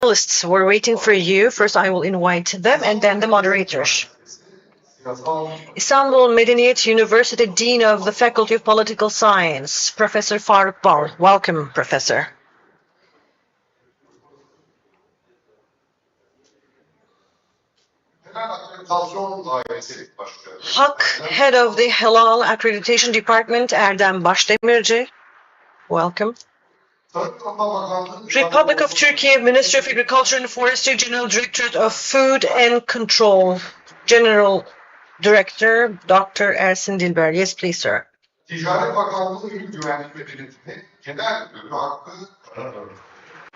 panelists were waiting for you. First, I will invite them and then the moderators. Istanbul Medeniyet University Dean of the Faculty of Political Science, Professor Faruk Bal. Welcome, Professor. Hak, Head of the Halal Accreditation Department, Erdem Başdemirci. Welcome. Republic of Turkey, Ministry of Agriculture and Forestry, General Directorate of Food and Control, General Director, Dr. Ersin Dilber. Yes, please, sir.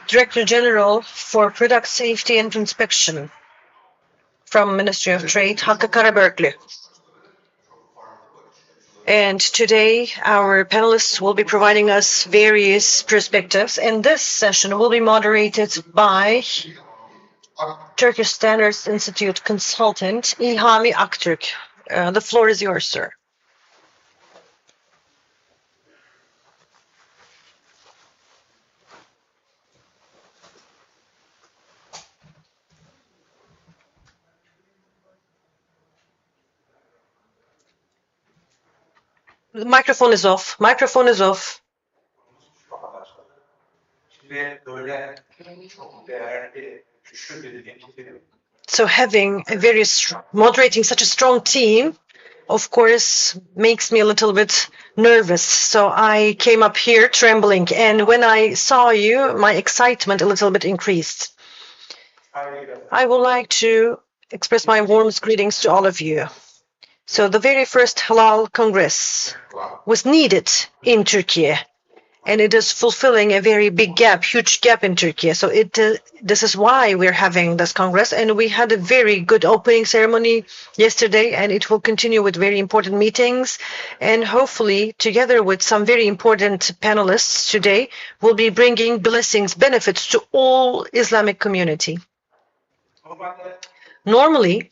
Director General for Product Safety and Inspection from Ministry of Trade, Hakkı Karabörklü. And today, our panelists will be providing us various perspectives, and this session will be moderated by Turkish Standards Institute consultant İlhami Aktürk. The floor is yours, sir. The microphone is off. Microphone is off. So having a moderating such a strong team, of course, makes me a little bit nervous. So I came up here trembling, and when I saw you, my excitement a little bit increased. I would like to express my warmest greetings to all of you. So the very first Halal Congress was needed in Turkey, and it is fulfilling a very big gap, huge gap in Turkey. So this is why we're having this Congress, and we had a very good opening ceremony yesterday, and it will continue with very important meetings, and hopefully together with some very important panelists today, we'll be bringing blessings, benefits to all Islamic community. Normally,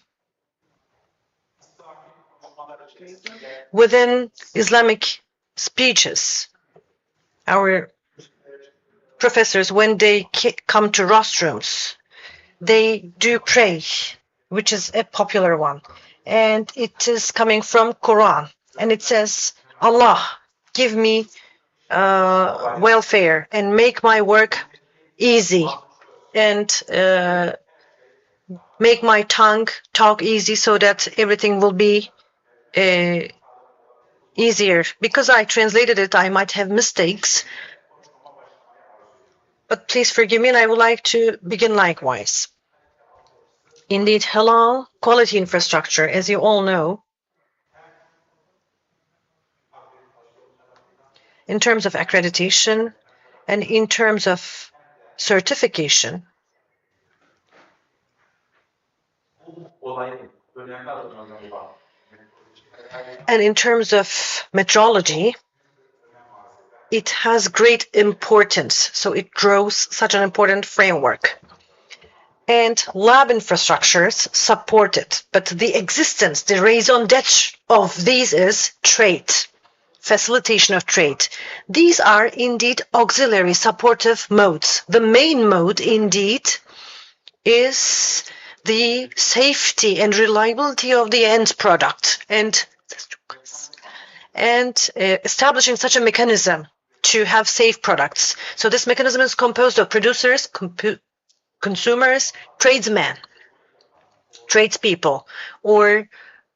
within Islamic speeches, our professors, when they come to rostrums, they do pray, which is a popular one. And it is coming from Quran. And it says, Allah, give me welfare and make my work easy. And make my tongue talk easy so that everything will be easier. Because I translated it, I might have mistakes. But please forgive me, and I would like to begin likewise. Indeed, halal quality infrastructure, as you all know, in terms of accreditation and in terms of certification, and in terms of metrology, it has great importance. So it grows such an important framework. And lab infrastructures support it. But the existence, the raison d'etre of these is trade, facilitation of trade. These are indeed auxiliary supportive modes. The main mode indeed is the safety and reliability of the end product, and establishing such a mechanism to have safe products. So this mechanism is composed of producers, consumers, tradesmen, tradespeople, or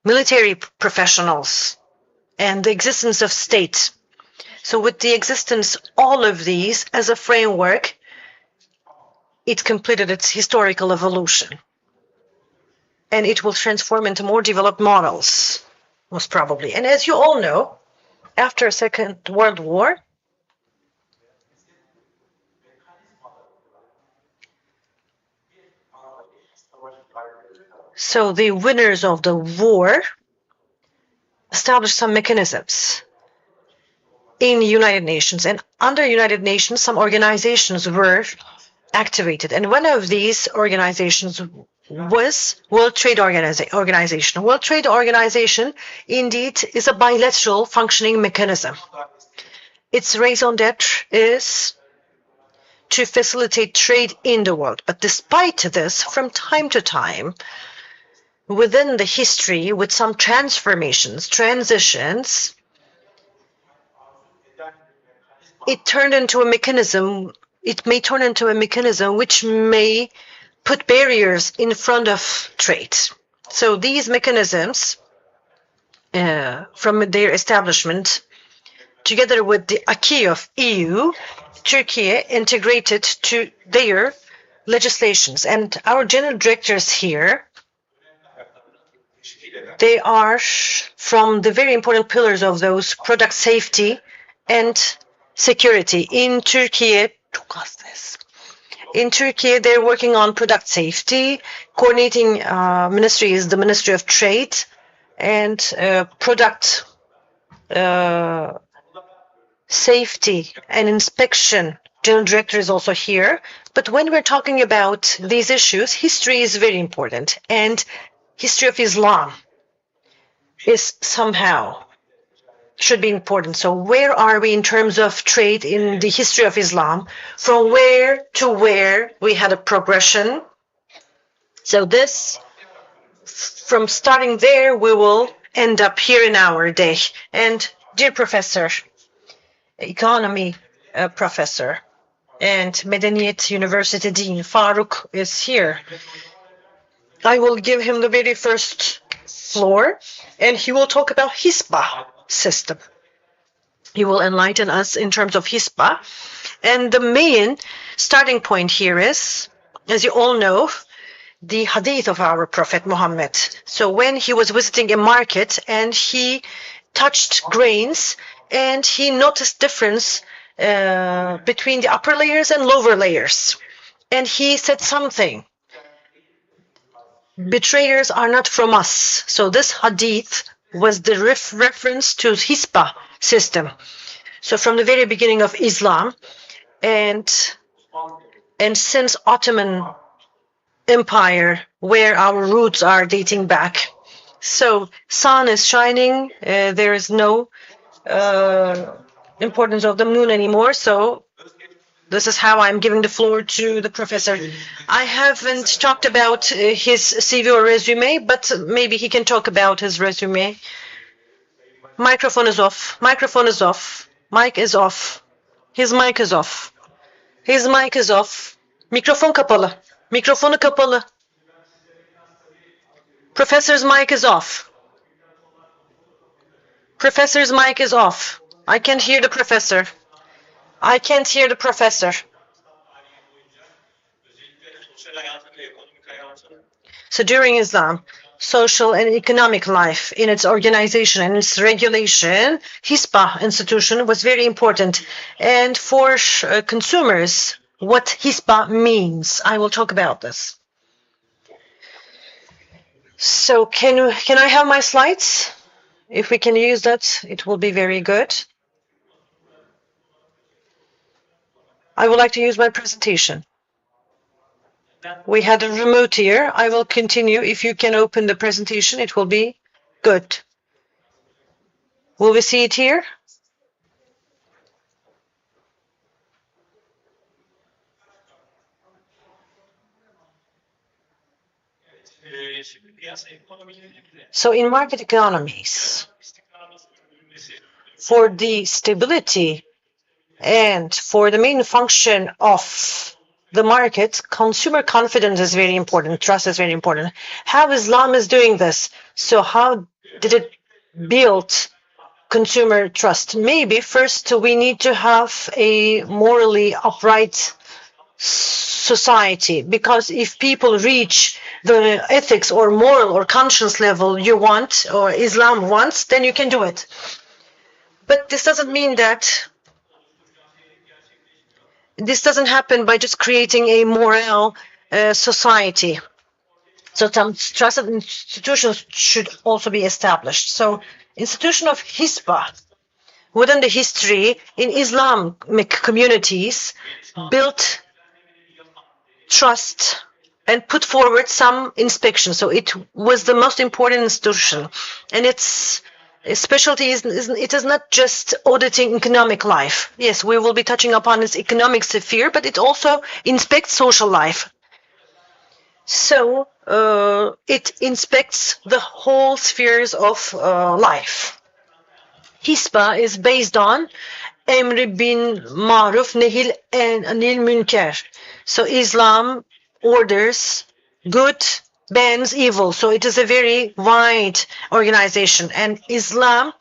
military professionals, and the existence of state. So with the existence all of these as a framework, it completed its historical evolution. And it will transform into more developed models, most probably. And as you all know, after Second World War, so the winners of the war established some mechanisms in the United Nations. And under United Nations, some organizations were activated. And one of these organizations was World Trade Organization. World Trade Organization indeed is a bilateral functioning mechanism. Its raison d'etre is to facilitate trade in the world. But despite this, from time to time, within the history, with some transformations, transitions, it turned into a mechanism. It may turn into a mechanism which may put barriers in front of trade. So these mechanisms, from their establishment, together with the acquis of EU, Turkey integrated to their legislations. And our general directors here, they are from the very important pillars of those: product safety and security. In Turkey, they're working on product safety. Coordinating ministry is the Ministry of Trade, and product safety and inspection general director is also here. But when we're talking about these issues, history is very important, and history of Islam is somehow should be important. So where are we in terms of trade in the history of Islam? From where to where we had a progression. So this, from starting there, we will end up here in our day. And dear professor, economy professor, and Medeniyet University Dean Faruk is here. I will give him the very first floor, and he will talk about HISPA system. He will enlighten us in terms of HISPA. And the main starting point here is, as you all know, the hadith of our Prophet Muhammad. So when he was visiting a market and he touched grains and he noticed difference between the upper layers and lower layers. And he said something: betrayers are not from us. So this hadith was the reference to HISPA system. So from the very beginning of Islam, and since Ottoman Empire, where our roots are dating back. So sun is shining, there is no importance of the moon anymore. So this is how I'm giving the floor to the professor. I haven't talked about his CV or resume, but maybe he can talk about his resume. Microphone is off. Microphone is off. Mic is off. His mic is off. His mic is off. Mikrofon kapalı. Mikrofonu kapalı. Professor's mic is off. Professor's mic is off. I can't hear the professor. I can't hear the professor. So during Islam, social and economic life in its organization and its regulation, HISPA institution was very important. And for consumers, what HISPA means, I will talk about this. So can I have my slides? If we can use that, it will be very good. I would like to use my presentation. We had a remote here. I will continue. If you can open the presentation, it will be good. Will we see it here? So in market economies, for the stability and for the main function of the market, consumer confidence is very important. Trust is very important. How Islam is doing this? So how did it build consumer trust? Maybe first we need to have a morally upright society, because if people reach the ethics or moral or conscience level you want, or Islam wants, then you can do it. But this doesn't mean that this doesn't happen by just creating a moral society. So some trusted institutions should also be established. So institution of HISPA within the history in Islamic communities built trust and put forward some inspection. So it was the most important institution, and its specialty it is not just auditing economic life. Yes, we will be touching upon its economic sphere, but it also inspects social life. So it inspects the whole spheres of life. Hisba is based on Emri bin Maruf Nehil and Anil Münker. So Islam orders good, bans evil. So it is a very wide organization, and Islam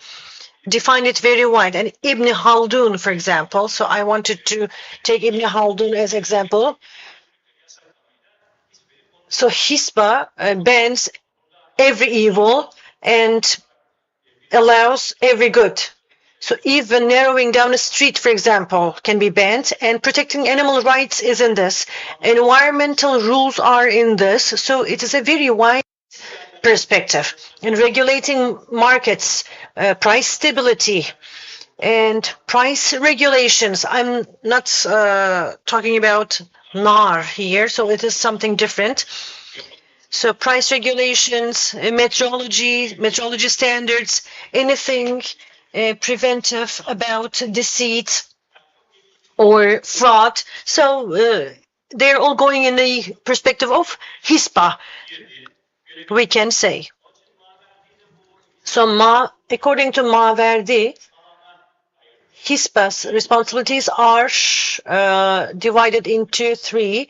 defined it very wide. And Ibn Haldun, for example, so I wanted to take Ibn Haldun as example. So Hisba bans every evil and allows every good. So even narrowing down a street, for example, can be banned, and protecting animal rights is in this. Environmental rules are in this. So it is a very wide perspective. And regulating markets, price stability, and price regulations. I'm not talking about NAR here, so it is something different. So price regulations, metrology standards, anything preventive about deceit or fraud. So they're all going in the perspective of HISPA, we can say. So according to Maverdi, HISPA's responsibilities are divided into three: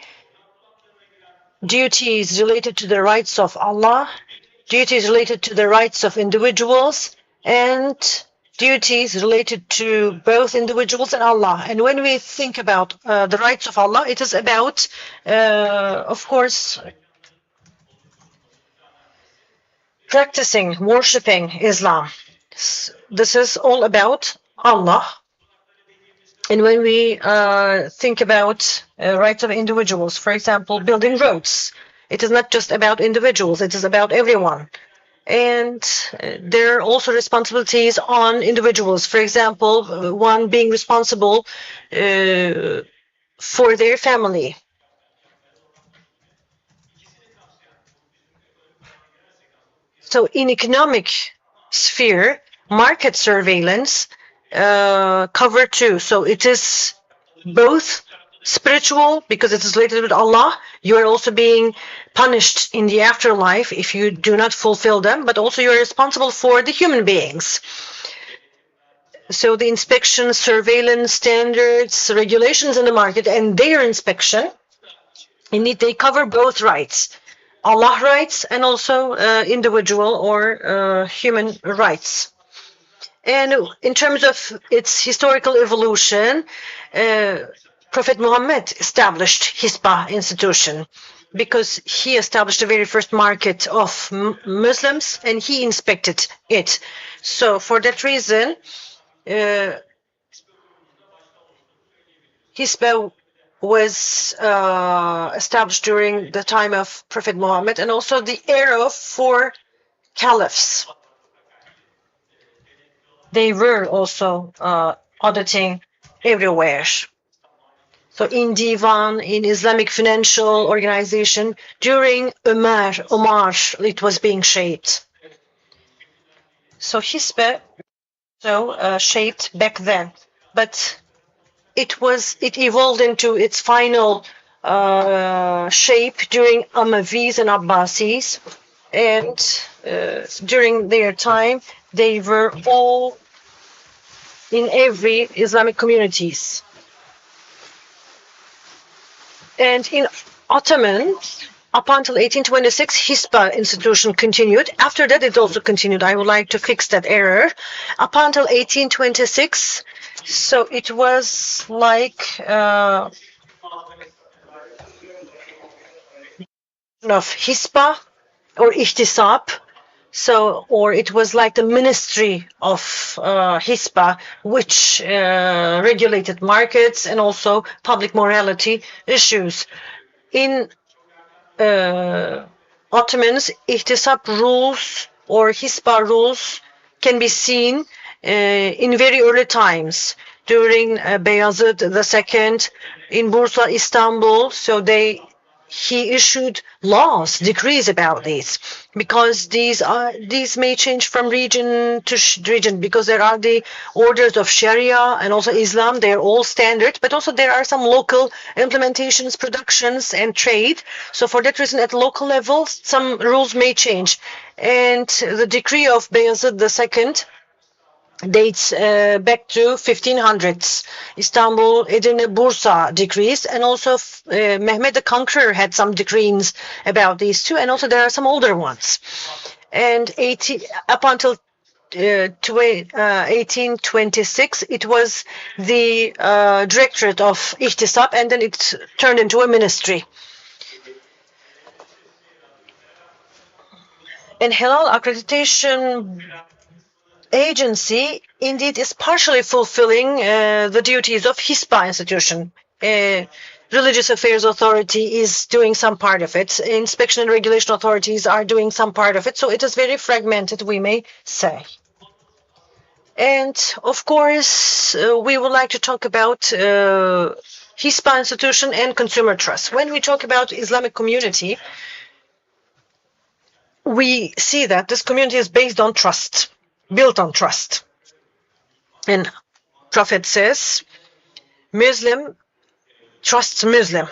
duties related to the rights of Allah, duties related to the rights of individuals, and duties related to both individuals and Allah. And when we think about the rights of Allah, it is about, of course, practicing, worshipping Islam. This is all about Allah. And when we think about rights of individuals, for example, building roads, it is not just about individuals, it is about everyone. And there are also responsibilities on individuals. For example, one being responsible for their family. So in economic sphere, market surveillance cover too. So it is both spiritual, because it is related with Allah. You are also being punished in the afterlife if you do not fulfill them, but also you are responsible for the human beings. So the inspection, surveillance, standards, regulations in the market, and their inspection, indeed, they cover both rights. Allah rights and also individual or human rights. And in terms of its historical evolution, Prophet Muhammad established Hisbah institution because he established the very first market of Muslims and he inspected it. So for that reason, Hisbah was established during the time of Prophet Muhammad and also the era of four caliphs. They were also auditing everywhere. So in Divan, in Islamic Financial Organization, during Omar, it was being shaped. So Hisbah shaped back then, but it evolved into its final shape during Amavis and Abbasis, and during their time, they were all in every Islamic communities. And in Ottoman, up until 1826, Hisbah institution continued. After that, it also continued. I would like to fix that error. Up until 1826, so it was like of Hisbah or Ihtisab. So, or it was like the ministry of Hisbah, which regulated markets and also public morality issues. In Ottomans, Ihtisab rules or Hisbah rules can be seen in very early times during Beyazıt II in Bursa, Istanbul. So he issued laws, decrees about these, because these may change from region to region, because there are the orders of Sharia and also Islam. They're all standard, but also there are some local implementations, productions, and trade. So for that reason, at local level, some rules may change. And the decree of Bayezid II dates back to 1500s. Istanbul, Edirne, Bursa decrees, and also Mehmed the Conqueror had some decrees about these two, and also there are some older ones. And up until 1826, it was the Directorate of Ihtisab, and then it turned into a ministry. And Halal Accreditation agency indeed is partially fulfilling the duties of HISPA institution. Religious Affairs Authority is doing some part of it. Inspection and regulation authorities are doing some part of it. So it is very fragmented, we may say. And of course, we would like to talk about HISPA institution and consumer trust. When we talk about Islamic community, we see that this community is based on trust, built on trust. And Prophet says, Muslim trusts Muslim.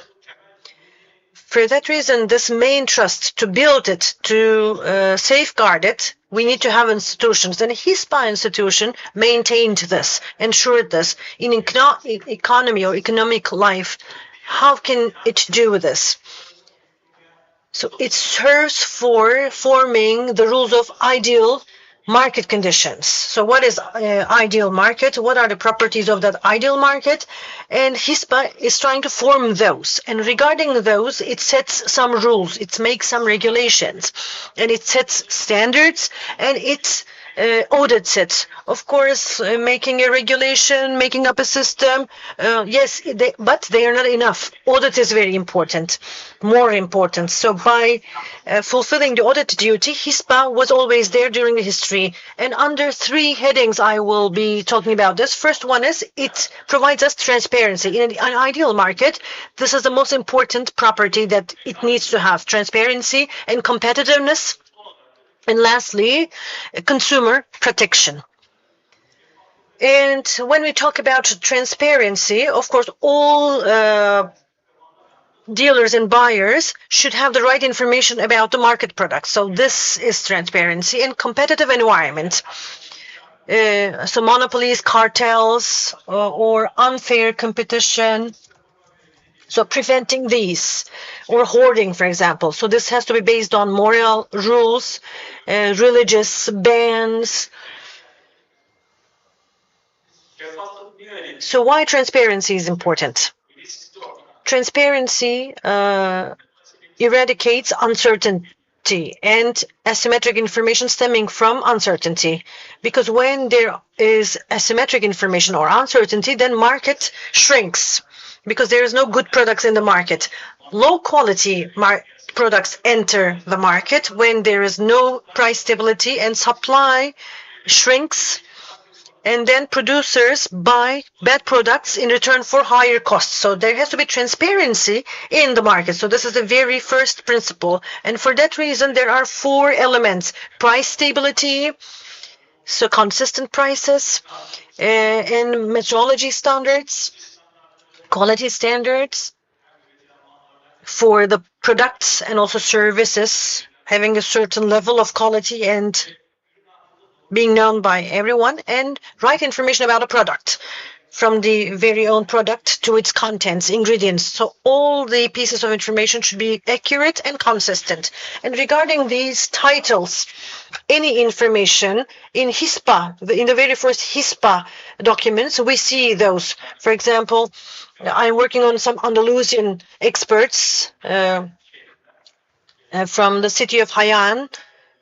For that reason, this main trust, to build it, to safeguard it, we need to have institutions. And HISPA institution maintained this, ensured this. In economy or economic life, how can it do this? So it serves for forming the rules of ideal market conditions. So what is ideal market? What are the properties of that ideal market? And HISPA is trying to form those. And regarding those, it sets some rules. It makes some regulations. And it sets standards. And it audits it. Of course, making a regulation, making up a system. Yes, but they are not enough. Audit is very important, more important. So by fulfilling the audit duty, HISPA was always there during the history. And under three headings, I will be talking about this. First one is it provides us transparency. In an ideal market, this is the most important property that it needs to have: transparency and competitiveness. And lastly, consumer protection. And when we talk about transparency, of course, all dealers and buyers should have the right information about the market products. So this is transparency and competitive environment. So monopolies, cartels, or unfair competition. So preventing these, or hoarding, for example. So this has to be based on moral rules, religious bans. So why transparency is important? Transparency eradicates uncertainty and asymmetric information stemming from uncertainty. Because when there is asymmetric information or uncertainty, then market shrinks, because there is no good products in the market. Low quality products enter the market when there is no price stability, and supply shrinks, and then producers buy bad products in return for higher costs. So there has to be transparency in the market. So this is the very first principle. And for that reason, there are four elements: price stability, so consistent prices, and metrology standards, quality standards for the products and also services, having a certain level of quality and being known by everyone, and right information about a product, from the very own product to its contents, ingredients. So all the pieces of information should be accurate and consistent. And regarding these titles, any information in HISPA, in the very first HISPA documents, we see those. For example, I'm working on some Andalusian experts from the city of Hayyan.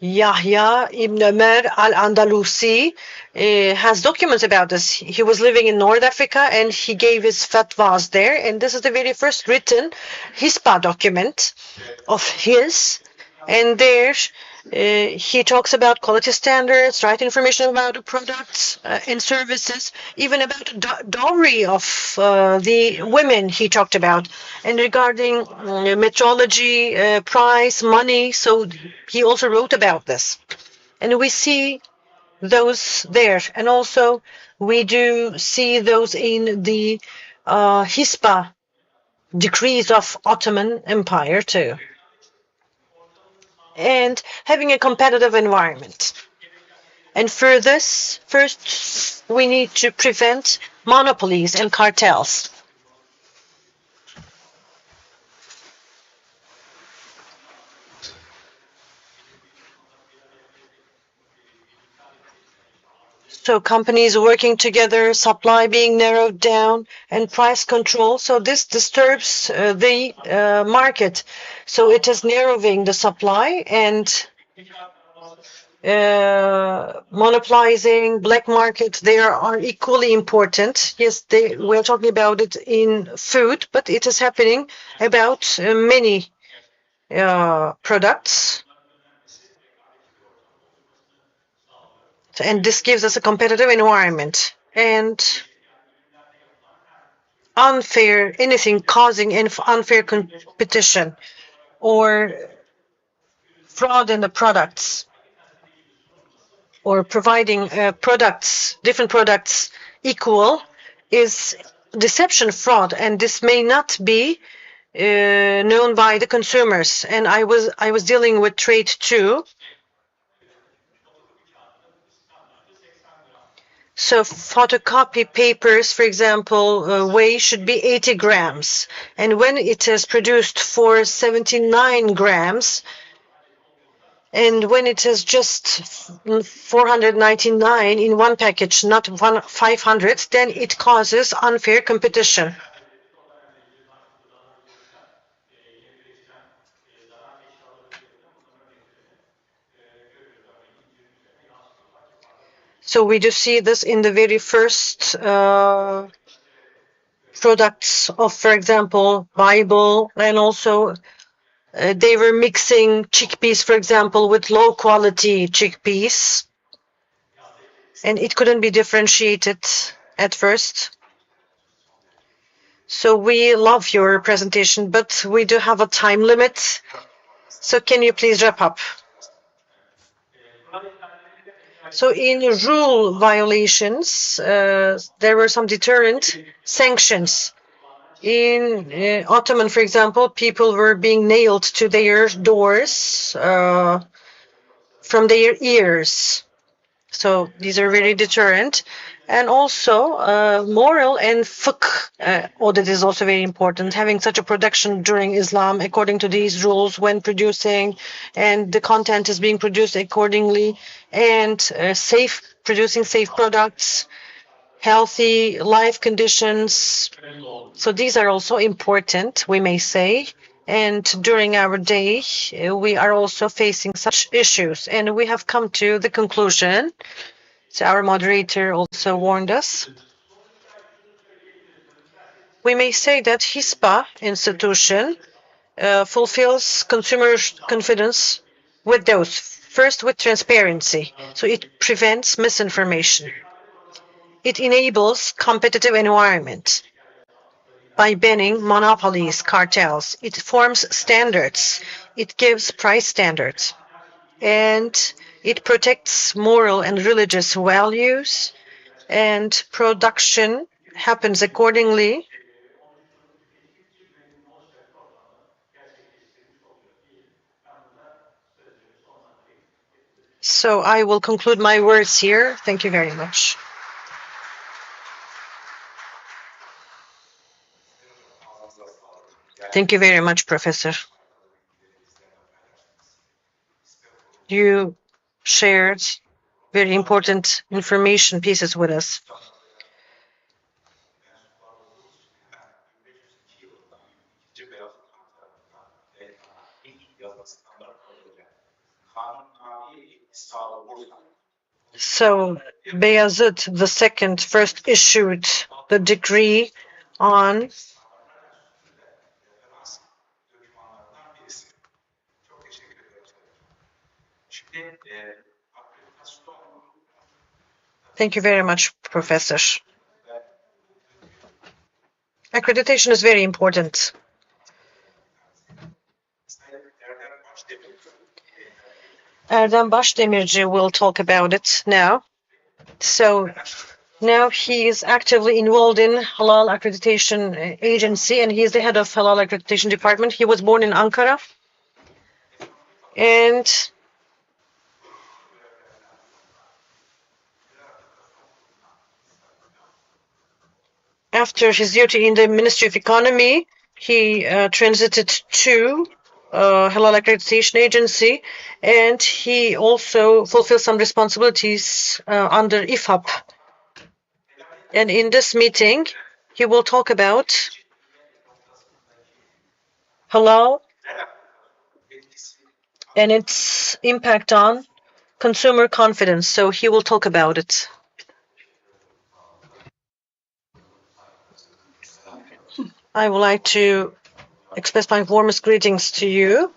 Yahya ibn Umar al-Andalusi has documents about this. He was living in North Africa and he gave his fatwas there. And this is the very first written HISPA document of his. And there He talks about quality standards, right information about the products and services, even about the dowry of the women he talked about, and regarding metrology, price, money. So he also wrote about this. And we see those there. And also we do see those in the HISPA decrees of Ottoman Empire too. And having a competitive environment. And for this, first, we need to prevent monopolies and cartels. So companies working together, supply being narrowed down, and price control. So this disturbs the market. So it is narrowing the supply and monopolizing black market. They are equally important. Yes, we're talking about it in food, but it is happening about many products. And this gives us a competitive environment and unfair, anything causing unfair competition or fraud in the products or providing different products equal is deception, fraud, and this may not be known by the consumers. And I was dealing with trade too. So photocopy papers, for example, weight should be 80 grams. And when it is produced for 79 grams, and when it is just 499 in one package, not 500, then it causes unfair competition. So we do see this in the very first products of, for example, Bible, and also they were mixing chickpeas, for example, with low quality chickpeas, and it couldn't be differentiated at first. So we love your presentation, but we do have a time limit. So can you please wrap up? So in rule violations, there were some deterrent sanctions. In Ottoman, for example, people were being nailed to their doors from their ears. So these are very deterrent. And also moral and fiqh audit is also very important. Having such a production during Islam according to these rules when producing, and the content is being produced accordingly, and producing safe products, healthy life conditions. So these are also important, we may say. And during our day, we are also facing such issues. And we have come to the conclusion. So our moderator also warned us. We may say that HISPA institution fulfills consumer confidence with those. First, with transparency. So it prevents misinformation. It enables competitive environment by banning monopolies, cartels. It forms standards. It gives price standards. And it protects moral and religious values, and production happens accordingly. So I will conclude my words here. Thank you very much. Thank you very much, Professor. You shared very important information pieces with us. So Beyazıt II first issued the decree on Thank you very much, Professor. Accreditation is very important. Erdem Başdemirci will talk about it now. So now he is actively involved in Halal Accreditation Agency, and he is the head of Halal Accreditation Department. He was born in Ankara, and after his duty in the Ministry of Economy, he transited to Halal Accreditation Agency, and he also fulfilled some responsibilities under IFAP. And in this meeting, he will talk about halal and its impact on consumer confidence. So he will talk about it. I would like to express my warmest greetings to you.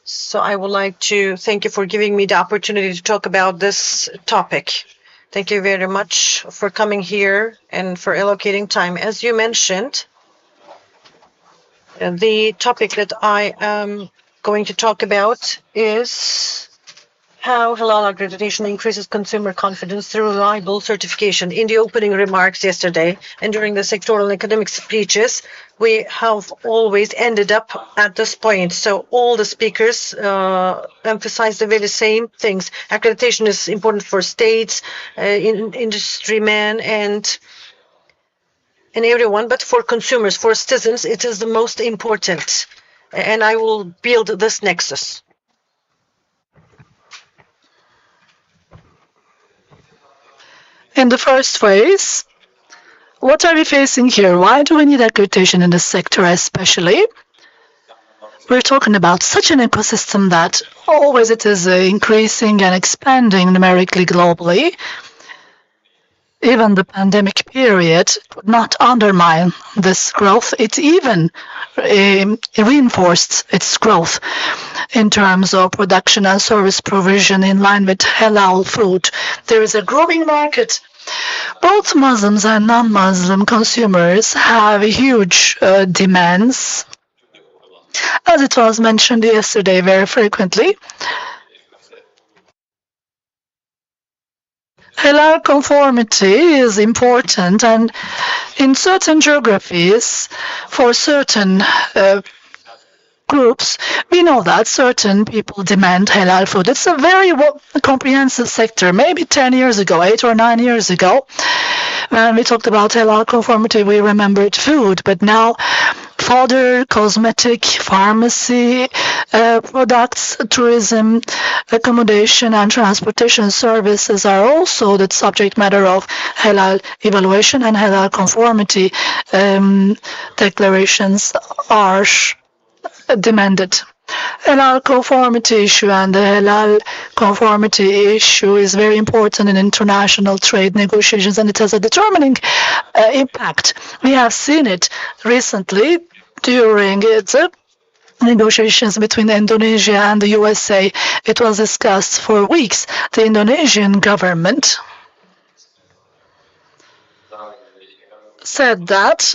So I would like to thank you for giving me the opportunity to talk about this topic. Thank you very much for coming here and for allocating time. As you mentioned, the topic that I am going to talk about is how halal accreditation increases consumer confidence through reliable certification. In the opening remarks yesterday and during the sectoral and academic speeches, we have always ended up at this point. So all the speakers emphasize the very same things. Accreditation is important for states, industrymen, and everyone, but for consumers, for citizens, it is the most important. And I will build this nexus. In the first phase, what are we facing here? Why do we need accreditation in this sector especially? We're talking about such an ecosystem that always it is increasing and expanding numerically globally. Even the pandemic period could not undermine this growth. It even reinforced its growth in terms of production and service provision in line with halal food. There is a growing market. Both Muslims and non-Muslim consumers have huge demands. As it was mentioned yesterday very frequently, halal conformity is important, and in certain geographies, for certain groups, we know that certain people demand halal food. It's a very comprehensive sector. Maybe 10 years ago, 8 or 9 years ago, when we talked about halal conformity, we remembered food, but now fodder, cosmetic, pharmacy, products, tourism, accommodation, and transportation services are also the subject matter of halal evaluation, and halal conformity declarations are demanded. Halal conformity issue and the halal conformity issue is very important in international trade negotiations, and it has a determining impact. We have seen it recently during the negotiations between Indonesia and the USA. It was discussed for weeks. The Indonesian government said that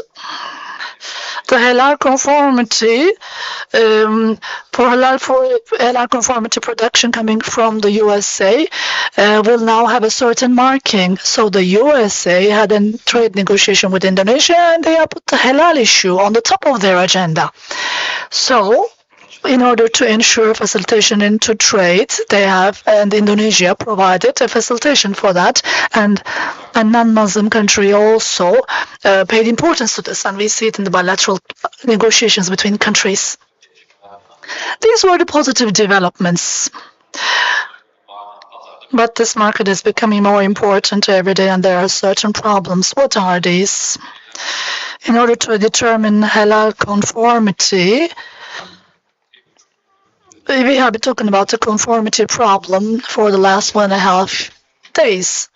the halal conformity for halal conformity production coming from the USA will now have a certain marking. So the USA had a trade negotiation with Indonesia, and they have put the halal issue on the top of their agenda. So in order to ensure facilitation into trade, they have, and Indonesia provided a facilitation for that, and a non-Muslim country also paid importance to this, and we see it in the bilateral negotiations between countries. These were the positive developments. But this market is becoming more important every day, and there are certain problems. What are these? In order to determine halal conformity, we have been talking about the conformity problem for the last 1.5 days.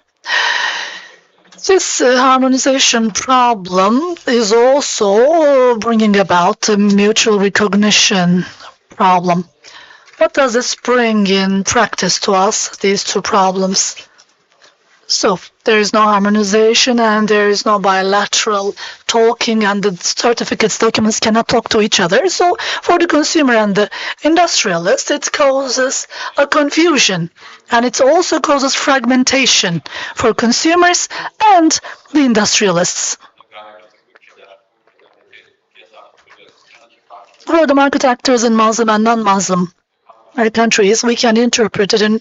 This harmonization problem is also bringing about a mutual recognition problem. What does this bring in practice to us, these two problems? So there is no harmonization and there is no bilateral talking, and the certificates documents cannot talk to each other. So for the consumer and the industrialist, it causes a confusion, and it also causes fragmentation for consumers and the industrialists. For the market actors in Muslim and non-Muslim countries, we can interpret it in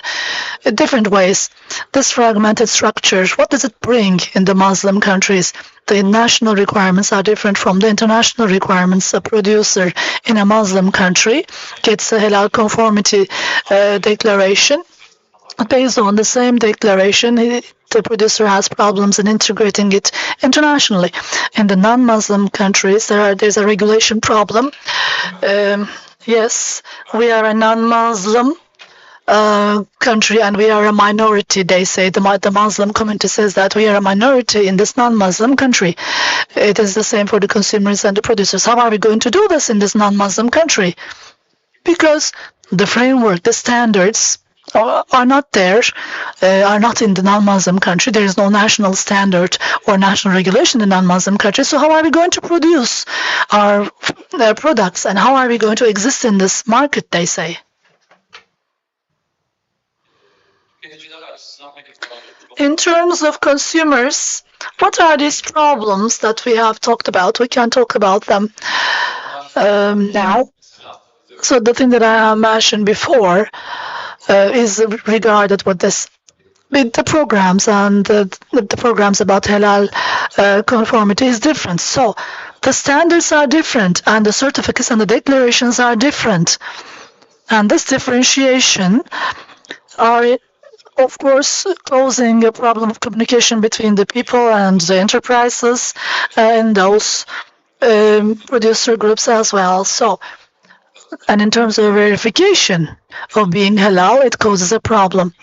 different ways. This fragmented structure, what does it bring in the Muslim countries? The national requirements are different from the international requirements. A producer in a Muslim country gets a halal conformity declaration. Based on the same declaration, the producer has problems in integrating it internationally. In the non-Muslim countries, there's a regulation problem. Yes, we are a non-Muslim country and we are a minority, they say. The Muslim community says that we are a minority in this non-Muslim country. It is the same for the consumers and the producers. How are we going to do this in this non-Muslim country? Because the framework, the standards are not there, are not in the non-Muslim country. There is no national standard or national regulation in non-Muslim countries. So how are we going to produce our products, and how are we going to exist in this market, they say? In terms of consumers, what are these problems that we have talked about? We can talk about them now. So the thing that I mentioned before is regarded with this. With the programs and the programs about halal conformity is different. So the standards are different and the certificates and the declarations are different. And this differentiation are, of course, causing a problem of communication between the people and the enterprises and those producer groups as well. So, and in terms of verification of being halal, it causes a problem.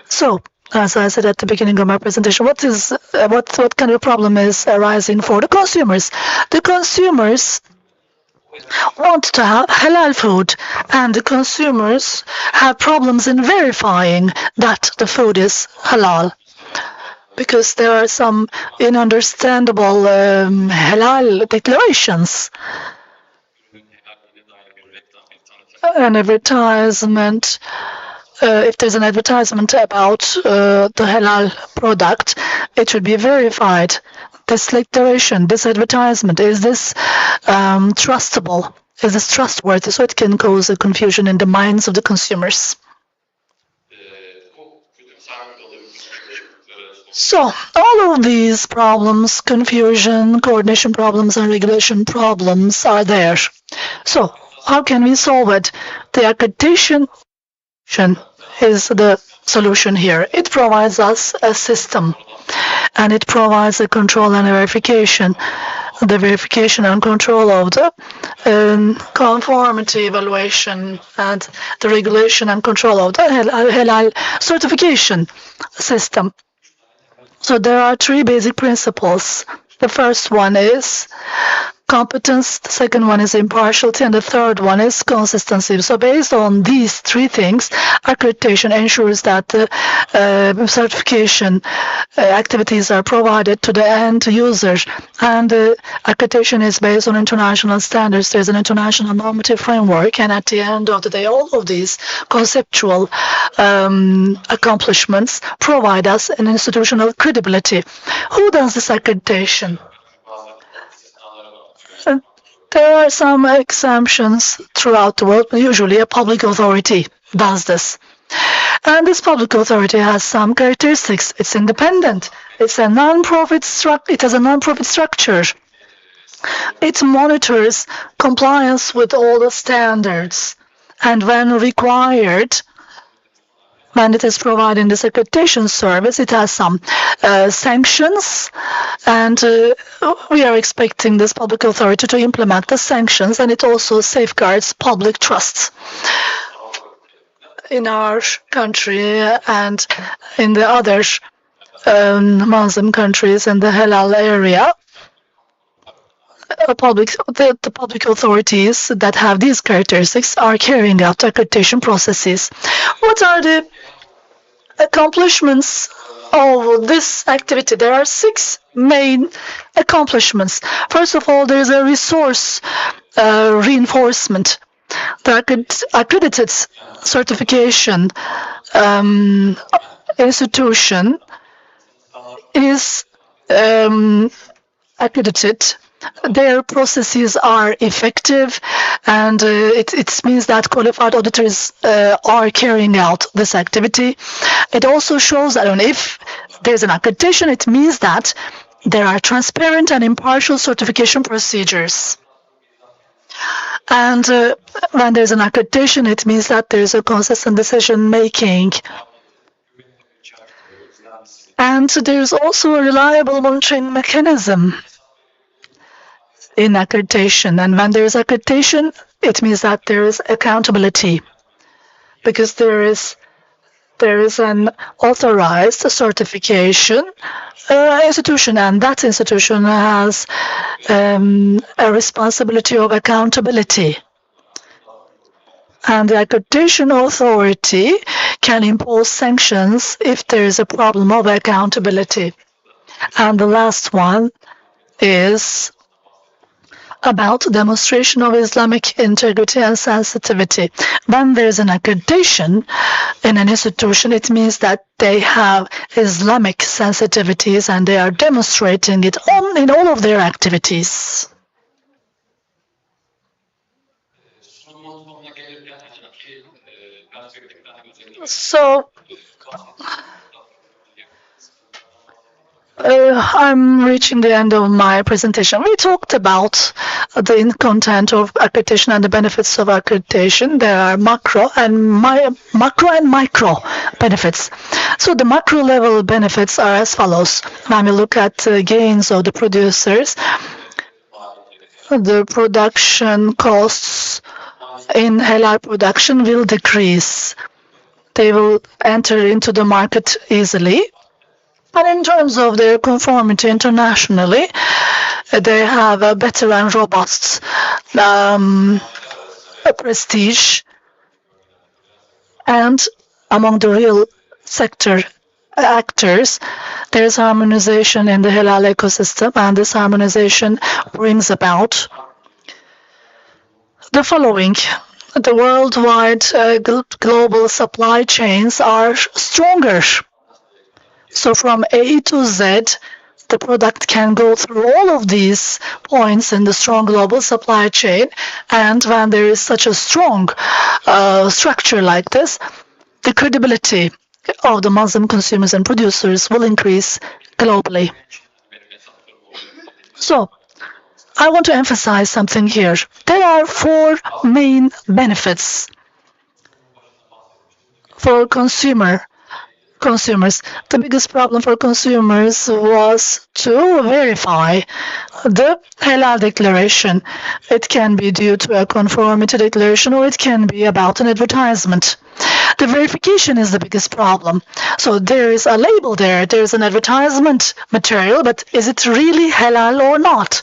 So, as I said at the beginning of my presentation, what kind of problem is arising for the consumers? The consumers want to have halal food, and the consumers have problems in verifying that the food is halal, because there are some ununderstandable halal declarations. An advertisement, if there's an advertisement about the halal product, it should be verified. This declaration, this advertisement, is this trustable? Is this trustworthy? So it can cause a confusion in the minds of the consumers. So all of these problems, confusion, coordination problems, and regulation problems are there. So how can we solve it? The accreditation is the solution here. It provides us a system, and it provides a control and a verification. The verification and control of the conformity evaluation and the regulation and control of the halal certification system. So there are three basic principles. The first one is competence, the second one is impartiality, and the third one is consistency. So based on these three things, accreditation ensures that the certification activities are provided to the end user, and accreditation is based on international standards. There's an international normative framework, and at the end of the day, all of these conceptual accomplishments provide us an institutional credibility. Who does this accreditation? There are some exemptions throughout the world, but usually a public authority does this. And this public authority has some characteristics. It's independent. It's a non-profit it has a non-profit structure. It monitors compliance with all the standards. And when required, when it is providing this accreditation service, it has some sanctions, and we are expecting this public authority to implement the sanctions, and it also safeguards public trust. In our country and in the other Muslim countries in the halal area, the public authorities that have these characteristics are carrying out accreditation processes. What are the accomplishments of this activity? There are 6 main accomplishments. First of all, there is a resource reinforcement. The accredited certification institution is accredited. Their processes are effective, and it means that qualified auditors are carrying out this activity. It also shows that if there's an accreditation, it means that there are transparent and impartial certification procedures. And when there's an accreditation, it means that there's a consistent decision making. And there's also a reliable monitoring mechanism in accreditation. And when there is accreditation, it means that there is accountability, because there is an authorized certification institution, and that institution has a responsibility of accountability. And the accreditation authority can impose sanctions if there is a problem of accountability. And the last one is about demonstration of Islamic integrity and sensitivity. When there's an accreditation in an institution, it means that they have Islamic sensitivities and they are demonstrating it in all of their activities. So I'm reaching the end of my presentation. We talked about the content of accreditation and the benefits of accreditation. There are macro and micro benefits. So the macro level benefits are as follows. When we look at gains of the producers, the production costs in halal production will decrease. They will enter into the market easily. And in terms of their conformity internationally, they have a better and robust prestige. And among the real sector actors, there is harmonization in the halal ecosystem, and this harmonization brings about the following. The worldwide global supply chains are stronger. So from A to Z, the product can go through all of these points in the strong global supply chain. And when there is such a strong structure like this, the credibility of the Muslim consumers and producers will increase globally. So I want to emphasize something here. There are 4 main benefits for consumers. The biggest problem for consumers was to verify the halal declaration. It can be due to a conformity declaration, or it can be about an advertisement. The verification is the biggest problem. So there is a label there, there's an advertisement material, but is it really halal or not?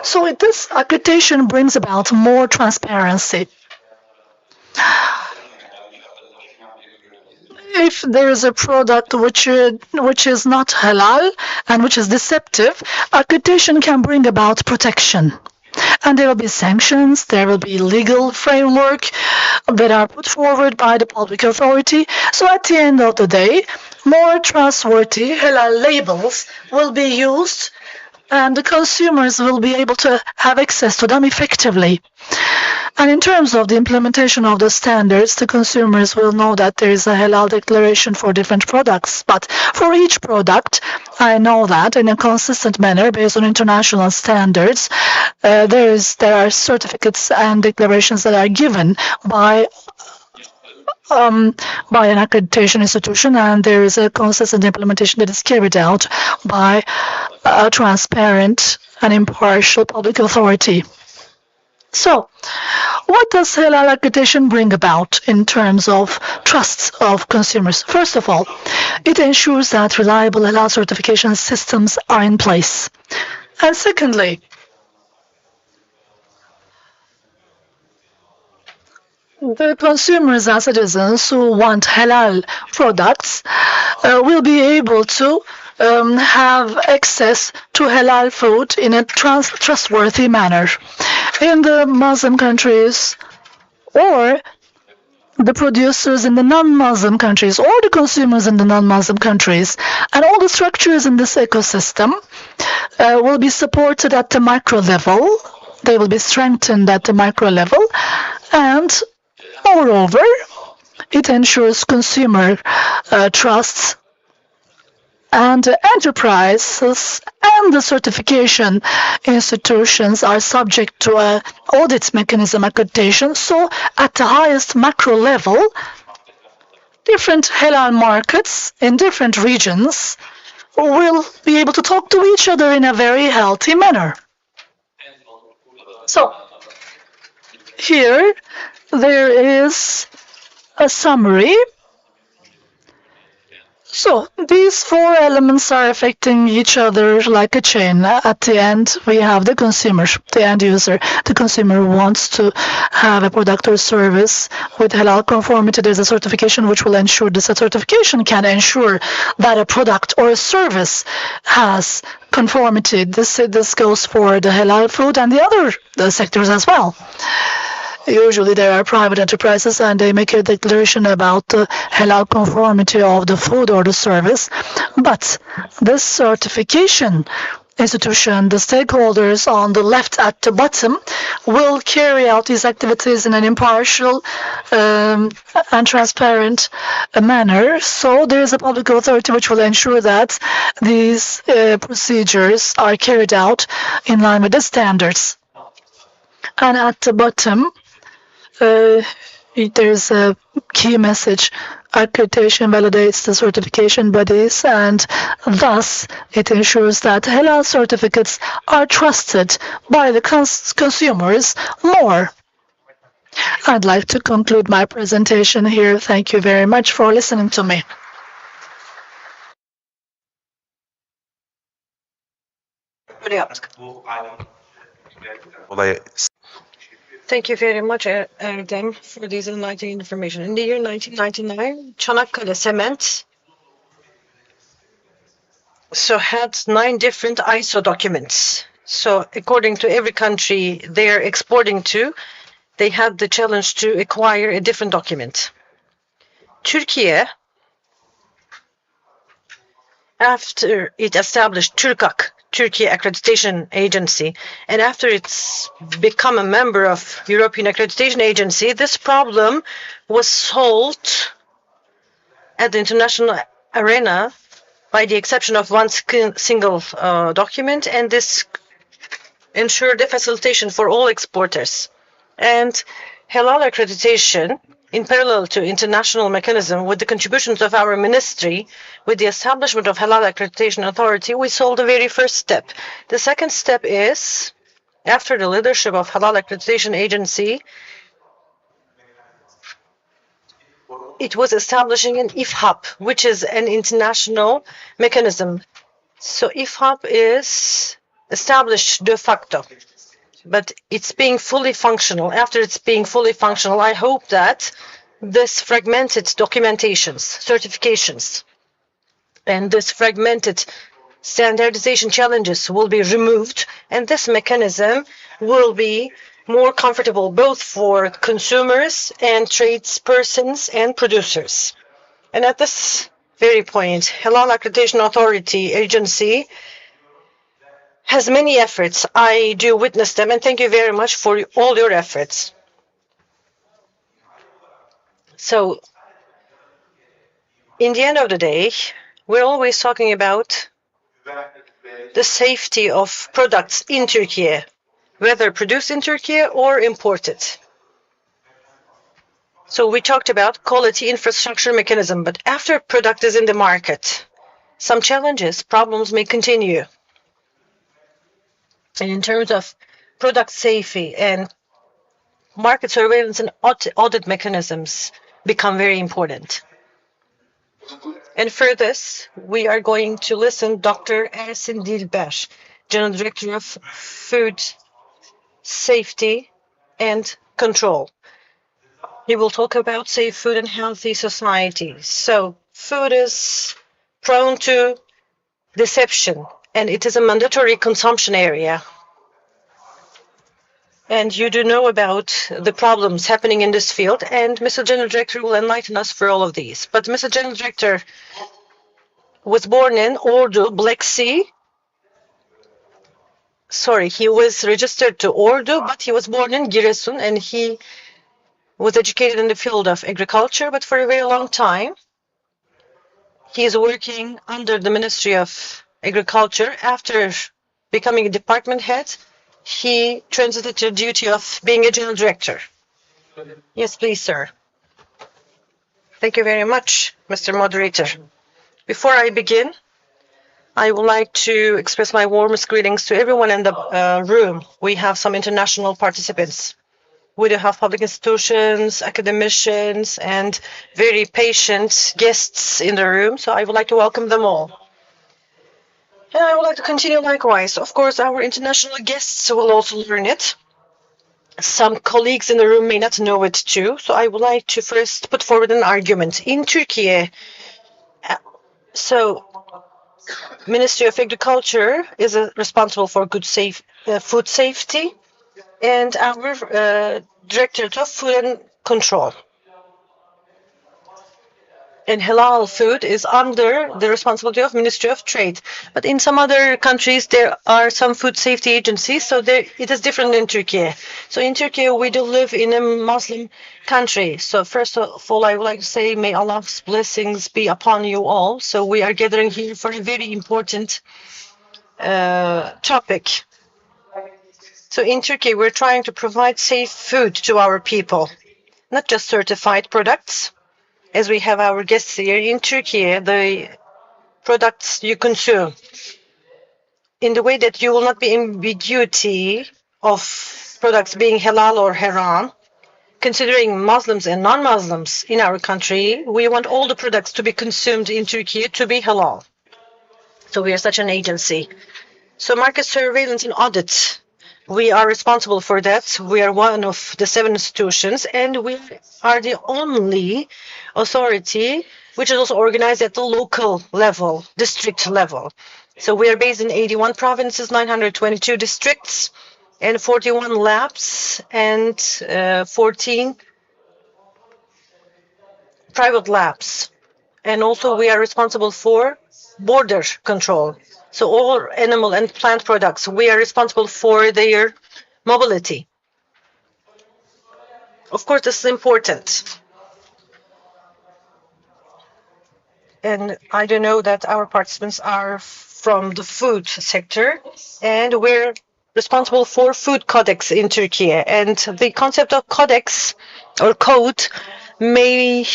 So this accreditation brings about more transparency. If there is a product which is not halal and which is deceptive, accreditation can bring about protection. And there will be sanctions, there will be legal framework that are put forward by the public authority. So at the end of the day, more trustworthy halal labels will be used, and the consumers will be able to have access to them effectively. And in terms of the implementation of the standards, the consumers will know that there is a halal declaration for different products. But for each product, I know that in a consistent manner, based on international standards, there are certificates and declarations that are given by an accreditation institution, and there is a consistent implementation that is carried out by a transparent and impartial public authority. So, what does halal accreditation bring about in terms of trust of consumers? First of all, it ensures that reliable halal certification systems are in place. And secondly, the consumers and citizens who want halal products will be able to have access to halal food in a trustworthy manner. In the Muslim countries, or the producers in the non-Muslim countries, or the consumers in the non-Muslim countries, and all the structures in this ecosystem will be supported at the micro level. They will be strengthened at the micro level, and moreover, it ensures consumer trust, and enterprises and the certification institutions are subject to an audit mechanism accreditation. So at the highest macro level, different halal markets in different regions will be able to talk to each other in a very healthy manner. So here there is a summary. So these four elements are affecting each other like a chain. At the end, we have the consumer, the end user. The consumer wants to have a product or service with halal conformity. There's a certification which will ensure this. A certification can ensure that a product or a service has conformity. This goes for the halal food and the other sectors as well. Usually there are private enterprises and they make a declaration about the halal conformity of the food or the service. But this certification institution, the stakeholders on the left at the bottom, will carry out these activities in an impartial and transparent manner. So there is a public authority which will ensure that these procedures are carried out in line with the standards. And at the bottom, there's a key message. Accreditation validates the certification bodies, and thus it ensures that halal certificates are trusted by the consumers more. I'd like to conclude my presentation here. Thank you very much for listening to me. Thank you very much, Erdem, for these enlightening information. In the year 1999, Çanakkale Cement had 9 different ISO documents. So according to every country they're exporting to, they had the challenge to acquire a different document. Turkey, after it established TÜRKAK, Turkey Accreditation Agency, and after it's become a member of European Accreditation Agency, this problem was solved at the international arena by the exception of one single document, and this ensured the facilitation for all exporters. And halal accreditation, in parallel to international mechanism, with the contributions of our ministry, with the establishment of Halal Accreditation Authority, we solved the very first step. The second step is, after the leadership of Halal Accreditation Agency, it was establishing an IFHAP, which is an international mechanism. So IFHAP is established de facto, but it's being fully functional. After it's being fully functional, I hope that this fragmented documentations, certifications, and this fragmented standardization challenges will be removed, and this mechanism will be more comfortable both for consumers and tradespersons and producers. And at this very point, Halal Accreditation Authority Agency has many efforts. I do witness them, and thank you very much for all your efforts. So, in the end of the day, we're always talking about the safety of products in Turkey, whether produced in Turkey or imported. So we talked about quality infrastructure mechanism, but after product is in the market, some challenges, problems may continue. And in terms of product safety and market surveillance and audit mechanisms become very important. And for this, we are going to listen Dr. Ersin Dilber, General Director of Food Safety and Control. He will talk about safe food and healthy society. So, food is prone to deception, and it is a mandatory consumption area. And you do know about the problems happening in this field, and Mr. General Director will enlighten us for all of these. But Mr. General Director was born in Ordu, Black Sea. Sorry, he was registered to Ordu, but he was born in Giresun, and he was educated in the field of agriculture, but for a very long time, he is working under the Ministry of Agriculture. After becoming a department head, he transited to the duty of being a general director. Yes, please, sir. Thank you very much, Mr. Moderator. Before I begin, I would like to express my warmest greetings to everyone in the room. We have some international participants. We do have public institutions, academicians, and very patient guests in the room, so I would like to welcome them all. And I would like to continue likewise. Of course, our international guests will also learn it. Some colleagues in the room may not know it too, so I would like to first put forward an argument. In Turkey, so Ministry of Agriculture is responsible for food safety, and our Directorate of Food and Control. And halal food is under the responsibility of Ministry of Trade. But in some other countries, there are some food safety agencies, so it is different in Turkey. So in Turkey, we do live in a Muslim country. So first of all, I would like to say, may Allah's blessings be upon you all. So we are gathering here for a very important topic. So in Turkey, we're trying to provide safe food to our people, not just certified products. As we have our guests here in Turkey, the products you consume, in the way that you will not be ambiguity of products being halal or haram, considering Muslims and non-Muslims in our country, we want all the products to be consumed in Turkey to be halal. So we are such an agency. So market surveillance and audit, we are responsible for that. We are one of the 7 institutions, and we are the only authority which is also organized at the local level, district level. So we are based in 81 provinces, 922 districts, and 41 labs, and 14 private labs. And also we are responsible for border control. So all animal and plant products, we are responsible for their mobility. Of course, this is important. And I do know that our participants are from the food sector, and we're responsible for food codex in Turkey. And the concept of codex or code may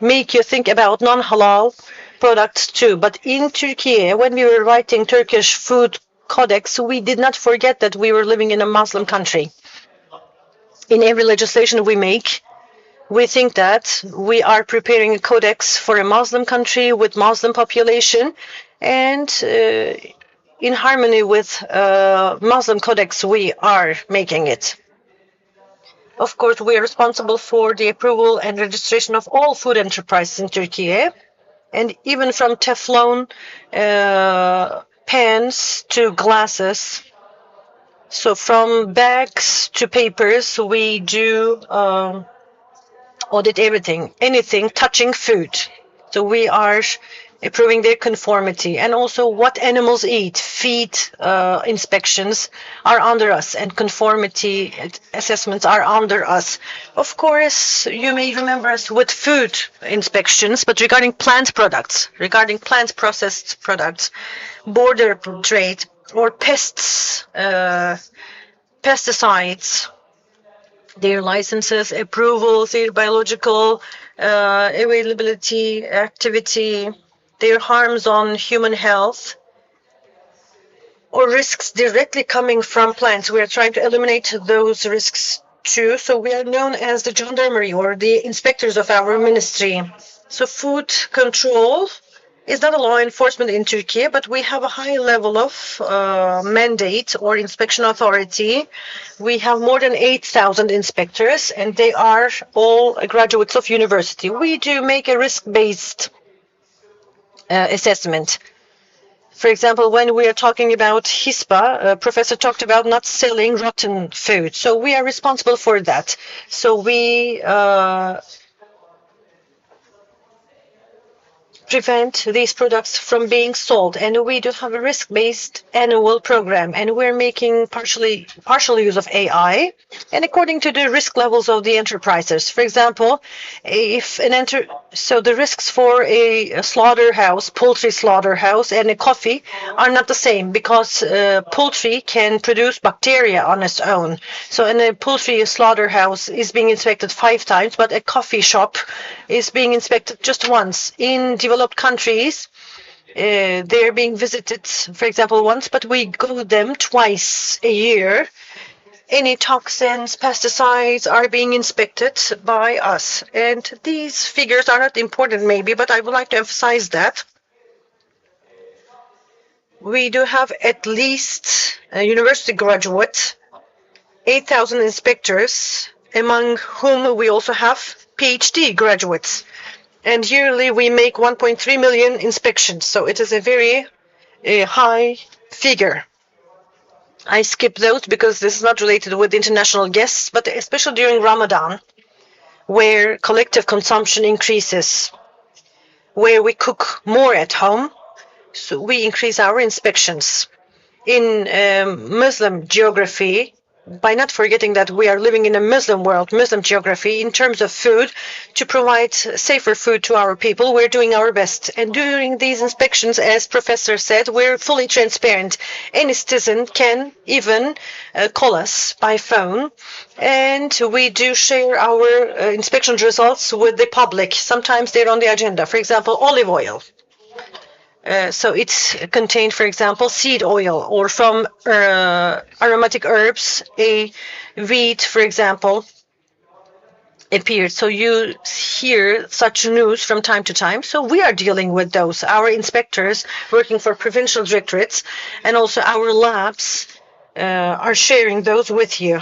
make you think about non-halal products too. But in Turkey, when we were writing Turkish food codex, we did not forget that we were living in a Muslim country. In every legislation we make, we think that we are preparing a codex for a Muslim country with Muslim population, and in harmony with Muslim codex, we are making it. Of course, we are responsible for the approval and registration of all food enterprises in Turkey, and even from Teflon pans to glasses. So from bags to papers, we do audit everything, anything touching food. So we are approving their conformity, and also what animals eat. Feed inspections are under us, and conformity assessments are under us. Of course, you may remember us with food inspections, but regarding plant products, regarding plant processed products, border trade, or pests, pesticides, their licenses, approvals, their biological availability, activity, their harms on human health, or risks directly coming from plants. We are trying to eliminate those risks too. So we are known as the gendarmerie or the inspectors of our ministry. So food control is not a law enforcement in Turkey, but we have a high level of mandate or inspection authority. We have more than 8,000 inspectors, and they are all graduates of university. We do make a risk-based assessment. For example, when we are talking about HISPA, professor talked about not selling rotten food. So we are responsible for that. So we prevent these products from being sold. And we do have a risk-based annual program, and we're making partial use of AI, and according to the risk levels of the enterprises. For example, if so the risks for a slaughterhouse, poultry slaughterhouse, and a coffee are not the same, because poultry can produce bacteria on its own. So in a poultry slaughterhouse is being inspected 5 times, but a coffee shop is being inspected just once. In developed countries, they're being visited, for example, once, but we go them twice a year. Any toxins, pesticides are being inspected by us. And these figures are not important maybe, but I would like to emphasize that we do have at least a university graduate, 8,000 inspectors, among whom we also have PhD graduates. And yearly we make 1.3 million inspections. So it is a very high figure. I skip those because this is not related with international guests, but especially during Ramadan, where collective consumption increases, where we cook more at home, so we increase our inspections. In Muslim geography, by not forgetting that we are living in a Muslim world, Muslim geography, in terms of food, to provide safer food to our people, we're doing our best. And during these inspections, as Professor said, we're fully transparent. Any citizen can even call us by phone, and we do share our inspection results with the public. Sometimes they're on the agenda. For example, olive oil. So it's contained, for example, seed oil, or from aromatic herbs, a wheat, for example, appeared. So you hear such news from time to time. So we are dealing with those. Our inspectors working for provincial directorates and also our labs are sharing those with you.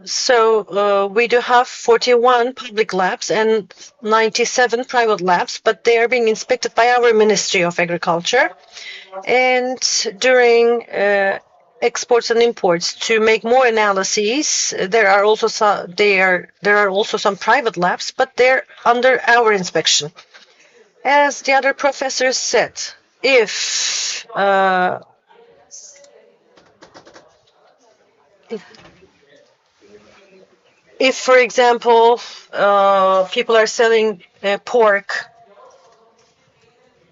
So we do have 41 public labs and 97 private labs, but they are being inspected by our Ministry of Agriculture. And during exports and imports, to make more analyses, there are also some private labs, but they're under our inspection. As the other professors said, if, for example, people are selling pork,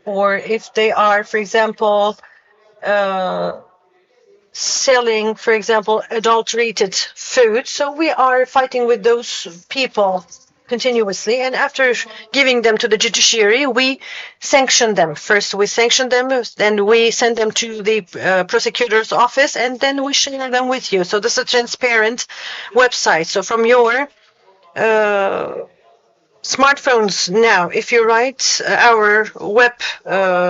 or if they are, for example, selling, for example, adulterated food, so we are fighting with those people continuously. And after giving them to the judiciary, we sanction them. First, we sanction them, then we send them to the prosecutor's office, and then we share them with you. So this is a transparent website. So from your smartphones now, if you write our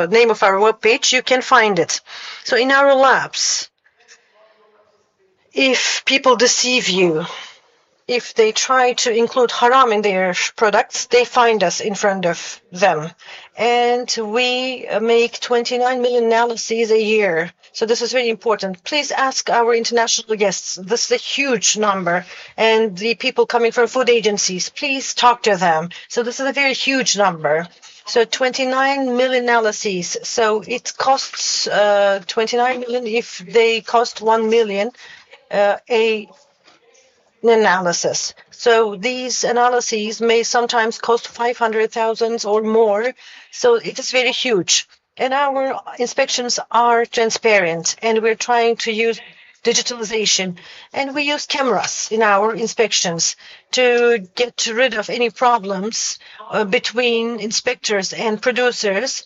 name of our web page, you can find it. So in our labs, if people deceive you, if they try to include haram in their products, they find us in front of them. And we make 29 million analyses a year. So this is very important. Please ask our international guests. This is a huge number. And the people coming from food agencies, please talk to them. So this is a very huge number. So 29 million analyses. So it costs 29 million if they cost 1 million a analysis. So these analyses may sometimes cost 500,000 or more. So it is very huge. And our inspections are transparent, and we're trying to use digitalization. And we use cameras in our inspections to get rid of any problems between inspectors and producers.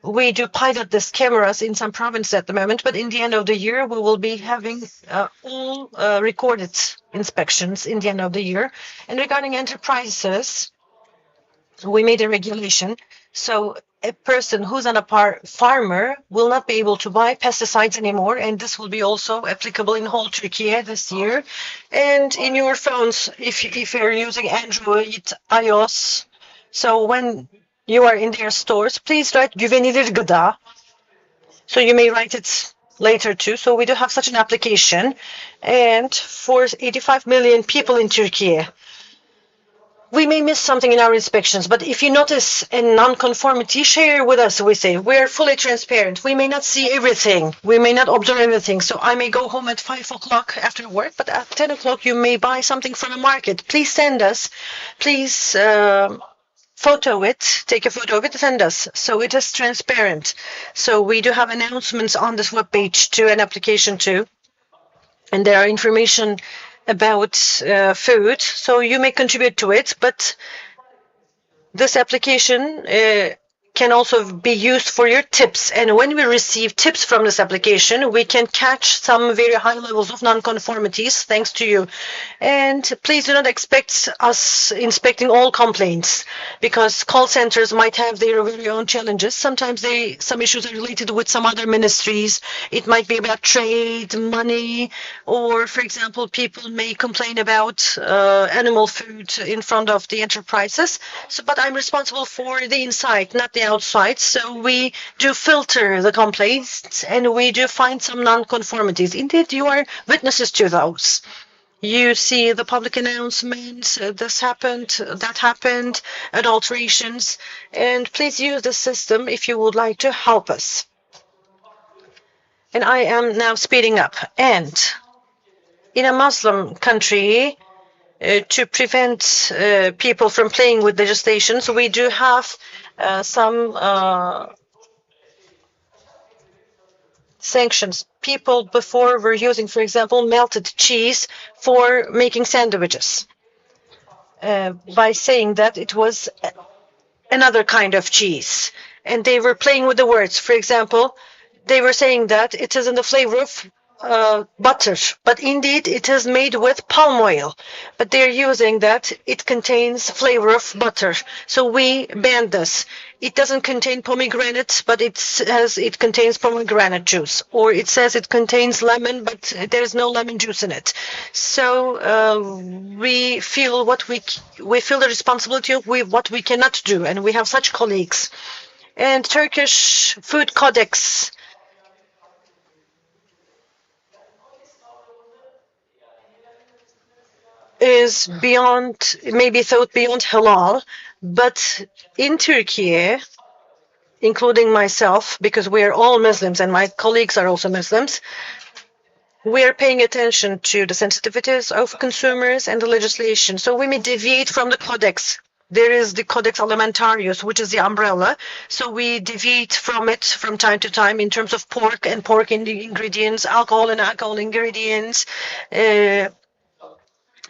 we do pilot these cameras in some provinces at the moment, but in the end of the year, we will be having all recorded inspections in the end of the year. And regarding enterprises, we made a regulation. So a person who's on a farmer will not be able to buy pesticides anymore. And this will be also applicable in whole Turkey this year. And in your phones, if you're using Android, iOS, so when you are in their stores, please write güvenilir gıda. So you may write it later too. So we do have such an application. And for 85 million people in Turkey, we may miss something in our inspections, but if you notice a non-conformity, share with us. We say we're fully transparent. We may not see everything. We may not observe everything. So I may go home at 5 o'clock after work, but at 10 o'clock you may buy something from a market. Please send us. Please photo it. Take a photo of it and send us. So it is transparent. So we do have announcements on this webpage too, an application too. And there are information about food, so you may contribute to it, but this application can also be used for your tips. And when we receive tips from this application, we can catch some very high levels of non-conformities thanks to you. And please do not expect us inspecting all complaints, because call centers might have their very own challenges. Sometimes some issues are related with some other ministries. It might be about trade, money, or for example, people may complain about animal food in front of the enterprises. So, but I'm responsible for the inside, not the outside. So we do filter the complaints and we do find some non-conformities. Indeed, you are witnesses to those. You see the public announcements, this happened, that happened, adulterations, and please use the system if you would like to help us. And I am now speeding up. And in a Muslim country, to prevent people from playing with legislations, we do have some sanctions. People before were using, for example, melted cheese for making sandwiches by saying that it was another kind of cheese. And they were playing with the words. For example, they were saying that it is in the flavor of butter, but indeed it is made with palm oil, but they're using that it contains flavor of butter. So we banned this. It doesn't contain pomegranate, but it says it contains pomegranate juice, or it says it contains lemon, but there's no lemon juice in it. So we feel the responsibility of what we cannot do, and we have such colleagues. And Turkish Food Codex is beyond, maybe thought beyond halal, but in Turkey, including myself, because we are all Muslims and my colleagues are also Muslims, we are paying attention to the sensitivities of consumers and the legislation. So we may deviate from the codex. There is the Codex Alimentarius, which is the umbrella. So we deviate from it from time to time in terms of pork and pork ingredients, alcohol and alcohol ingredients.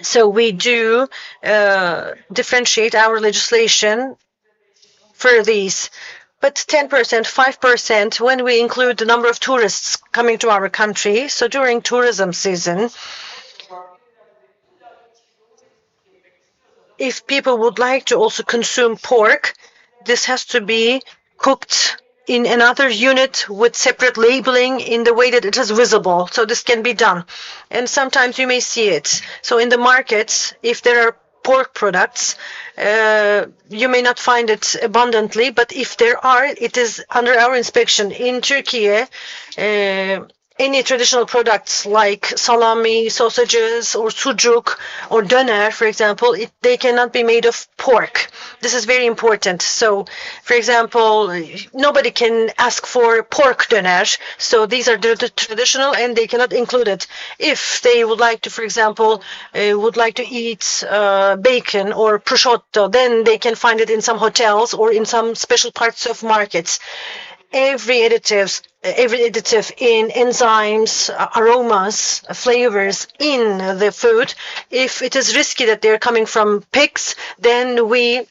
So we do differentiate our legislation for these. But 10%, 5% when we include the number of tourists coming to our country. So during tourism season, if people would like to also consume pork, this has to be cooked in another unit with separate labeling in the way that it is visible. So this can be done. And sometimes you may see it. So in the markets, if there are pork products, you may not find it abundantly, but if there are, it is under our inspection. In Turkey, any traditional products like salami, sausages, or sucuk, or döner, for example, they cannot be made of pork. This is very important. So, for example, nobody can ask for pork döner. So these are the traditional, and they cannot include it. If they would like to, for example, eat bacon or prosciutto, then they can find it in some hotels or in some special parts of markets. Every additive in enzymes, aromas, flavors in the food, if it is risky that they're coming from pigs, then we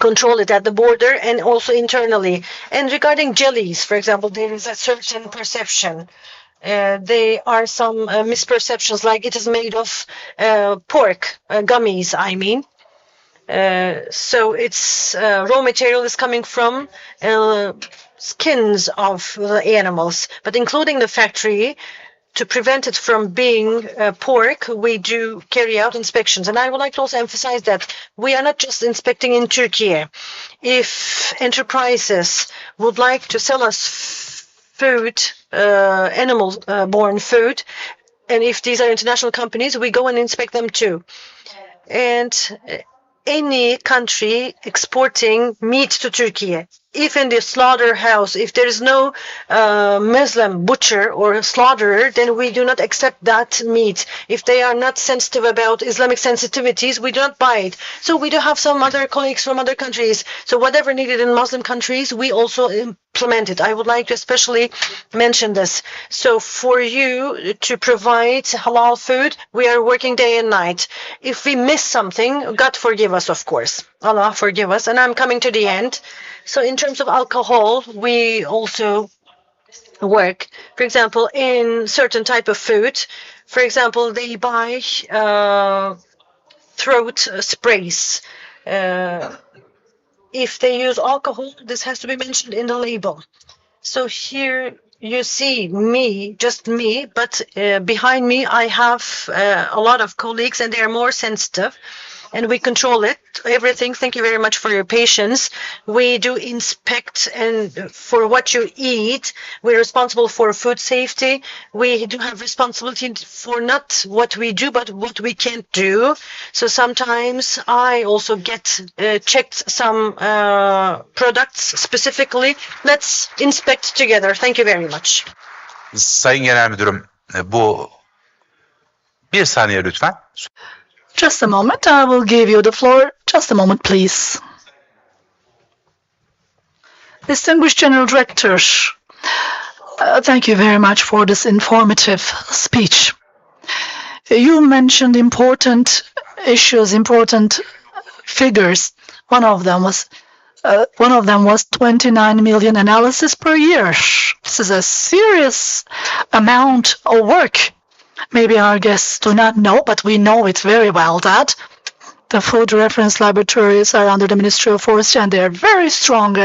control it at the border and also internally. And regarding jellies, for example, there is a certain perception. There are some misperceptions, like it is made of pork gummies, I mean. So its raw material is coming from skins of the animals, but including the factory, to prevent it from being pork, we do carry out inspections. And I would like to also emphasize that we are not just inspecting in Turkey. If enterprises would like to sell us food, animal-born food, and if these are international companies, we go and inspect them too. And any country exporting meat to Turkey, if in the slaughterhouse, if there is no Muslim butcher or slaughterer, then we do not accept that meat. If they are not sensitive about Islamic sensitivities, we do not buy it. So we do have some other colleagues from other countries. So whatever needed in Muslim countries, we also implement it. I would like to especially mention this. So for you to provide halal food, we are working day and night. If we miss something, God forgive us, of course. Allah forgive us. And I'm coming to the end. So in terms of alcohol, we also work, for example, in certain type of food. For example, they buy throat sprays. If they use alcohol, this has to be mentioned in the label. So here you see me, just me, but behind me I have a lot of colleagues and they are more sensitive. And we control it, everything. Thank you very much for your patience. We do inspect, and for what you eat, we're responsible for food safety. We do have responsibility for not what we do, but what we can't do. So sometimes I also get checked some products specifically. Let's inspect together. Thank you very much. Sayın Genel Müdürüm, bu bir saniye lütfen. Just a moment, I will give you the floor. Just a moment, please. Distinguished General Director, thank you very much for this informative speech. You mentioned important issues, important figures. One of them was 29 million analysis per year. This is a serious amount of work. Maybe our guests do not know, but we know it very well that the food reference laboratories are under the Ministry of Forestry, and they are very strong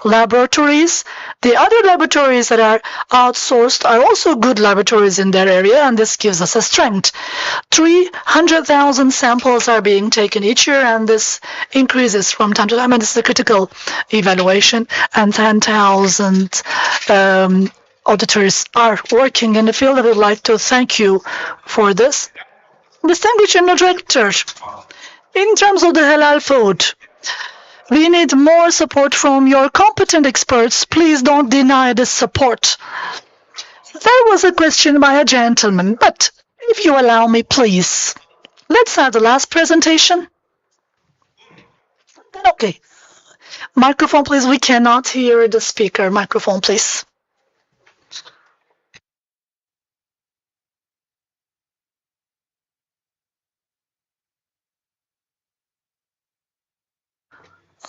laboratories. The other laboratories that are outsourced are also good laboratories in their area, and this gives us a strength. 300,000 samples are being taken each year, and this increases from time to time, and this is a critical evaluation, and 10,000 auditors are working in the field. I would like to thank you for this. Distinguished General Director, in terms of the halal food, we need more support from your competent experts. Please don't deny this support. There was a question by a gentleman, but if you allow me, please, let's have the last presentation. Okay. Microphone, please. We cannot hear the speaker. Microphone, please.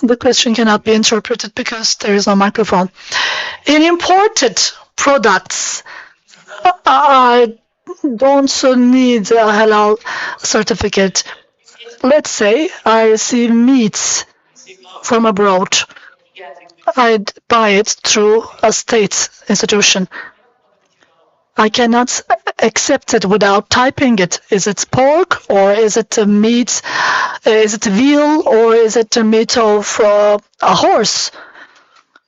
The question cannot be interpreted because there is no microphone. In imported products, I don't need a halal certificate. Let's say I receive meats from abroad. I'd buy it through a state institution. I cannot accept it without typing it. Is it pork, or is it a meat? Is it veal, or is it a meat of a horse?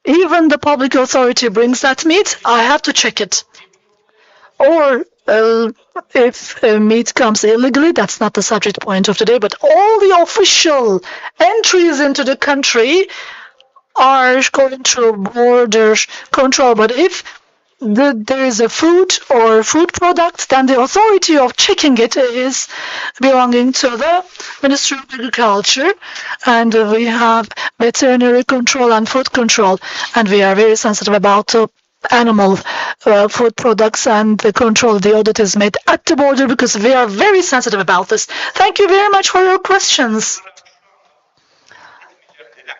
Even the public authority brings that meat, I have to check it. Or if meat comes illegally, that's not the subject point of today, but all the official entries into the country are going through border control. But if there is a food or food product, then the authority of checking it is belonging to the Ministry of Agriculture, and we have veterinary control and food control, and we are very sensitive about animal food products, and the control, the audit is made at the border because we are very sensitive about this. Thank you very much for your questions.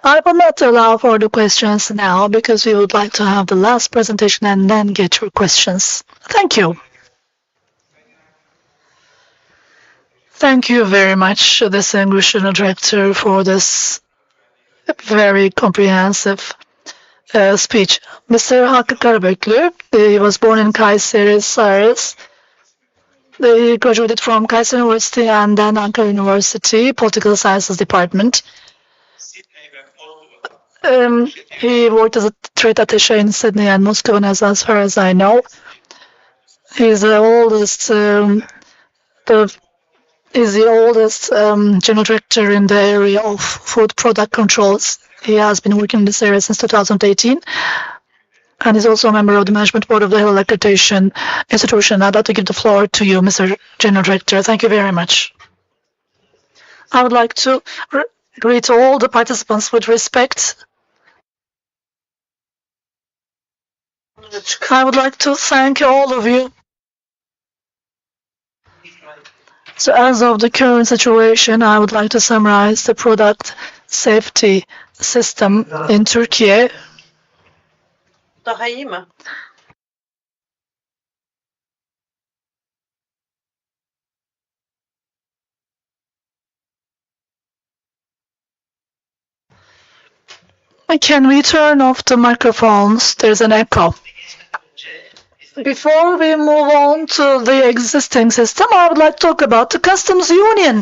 I will not allow for the questions now because we would like to have the last presentation and then get your questions. Thank you. Thank you very much, distinguished director, for this very comprehensive speech. Mr. Hakkı Karaböklü, he was born in Kayseri, Saris. He graduated from Kayseri University and then Ankara University, Political Sciences Department. He worked as a trade attaché in Sydney and Moscow, and as far as I know, he's the oldest general director in the area of food product controls. He has been working in this area since 2018, and is also a member of the management board of the Halal Accreditation institution. I'd like to give the floor to you, Mr. General Director. Thank you very much. I would like to greet all the participants with respect. I would like to thank all of you. So as of the current situation, I would like to summarize the product safety system in Turkey. Daha iyi mi? Can we turn off the microphones? There's an echo. Before we move on to the existing system, I would like to talk about the customs union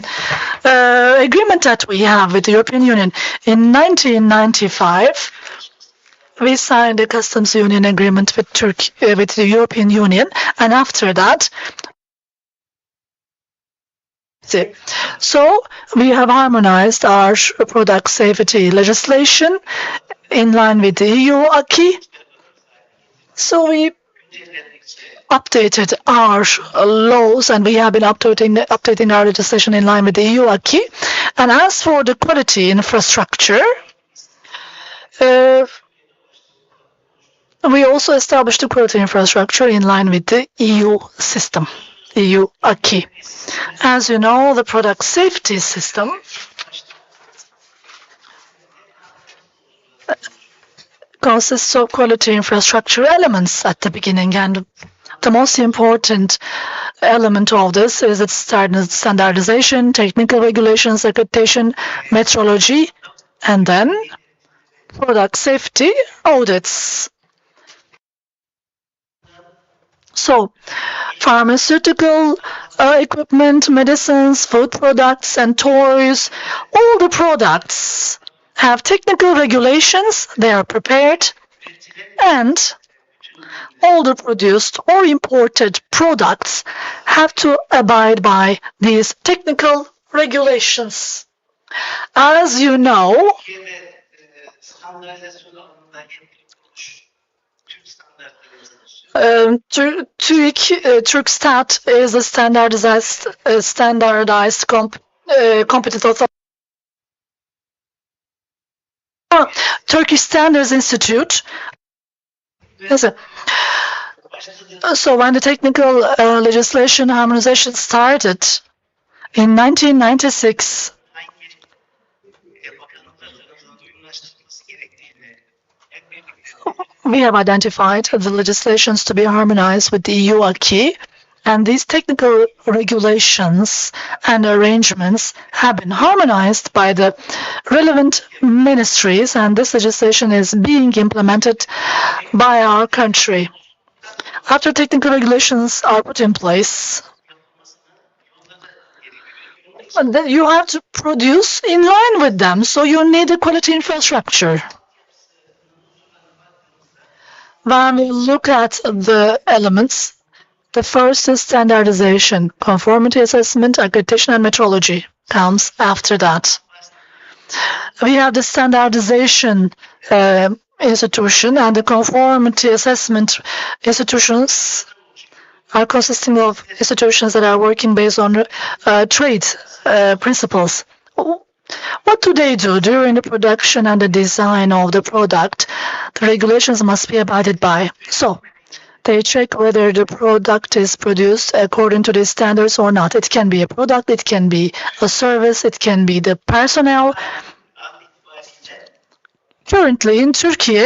agreement that we have with the European Union. In 1995, we signed a customs union agreement with Turkey, with the European Union, and after that, so we have harmonized our product safety legislation in line with the EU acquis. So we updated our laws, and we have been updating our legislation in line with the EU acquis. And as for the quality infrastructure, we also established the quality infrastructure in line with the EU system, EU acquis. As you know, the product safety system consists of quality infrastructure elements at the beginning, and the most important element of this is its standardization, technical regulations, accreditation, metrology, and then product safety audits. So, pharmaceutical equipment, medicines, food products, and toys, all the products have technical regulations, they are prepared, and all the produced or imported products have to abide by these technical regulations. As you know, Turkstat is a standardized competent authority. Turkish Standards Institute. So when the technical legislation harmonization started in 1996, we have identified the legislations to be harmonized with the EU acquis, and these technical regulations and arrangements have been harmonized by the relevant ministries, and this legislation is being implemented by our country. After technical regulations are put in place, you have to produce in line with them, so you need a quality infrastructure. When we look at the elements, the first is standardization, conformity assessment, accreditation, and metrology comes after that. We have the standardization institution, and the conformity assessment institutions are consisting of institutions that are working based on trade principles. What do they do during the production and the design of the product? The regulations must be abided by. So they check whether the product is produced according to the standards or not. It can be a product, it can be a service, it can be the personnel. Currently in Turkey,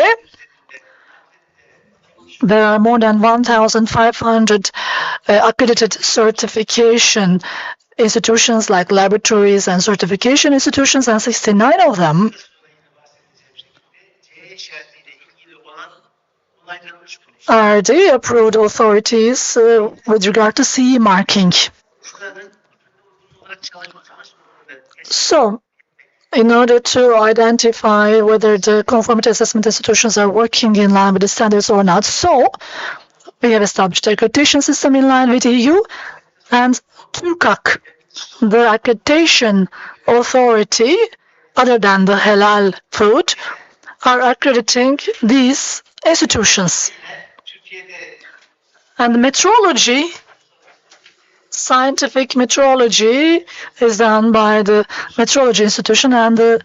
there are more than 1,500 accredited certification institutions like laboratories and certification institutions, and 69 of them are the approved authorities with regard to CE marking. So, in order to identify whether the conformity assessment institutions are working in line with the standards or not, so we have established an accreditation system in line with EU, and TÜRKAK, the accreditation authority, other than the halal food, are accrediting these institutions. And metrology, scientific metrology, is done by the Metrology Institution, and the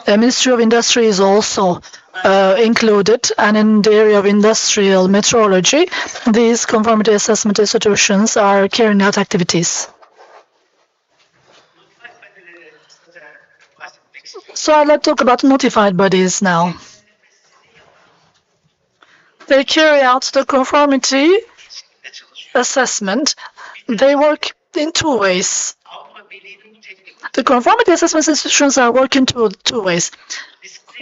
Ministry of Industry is also included. And in the area of industrial metrology, these conformity assessment institutions are carrying out activities. So I'd like to talk about notified bodies now. They carry out the conformity assessment. They work in two ways. The conformity assessment institutions are working two ways.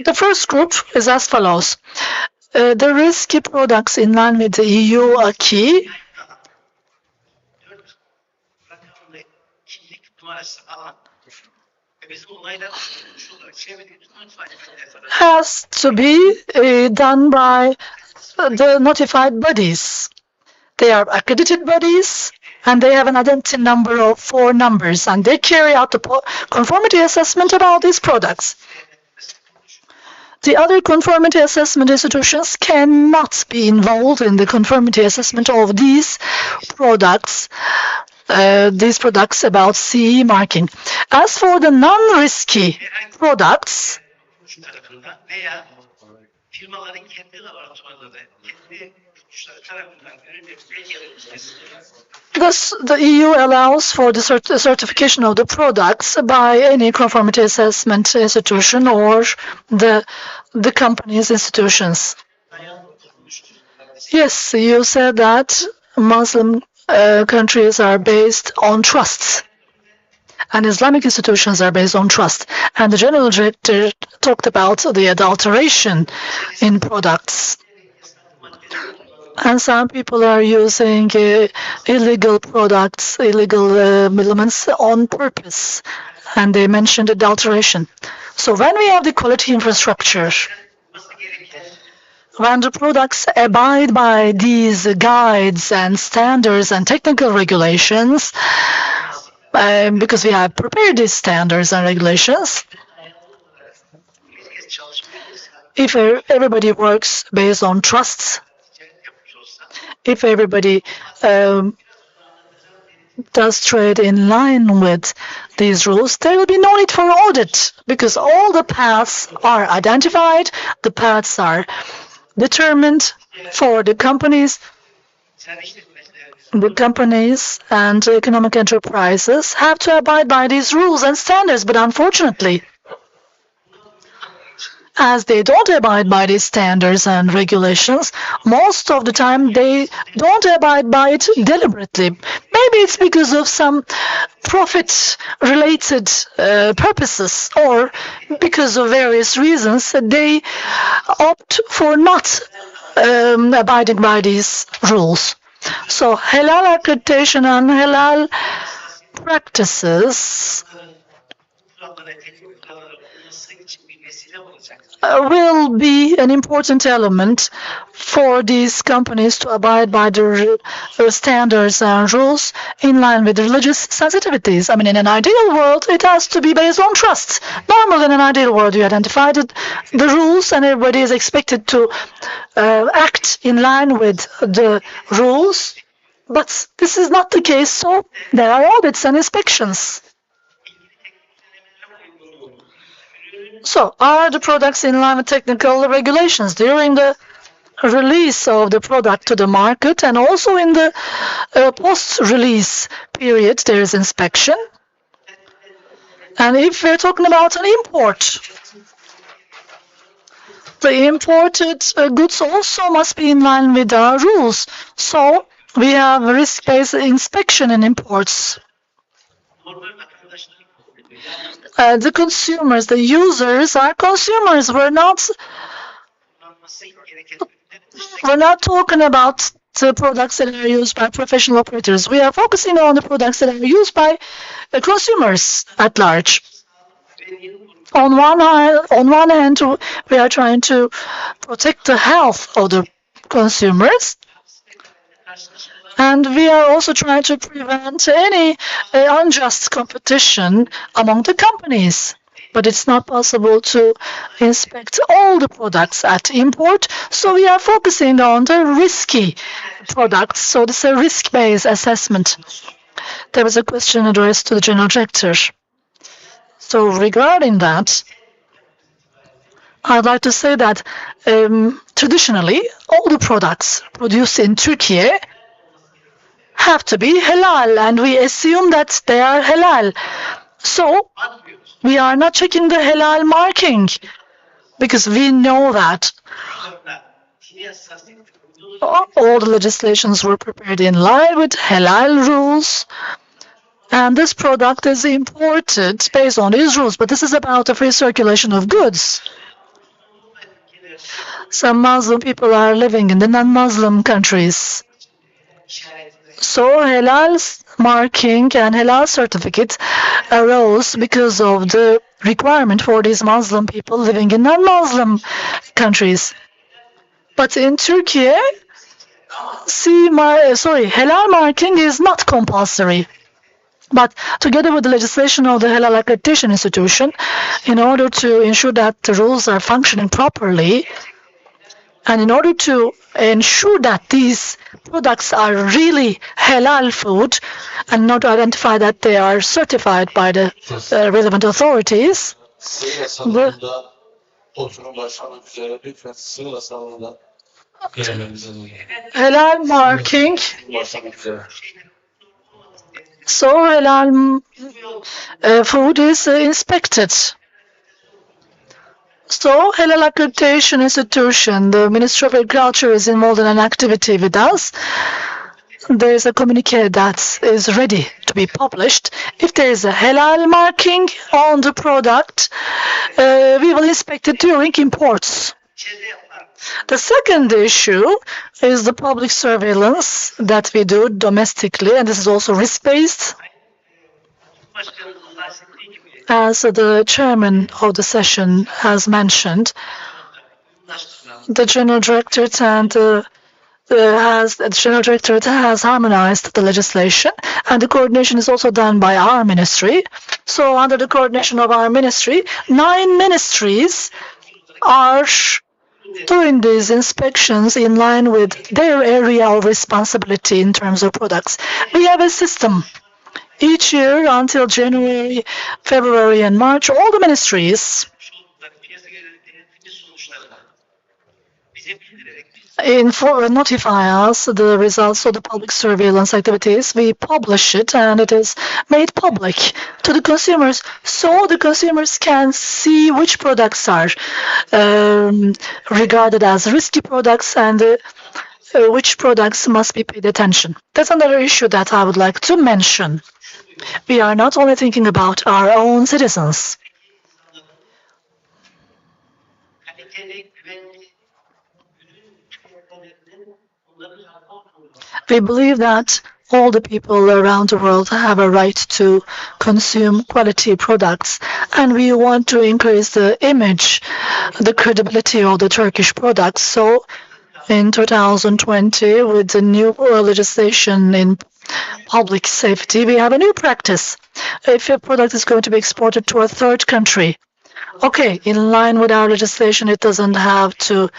The first group is as follows. The risky products in line with the EU acquis has to be done by the notified bodies. They are accredited bodies, and they have an identity number of 4 numbers, and they carry out the conformity assessment about these products. The other conformity assessment institutions cannot be involved in the conformity assessment of these products about CE marking. As for the non-risky products, the EU allows for the certification of the products by any conformity assessment institution or the company's institutions. Yes, you said that Muslim countries are based on trust, and Islamic institutions are based on trust. And the General Director talked about the adulteration in products. And some people are using illegal products, illegal elements on purpose, and they mentioned adulteration. So when we have the quality infrastructure, when the products abide by these guides and standards and technical regulations, because we have prepared these standards and regulations, if everybody works based on trust, if everybody does trade in line with these rules, there will be no need for audit, because all the paths are identified, the paths are determined for the companies. The companies and economic enterprises have to abide by these rules and standards, but unfortunately, as they don't abide by these standards and regulations, most of the time they don't abide by it deliberately. Maybe it's because of some profit-related purposes, or because of various reasons they opt for not abiding by these rules. So halal accreditation and halal practices will be an important element for these companies to abide by the standards and rules in line with religious sensitivities. I mean, in an ideal world, it has to be based on trust. Normally, in an ideal world, you identify the rules and everybody is expected to act in line with the rules. But this is not the case, so there are audits and inspections. So, are the products in line with technical regulations during the release of the product to the market, and also in the post-release period there is inspection? And if we're talking about an import, the imported goods also must be in line with our rules. So we have risk-based inspection in imports. The consumers, the users are consumers. We're not talking about the products that are used by professional operators. We are focusing on the products that are used by consumers at large. On one hand, we are trying to protect the health of the consumers, and we are also trying to prevent any unjust competition among the companies. But it's not possible to inspect all the products at import, so we are focusing on the risky products. So this is a risk-based assessment. There was a question addressed to the General Director. So regarding that, I'd like to say that traditionally, all the products produced in Turkey have to be halal, and we assume that they are halal. So we are not checking the halal marking because we know that all the legislations were prepared in line with halal rules, and this product is imported based on these rules. But this is about the free circulation of goods. Some Muslim people are living in the non-Muslim countries. So halal marking and halal certificate arose because of the requirement for these Muslim people living in non-Muslim countries. But in Turkey, halal marking is not compulsory. But together with the legislation of the Halal Accreditation Institution, in order to ensure that the rules are functioning properly, and in order to ensure that these products are really halal food and not to identify that they are certified by the relevant authorities, halal marking. So halal food is inspected. So Halal Accreditation Institution, the Ministry of Agriculture is involved in an activity with us. There is a communique that is ready to be published. If there is a halal marking on the product, we will inspect it during imports. The second issue is the public surveillance that we do domestically, and this is also risk-based. As the chairman of the session has mentioned, the General Directorate has harmonized the legislation, and the coordination is also done by our ministry. So under the coordination of our ministry, 9 ministries are doing these inspections in line with their area of responsibility in terms of products. We have a system. Each year until January, February, and March, all the ministries notify us the results of the public surveillance activities. We publish it, and it is made public to the consumers, so the consumers can see which products are regarded as risky products and which products must be paid attention. That's another issue that I would like to mention. We are not only thinking about our own citizens. We believe that all the people around the world have a right to consume quality products, and we want to increase the image, the credibility of the Turkish products. So in 2020, with the new legislation in public safety, we have a new practice. If a product is going to be exported to a third country, okay, in line with our legislation, it doesn't have to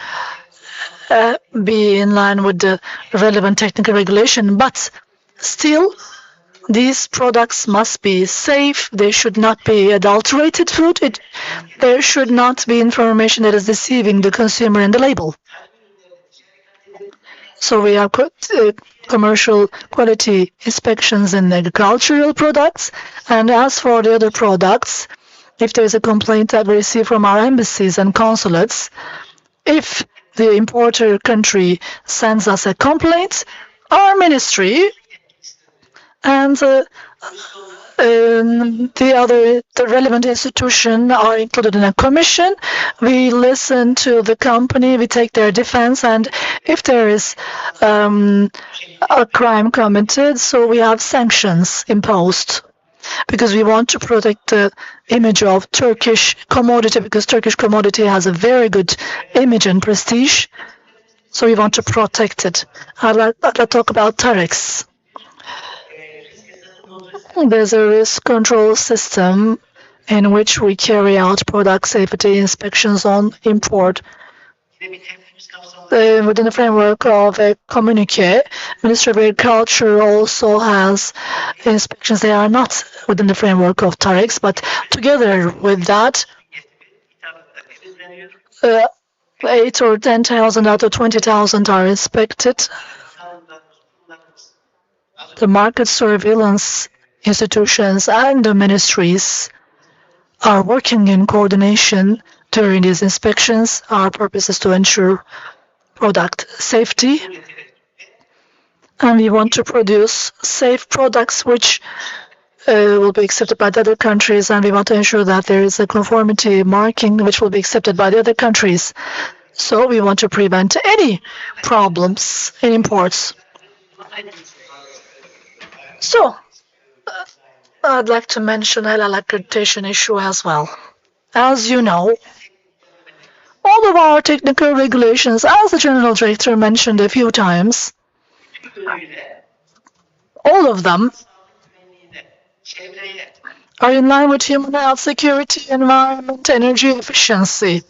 be in line with the relevant technical regulation, but still, these products must be safe. They should not be adulterated food. There should not be information that is deceiving the consumer in the label. So we have commercial quality inspections in agricultural products. And as for the other products, if there is a complaint that we receive from our embassies and consulates, if the importer country sends us a complaint, our ministry and the relevant institution are included in a commission. We listen to the company, we take their defense, and if there is a crime committed, so we have sanctions imposed because we want to protect the image of Turkish commodity, because Turkish commodity has a very good image and prestige. So we want to protect it. I'd like to talk about tariffs. There's a risk control system in which we carry out product safety inspections on import. Within the framework of a communique, Ministry of Agriculture also has inspections. They are not within the framework of tariffs, but together with that, 8 or 10,000 out of 20,000 are inspected. The market surveillance institutions and the ministries are working in coordination during these inspections. Our purpose is to ensure product safety, and we want to produce safe products which will be accepted by the other countries, and we want to ensure that there is a conformity marking which will be accepted by the other countries. So we want to prevent any problems in imports. So I'd like to mention Halal accreditation issue as well. As you know, all of our technical regulations, as the General Director mentioned a few times, all of them are in line with human health, security, environment, energy efficiency.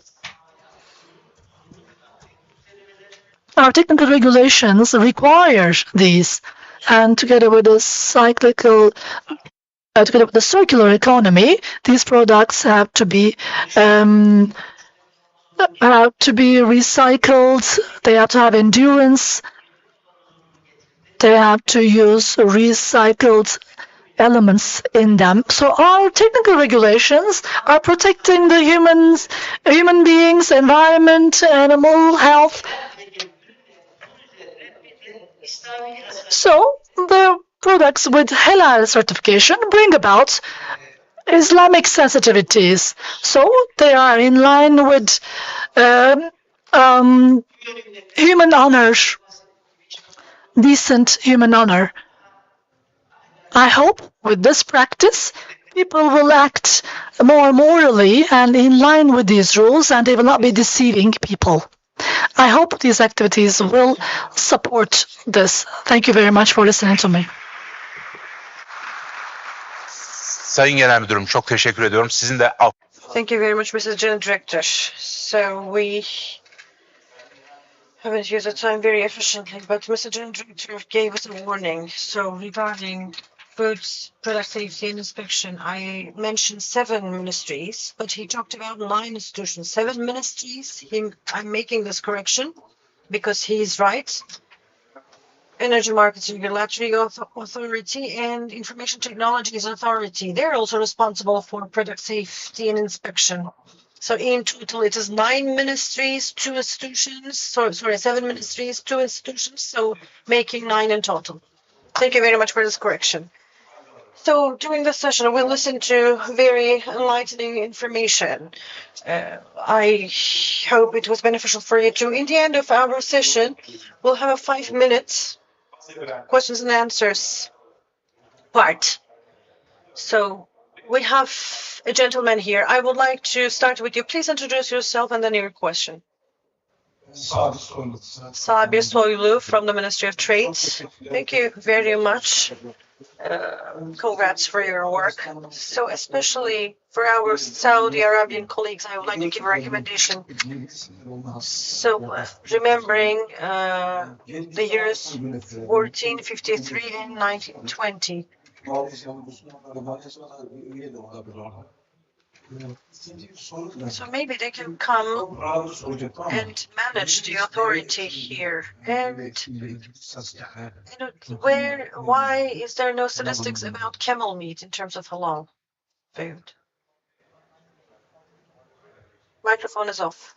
Our technical regulations require these, and together with the circular economy, these products have to be recycled. They have to have endurance. They have to use recycled elements in them. So our technical regulations are protecting the human beings, environment, animal health. So the products with Halal certification bring about Islamic sensitivities. So they are in line with human honor, decent human honor. I hope with this practice, people will act more morally and in line with these rules, and they will not be deceiving people. I hope these activities will support this. Thank you very much for listening to me. Sayın Genel Müdürüm, çok teşekkür ediyorum. Sizin de Thank you very much, Mrs. General Director. So we haven't used the time very efficiently, but Mr. General Director gave us a warning. So regarding food product safety and inspection, I mentioned 7 ministries, but he talked about 9 institutions. 7 ministries. I'm making this correction because he's right. Energy Markets Regulatory Authority and Information Technologies Authority. They're also responsible for product safety and inspection. So in total, it is 9 ministries, 2 institutions. Sorry, 7 ministries, 2 institutions. So making 9 in total. Thank you very much for this correction. So during this session, we'll listen to very enlightening information. I hope it was beneficial for you too. In the end of our session, we'll have a 5 minutes questions and answers part. So we have a gentleman here. I would like to start with you. Please introduce yourself and then your question. Sabir Soylu from the Ministry of Trade. Thank you very much. Congrats for your work. So especially for our Saudi Arabian colleagues, I would like to give a recommendation. So remembering the years 1453 and 1920. So maybe they can come and manage the authority here. And why is there no statistics about camel meat in terms of halal food? Microphone is off.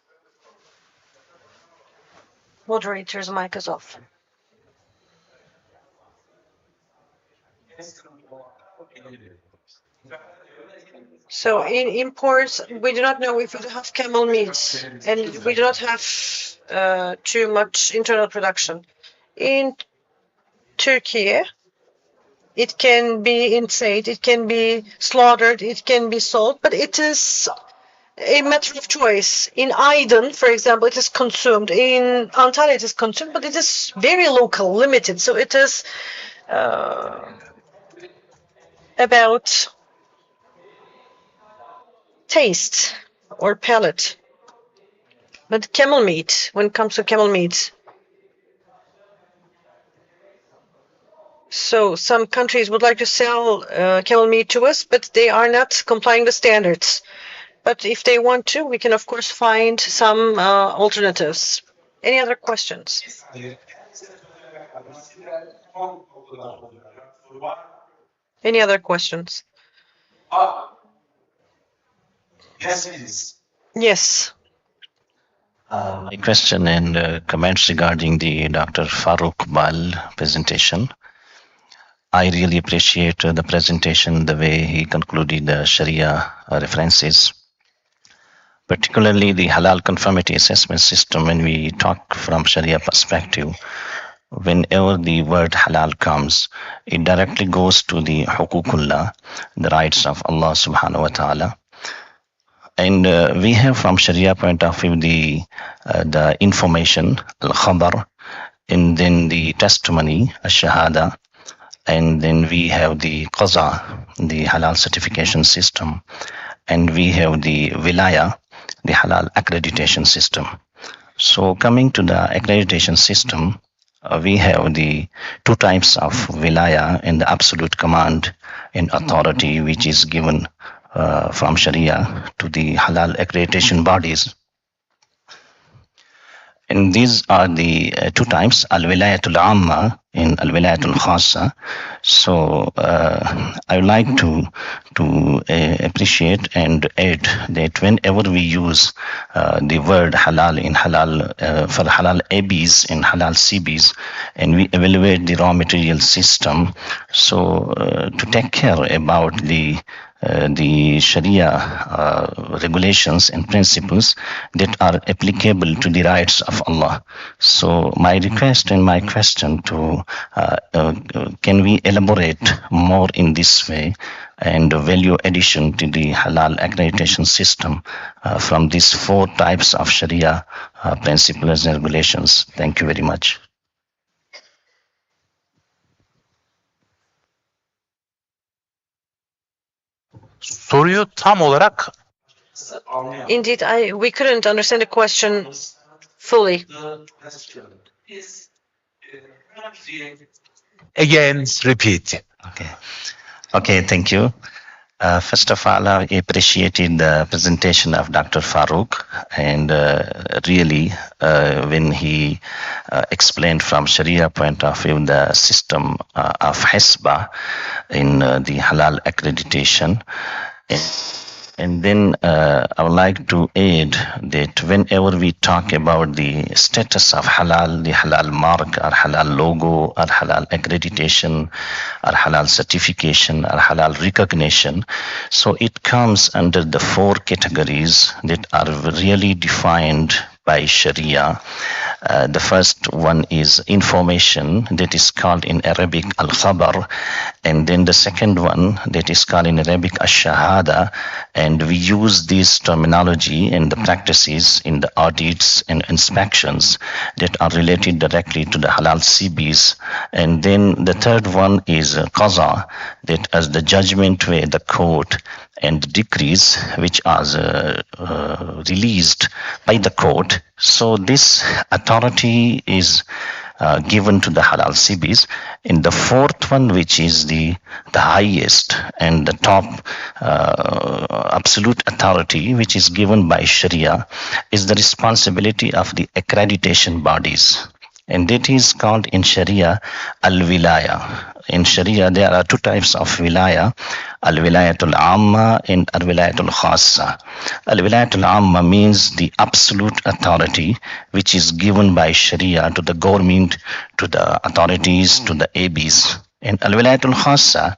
Moderator's mic is off. So in imports, we do not know if we have camel meat, and we do not have too much internal production. In Turkey, it can be inside, it can be slaughtered, it can be sold, but it is a matter of choice. In Aydın, for example, it is consumed. In Antalya, it is consumed, but it is very local, limited. So it is about taste or palate. But camel meat, when it comes to camel meat, so some countries would like to sell camel meat to us, but they are not complying the standards. But if they want to, we can of course find some alternatives. Any other questions? Any other questions? Yes. My question and comments regarding the Dr. Farooq Bal presentation. I really appreciate the presentation, the way he concluded the Sharia references, particularly the halal conformity assessment system. When we talk from Sharia perspective, whenever the word halal comes, it directly goes to the huququllah, the rights of Allah subhanahu wa ta'ala. And we have from Sharia point of view the information, al-khabar, and then the testimony, al-shahada, and then we have the qaza, the halal certification system, and we have the wilaya, the halal accreditation system. So coming to the accreditation system, we have the two types of wilaya and the absolute command and authority which is given from Sharia to the halal accreditation bodies. And these are the two types, al-wilayatul amma and al-wilayatul khassa. So I would like to appreciate and add that whenever we use the word halal in halal for halal ABs and halal CBs, and we evaluate the raw material system, so to take care about the Sharia regulations and principles that are applicable to the rights of Allah. So my request and my question to can we elaborate more in this way and value addition to the halal accreditation system from these four types of Sharia principles and regulations. Thank you very much. Soruyu tam olarak Indeed, we couldn't understand the question fully. again repeat. Okay, thank you. First of all, I appreciated the presentation of Dr. Farooq, and really when he explained from Sharia point of view the system of HESBA in the halal accreditation. And then I would like to add that whenever we talk about the status of halal, the halal mark or halal logo or halal accreditation or halal certification or halal recognition, so it comes under the four categories that are really defined by Sharia. The first one is information, that is called in Arabic al-khabar, and then the second one that is called in Arabic ash-shahada, and we use this terminology and the practices in the audits and inspections that are related directly to the halal CBs. And then the third one is qaza, that as the judgment where the court and decrees which are released by the court. So this authority is given to the halal CBs. In the fourth one, which is the highest and the top absolute authority, which is given by Sharia, is the responsibility of the accreditation bodies. And that is called in Sharia al-wilaya. In Sharia, there are two types of wilaya. Al-Wilayatul Amma and Al-Wilayatul Khassa. Al-Wilayatul Amma means the absolute authority which is given by Sharia to the government, to the authorities, to the ABs. And Al-Wilayatul Khassa,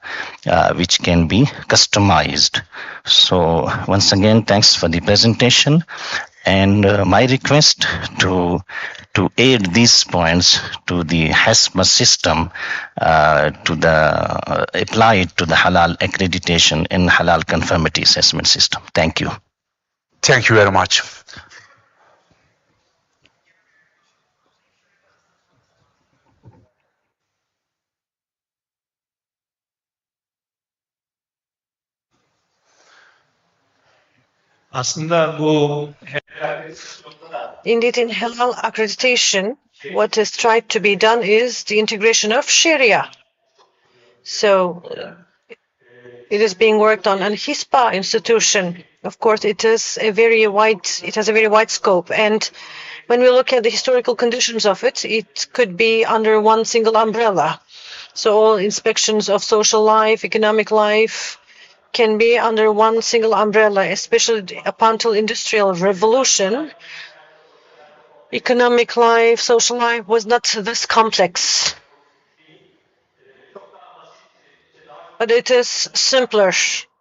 which can be customized. So once again, thanks for the presentation. And my request to add these points to the HASMA system, to the apply it to the Halal accreditation and Halal conformity assessment system. Thank you. Thank you very much. Aslında bu Indeed, in Halal accreditation, what is tried to be done is the integration of Sharia. So it is being worked on, and HISPA institution, of course, it has a very wide scope. And when we look at the historical conditions of it, it could be under one single umbrella. So all inspections of social life, economic life can be under one single umbrella, especially up until industrial revolution. Economic life, social life was not this complex. But it is simpler.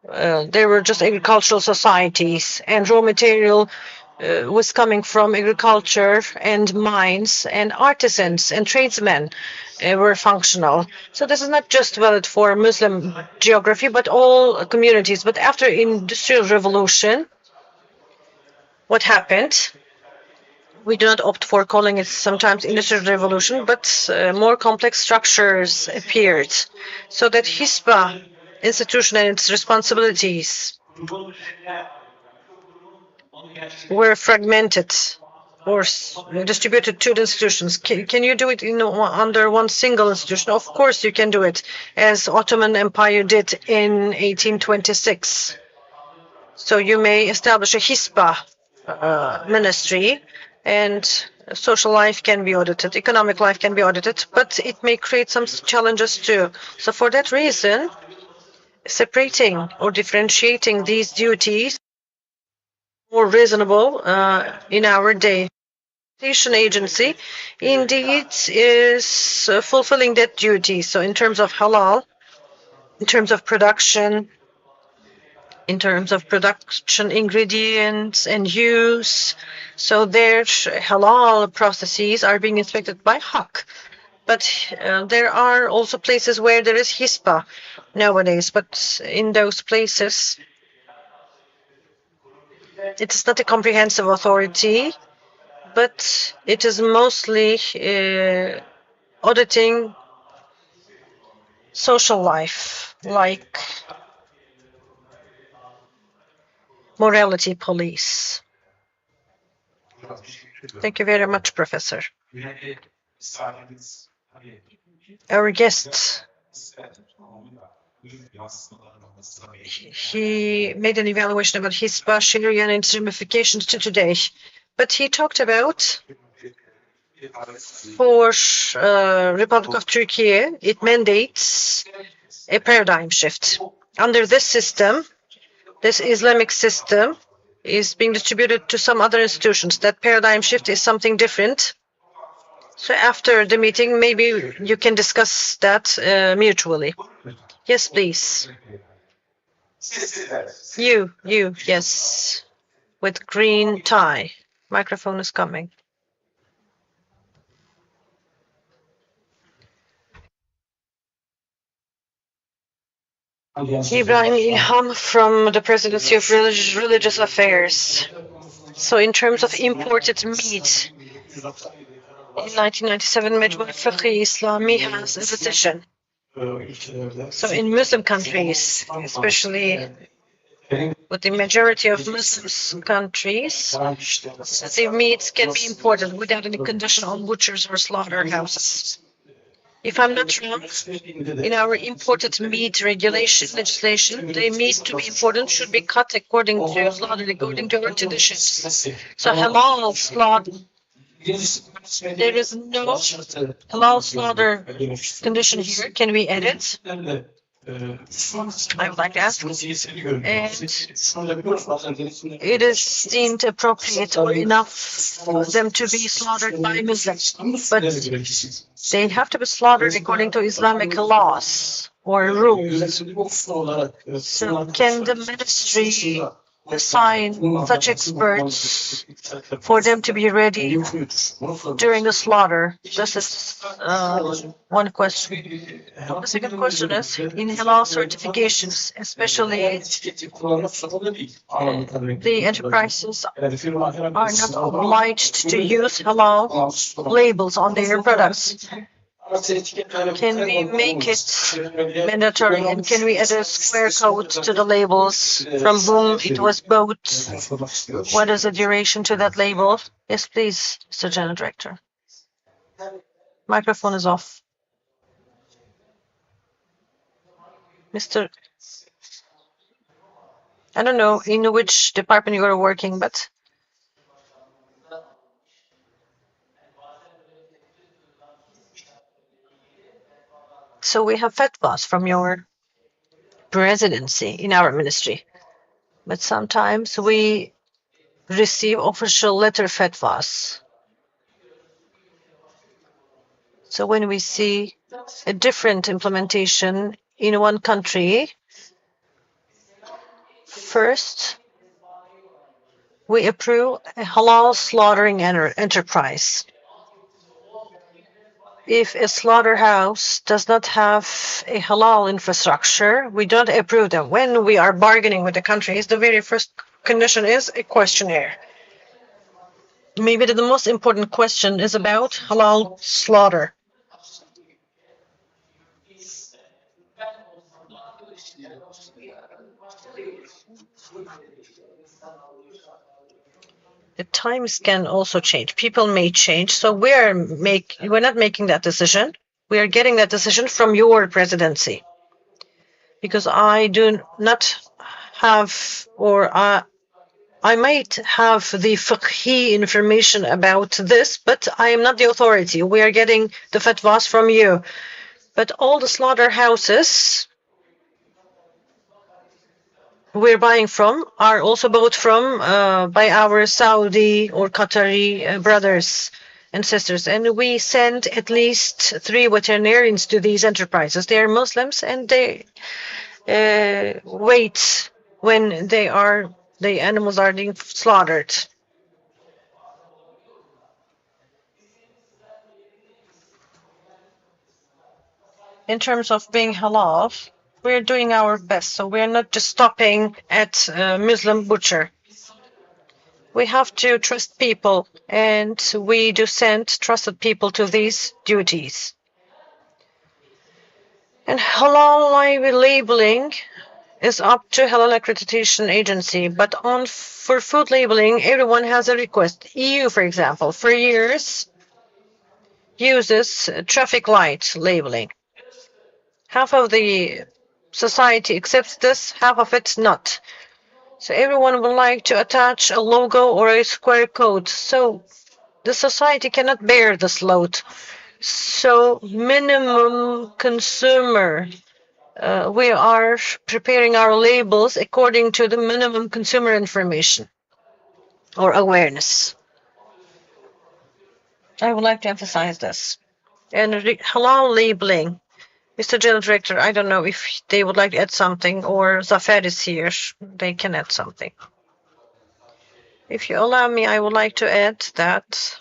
There were just agricultural societies, and raw material was coming from agriculture and mines, and artisans and tradesmen were functional. So this is not just valid for Muslim geography, but all communities. But after Industrial Revolution, what happened? We do not opt for calling it sometimes Industrial Revolution, but more complex structures appeared, so that HISPA institution and its responsibilities were fragmented or distributed to the institutions. Can you do it under one single institution? Of course you can do it, as Ottoman Empire did in 1826. So you may establish a HISPA ministry, and social life can be audited, economic life can be audited, but it may create some challenges too. So for that reason, separating or differentiating these duties more reasonable in our day. Accreditation agency indeed is fulfilling that duty. So in terms of halal, in terms of production, ingredients and use. So their halal processes are being inspected by HAK. But there are also places where there is HISPA nowadays. But in those places, it is not a comprehensive authority, but it is mostly auditing social life, like morality police. Thank you very much, Professor. Our guest, he made an evaluation about HISPA, Sharia, and its ramifications to today. But he talked about for Republic of Turkey, it mandates a paradigm shift. Under this system, this Islamic system is being distributed to some other institutions. That paradigm shift is something different. So after the meeting, maybe you can discuss that mutually. Yes, please. You, yes, with green tie. Microphone is coming. Ibrahim Ilham from the Presidency of Religious Affairs. So in terms of imported meat, in 1997, Majma Fiqh Islami has a decision. So in Muslim countries, especially with the majority of Muslim countries, the meats can be imported without any condition on butchers or slaughterhouses. If I'm not wrong, in our imported meat legislation, the meat to be imported should be cut according to our traditions. So halal slaughter, there is no halal slaughter condition here. Can we add it? I would like to ask. And it is deemed appropriate or enough for them to be slaughtered by Muslims, but they have to be slaughtered according to Islamic laws or rules. So can the ministry assign such experts for them to be ready during the slaughter? This is one question. The second question is, in halal certifications, especially the enterprises are not obliged to use halal labels on their products. Can we make it mandatory, and can we add a square code to the labels from whom it was bought? What is the duration to that label? Yes, please, Mr. General Director. Microphone is off. Mr. I don't know in which department you are working, but so we have fatwas from your presidency in our ministry, but sometimes we receive official letter fatwas. So when we see a different implementation in one country, first we approve a halal slaughtering enterprise. If a slaughterhouse does not have a halal infrastructure, we don't approve them. When we are bargaining with the countries, the very first condition is a questionnaire. Maybe the most important question is about halal slaughter. The times can also change. People may change. So we're not making that decision. We are getting that decision from your presidency. Because I do not have, or I might have the fiqhi information about this, but I am not the authority. We are getting the fatwas from you. But all the slaughterhouses we're buying from are also bought from by our Saudi or Qatari brothers and sisters. And we send at least 3 veterinarians to these enterprises. They are Muslims and they wait when the animals are being slaughtered. In terms of being halal, we're doing our best. So we're not just stopping at Muslim butcher. We have to trust people, and we do send trusted people to these duties. And halal labeling is up to Halal Accreditation Agency, but for food labeling, everyone has a request. EU, for example, for years uses traffic light labeling. Half of the society accepts this, half of it not. So everyone would like to attach a logo or a square code. So the society cannot bear this load. So minimum consumer, we are preparing our labels according to the minimum consumer information or awareness. I would like to emphasize this. And halal labeling. Mr. General Director, I don't know if they would like to add something, or Zafer is here. They can add something. If you allow me, I would like to add that,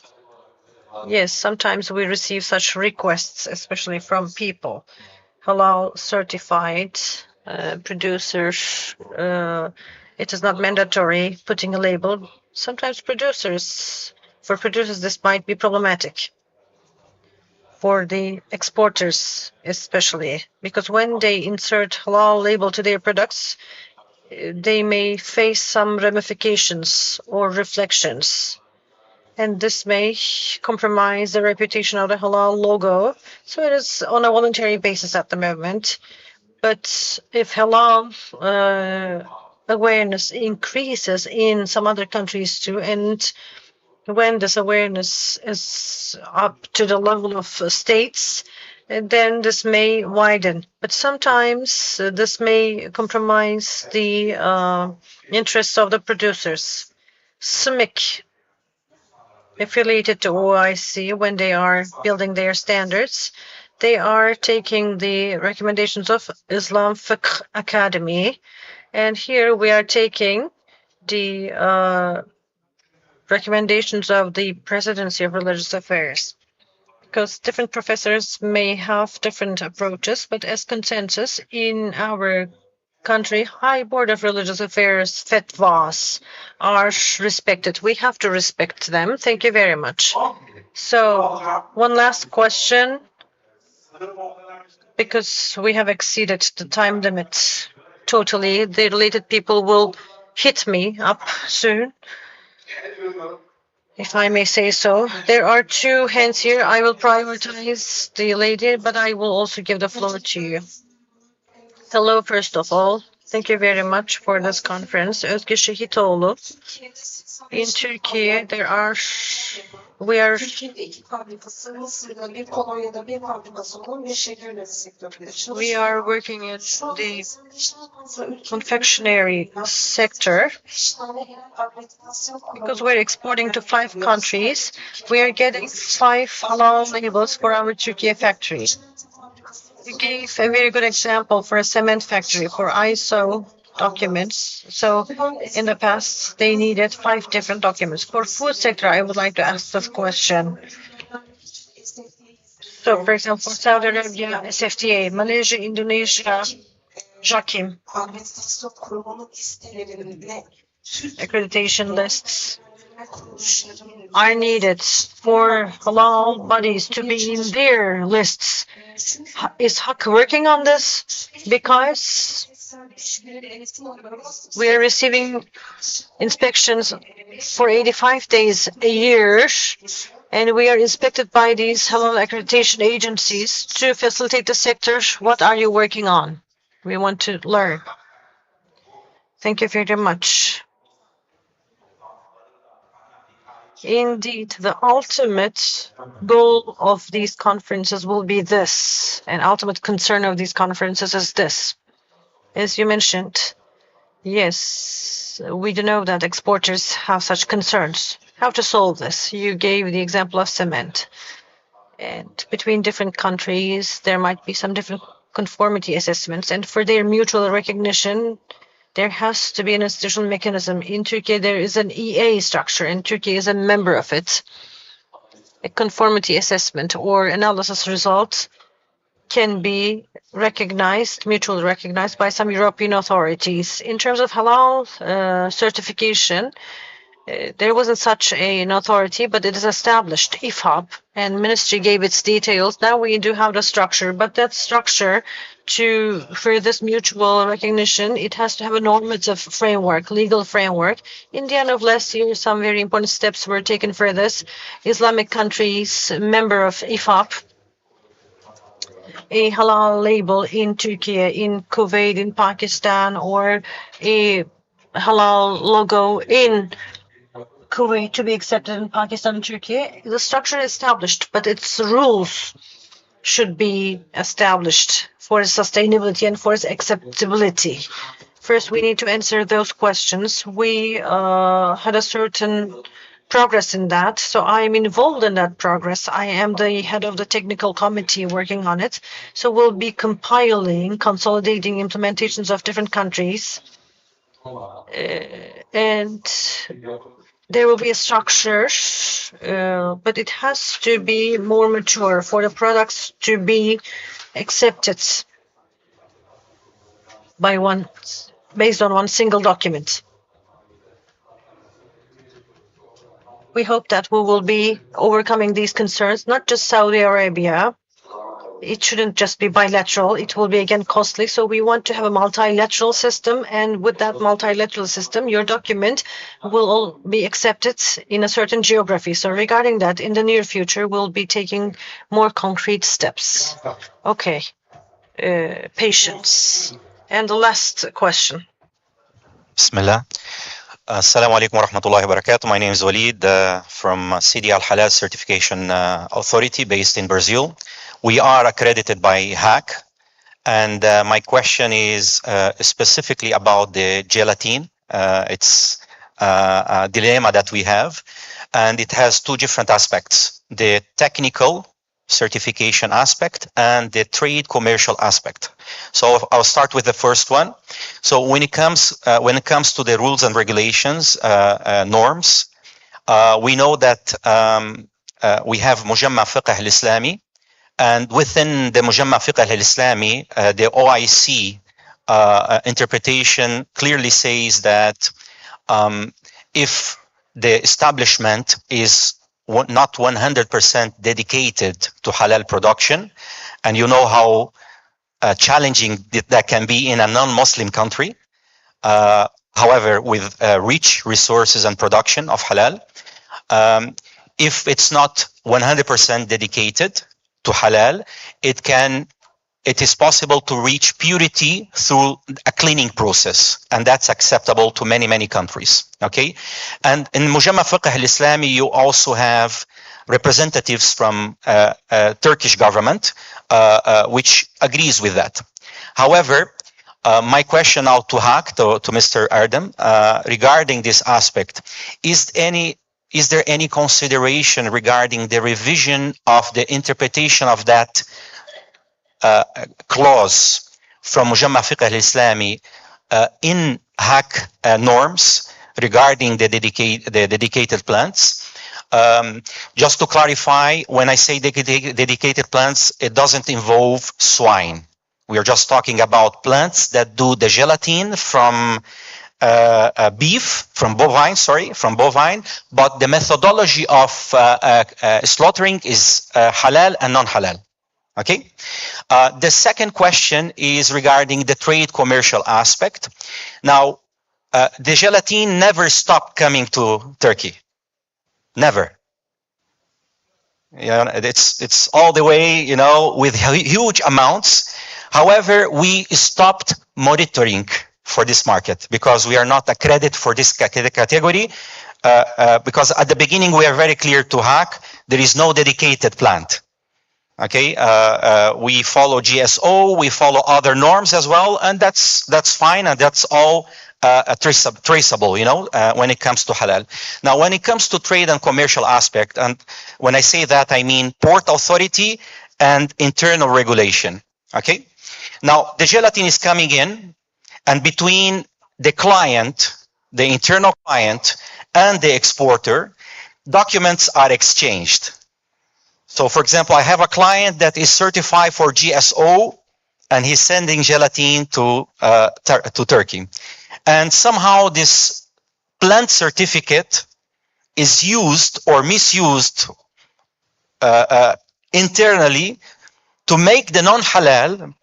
yes, sometimes we receive such requests, especially from people, halal certified producers. It is not mandatory putting a label. Sometimes for producers, this might be problematic. For the exporters, especially, because when they insert halal label to their products, they may face some ramifications or reflections, and this may compromise the reputation of the halal logo. So it is on a voluntary basis at the moment. But if halal awareness increases in some other countries too, and when this awareness is up to the level of states, then this may widen. But sometimes this may compromise the interests of the producers. SMIC, affiliated to OIC, when they are building their standards, they are taking the recommendations of Islam Fiqh Academy. And here we are taking the recommendations of the Presidency of Religious Affairs. Because different professors may have different approaches, but as consensus in our country, High Board of Religious Affairs fatwas are respected. We have to respect them. Thank you very much. So, one last question, because we have exceeded the time limit totally. The related people will hit me up soon, if I may say so. There are two hands here. I will prioritize the lady, but I will also give the floor to you. Hello, first of all. Thank you very much for this conference. Özge Şehitoğlu. In Turkey, we are working in the confectionery sector because we're exporting to 5 countries. We are getting 5 halal labels for our Turkey factory. You gave a very good example for a cement factory for ISO documents. So in the past, they needed 5 different documents. For food sector, I would like to ask this question. So, for example, for Saudi Arabia, SFTA, Malaysia, Indonesia, JAKIM, accreditation lists are needed for halal bodies to be in their lists. Is HAK working on this? Because we are receiving inspections for 85 days a year, and we are inspected by these halal accreditation agencies to facilitate the sector. What are you working on? We want to learn. Thank you very much. Indeed, the ultimate goal of these conferences will be this, and ultimate concern of these conferences is this. As you mentioned, yes, we do know that exporters have such concerns. How to solve this? You gave the example of cement. And between different countries, there might be some different conformity assessments. And for their mutual recognition, there has to be an institutional mechanism. In Turkey, there is an EA structure, and Turkey is a member of it. A conformity assessment or analysis result can be recognized, mutually recognized by some European authorities. In terms of halal certification, there wasn't such an authority, but it is established, IFAB, and ministry gave its details. Now we do have the structure, but that structure, for this mutual recognition, it has to have a normative framework, legal framework. In the end of last year, some very important steps were taken for this. Islamic countries, member of IFAB, a halal label in Turkey, in Kuwait, in Pakistan, or a halal logo in Kuwait to be accepted in Pakistan and Turkey. The structure is established, but its rules should be established for its sustainability and for its acceptability. First, we need to answer those questions. We had a certain progress in that, so I am involved in that progress. I am the head of the technical committee working on it. So we'll be compiling, consolidating implementations of different countries, and there will be a structure, but it has to be more mature for the products to be accepted based on one single document. We hope that we will be overcoming these concerns, not just Saudi Arabia. It shouldn't just be bilateral. It will be, again, costly. So we want to have a multilateral system. And with that multilateral system, your document will all be accepted in a certain geography. So regarding that, in the near future, we'll be taking more concrete steps. Okay. Patience. And the last question. Bismillah. Assalamu alaikum wa rahmatullahi wa barakatuh. My name is Walid from CDL Halal Certification Authority based in Brazil. We are accredited by HAC. And my question is specifically about the gelatin. It's a dilemma that we have, and it has two different aspects: the technical certification aspect and the trade commercial aspect. So I'll start with the first one. So when it comes to the rules and regulations, norms, we know that we have Mujamma Fiqh al-Islami. And within the Mujamma Fiqh al-Islami, the OIC interpretation clearly says that if the establishment is not 100% dedicated to halal production, and you know how challenging that can be in a non-Muslim country, however, with rich resources and production of halal, if it's not 100% dedicated to halal, it is possible to reach purity through a cleaning process, and that's acceptable to many countries. Okay, and in Mujamma Fiqh al-Islami, you also have representatives from Turkish government, which agrees with that. However, my question now to HAC, to Mr. Erdem, regarding this aspect, is there any consideration regarding the revision of the interpretation of that clause from Mujamma Fiqh al-Islami in HAC norms regarding the dedicated plants? Just to clarify, when I say dedicated plants, it doesn't involve swine. We are just talking about plants that do the gelatin from beef, from bovine, but the methodology of slaughtering is halal and non-halal. Okay. The second question is regarding the trade commercial aspect. Now, the gelatin never stopped coming to Turkey. Never. It's all the way, with huge amounts. However, we stopped monitoring for this market because we are not accredited for this category. Because at the beginning we are very clear to HAC, there is no dedicated plant. Okay, we follow GSO, we follow other norms as well, and that's fine, and that's all traceable, when it comes to halal. Now, when it comes to trade and commercial aspect, and when I say that, I mean port authority and internal regulation. Okay, now the gelatin is coming in, and between the client, the internal client, and the exporter, documents are exchanged. So, for example, I have a client that is certified for GSO, and he's sending gelatin to Turkey. And somehow this plant certificate is used or misused internally to make the non-halal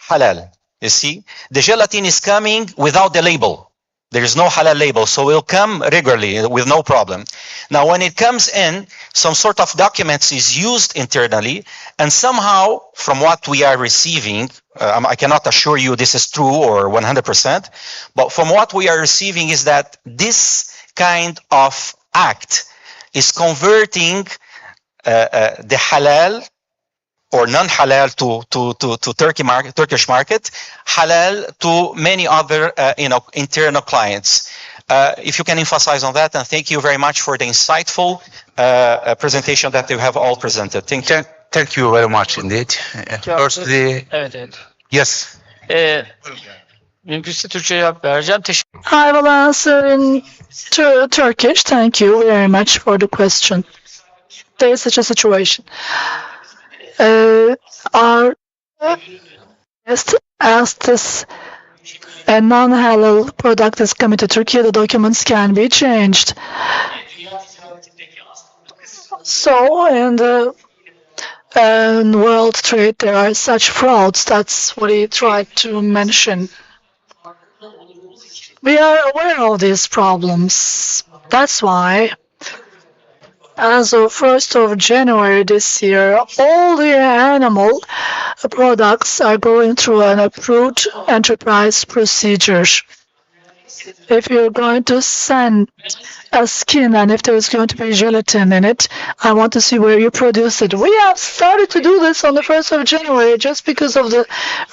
halal. You see, the gelatin is coming without the label. There is no halal label, so it will come regularly with no problem. Now, when it comes in, some sort of documents is used internally, and somehow, from what we are receiving, I cannot assure you this is true or 100%, but from what we are receiving is that this kind of act is converting the halal or non-halal to Turkish market, halal to many other internal clients. If you can emphasize on that, and thank you very much for the insightful presentation that you have all presented. Thank you. Thank you very much indeed. Firstly, Evet. yes. Mümkünse Türkçe cevap vereceğim. I will answer in Turkish. Thank you very much for the question. There is such a situation. Our guest asked us, a non-halal product is coming to Turkey, the documents can be changed. So, in the world trade, there are such frauds. That's what he tried to mention. We are aware of these problems. That's why, as of 1st of January this year, all the animal products are going through an approved enterprise procedure. if you're going to send a skin and if there's going to be gelatin in it, I want to see where you produce it. We have started to do this on the 1st of January just because of the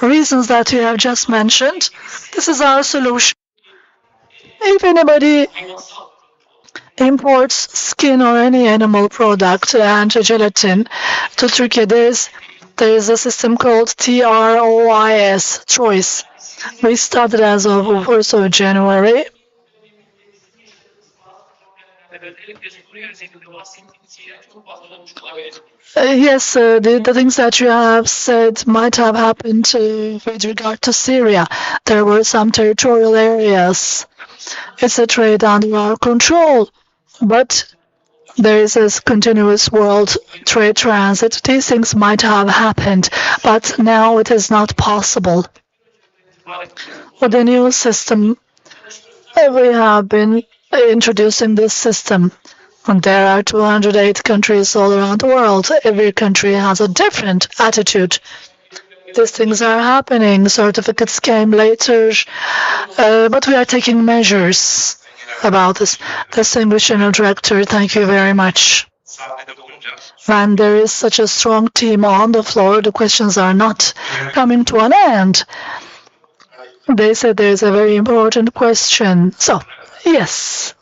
reasons that you have just mentioned. This is our solution. If anybody imports skin or any animal product and gelatin to Turkey, there is a system called TROIS, choice. We started as of 1st of January. Yes, the things that you have said might have happened with regard to Syria. There were some territorial areas. It's a trade under our control, but there is a continuous world trade transit. These things might have happened, but now it is not possible. With the new system, we have been introducing this system. And there are 208 countries all around the world. Every country has a different attitude. These things are happening. Certificates came later, but we are taking measures about this. Distinguished General Director, thank you very much. When there is such a strong team on the floor, the questions are not coming to an end. They said there is a very important question. So, yes.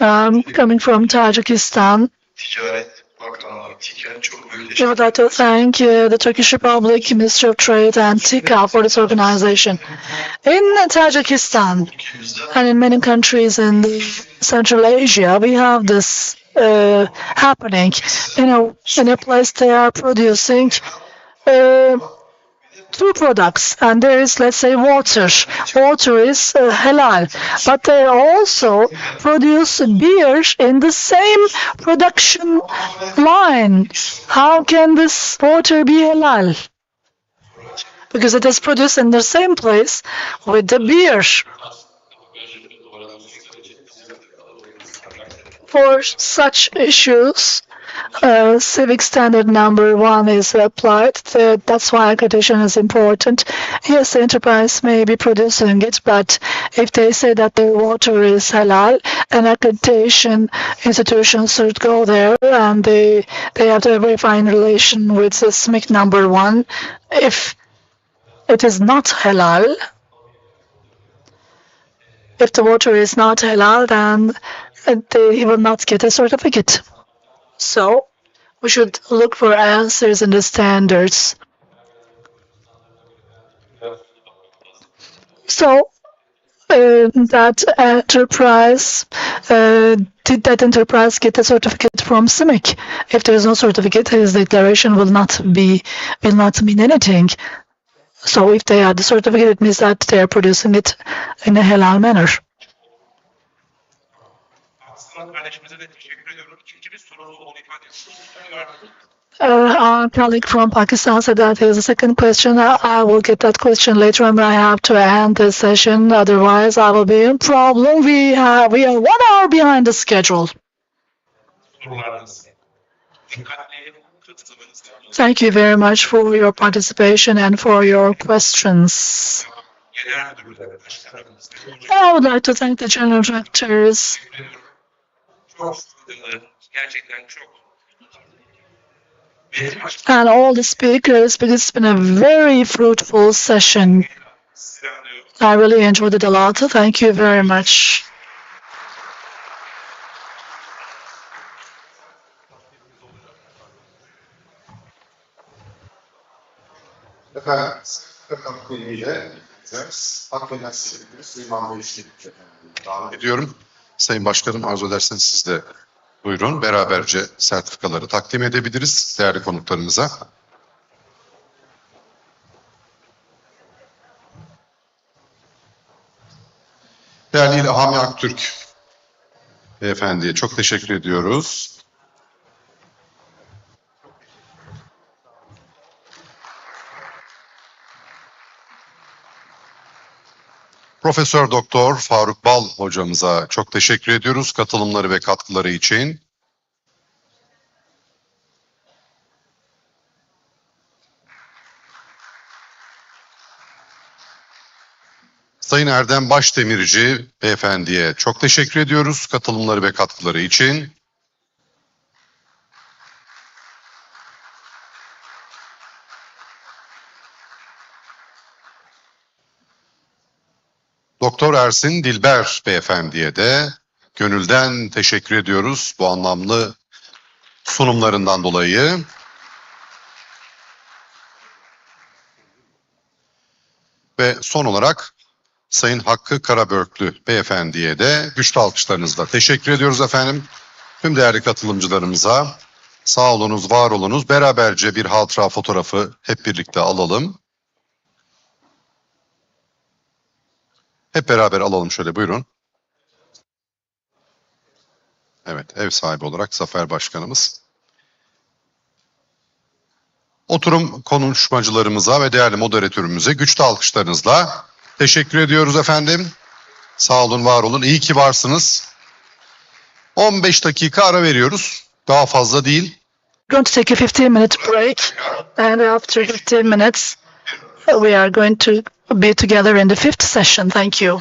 I'm coming from Tajikistan. I would like to thank the Turkish Republic, Ministry of Trade, and TICA for this organization. In Tajikistan and in many countries in Central Asia, we have this happening. In a place they are producing two products, and there is, let's say, water. Water is halal, but they also produce beer in the same production line. How can this water be halal? Because it is produced in the same place with the beer. For such issues, civic standard number 1 is applied. That's why accreditation is important. Yes, the enterprise may be producing it, but if they say that their water is halal, an accreditation institution should go there and they have to verify in relation with the SMIC number 1. If it is not halal, if the water is not halal, then he will not get a certificate. So we should look for answers in the standards. So that enterprise, did that enterprise get a certificate from CIMIC? If there is no certificate, his declaration will not mean anything. So if they had the certificate, it means that they are producing it in a halal manner. Our colleague from Pakistan said that is a second question. I will get that question later on. I have to end the session. Otherwise, I will be in problem. We are 1 hour behind the schedule. Thank you very much for your participation and for your questions. I would like to thank the general directors. And all the speakers, because it's been a very fruitful session. I really enjoyed it a lot. Thank you very much. Ediyorum. Sayın Başkanım, arzu ederseniz siz de buyurun. Beraberce sertifikaları takdim edebiliriz değerli konuklarımıza. Değerli İlhami Aktürk Beyefendi'ye çok teşekkür ediyoruz. Profesör Doktor Faruk Bal hocamıza çok teşekkür ediyoruz katılımları ve katkıları için. Sayın Erdem Başdemirci beyefendiye çok teşekkür ediyoruz katılımları ve katkıları için. Doktor Ersin Dilber beyefendiye de gönülden teşekkür ediyoruz bu anlamlı sunumlarından dolayı. Ve son olarak Sayın Hakkı Karabörklü beyefendiye de güçlü alkışlarınızla teşekkür ediyoruz efendim. Tüm değerli katılımcılarımıza sağ olunuz, var olunuz. Beraberce bir hatıra fotoğrafı hep birlikte alalım. Hep beraber alalım şöyle, buyurun. Evet, ev sahibi olarak Zafer Başkanımız. Oturum konuşmacılarımıza ve değerli moderatörümüze güçlü alkışlarınızla teşekkür ediyoruz efendim. Sağ olun, var olun. İyi ki varsınız. 15 dakika ara veriyoruz. Daha fazla değil. Going to take a 15-minute break, and after 15 minutes, we are going to be together in the fifth session. Thank you.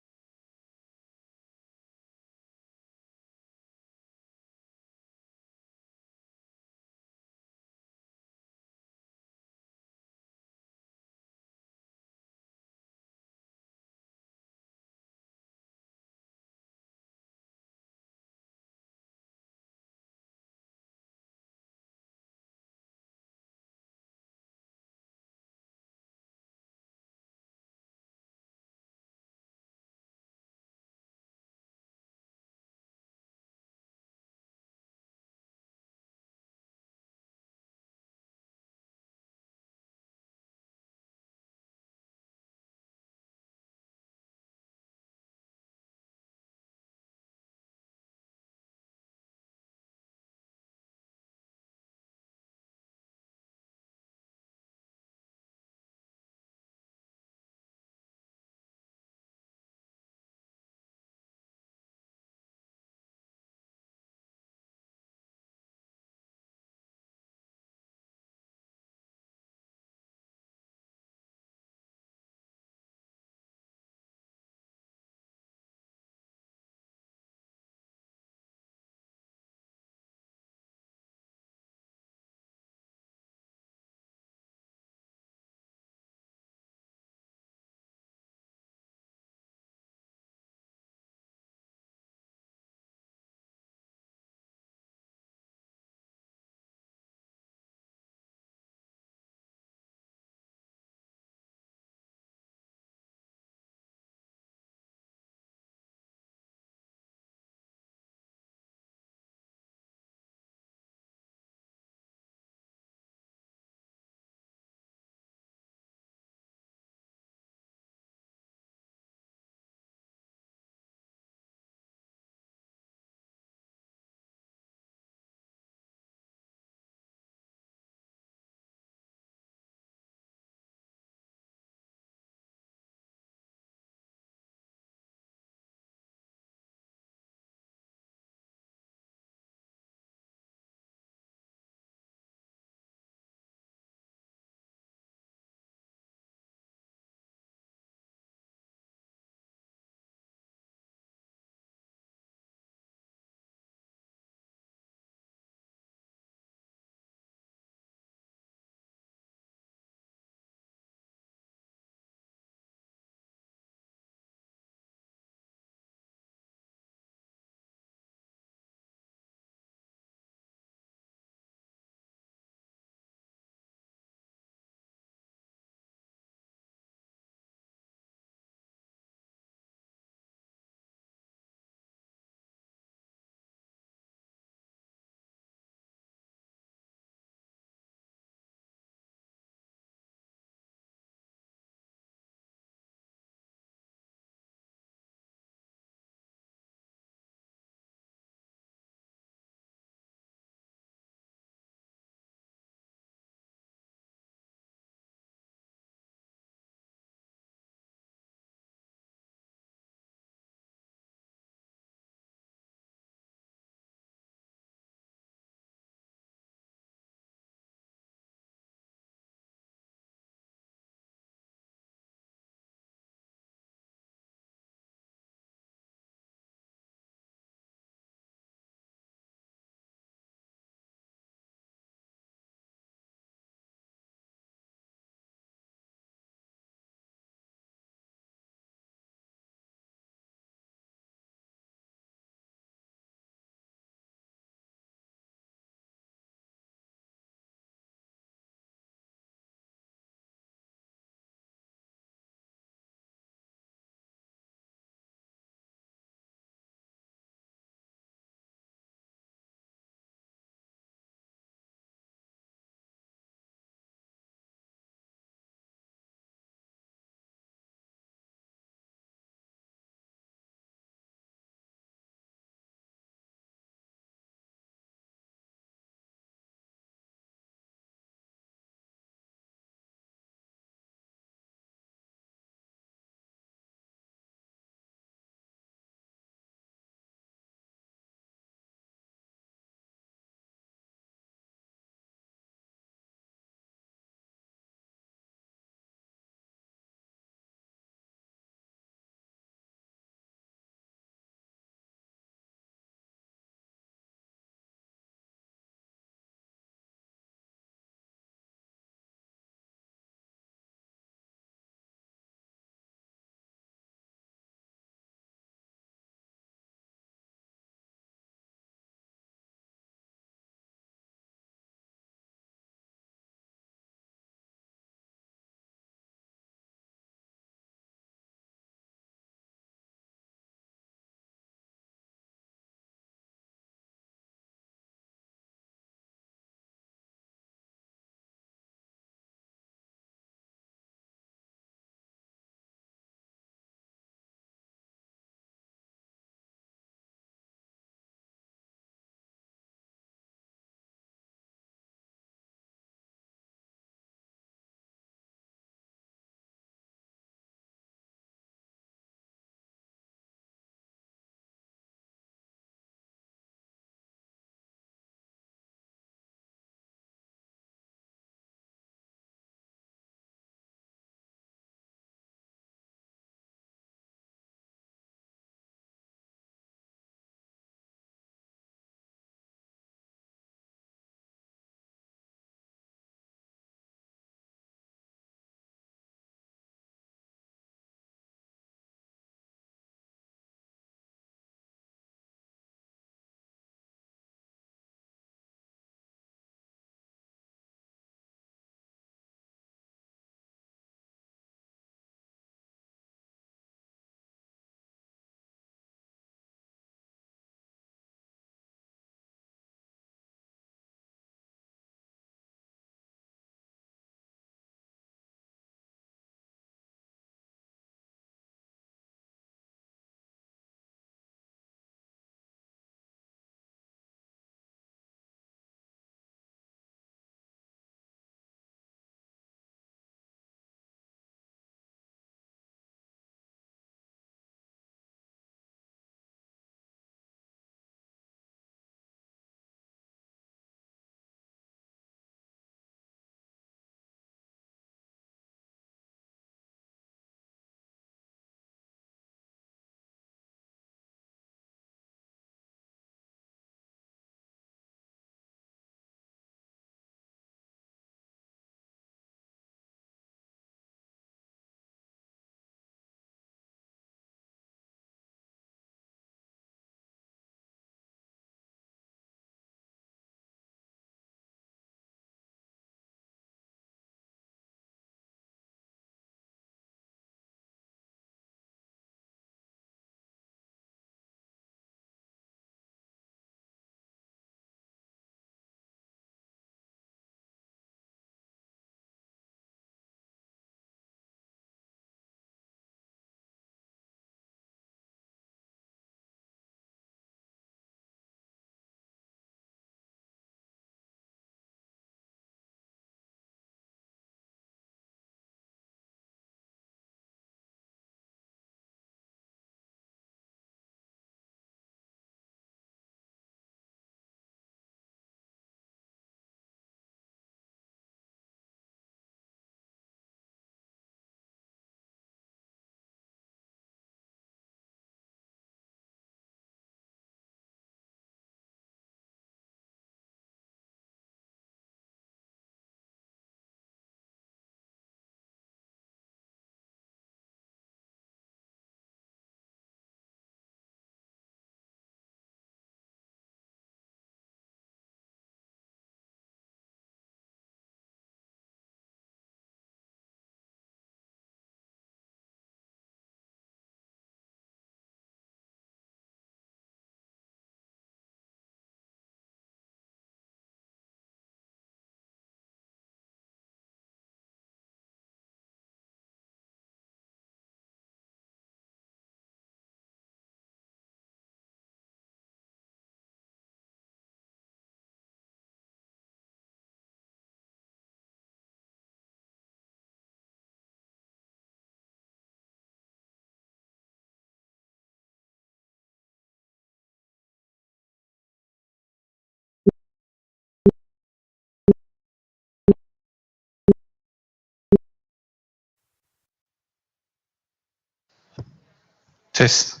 Test.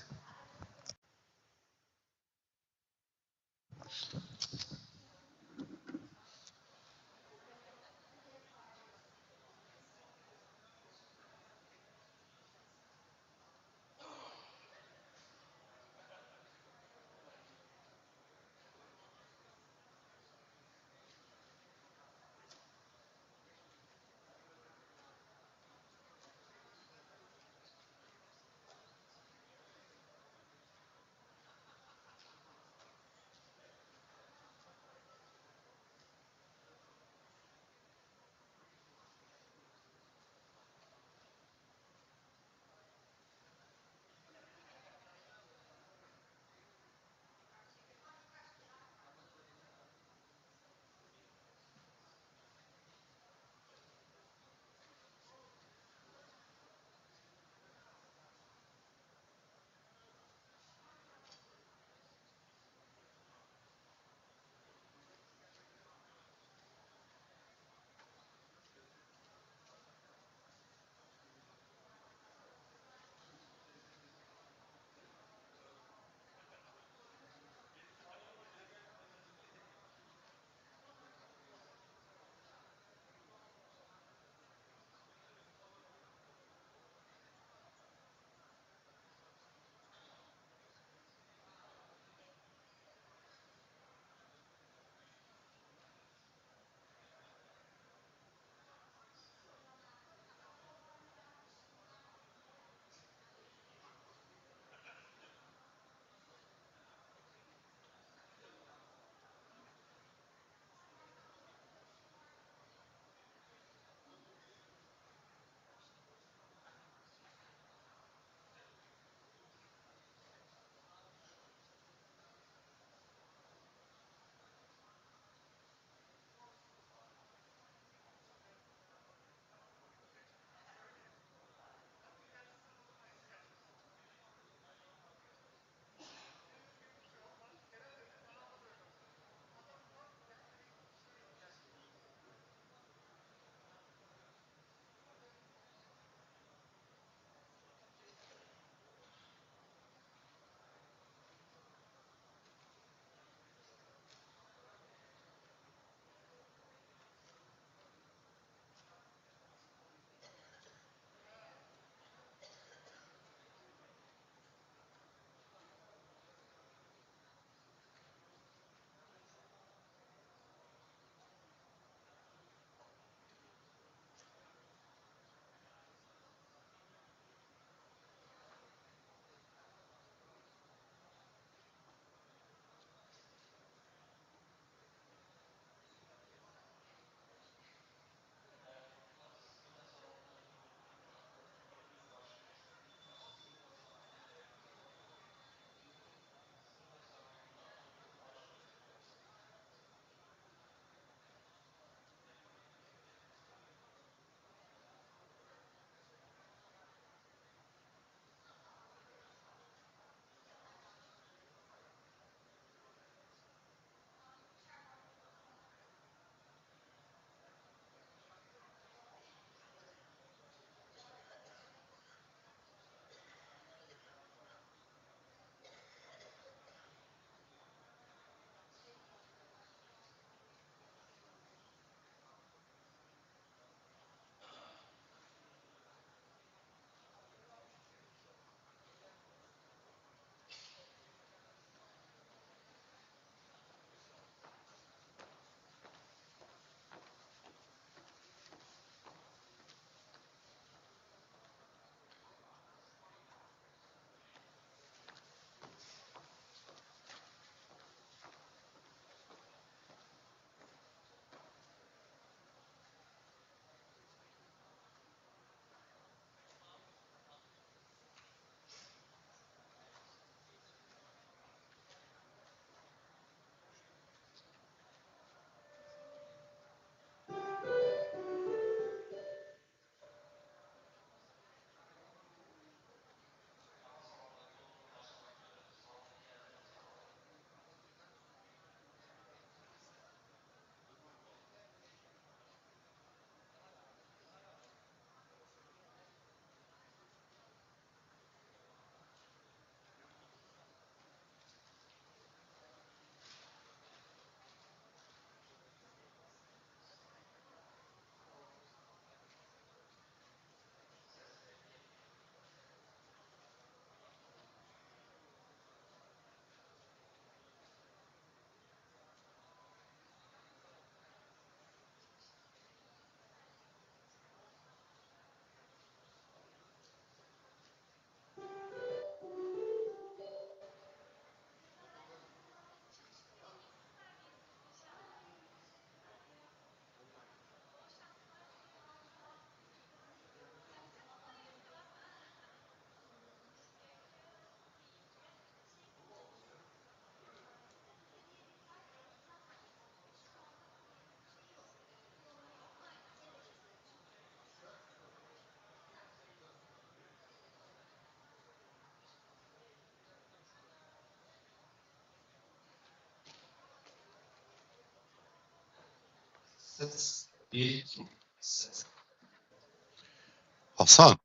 Hasan,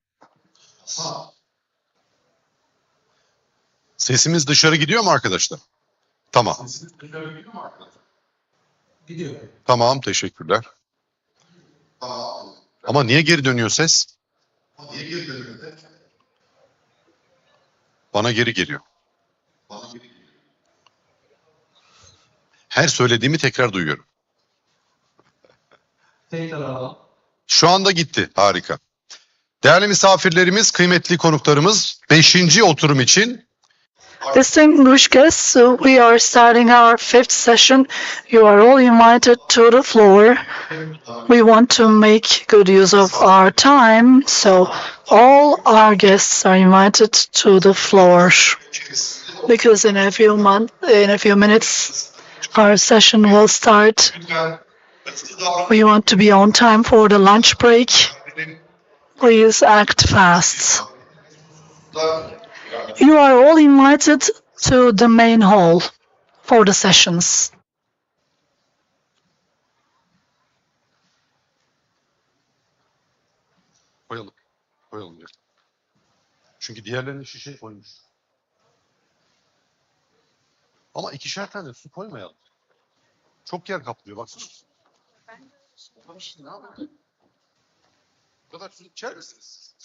sesimiz dışarı gidiyor mu arkadaşlar? Tamam. Tamam, teşekkürler. Ama niye geri dönüyor ses? Bana geri geliyor. Her söylediğimi tekrar duyuyorum. Şu anda gitti. Harika. Değerli misafirlerimiz, kıymetli konuklarımız 5. oturum için Distinguished guests, we are starting our fifth session. You are all invited to the floor. We want to make good use of our time, so all our guests are invited to the floor. Because in a few minutes, our session will start. We want to be on time for the lunch break. Please act fast. You are all invited to the main hall for the sessions. koyalım. Koyalım diyor. Çünkü diğerlerine şişe koymuş. Ama 2'şer tane su koymayalım. Çok yer kaplıyor baksana. Ne yapayım? Bu kadar su içer misiniz?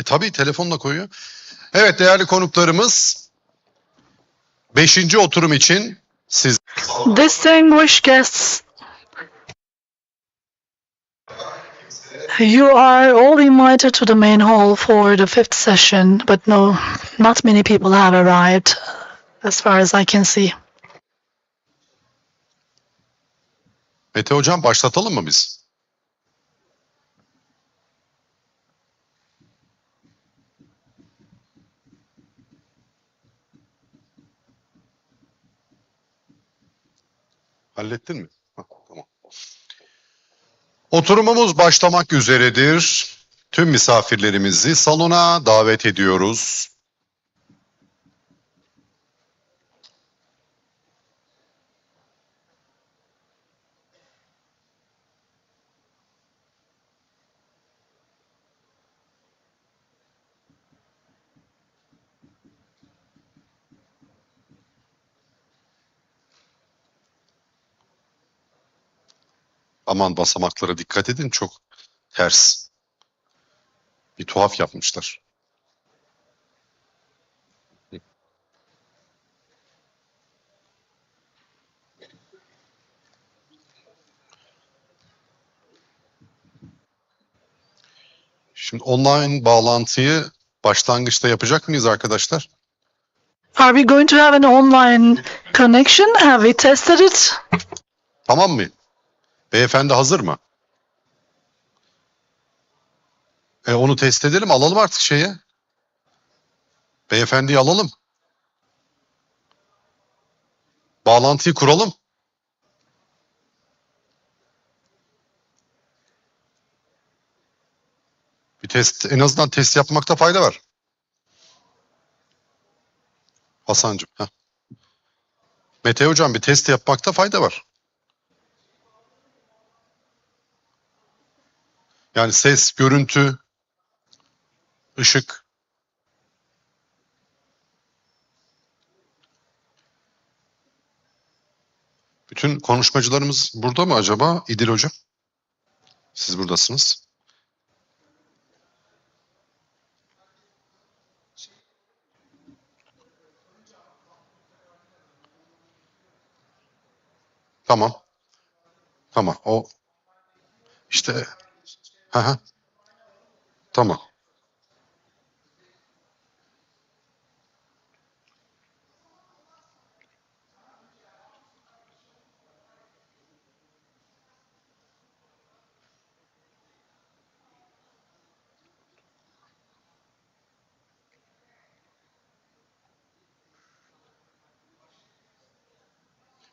Tabii telefonla koyuyor. Evet değerli konuklarımız 5. oturum için siz Distinguished guests, you are all invited to the main hall for the fifth session, but no, not many people have arrived, as far as I can see. Mete hocam başlatalım mı biz? Hallettin mi? Hah, tamam. Oturumumuz başlamak üzeredir. Tüm misafirlerimizi salona davet ediyoruz. Aman basamaklara dikkat edin, çok ters. Bir tuhaf yapmışlar. Şimdi online bağlantıyı başlangıçta yapacak mıyız arkadaşlar? Are we going to have an online connection? Have we tested it? Tamam mı? Beyefendi hazır mı? Onu test edelim, alalım artık şeye. Beyefendiyi alalım. Bağlantıyı kuralım. Bir test, en azından test yapmakta fayda var. Hasancığım. Heh. Mete hocam bir test yapmakta fayda var. Yani ses, görüntü, ışık. Bütün konuşmacılarımız burada mı acaba? İdil hocam. Siz buradasınız. Tamam. Tamam. O işte hı. Tamam.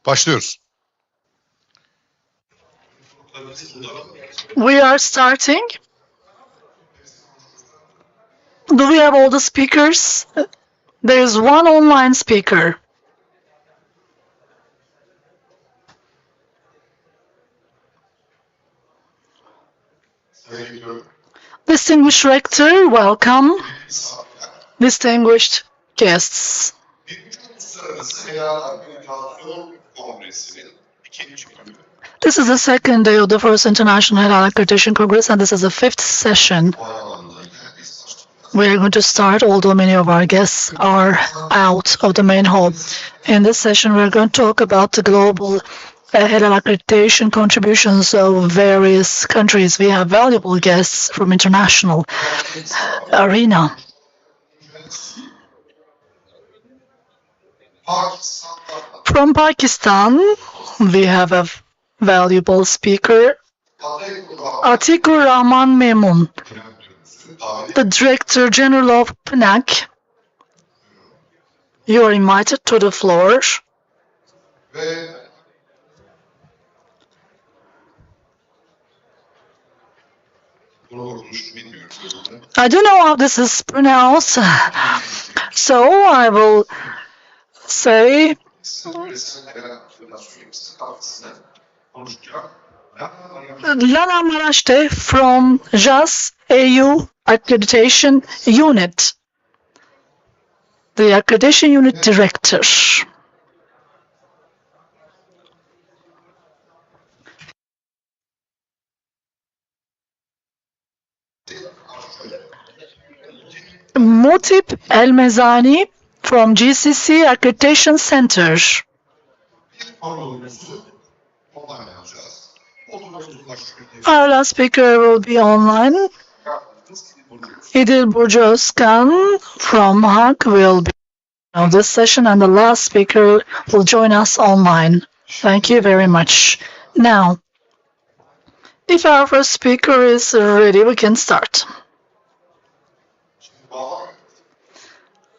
Başlıyoruz. We are starting. Do we have all the speakers? There is one online speaker. Distinguished Rector, welcome. Distinguished guests. This is the second day of the first International Halal Accreditation Congress, and this is the fifth session. We are going to start, although many of our guests are out of the main hall. In this session, we're going to talk about the global Halal accreditation contributions of various countries. We have valuable guests from international arena. From Pakistan, we have a valuable speaker, Atikur Rahman Memon, the Director General of PNAC. You are invited to the floor. I don't know how this is pronounced, so I will say Lana Marashte from JAS AU Accreditation Unit, the Accreditation Unit Director. Mutip El-Mezani from GCC Accreditation Center. Our last speaker will be online. Idil Burcu Özkan from HAK will be on this session, and the last speaker will join us online. Thank you very much. Now, if our first speaker is ready, we can start.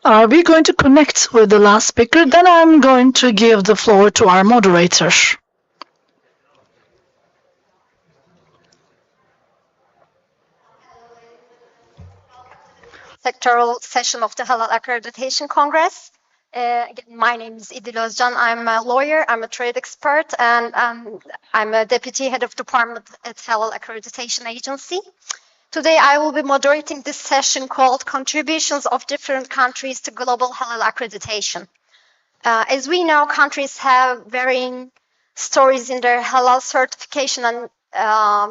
Are we going to connect with the last speaker? Then I'm going to give the floor to our moderator. Sectoral session of the Halal Accreditation Congress. Again, my name is İdil Özcan. I'm a lawyer, I'm a trade expert, and I'm a deputy head of department at Halal Accreditation Agency. Today, I will be moderating this session called Contributions of Different Countries to Global Halal Accreditation. As we know, countries have varying stories in their halal certification and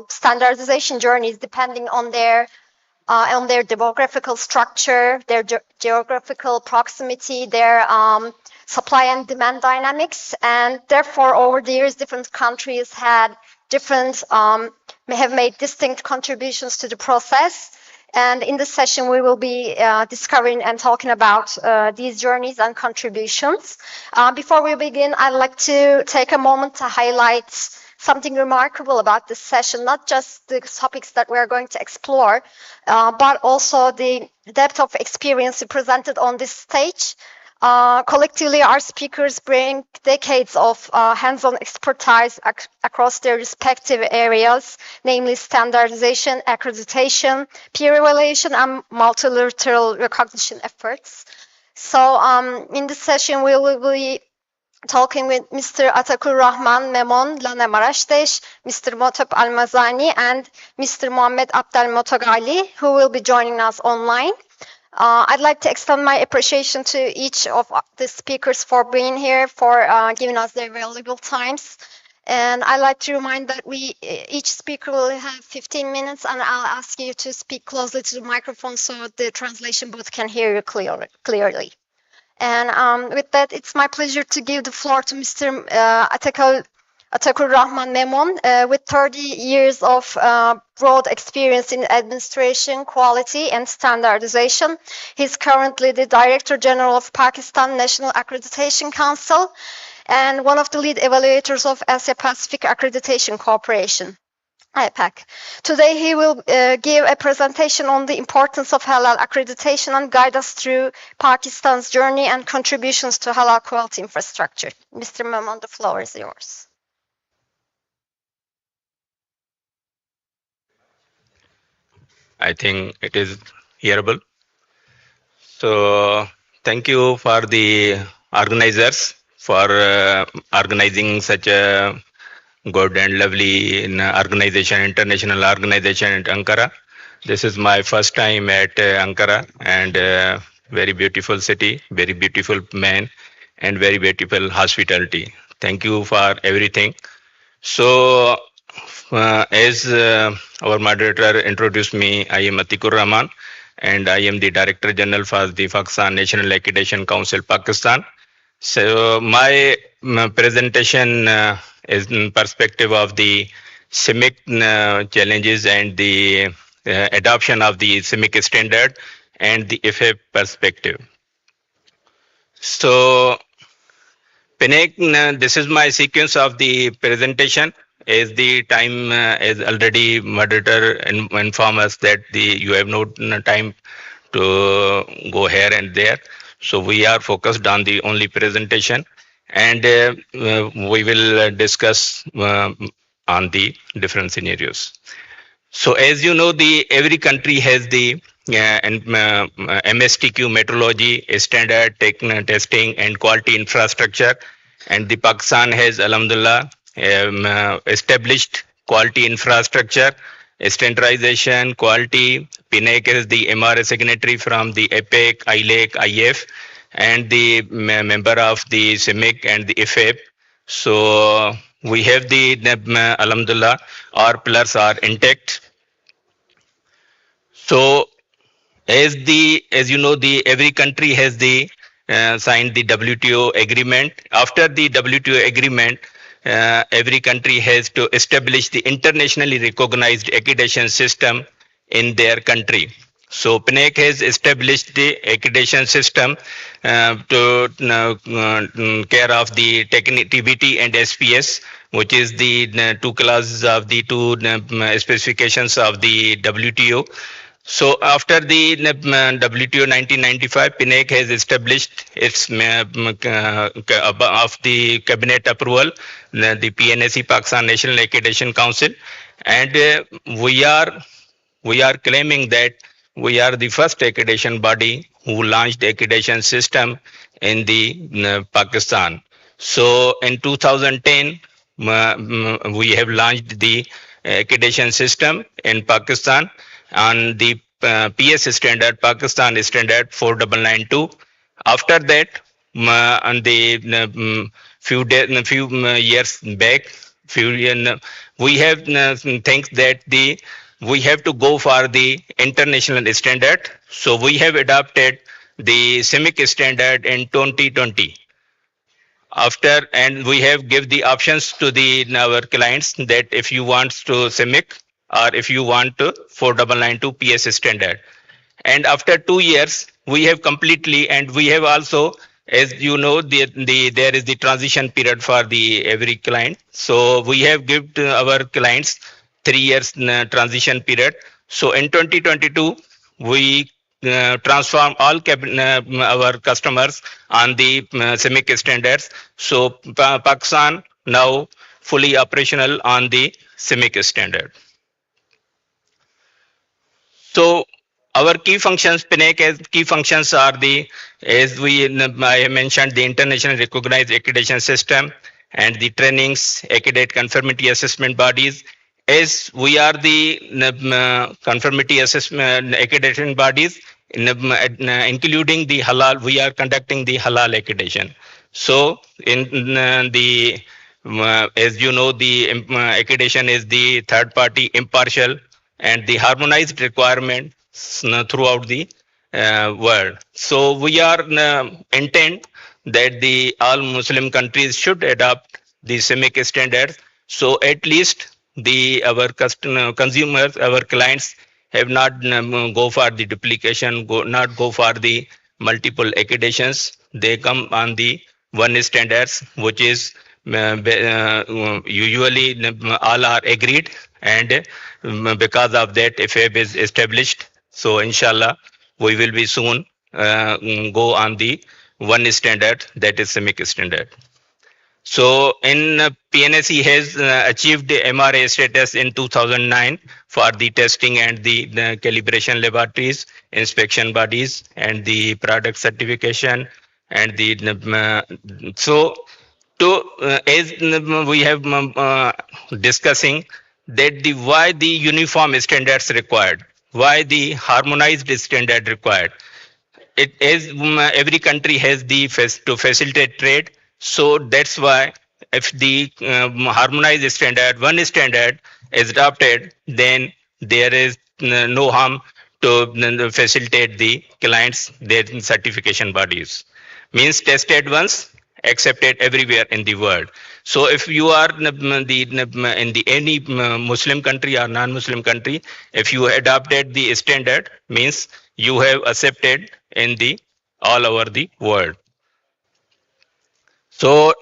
standardization journeys depending on their demographical structure, their geographical proximity, their supply and demand dynamics, and therefore over the years different countries had have made distinct contributions to the process. And in this session we will be discovering and talking about these journeys and contributions. Before we begin, I'd like to take a moment to highlight something remarkable about this session, not just the topics that we're going to explore, but also the depth of experience presented on this stage. Collectively, our speakers bring decades of hands-on expertise across their respective areas, namely standardization, accreditation, peer evaluation, and multilateral recognition efforts. So in this session, we will be talking with Mr. Atikur Rahman Memon, Lana Marashte, Mr. Motop Almazani, and Mr. Muhammed Abdel Motogali, who will be joining us online. I'd like to extend my appreciation to each of the speakers for being here, for giving us their valuable times. And I'd like to remind that each speaker will have 15 minutes, and I'll ask you to speak closely to the microphone so the translation booth can hear you clearly. And with that, it's my pleasure to give the floor to Mr. Atikur Rahman Memon, with 30 years of broad experience in administration, quality, and standardization. He's currently the Director General of Pakistan National Accreditation Council and one of the lead evaluators of Asia Pacific Accreditation Corporation, APAC. Today, he will give a presentation on the importance of halal accreditation and guide us through Pakistan's journey and contributions to halal quality infrastructure. Mr. Memon, the floor is yours. I think it is hearable. So thank you for the organizers for organizing such a good and lovely organization, international organization at Ankara. This is my first time at Ankara, and very beautiful city, very beautiful man, and very beautiful hospitality. Thank you for everything. So, as our moderator introduced me, I am Atikur Rahman, and I am the Director General for the Pakistan National Accreditation Council, Pakistan. So, my presentation is in perspective of the CIMIC challenges and the adoption of the CIMIC standard and the FA perspective. So, Pinek, this is my sequence of the presentation. As the time is already moderator inform us that you have no time to go here and there. So we are focused on the only presentation, and we will discuss on the different scenarios. So as you know, the every country has the MSTQ metrology standard testing and quality infrastructure, and the Pakistan has Alhamdulillah established quality infrastructure, standardization, quality. PNAC is the MRA signatory from the APEC, ILAC, IF, and the member of the CIMIC and the IFAB. So we have the Alhamdulillah, our pillars are intact. So as you know, the every country has the signed the WTO agreement. After the WTO agreement, every country has to establish the internationally recognized accreditation system in their country. So PNAC has established the accreditation system to care of the TBT and SPS, which is the two clauses of the two specifications of the WTO. So after the WTO 1995, PNAC has established its of the cabinet approval, the PNAC, Pakistan National Accreditation Council, and we are claiming that we are the first accreditation body who launched the accreditation system in the Pakistan. So in 2010, we have launched the accreditation system in Pakistan on the PS standard, Pakistan standard 4992. After that, on the few years back, we have think that we have to go for the international standard. So we have adopted the CIMIC standard in 2020. After, and we have give the options to our clients that if you want to CIMIC or if you want to 4992 PS standard. And after 2 years, we have completely, and we have also, as you know, there is the transition period for the every client. So we have given to our clients 3 years transition period. So in 2022, we transform all our customers on the CIMIC standards. So Pakistan now fully operational on the CIMIC standard. So our key functions, PNAC as key functions are as I mentioned, the international recognized accreditation system and the trainings, accredited conformity assessment bodies. As we are the conformity assessment accreditation bodies, including the Halal, we are conducting the Halal accreditation. So in as you know, the accreditation is the third party impartial and the harmonized requirement throughout the world. So we are intent that all Muslim countries should adopt the CIMIC standards. So at least our consumers, our clients have not go for the duplication, not go for the multiple accreditations. They come on the one standards, which is usually all are agreed, and because of that, FAB is established. So inshallah, we will be soon go on the one standard, that is CIMIC standard. So in PNSE has achieved the MRA status in 2009 for the testing and the calibration laboratories, inspection bodies, and the product certification and the so to as we have discussing that the why the uniform standards required, why the harmonized standard required. It is every country has the to facilitate trade, so that's why if the harmonized standard, one standard is adopted, then there is no harm to facilitate the clients their certification bodies. Means tested once, accepted everywhere in the world. So if you are in the any Muslim country or non-Muslim country, if you adopted the standard, means you have accepted in the all over the world. So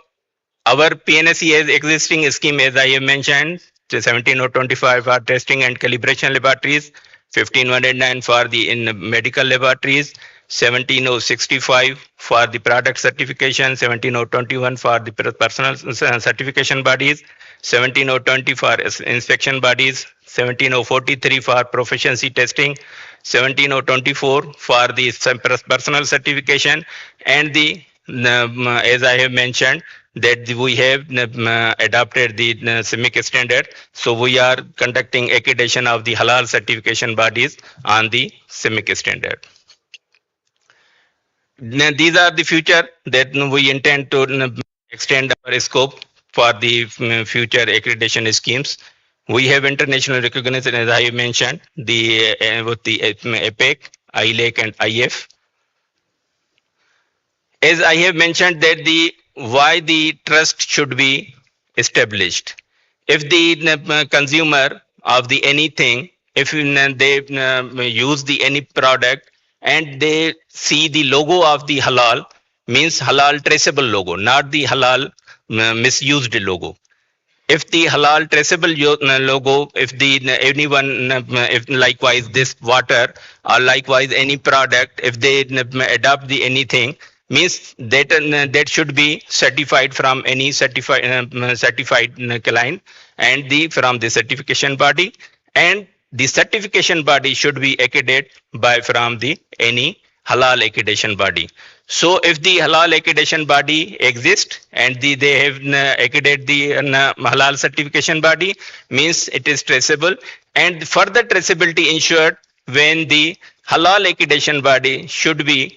our PNSE has existing scheme, as I have mentioned, 17025 for testing and calibration laboratories, 15109 for the in medical laboratories, 17065 for the product certification, 17021 for the personal certification bodies, 17020 for inspection bodies, 17043 for proficiency testing, 17024 for the personal certification, and the as I have mentioned that we have adopted the CIMIC standard. So we are conducting accreditation of the halal certification bodies on the CIMIC standard. Now, these are the future that we intend to extend our scope for the future accreditation schemes. We have international recognition, as I mentioned, the with the APEC, ILAC, and IF. As I have mentioned that the why the trust should be established. If the consumer of the anything, if they use the any product and they see the logo of the halal, means halal traceable logo, not the halal misused logo. If the halal traceable logo, if the anyone, if likewise this water or likewise any product, if they adopt the anything, means that that should be certified from any certified client and the from the certification body, and the certification body should be accredited by from the any halal accreditation body. So if the halal accreditation body exists and they have accredited the halal certification body, means it is traceable, and further traceability ensured when the halal accreditation body should be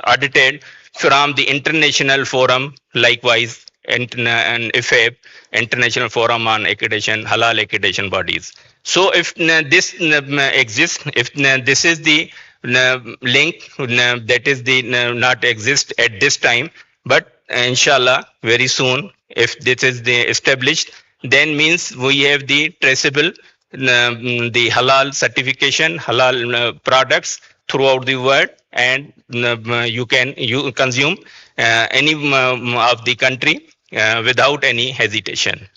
audited from the international forum, likewise and IFAB, International Forum on Accreditation, Halal Accreditation Bodies. So if this exists, if this is the link that is the not exist at this time, but inshallah very soon if this is the established, then means we have the traceable the halal certification, halal products throughout the world, and you can consume any of the country without any hesitation.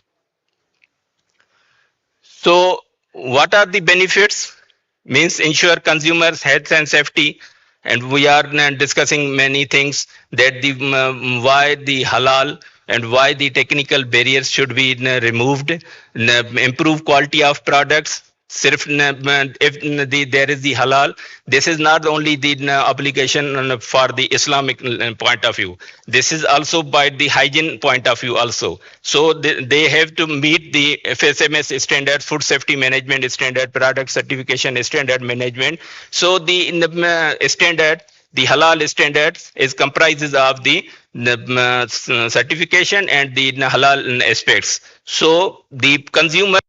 So what are the benefits? Means ensure consumers health and safety, and we are discussing many things that the why the halal and why the technical barriers should be removed, improve quality of products. If there is the halal, this is not only the obligation for the Islamic point of view. This is also by the hygiene point of view also. So they have to meet the FSMS standard, food safety management standard, product certification standard management. So the standard, the halal standards is comprises of the certification and the halal aspects. So the consumer,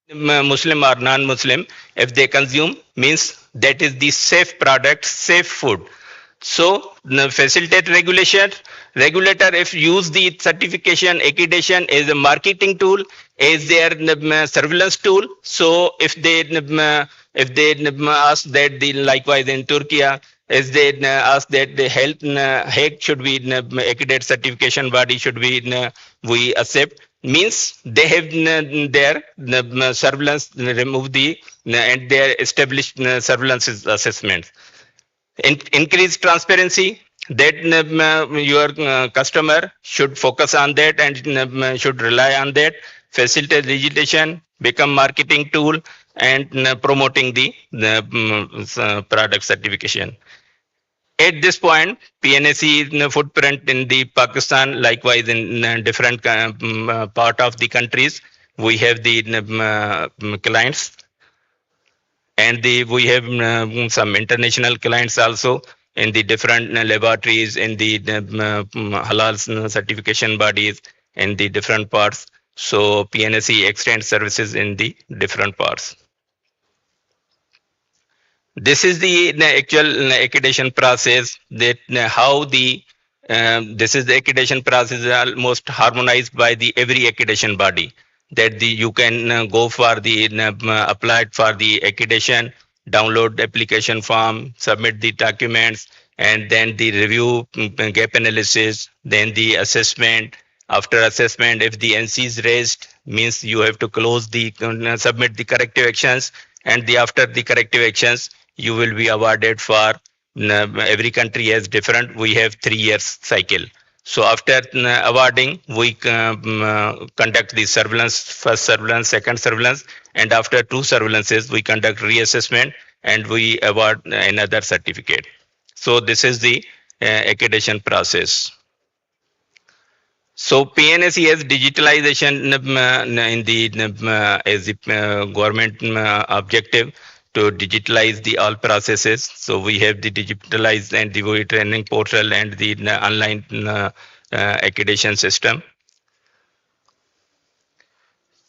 Muslim or non-Muslim, if they consume, means that is the safe product, safe food. So facilitate regulator if use the certification accreditation as a marketing tool, as their surveillance tool. So if they ask that the likewise in Turkey, as they ask that the health Hague should be accredited certification body should be we accept, means they have their surveillance remove the and their established surveillance assessments. Increase transparency, that your customer should focus on that and should rely on that, facilitate legislation, become marketing tool, and promoting the product certification. At this point, PNAC footprint in the Pakistan, likewise in different part of the countries, we have the clients, and we have some international clients also in the different laboratories, in the halal certification bodies, in the different parts. So PNAC extends services in the different parts. This is the actual accreditation process, that how the this is the accreditation process almost harmonized by the every accreditation body, that you can go for the applied for the accreditation, download the application form, submit the documents, and then the review, gap analysis, then the assessment. After assessment, if the NC is raised, means you have to close the submit the corrective actions, and after the corrective actions, you will be awarded for every country has different. We have 3 years cycle. So after awarding, we conduct the surveillance, first surveillance, second surveillance, and after 2 surveillances, we conduct reassessment and we award another certificate. So this is the accreditation process. So PNAC has digitalization in the as the government objective to digitalize the all processes. So we have the digitalized and the training portal and the online accreditation system.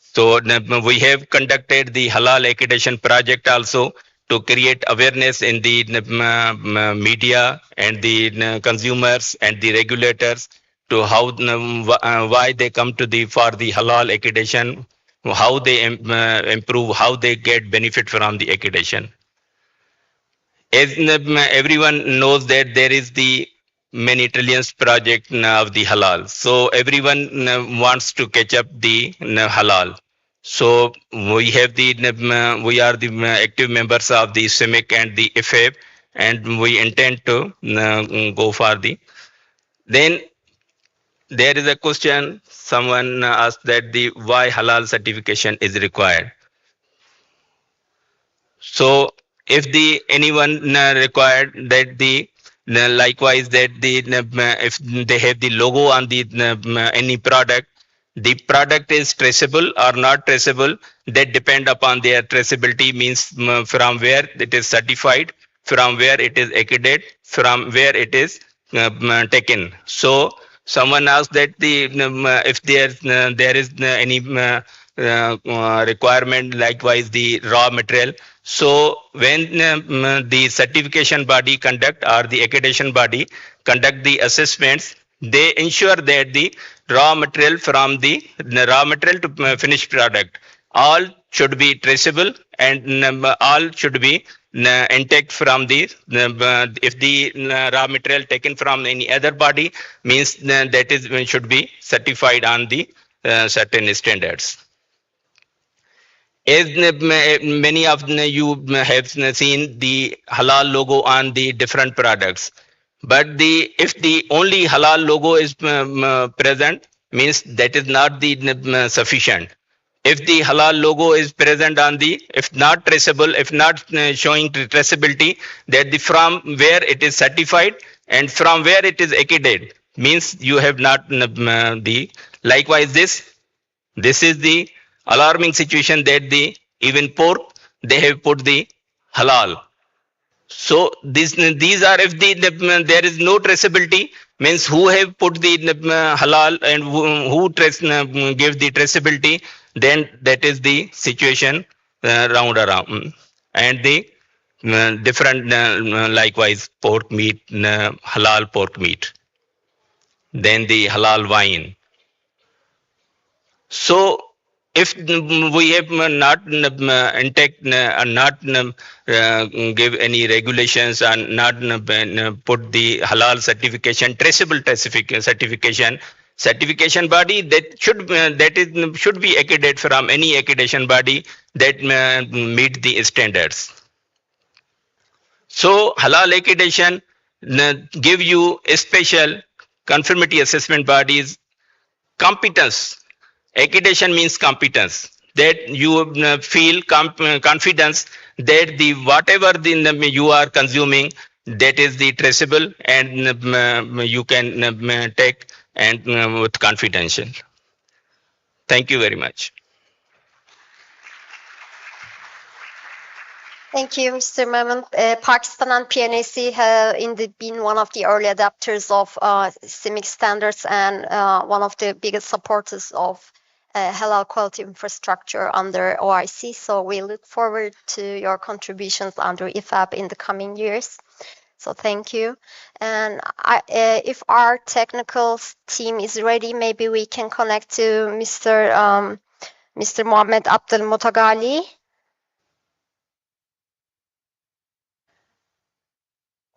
So we have conducted the Halal accreditation project also to create awareness in the media and the consumers and the regulators to how why they come to the for the Halal accreditation, how they improve, how they get benefit from the accreditation. As everyone knows that there is the many trillions project of the Halal. So everyone wants to catch up the Halal. So we have the we are the active members of the CIMIC and the IFAB, and we intend to go for the. Then there is a question. Someone asked that the why Halal certification is required. So if the anyone required that the likewise that the if they have the logo on the any product, the product is traceable or not traceable, that depend upon their traceability, means from where it is certified, from where it is accredited, from where it is taken. So someone asked that the if there is any requirement, likewise the raw material. So when the certification body conduct or the accreditation body conduct the assessments, they ensure that the raw material from the raw material to finished product, all should be traceable and all should be intact from the if the raw material taken from any other body, means that is should be certified on the certain standards. As many of you have seen the Halal logo on the different products, but if the only Halal logo is present, means that is not the sufficient. If the Halal logo is present on the, if not traceable, if not showing traceability, that the from where it is certified and from where it is accredited, means you have not the. Likewise, this is the alarming situation that the even pork they have put the halal. So these are if there is no traceability, means who have put the halal and who give the traceability, then that is the situation round around. And the different likewise pork meat, halal pork meat, then the halal wine. So if we have not intact, not give any regulations and not put the halal certification, traceable certification body that should be accredited from any accreditation body that meet the standards. So halal accreditation give you a special conformity assessment bodies competence. Accreditation means competence, that you feel confidence that the whatever you are consuming, that is the traceable, and you can take and with confidential. Thank you very much. Thank you, Mr. Memon. Pakistan and PNAC have indeed been one of the early adapters of CIMIC standards and one of the biggest supporters of halal quality infrastructure under OIC. So we look forward to your contributions under IFAB in the coming years. So thank you. And if our technical team is ready, maybe we can connect to Mr. Mohammed Abdel Motagali.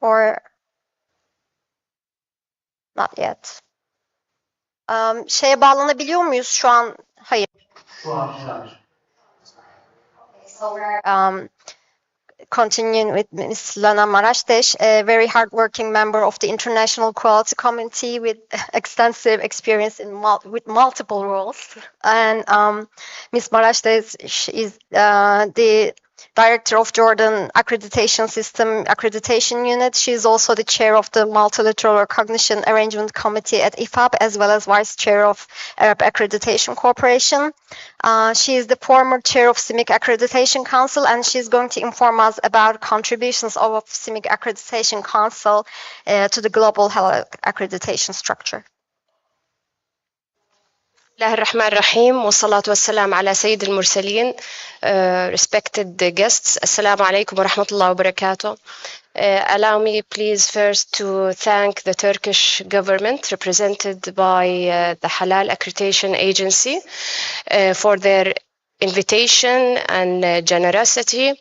Or not yet. Şeye bağlanabiliyor muyuz şu an? Hayır. So we're continuing with Ms. Lana Marashdesh, a very hardworking member of the International Quality Committee with extensive experience with multiple roles. And Ms. Marashdesh is the Director of Jordan Accreditation System Accreditation Unit. She is also the chair of the Multilateral Recognition Arrangement Committee at IFAB, as well as vice chair of Arab Accreditation Corporation. She is the former chair of CIMIC Accreditation Council, and she's going to inform us about contributions of CIMIC Accreditation Council to the global halal accreditation structure. الله الرحمن الرحيم والصلاة والسلام على سيد المرسلين. Respected guests, Assalamu alaikum wa rahmatullahi wa barakatuh. Allow me please first to thank the Turkish government represented by the Halal Accreditation Agency for their invitation and generosity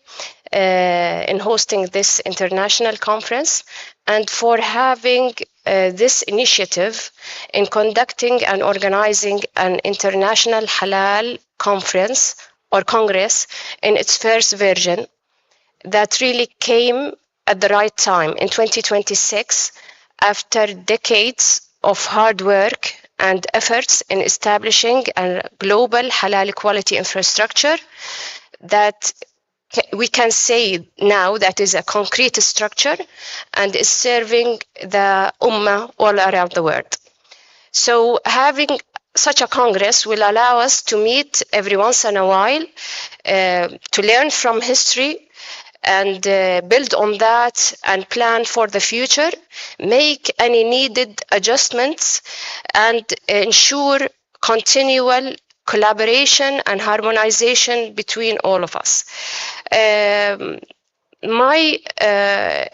in hosting this international conference, and for having this initiative in conducting and organizing an international halal conference or congress in its first version that really came at the right time in 2026 after decades of hard work and efforts in establishing a global halal quality infrastructure that we can say now that is a concrete structure and is serving the ummah all around the world. So having such a congress will allow us to meet every once in a while, to learn from history and build on that and plan for the future, make any needed adjustments, and ensure continual collaboration and harmonization between all of us. My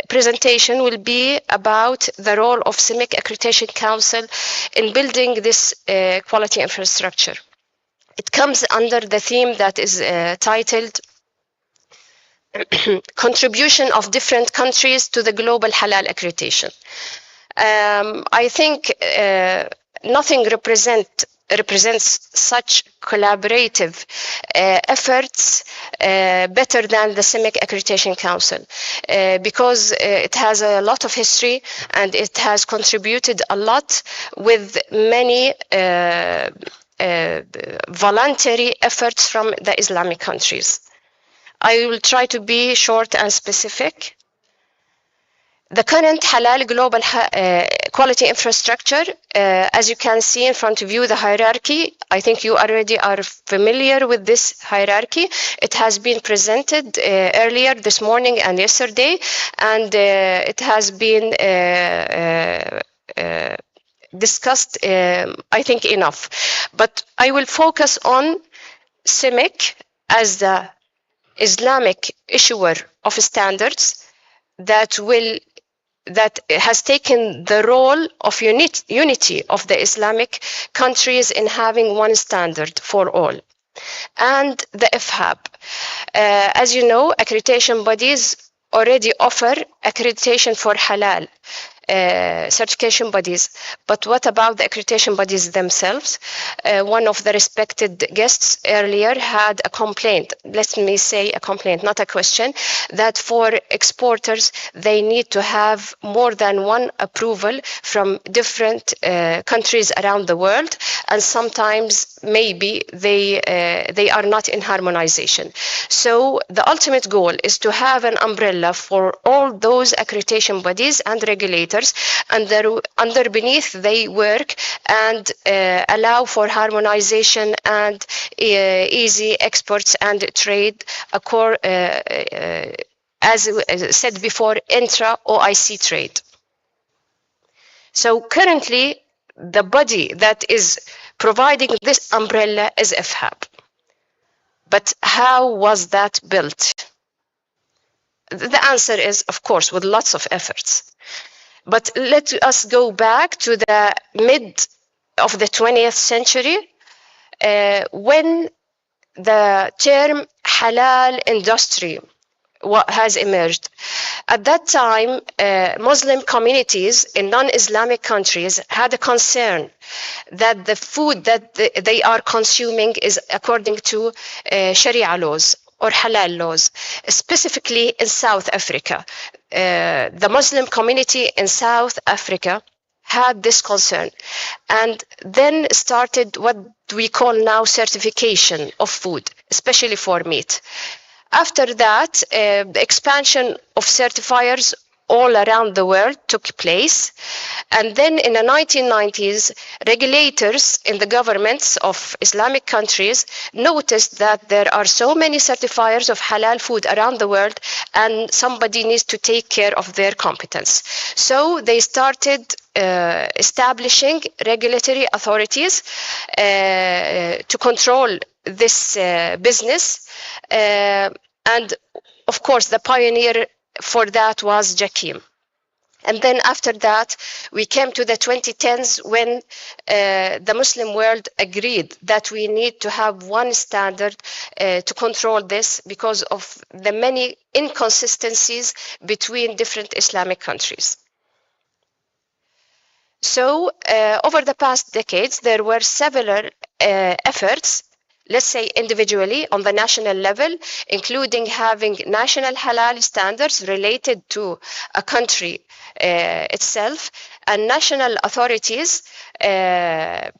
presentation will be about the role of CIMIC Accreditation Council in building this quality infrastructure. It comes under the theme that is titled Contribution of Different Countries to the Global Halal Accreditation. I think nothing represents such collaborative efforts better than the CIMIC Accreditation Council, because it has a lot of history and it has contributed a lot with many voluntary efforts from the Islamic countries. I will try to be short and specific. The current halal global quality infrastructure, as you can see in front of you, the hierarchy, I think you already are familiar with this hierarchy. It has been presented earlier this morning and yesterday, and it has been discussed, I think, enough. But I will focus on CIMIC as the Islamic issuer of standards that has taken the role of unity of the Islamic countries in having one standard for all. And the IFAB. As you know, accreditation bodies already offer accreditation for halal certification bodies. But what about the accreditation bodies themselves? One of the respected guests earlier had a complaint, let me say a complaint, not a question, that for exporters, they need to have more than one approval from different countries around the world, and sometimes maybe they are not in harmonization. So the ultimate goal is to have an umbrella for all those accreditation bodies and regulators, and underneath they work and allow for harmonization and easy exports and trade, as said before, intra-OIC trade. So currently, the body that is providing this umbrella is FHAB. But how was that built? The answer is, of course, with lots of efforts. But let us go back to the mid of the 20th century, when the term halal industry has emerged. At that time, Muslim communities in non-Islamic countries had a concern that the food that they are consuming is according to Sharia laws or halal laws, specifically in South Africa. The Muslim community in South Africa had this concern, and then started what we call now certification of food, especially for meat. After that, the expansion of certifiers all around the world took place. And then in the 1990s, regulators in the governments of Islamic countries noticed that there are so many certifiers of halal food around the world, and somebody needs to take care of their competence. So they started establishing regulatory authorities to control this business. And of course, the pioneer for that was Jakim. And then after that, we came to the 2010s when the Muslim world agreed that we need to have one standard to control this because of the many inconsistencies between different Islamic countries. So over the past decades, there were several efforts, let's say individually on the national level, including having national halal standards related to a country itself, and national authorities have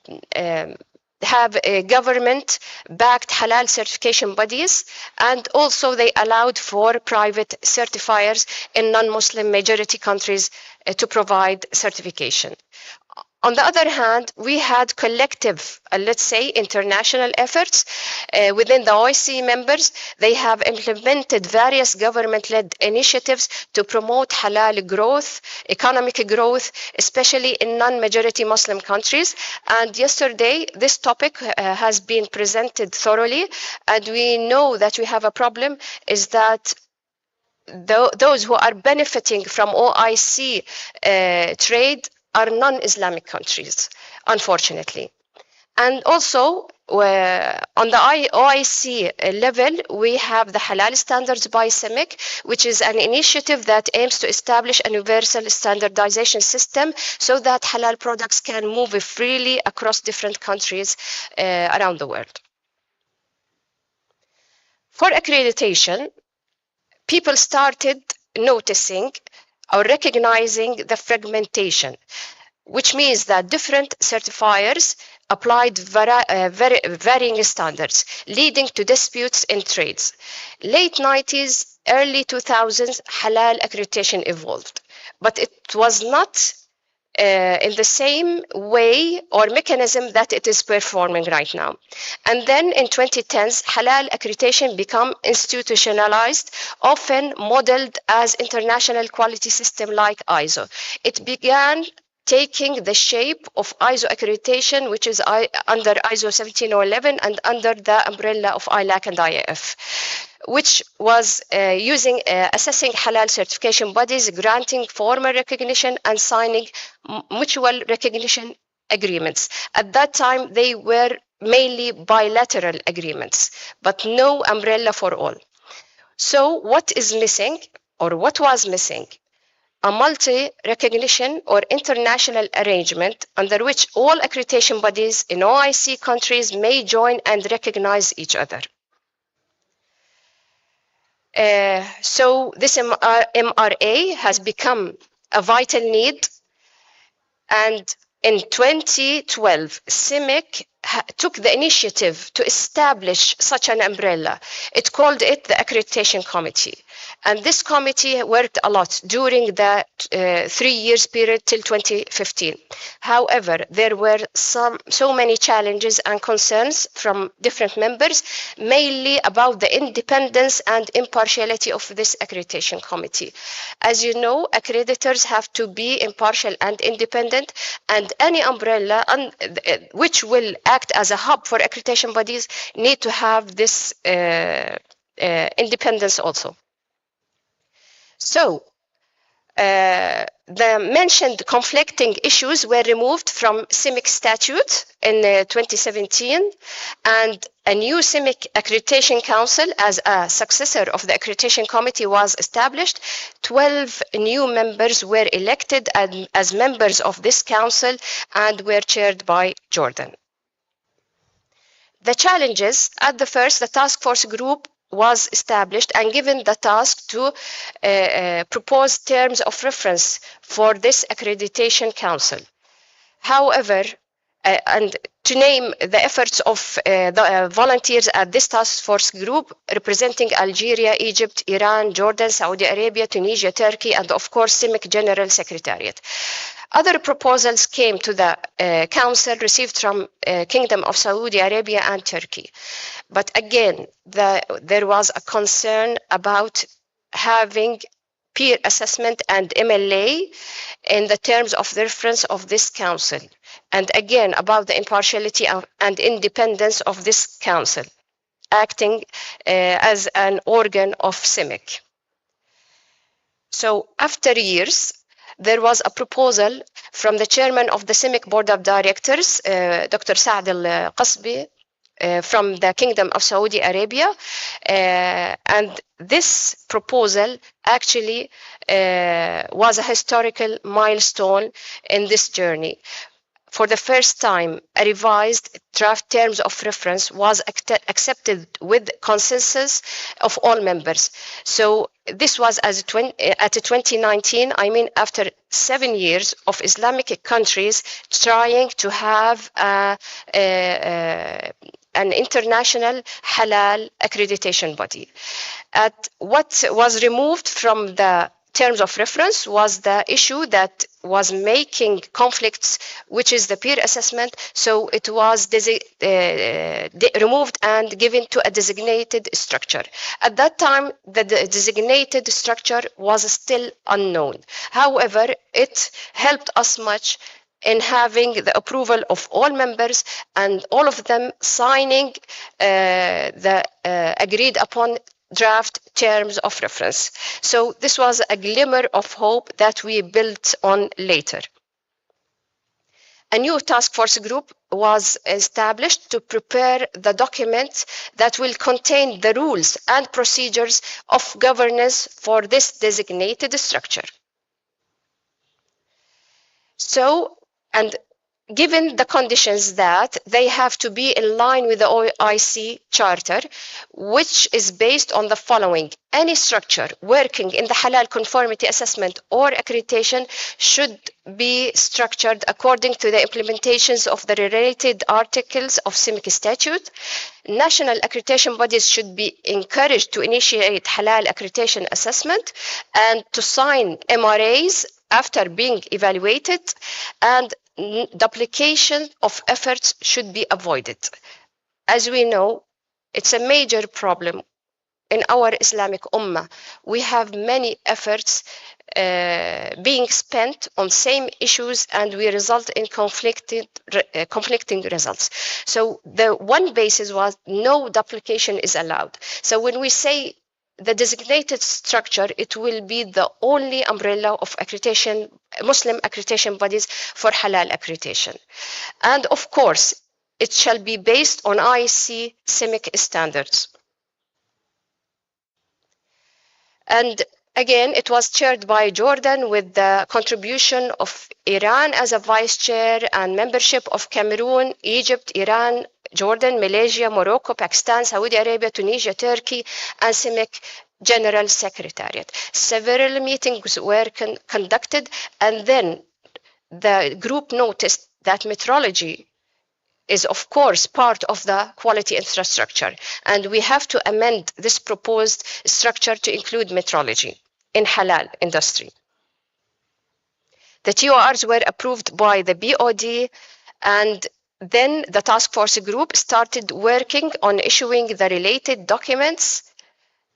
government-backed halal certification bodies, and also they allowed for private certifiers in non-Muslim majority countries to provide certification. On the other hand, we had collective, let's say, international efforts within the OIC members. They have implemented various government-led initiatives to promote halal growth, economic growth, especially in non-majority Muslim countries. And yesterday, this topic has been presented thoroughly, and we know that we have a problem is that those who are benefiting from OIC trade are non-Islamic countries, unfortunately. And also, on the OIC level, we have the Halal Standards by CEMIC, which is an initiative that aims to establish a universal standardization system so that halal products can move freely across different countries around the world. For accreditation, people started noticing or recognizing the fragmentation, which means that different certifiers applied varying standards, leading to disputes in trades. Late 90s, early 2000s, halal accreditation evolved, but it was not in the same way or mechanism that it is performing right now. And then in 2010s, halal accreditation became institutionalized, often modeled as international quality system like ISO. It began taking the shape of ISO accreditation, which is under ISO 17011 and under the umbrella of ILAC and IAF, which was assessing halal certification bodies, granting formal recognition and signing mutual recognition agreements. At that time, they were mainly bilateral agreements, but no umbrella for all. So what is missing, or what was missing? a multi-recognition or international arrangement under which all accreditation bodies in OIC countries may join and recognize each other. So this MRA has become a vital need, and in 2012, CIMIC took the initiative to establish such an umbrella. It called it the Accreditation Committee. And this committee worked a lot during the 3 years period till 2015. However, there were so many challenges and concerns from different members, mainly about the independence and impartiality of this accreditation committee. As you know, accreditors have to be impartial and independent, and any umbrella which will act as a hub for accreditation bodies need to have this independence also. So, the mentioned conflicting issues were removed from CIMIC statute in 2017, and a new CIMIC Accreditation Council as a successor of the Accreditation Committee was established. 12 new members were elected as members of this council and were chaired by Jordan. The challenges: at the first, the task force group was established and given the task to propose terms of reference for this accreditation council. However, and to name the efforts of the volunteers at this task force group representing Algeria, Egypt, Iran, Jordan, Saudi Arabia, Tunisia, Turkey, and of course CIMIC General Secretariat. Other proposals came to the council received from Kingdom of Saudi Arabia and Turkey. But again, there was a concern about having peer assessment and MLA in the terms of reference of this council. And again, about the impartiality and independence of this council, acting as an organ of CIMIC. So after years, there was a proposal from the chairman of the CIMIC Board of Directors, Dr. Saad Al-Qasbi, from the Kingdom of Saudi Arabia. And this proposal actually was a historical milestone in this journey. For the first time, a revised draft terms of reference was accepted with consensus of all members. So this was at 2019, I mean, after 7 years of Islamic countries trying to have an international halal accreditation body. What was removed from the terms of reference was the issue that was making conflicts, which is the peer assessment. So it was removed and given to a designated structure. At that time, the designated structure was still unknown. However, it helped us much in having the approval of all members and all of them signing the agreed upon draft terms of reference. So this was a glimmer of hope that we built on later. A new task force group was established to prepare the document that will contain the rules and procedures of governance for this designated structure. So, and given the conditions that they have to be in line with the OIC Charter, which is based on the following: any structure working in the halal conformity assessment or accreditation should be structured according to the implementations of the related articles of CIMIC statute. National accreditation bodies should be encouraged to initiate halal accreditation assessment and to sign MRAs after being evaluated, and duplication of efforts should be avoided. As we know, it's a major problem in our Islamic Ummah. We have many efforts being spent on same issues, and we result in conflicting results. So the one basis was no duplication is allowed. So when we say the designated structure, it will be the only umbrella of accreditation, Muslim accreditation bodies for halal accreditation. And of course, it shall be based on IEC CIMIC standards. And Again, it was chaired by Jordan with the contribution of Iran as a vice chair and membership of Cameroon, Egypt, Iran, Jordan, Malaysia, Morocco, Pakistan, Saudi Arabia, Tunisia, Turkey, and CIMIC General Secretariat. Several meetings were conducted, and then the group noticed that metrology is of course part of the quality infrastructure, and we have to amend this proposed structure to include metrology in halal industry. The TORs were approved by the BOD, and then the task force group started working on issuing the related documents,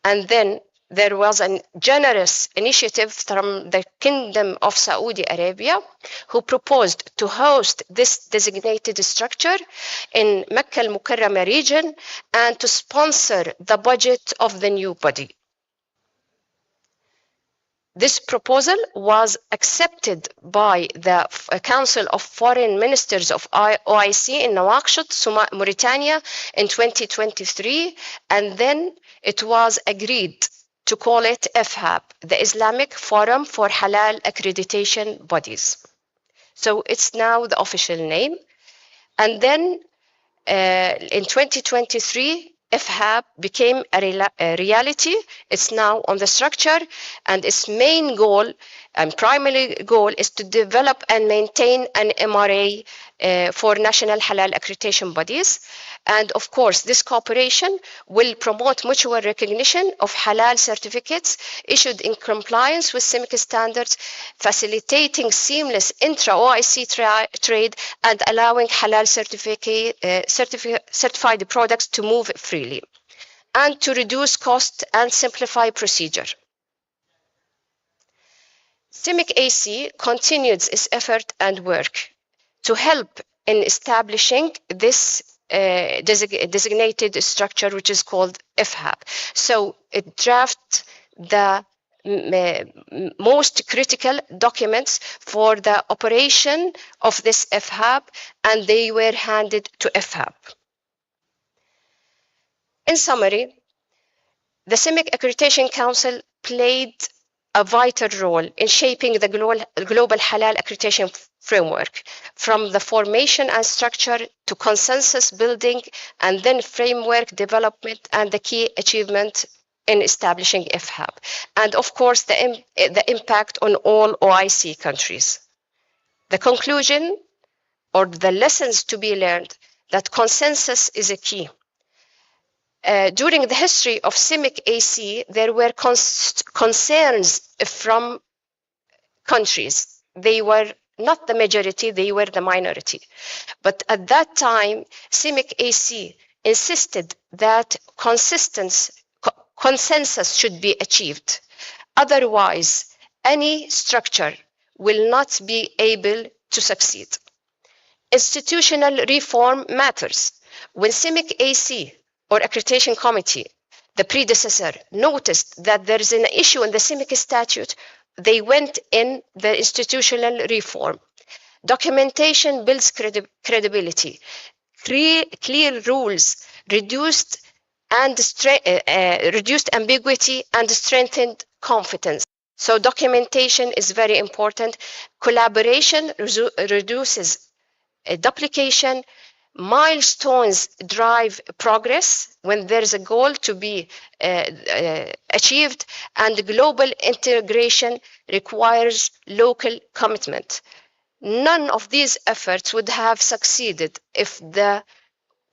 and then there was a generous initiative from the Kingdom of Saudi Arabia, who proposed to host this designated structure in Mecca al-Mukarramah region and to sponsor the budget of the new body. This proposal was accepted by the Council of Foreign Ministers of OIC in Nouakchott, Mauritania in 2023, and then it was agreed to call it FHAB, the Islamic Forum for Halal Accreditation Bodies. So it's now the official name. And then in 2023, FHAB became a reality. It's now on the structure, and its main goal and primary goal is to develop and maintain an MRA for national halal accreditation bodies. And of course, this cooperation will promote mutual recognition of halal certificates issued in compliance with CIMIC standards, facilitating seamless intra-OIC trade and allowing halal certified products to move freely, and to reduce cost and simplify procedure. CIMIC AC continues its effort and work to help in establishing this designated structure, which is called FHAB. So it drafts the most critical documents for the operation of this FHAB, and they were handed to FHAB. In summary, the CIMIC Accreditation Council played a vital role in shaping the global halal accreditation framework, from the formation and structure to consensus building, and then framework development, and the key achievement in establishing FHAB, and of course the impact on all OIC countries. The conclusion, or the lessons to be learned, that consensus is a key. During the history of CIMIC AC, there were concerns from countries. They were not the majority, they were the minority. But at that time, CIMIC AC insisted that consensus should be achieved. Otherwise, any structure will not be able to succeed. Institutional reform matters. When CIMIC AC or Accreditation Committee, the predecessor, noticed that there is an issue in the CIMIC statute, they went in the institutional reform. Documentation builds credibility. Clear rules reduced ambiguity and strengthened confidence. So documentation is very important. Collaboration reduces duplication. Milestones drive progress when there's a goal to be achieved, and global integration requires local commitment. None of these efforts would have succeeded if the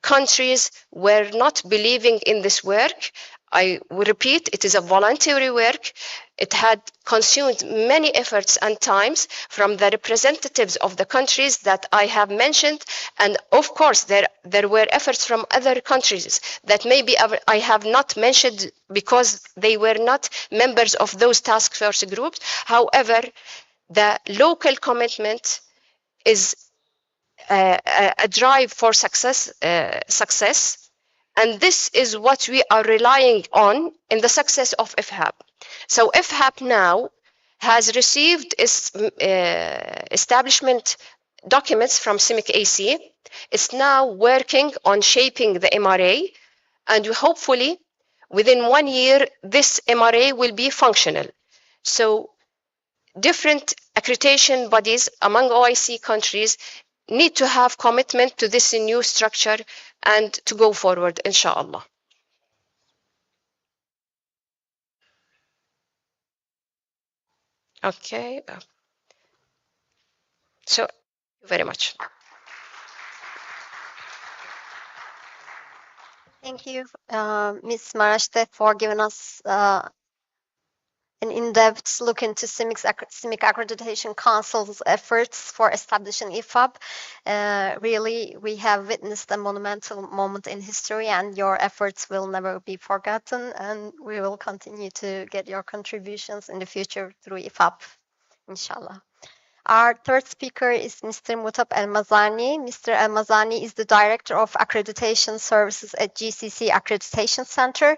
countries were not believing in this work. I will repeat, it is a voluntary work. It had consumed many efforts and times from the representatives of the countries that I have mentioned. And of course, there were efforts from other countries that maybe I have not mentioned because they were not members of those task force groups. However, the local commitment is a drive for success. And this is what we are relying on in the success of FHAB. So FHAB now has received its establishment documents from CIMIC AC. It's now working on shaping the MRA, and hopefully within 1 year, this MRA will be functional. So different accreditation bodies among OIC countries need to have commitment to this new structure and to go forward, inshallah. Okay. So, thank you very much. Thank you, Ms. Maraşte, for giving us an in-depth look into CIMIC Accreditation Council's efforts for establishing IFAB. Really, we have witnessed a monumental moment in history, and your efforts will never be forgotten, and we will continue to get your contributions in the future through IFAB, inshallah. Our third speaker is Mr. Mutab Elmazani. Mr. Elmazani is the Director of Accreditation Services at GCC Accreditation Center.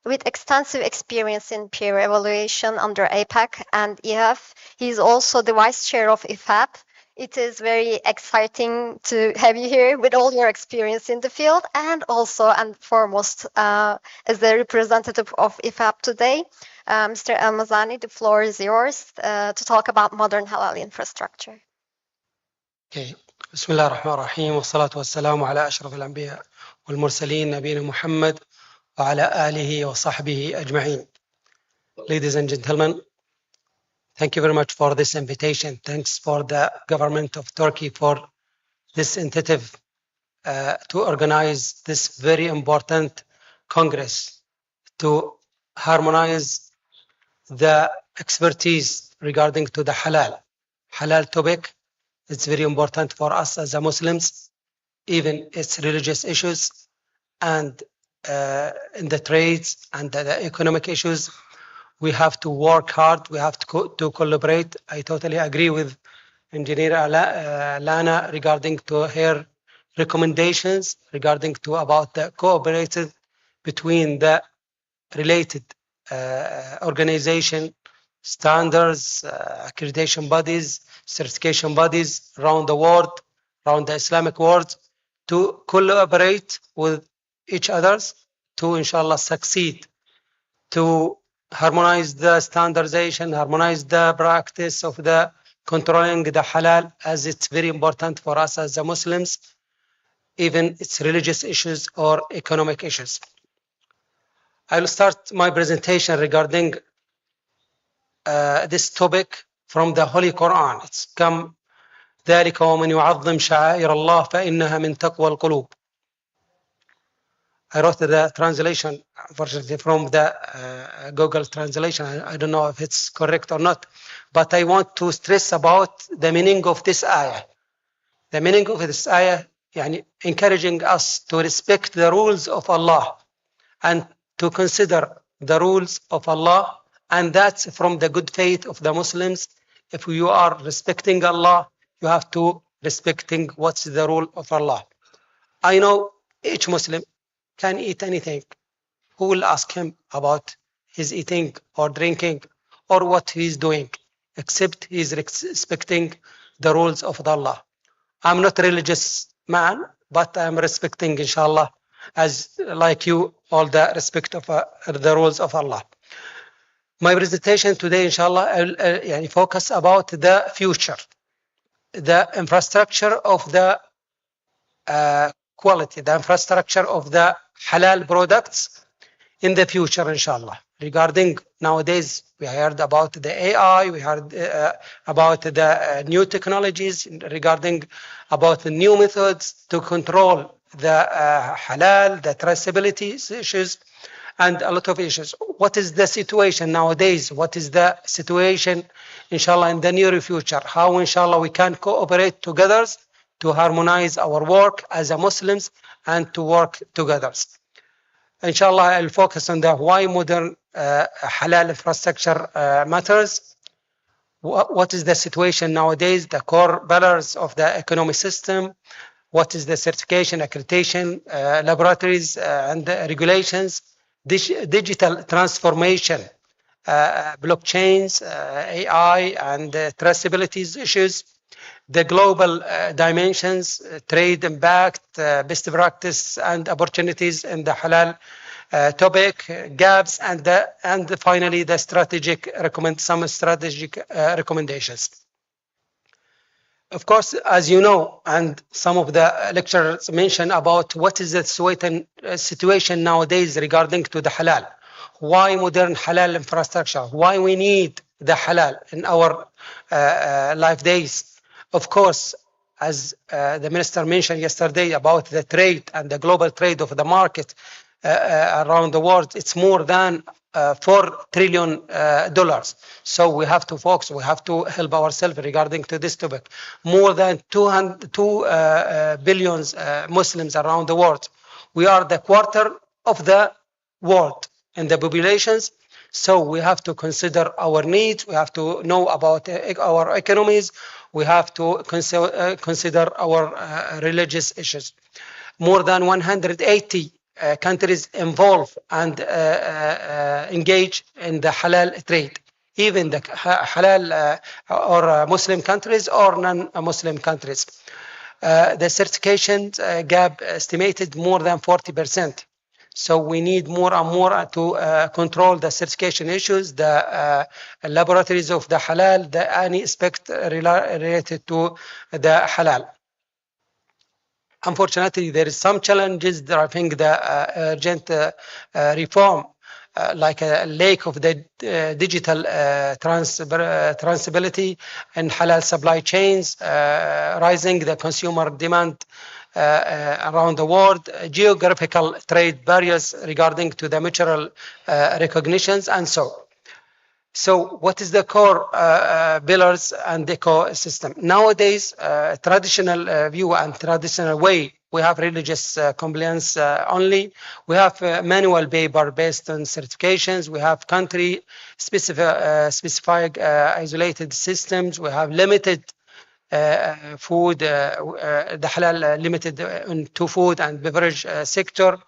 With extensive experience in peer evaluation under APAC and EF, he is also the Vice Chair of IFAB. It is very exciting to have you here with all your experience in the field, and also and foremost as the representative of IFAB today. Mr. Elmazani, the floor is yours to talk about modern halal infrastructure. Okay. بسم الله الرحمن الرحيم والصلاة والسلام على أشرف الأنبياء والمرسلين نبينا محمد وعلى آله وصحبه أجمعين. Ladies and gentlemen, thank you very much for this invitation. Thanks for the government of Turkey for this initiative to organize this very important Congress to harmonize the expertise regarding to the halal topic. It's very important for us as a Muslims, even its religious issues and in the trades and the economic issues. We have to work hard. We have to collaborate. I totally agree with Engineer Lana regarding to her recommendations regarding to about the cooperated between the related organization, standards, accreditation bodies, certification bodies around the world, around the Islamic world, to collaborate with each others to inshallah succeed, to harmonize the standardization, harmonize the practice of the controlling the halal, as it's very important for us as the Muslims, even its religious issues or economic issues. I will start my presentation regarding this topic from the Holy Quran. It's come ذلك ومن يعظم شعائر الله فإنها من تقوى القلوب. I wrote the translation unfortunately from the Google translation. I don't know if it's correct or not, but I want to stress about the meaning of this ayah. The meaning of this ayah, يعني, encouraging us to respect the rules of Allah and to consider the rules of Allah, and that's from the good faith of the Muslims. If you are respecting Allah, you have to respecting what's the rule of Allah. I know each Muslim can eat anything. Who will ask him about his eating or drinking or what he's doing, except he's respecting the rules of Allah. I'm not a religious man, but I'm respecting, inshallah, as like you, all the respect of the rules of Allah. My presentation today, inshallah, I'll focus about the future, the infrastructure of the quality, the infrastructure of the halal products in the future, inshallah. Regarding nowadays, we heard about the AI, we heard about the new technologies, regarding about the new methods to control the halal, the traceability issues, and a lot of issues. What is the situation nowadays? What is the situation, inshallah, in the near future? How, inshallah, we can cooperate together to harmonize our work as a Muslims and to work together. Inshallah, I'll focus on the why modern halal infrastructure matters. What is the situation nowadays, the core pillars of the economic system, what is the certification, accreditation, laboratories and regulations, digital transformation, blockchains, AI and traceability issues, the global dimensions, trade impact, best practice and opportunities in the halal topic gaps, and finally the some strategic recommendations. Of course, as you know, and some of the lecturers mentioned about what is the situation nowadays regarding to the halal. Why modern halal infrastructure? Why we need the halal in our life days? Of course, as the minister mentioned yesterday about the trade and the global trade of the market around the world, it's more than $4 trillion. So we have to focus, we have to help ourselves regarding to this topic. More than 2 billion Muslims around the world. We are the quarter of the world in the populations. So we have to consider our needs. We have to know about our economies. We have to consider our religious issues. More than 180 countries involved and engage in the halal trade, even the halal or Muslim countries or non-Muslim countries. The certification gap estimated more than 40%. So we need more and more to control the certification issues, the laboratories of the halal, any aspect related to the halal. Unfortunately, there is some challenges driving the urgent reform, like a lack of the digital transparency and halal supply chains, rising the consumer demand around the world, geographical trade barriers regarding to the mutual recognitions, and so on. So what is the core pillars and ecosystem? Nowadays, traditional view and traditional way, we have religious compliance only. We have manual paper based on certifications. We have country specific isolated systems. We have limited food, the halal limited to food and beverage sector.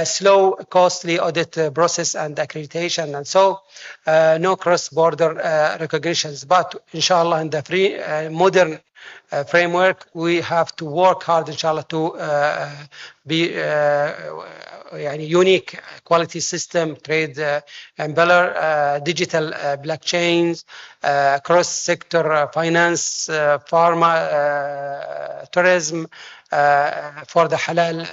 Slow, costly audit process and accreditation, and so no cross-border recognitions. But inshallah, in the free modern framework, we have to work hard, inshallah, to be unique quality system, trade embeller, digital blockchains, cross-sector finance, pharma, tourism, for the halal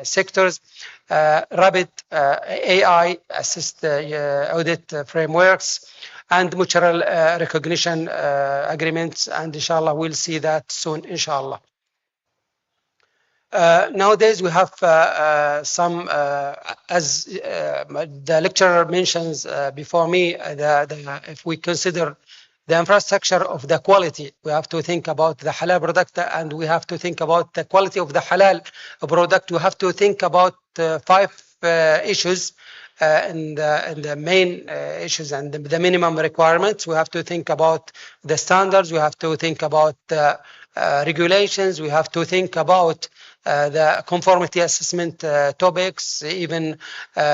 sectors, rapid AI assist audit frameworks, and mutual recognition agreements, and inshallah we'll see that soon, inshallah. Nowadays we have some, as the lecturer mentions before me, if we consider the infrastructure of the quality, we have to think about the halal product, and we have to think about the quality of the halal product. We have to think about 5 issues in the main issues and the minimum requirements. We have to think about the standards. We have to think about the regulations. We have to think about the conformity assessment topics, even how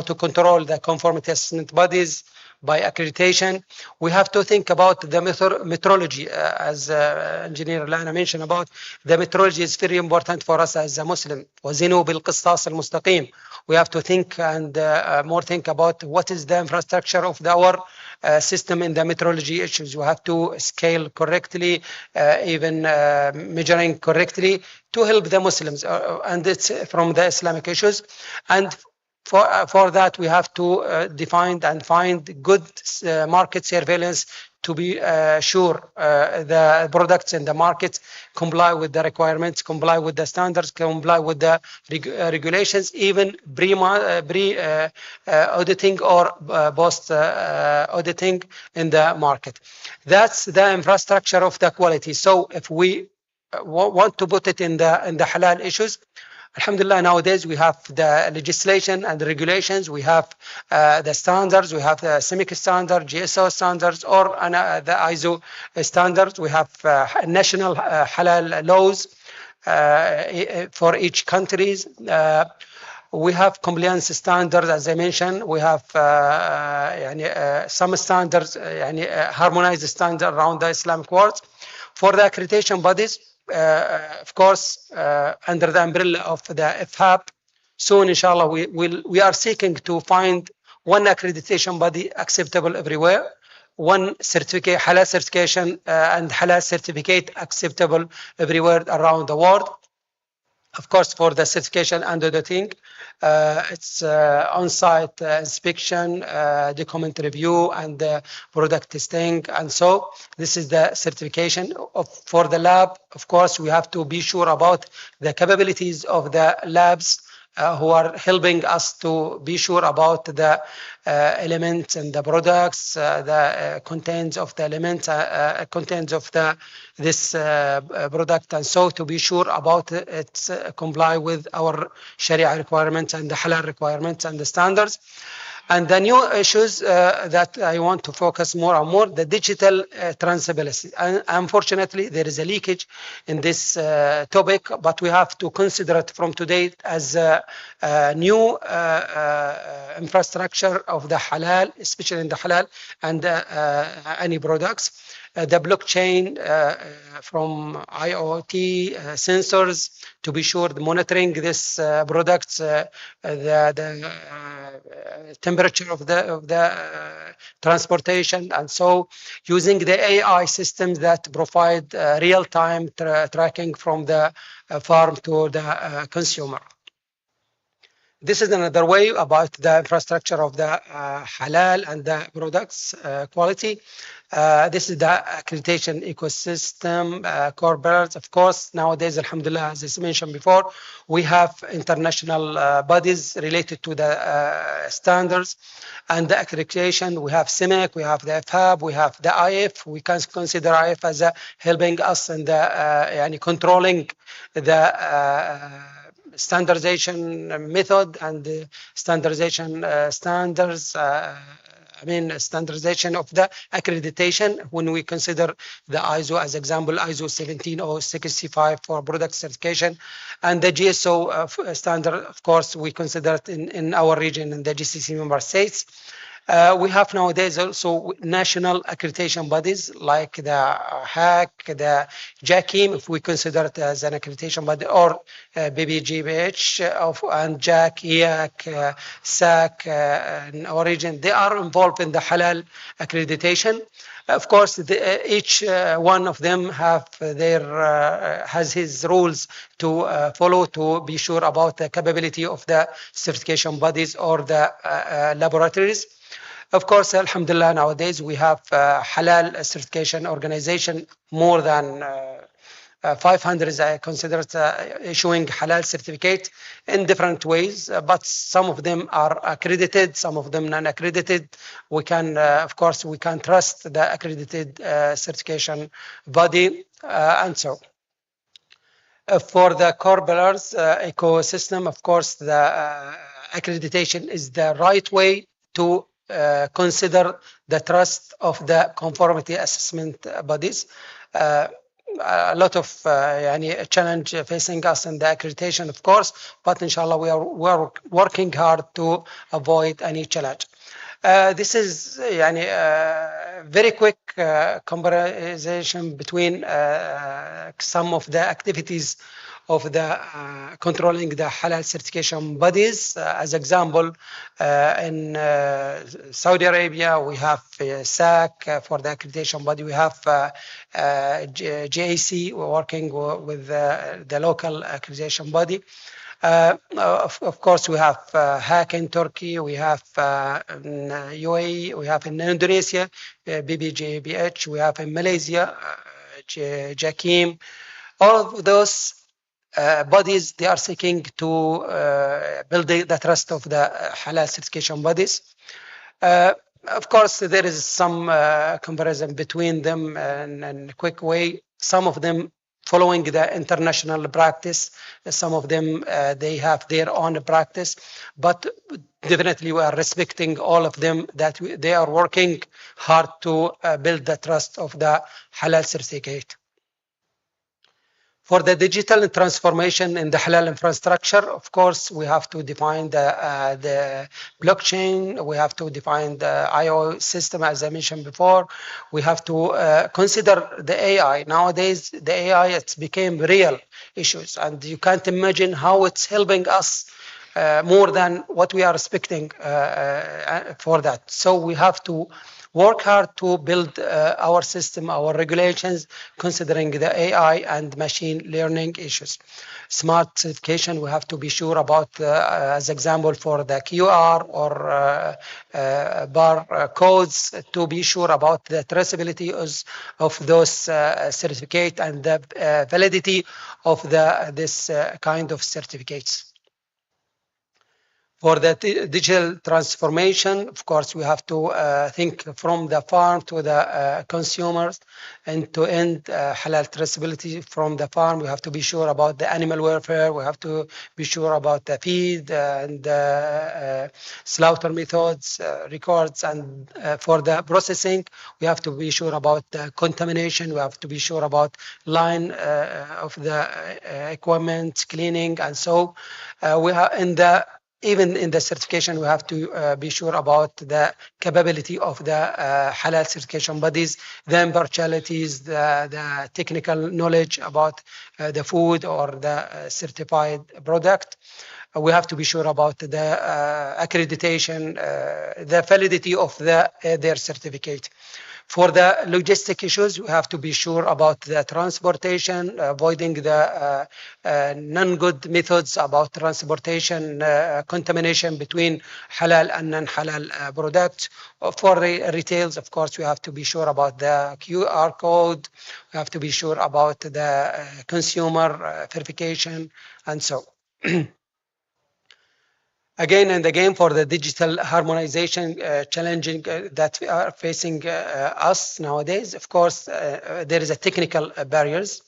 to control the conformity assessment bodies by accreditation. We have to think about the methodology, as Engineer Lana mentioned about. The methodology is very important for us as a Muslim. وَزِنُوا بِالْقِسْطَاسِ الْمُسْتَقِيمِ. We have to think and more think about what is the infrastructure of our system in the metrology issues. You have to scale correctly, even measuring correctly to help the Muslims, and it's from the Islamic issues. And for that, we have to define and find good market surveillance to be sure the products in the market comply with the requirements, comply with the standards, comply with the regulations, even auditing or post auditing in the market. That's the infrastructure of the quality. So if we want to put it in the halal issues, Alhamdulillah, nowadays we have the legislation and the regulations, we have the standards, we have the CIMIC standard, GSO standards, or the ISO standards. We have national halal laws for each countries. We have compliance standards, as I mentioned. We have some standards, harmonized standard around the Islamic world. For the accreditation bodies, of course, under the umbrella of the FHAP, soon, inshallah, we are seeking to find one accreditation body acceptable everywhere, one certificate, halal certification and halal certificate acceptable everywhere around the world. Of course, for the certification and auditing, it's on-site inspection, document review, and product testing. And so this is the certification for the lab. Of course, we have to be sure about the capabilities of the labs who are helping us to be sure about the elements and the products, the contents of the elements, contents of this product, and so to be sure about it comply with our Sharia requirements and the Halal requirements and the standards. And the new issues that I want to focus more and more, the digital transparency. And unfortunately, there is a leakage in this topic, but we have to consider it from today as a new infrastructure of the halal, especially in the halal and any products. The blockchain from IoT sensors to be sure the monitoring this products, the temperature of the transportation, and so using the AI systems that provide real-time tracking from the farm to the consumer. This is another way about the infrastructure of the halal and the products quality. This is the accreditation ecosystem, core pillars. Of course, nowadays, alhamdulillah, as I mentioned before, we have international bodies related to the standards and the accreditation. We have CIMIC, we have the FHAB, we have the IF. We can consider IF as helping us in the controlling the standardization method and the standardization standards. Standardization of the accreditation when we consider the ISO as example, ISO 17065 for product certification, and the GSO standard, of course, we consider it in our region in the GCC member states. We have nowadays also national accreditation bodies like the HAC, the JACIM, if we consider it as an accreditation body, or BBGBH and JAC, EAC, SAC in our region. They are involved in the halal accreditation. Of course, each one of them have has his rules to follow to be sure about the capability of the certification bodies or the laboratories. Of course, alhamdulillah, nowadays we have halal certification organization, more than 500 is considered issuing halal certificate in different ways, but some of them are accredited, some of them non-accredited. We can, of course, we can trust the accredited certification body, and so. For the core pillars ecosystem, of course, the accreditation is the right way to consider the trust of the conformity assessment bodies. A lot of challenge facing us in the accreditation, of course, but inshallah we are working hard to avoid any challenge. This is very quick comparison between some of the activities of the controlling the halal certification bodies. As example, in Saudi Arabia, we have SAC for the accreditation body. We have JAC working with the local accreditation body. Of course, we have HAC in Turkey, we have in UAE, we have in Indonesia, BBGBH, we have in Malaysia, JACIM. All of those bodies, they are seeking to build the trust of the halal certification bodies. Of course, there is some comparison between them in a quick way. Some of them following the international practice, some of them they have their own practice, but definitely we are respecting all of them, that they are working hard to build the trust of the halal certificate. For the digital transformation in the halal infrastructure, of course, we have to define the blockchain. We have to define the IO system, as I mentioned before. We have to consider the AI. Nowadays, the AI, it's became real issues, and you can't imagine how it's helping us more than what we are expecting for that. So we have to work hard to build our system, our regulations, considering the AI and machine learning issues. Smart certification, we have to be sure about, as example, for the QR or bar codes, to be sure about the traceability of those certificates and the validity of this kind of certificates. For the digital transformation, of course, we have to think from the farm to the consumers, and to end halal traceability from the farm. We have to be sure about the animal welfare. We have to be sure about the feed and slaughter methods, records, and for the processing, we have to be sure about the contamination. We have to be sure about line of the equipment, cleaning, and so we have even in the certification, we have to be sure about the capability of the halal certification bodies, the impartialities, the technical knowledge about the food or the certified product. We have to be sure about the accreditation, the validity of their certificate. For the logistic issues, we have to be sure about the transportation, avoiding the non-good methods about transportation, contamination between halal and non-halal products. For retails, of course, we have to be sure about the QR code. We have to be sure about the consumer verification, and so. Again and again, for the digital harmonization challenging that we are facing us nowadays, of course, there is a technical barriers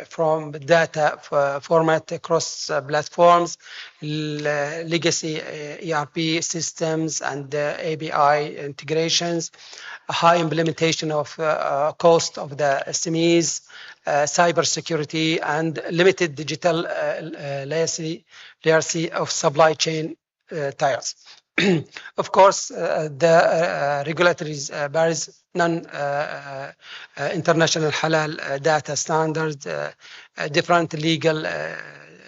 from data format across platforms, legacy ERP systems, and API integrations, high implementation of cost of the SMEs, cybersecurity, and limited digital literacy of supply chain tiers. Of course, the regulatory barriers, non-international halal data standards, different legal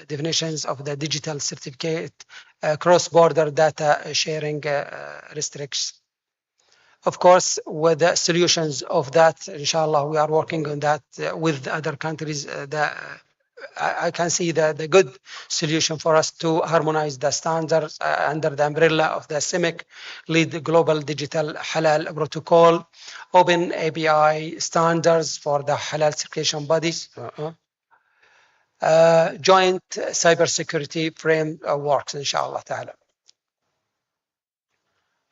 definitions of the digital certificate, cross-border data sharing restrictions. Of course, with the solutions of that, inshallah, we are working on that with other countries. I can see the good solution for us to harmonize the standards under the umbrella of the CIMIC lead global digital halal protocol, open API standards for the halal certification bodies, joint cybersecurity frameworks, inshallah ta'ala.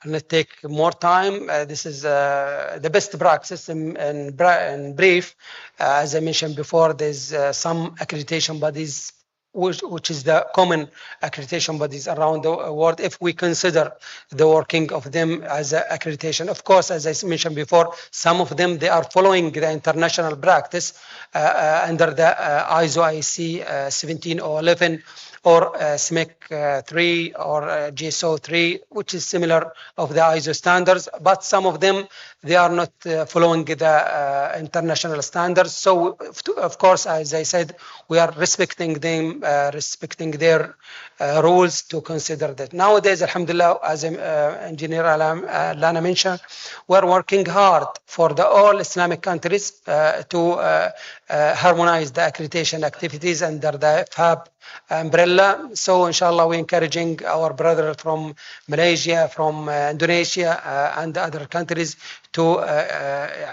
And let's take more time. This is the best practice in brief. As I mentioned before, there's some accreditation bodies, which is the common accreditation bodies around the world, if we consider the working of them as accreditation. Of course, as I mentioned before, some of them, they are following the international practice under the ISO IEC 17011, or CIMIC 3 or GSO 3, which is similar of the ISO standards, but some of them, they are not following the international standards. So, of course, as I said, we are respecting them, respecting their rules to consider that. Nowadays, alhamdulillah, as Engineer Lana mentioned, we're working hard for the all Islamic countries to harmonize the accreditation activities under the FAB umbrella. So inshallah, we're encouraging our brother from Malaysia, from Indonesia, and other countries to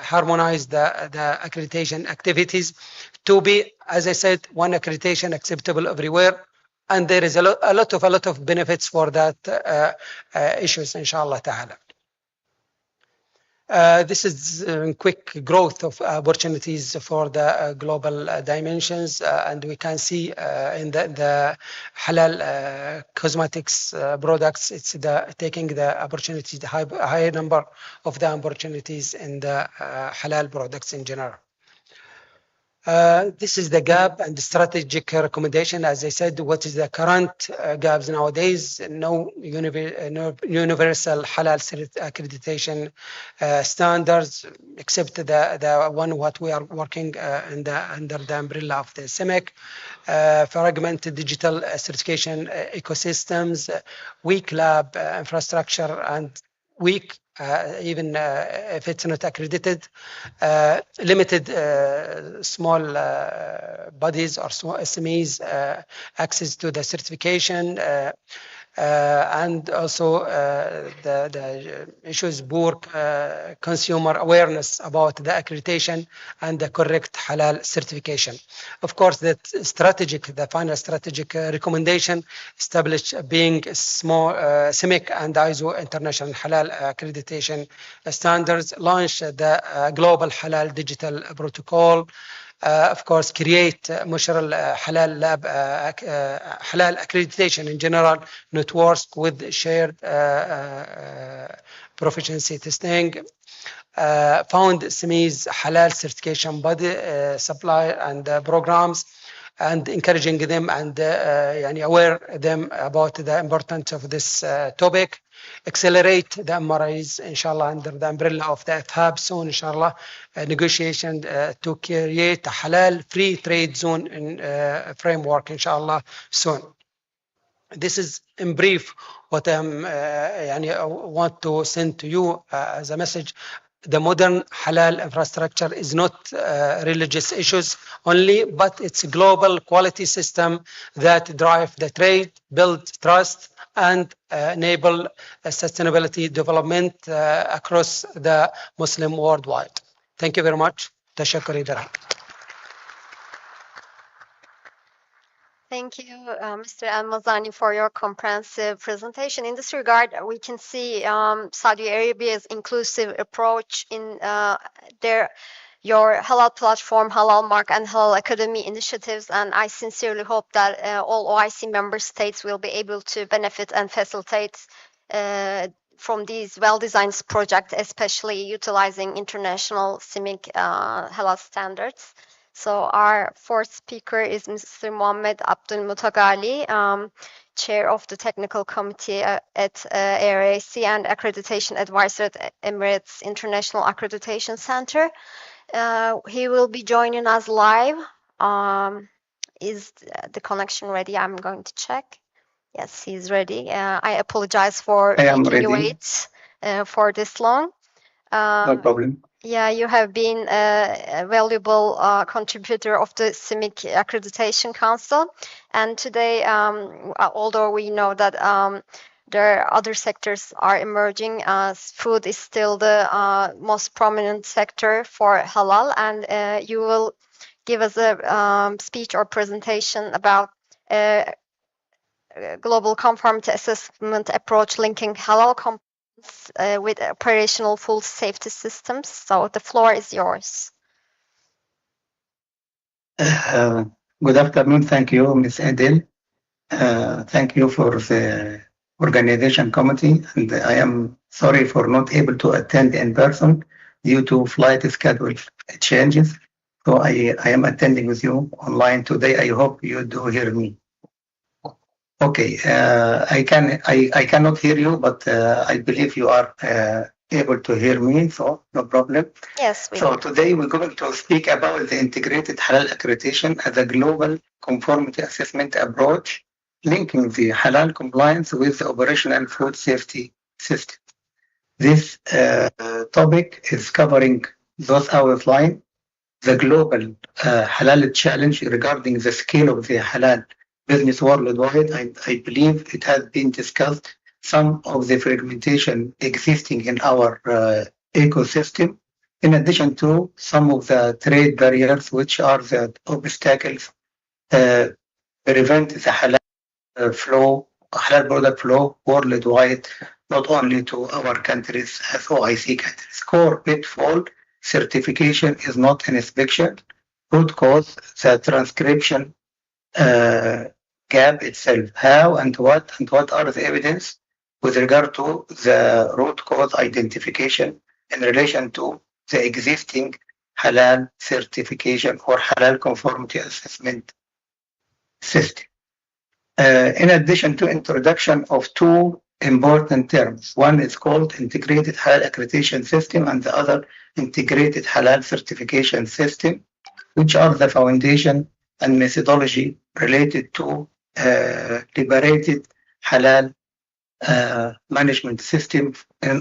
harmonize the accreditation activities to be, as I said, one accreditation acceptable everywhere. And there is a lot of benefits for that issues, inshallah ta'ala. This is quick growth of opportunities for the global dimensions, and we can see in the halal cosmetics products, it's taking the opportunities, the high number of the opportunities in the halal products in general. This is the gap and the strategic recommendation. As I said, what is the current gaps nowadays? No universal halal accreditation standards, except the one what we are working under the umbrella of the CIMIC. Fragmented digital certification ecosystems, weak lab infrastructure, and weak, even if it's not accredited, limited small bodies or small SMEs access to the certification, and also the issues poor consumer awareness about the accreditation and the correct halal certification. Of course, the final strategic recommendation established being small CIMIC and ISO international halal accreditation standards, launch the global halal digital protocol. Of course, create Mushral Halal Lab, Halal accreditation in general networks with shared proficiency testing. Found SMEs Halal certification body supply and programs, and encouraging them and aware them about the importance of this topic. Accelerate the MRIs, inshallah, under the umbrella of the FHAB soon, inshallah, negotiation to create a halal free trade zone in framework, inshallah, soon. This is in brief what I want to send to you as a message. The modern halal infrastructure is not religious issues only, but it's a global quality system that drive the trade, build trust, and enable sustainability development across the Muslim worldwide. Thank you very much. Tashakkur Idara. Thank you, Mr. Al-Mazani, for your comprehensive presentation. In this regard, we can see Saudi Arabia's inclusive approach in your Halal platform, Halal Mark, and Halal Academy initiatives, and I sincerely hope that all OIC member states will be able to benefit and facilitate from these well-designed projects, especially utilizing international CIMIC Halal standards. So our fourth speaker is Mr. Mohammed Abdul Mutagali, Chair of the Technical Committee at ARAC and Accreditation Advisor at Emirates International Accreditation Center. He will be joining us live. Is the connection ready? I'm going to check. Yes, he's ready. I apologize for making you wait for this long. No problem. Yeah, you have been a valuable contributor of the CIMIC Accreditation Council. And today, although we know that there are other sectors are emerging, food is still the most prominent sector for halal. And you will give us a speech or presentation about global conformity assessment approach linking halal with operational food safety systems. So the floor is yours. Good afternoon. Thank you, Ms. Adil. Thank you for the organization committee. And I am sorry for not able to attend in person due to flight schedule changes. So I am attending with you online today. I hope you do hear me. Okay, I cannot hear you, but I believe you are able to hear me, so no problem. Yes. So today we're going to speak about the integrated halal accreditation as a global conformity assessment approach, linking the halal compliance with the operational food safety system. This topic is covering those outline, the global halal challenge regarding the scale of the halal business worldwide. I believe it has been discussed some of the fragmentation existing in our ecosystem, in addition to some of the trade barriers, which are the obstacles prevent the halal flow, halal product flow worldwide, not only to our countries as OIC countries. Core pitfall: certification is not an inspection. Root cause: the transcription gap itself. How and what are the evidence with regard to the root cause identification in relation to the existing halal certification or halal conformity assessment system. In addition to introduction of two important terms, one is called integrated halal accreditation system and the other integrated halal certification system, which are the foundation and methodology related to liberated halal management system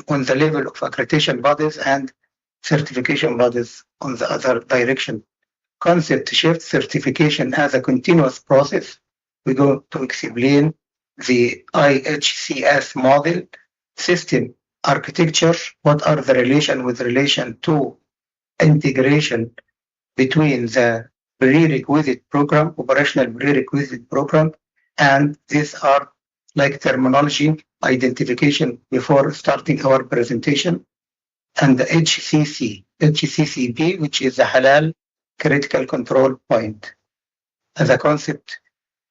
on the level of accreditation bodies and certification bodies on the other direction. Concept shift certification as a continuous process. We're going to explain the IHCS model, system architecture, what are the relation to integration between the prerequisite program, operational prerequisite program, and these are like terminology identification before starting our presentation, and the HCCP, which is the Halal Critical Control Point as a concept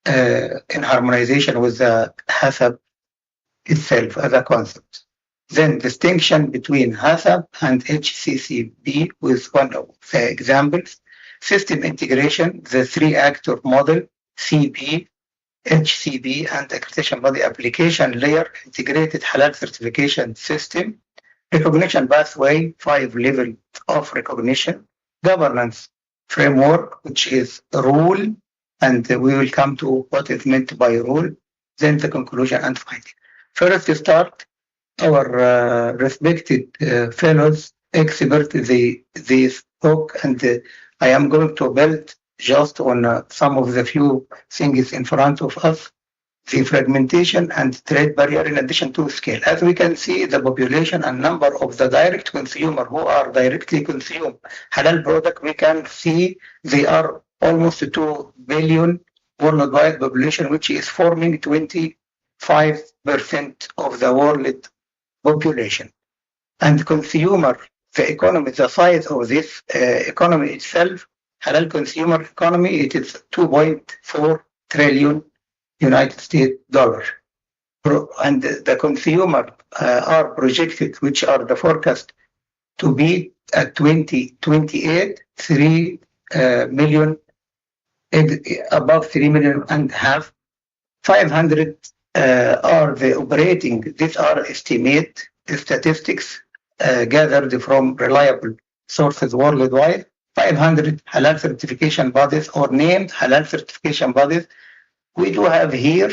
in harmonization with the HACCP itself as a concept. Then distinction between HACCP and HCCP with one of the examples. System integration, the three-actor model, CB, HCB, and accreditation body application layer, integrated halal certification system, recognition pathway, 5 levels of recognition, governance framework, which is rule, and we will come to what is meant by rule, then the conclusion and finding. First, to start, our respected fellows, experts, they spoke, and I am going to build just on some of the few things in front of us, the fragmentation and trade barrier in addition to scale. As we can see, the population and number of the direct consumer who are directly consume halal product, we can see they are almost 2 billion worldwide population, which is forming 25% of the world population. And consumer, the economy, the size of this economy itself, halal consumer economy, it is 2.4 trillion United States dollar. And the consumer are projected, which are the forecast to be at 2028, 3 million, above 3 million and a half. 500 are the operating. These are estimate statistics gathered from reliable sources worldwide. 500 halal certification bodies or named halal certification bodies. We do have here,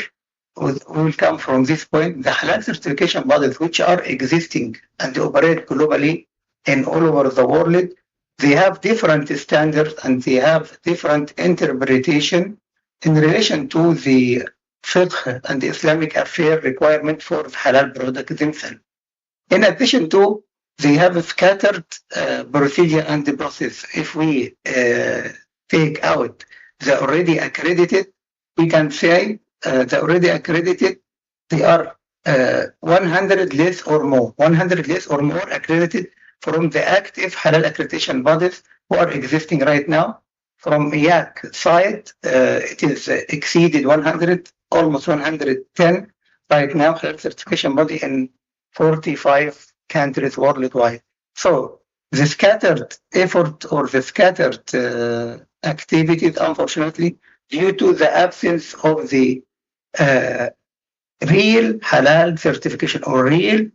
we will come from this point, the halal certification bodies which are existing and operate globally and all over the world. They have different standards and they have different interpretation in relation to the fiqh and the Islamic affair requirement for the halal product themselves. In addition to, they have a scattered procedure and the process. If we take out the already accredited, we can say the already accredited, they are 100 less or more, 100 less or more accredited from the active halal accreditation bodies who are existing right now. From IAC side, it is exceeded 100, almost 110 right now, halal certification body in 45 countries worldwide. So the scattered effort or the scattered activities, unfortunately, due to the absence of the real halal certification or real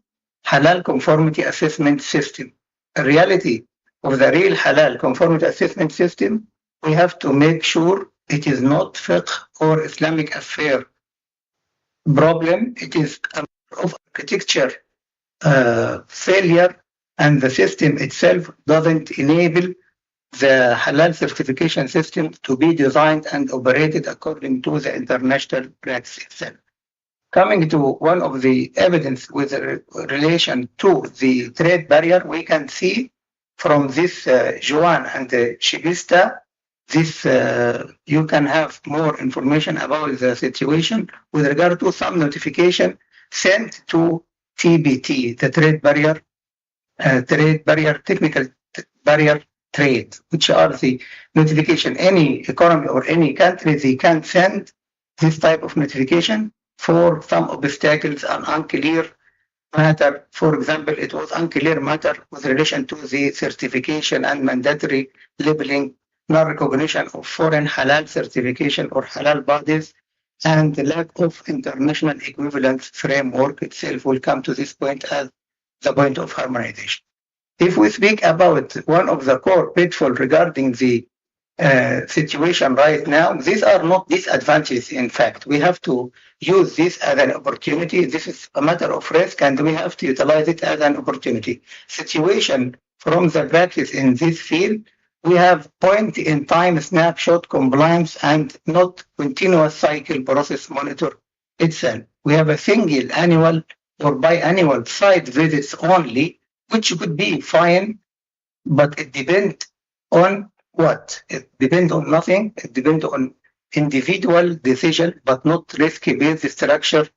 halal conformity assessment system. The reality of the real halal conformity assessment system, we have to make sure it is not fiqh or Islamic affair problem. It is a matter of architecture failure, and the system itself doesn't enable the halal certification system to be designed and operated according to the international practice itself. Coming to one of the evidence with relation to the trade barrier, we can see from this Juan and Shibista, this you can have more information about the situation with regard to some notification sent to TBT, the trade barrier, technical barrier trade, which are the notification. Any economy or any country, they can send this type of notification for some obstacles and unclear matter. For example, it was unclear matter with relation to the certification and mandatory labeling, non-recognition of foreign halal certification or halal bodies, and the lack of international equivalence framework itself will come to this point as the point of harmonization. If we speak about one of the core pitfalls regarding the situation right now, these are not disadvantages. In fact, we have to use this as an opportunity. This is a matter of risk, and we have to utilize it as an opportunity. Situation from the practice in this field, we have point-in-time snapshot compliance and not continuous cycle process monitor itself. We have a single annual or biannual site visits only, which could be fine, but it depends on what? It depends on nothing. It depends on individual decision, but not risk-based structure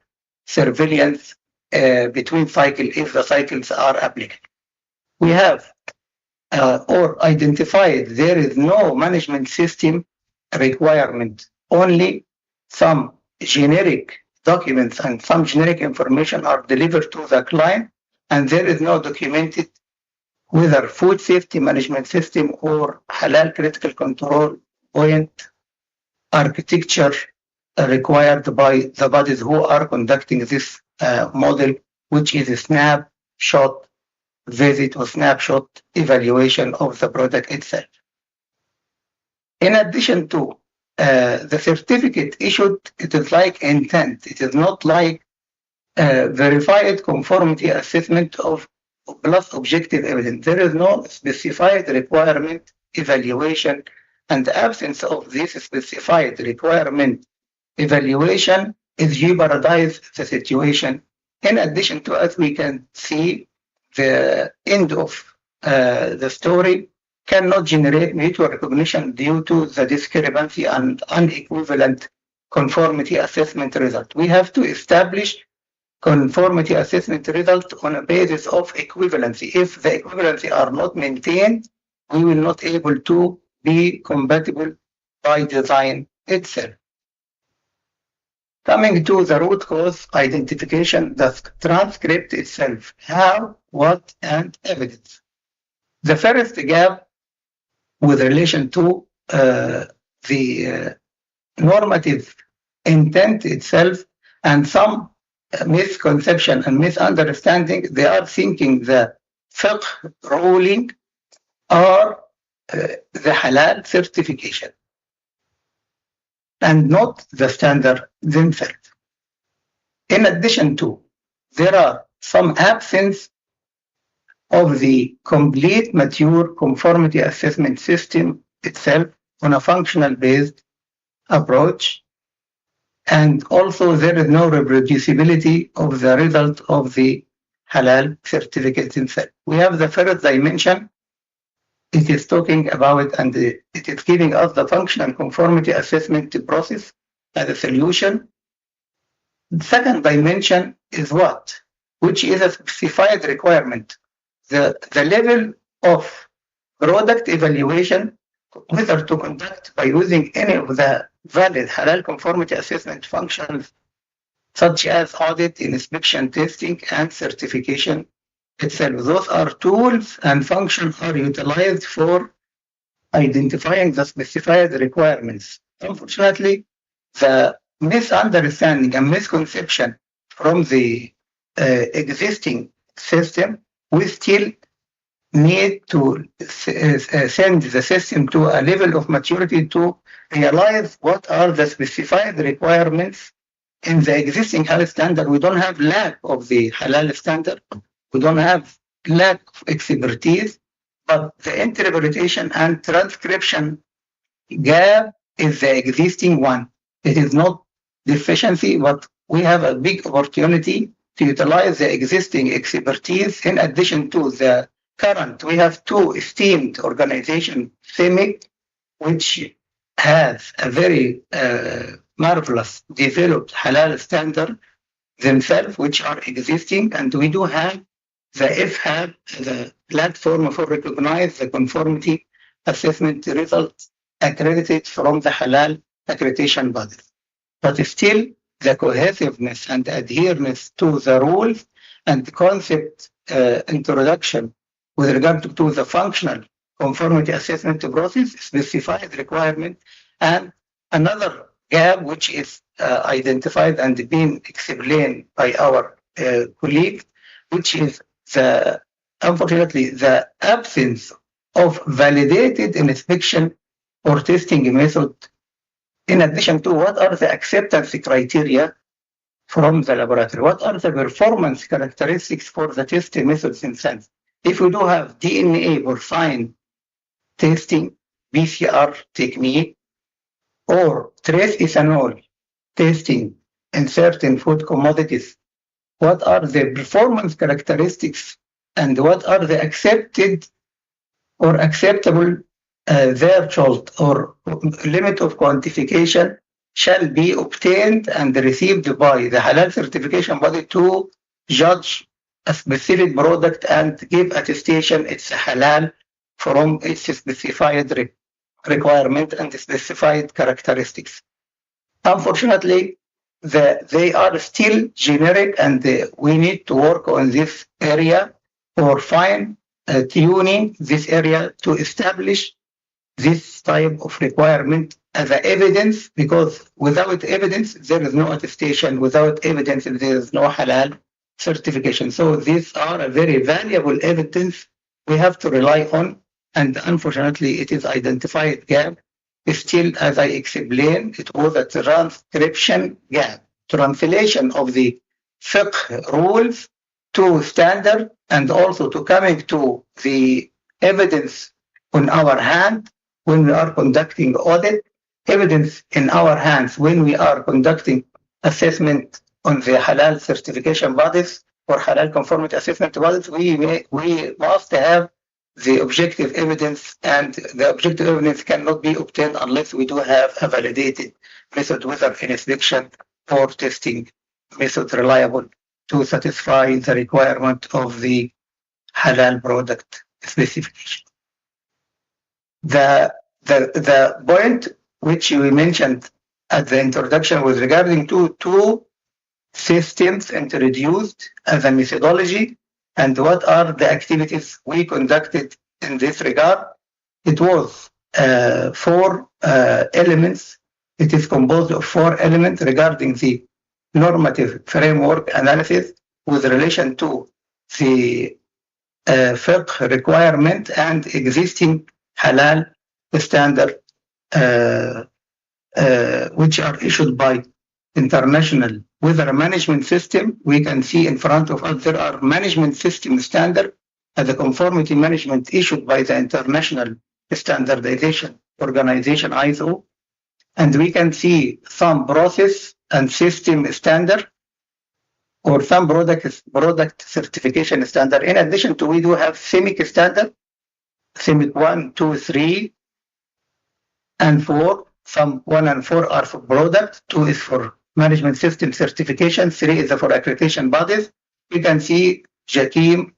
surveillance between cycles if the cycles are applicable. We have or identified there is no management system requirement, only some generic documents and some generic information are delivered to the client, and there is no documented whether food safety management system or halal critical control point architecture required by the bodies who are conducting this model, which is a snapshot visit or snapshot evaluation of the product itself. In addition to the certificate issued, it is like intent. It is not like verified conformity assessment of plus objective evidence. There is no specified requirement evaluation, and the absence of this specified requirement evaluation is jeopardize the situation. In addition to, as we can see, the end of the story cannot generate mutual recognition due to the discrepancy and unequivalent conformity assessment result. We have to establish conformity assessment result on a basis of equivalency. If the equivalency are not maintained, we will not able to be compatible by design itself. Coming to the root cause identification, the transcript itself, how, what, and evidence. The first gap with relation to the normative intent itself and some misconception and misunderstanding, they are thinking the fiqh ruling or the halal certification and not the standard themselves. In addition to, there are some absence of the complete mature conformity assessment system itself on a functional based approach, and also there is no reproducibility of the result of the halal certificate itself. We have the first dimension. It is talking about and it is giving us the functional conformity assessment process as a solution. The second dimension is what? Which is a specified requirement. The level of product evaluation, whether to conduct by using any of the valid halal conformity assessment functions, such as audit, inspection, testing, and certification itself. Those are tools and functions are utilized for identifying the specified requirements. Unfortunately, the misunderstanding and misconception from the existing system, we still need to send the system to a level of maturity to realize what are the specified requirements in the existing halal standard. We don't have lack of the halal standard. We don't have lack of expertise, but the interpretation and transcription gap is the existing one. It is not deficiency, but we have a big opportunity to utilize the existing expertise in addition to the current. We have two esteemed organizations, CEMIC, which has a very marvelous developed halal standard themselves, which are existing, and we do have the FHAB, the platform for recognize the conformity assessment results accredited from the halal accreditation bodies. But still, the cohesiveness and adherence to the rules and concept introduction with regard to the functional conformity assessment process, specified requirement, and another gap which is identified and being explained by our colleague, which is unfortunately the absence of validated inspection or testing method, in addition to what are the acceptance criteria from the laboratory, what are the performance characteristics for the testing methods in sense. If we do have DNA porcine testing, PCR technique, or trace ethanol testing in certain food commodities, what are the performance characteristics and what are the accepted or acceptable threshold or limit of quantification shall be obtained and received by the halal certification body to judge a specific product and give attestation it's halal from its specified requirement and specified characteristics. Unfortunately, they are still generic, and we need to work on this area or fine tuning this area to establish this type of requirement as a evidence, because without evidence there is no attestation, without evidence there is no halal certification. So these are a very valuable evidence we have to rely on, and unfortunately it is identified gap. Still, as I explained, it was a transcription gap, translation of the fiqh rules to standard, and also to coming to the evidence on our hand when we are conducting audit, evidence in our hands when we are conducting assessment on the halal certification bodies or halal conformity assessment bodies. We must have the objective evidence, and the objective evidence cannot be obtained unless we do have a validated method, whether inspection or testing method reliable to satisfy the requirement of the halal product specification. The point which we mentioned at the introduction was regarding to two systems introduced as a methodology and what are the activities we conducted in this regard. It was 4 elements. It is composed of 4 elements regarding the normative framework analysis with relation to the fiqh requirement and existing halal standard which are issued by international weather management system. We can see in front of us there are management system standard as a conformity management issued by the International Standardization Organization, ISO, and we can see some process and system standard or some product certification standard. In addition to, we do have CIMIC standard, CIMIC 1, 2, 3, and 4. Some 1 and 4 are for product, 2 is for management system certification, 3 is for accreditation bodies. We can see JAKIM,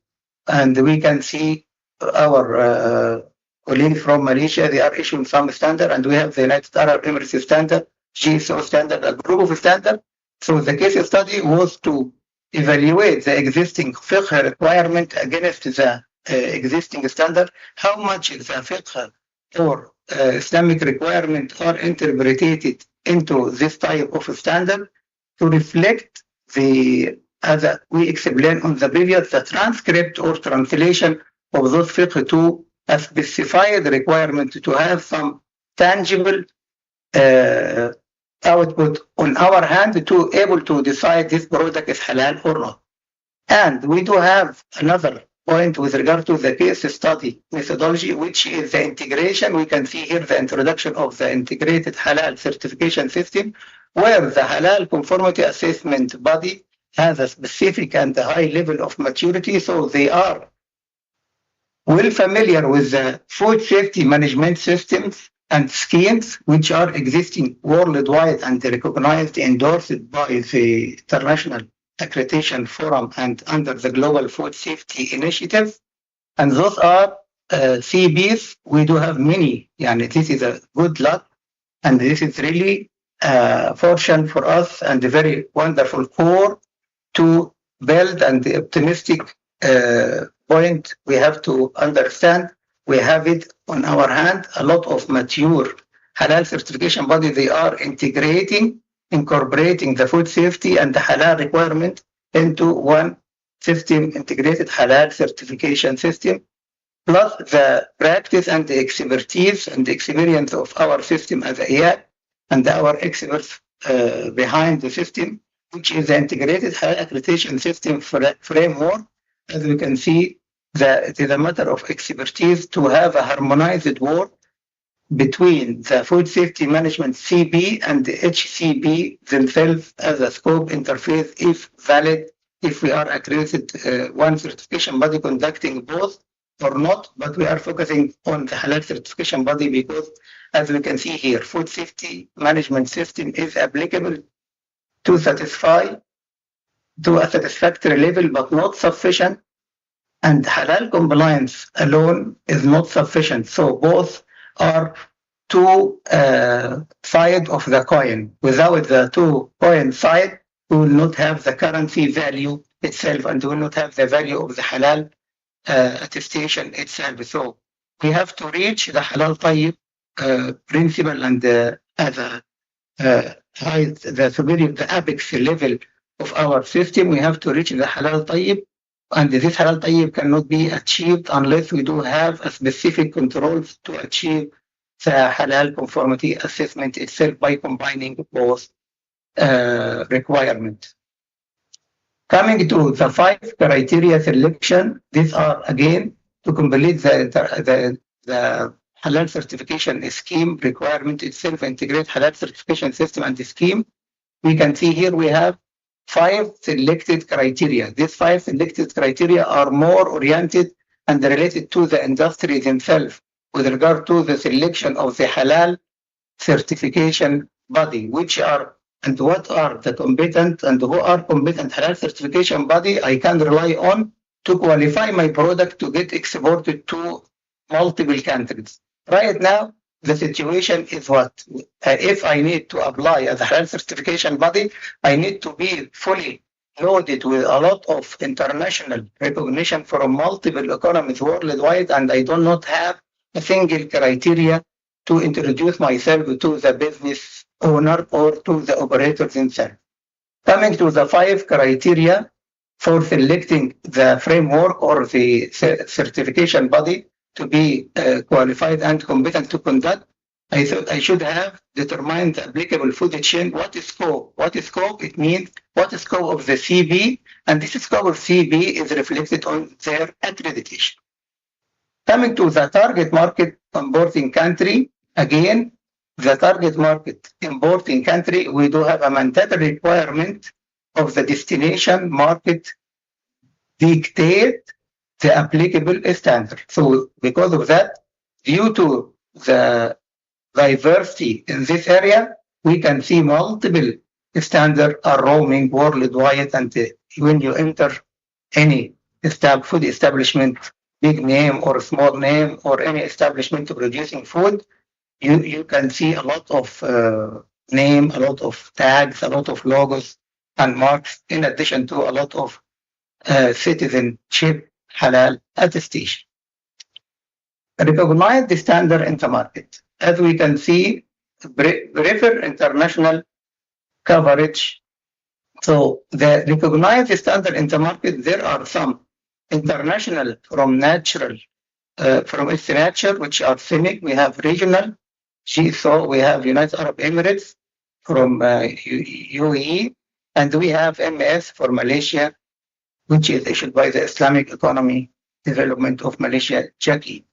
and we can see our colleagues from Malaysia, they are issuing some standard, and we have the United Arab Emirates standard, GSO standard, a group of standard. So the case study was to evaluate the existing fiqh requirement against the existing standard, how much the fiqh or Islamic requirement are interpreted into this type of standard to reflect the, as we explained on the previous, the transcript or translation of those fiqh to a specified requirement to have some tangible output on our hand to able to decide this product is halal or not. And we do have another point with regard to the case study methodology, which is the integration. We can see here the introduction of the integrated halal certification system, where the halal conformity assessment body has a specific and a high level of maturity, so they are well familiar with the food safety management systems and schemes which are existing worldwide and recognized, endorsed by the International Accreditation Forum and under the Global Food Safety Initiative. And those are CBs. We do have many. This is a good luck, and this is really fortune for us and a very wonderful core to build and the optimistic point we have to understand. We have it on our hand. A lot of mature halal certification bodies, they are incorporating the food safety and the halal requirement into one system, integrated halal certification system, plus the practice and the expertise and the experience of our system as a IAC and our experts behind the system, which is the integrated halal accreditation system framework. As we can see, it is a matter of expertise to have a harmonized work between the food safety management CB and the HCB themselves as a scope interface, if valid, if we are accredited one certification body conducting both or not, but we are focusing on the halal certification body because, as we can see here, food safety management system is applicable to satisfy to a satisfactory level, but not sufficient. And halal compliance alone is not sufficient. So both are two sides of the coin. Without the two coin side, we will not have the currency value itself, and we will not have the value of the halal attestation itself. So we have to reach the halal tayyib principle and as a the superior, the apex level of our system. We have to reach the halal tayyib. And this halal tayyib cannot be achieved unless we do have a specific controls to achieve the halal conformity assessment itself by combining both requirements. Coming to the 5 criteria selection, these are again to complete the halal certification scheme requirement itself, integrate halal certification system and the scheme. We can see here we have 5 selected criteria. These 5 selected criteria are more oriented and related to the industry themselves with regard to the selection of the halal certification body, which are and what are the competent and who are competent halal certification body I can rely on to qualify my product to get exported to multiple countries. Right now, the situation is what? If I need to apply as a halal certification body, I need to be fully loaded with a lot of international recognition from multiple economies worldwide, and I do not have a single criteria to introduce myself to the business owner or to the operators themselves. Coming to the 5 criteria for selecting the framework or the certification body to be qualified and competent to conduct, I thought I should have determined the applicable food chain. What is scope? What is scope? It means what is scope of the CB, and this scope of CB is reflected on their accreditation. Coming to the target market importing country, again, the target market importing country, we do have a mandatory requirement of the destination market dictate the applicable standard. So because of that, due to the diversity in this area, we can see multiple standards are roaming worldwide, and when you enter any food establishment, big name or small name or any establishment producing food, you can see a lot of name, a lot of tags, a lot of logos and marks, in addition to a lot of citizenship halal attestation. Recognize the standard in the market. As we can see, prefer international coverage. So the recognized standard in the market, there are some international from natural, from its nature, which are CIMIC. We have regional, GSO, we have United Arab Emirates from UAE, and we have MS for Malaysia, which is issued by the Islamic Economy Development of Malaysia, JACI.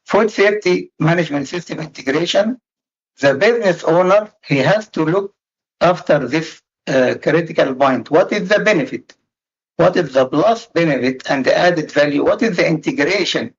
Food safety management system integration, the business owner, he has to look after this critical point. What is the benefit? What is the plus benefit and the added value? What is the integration?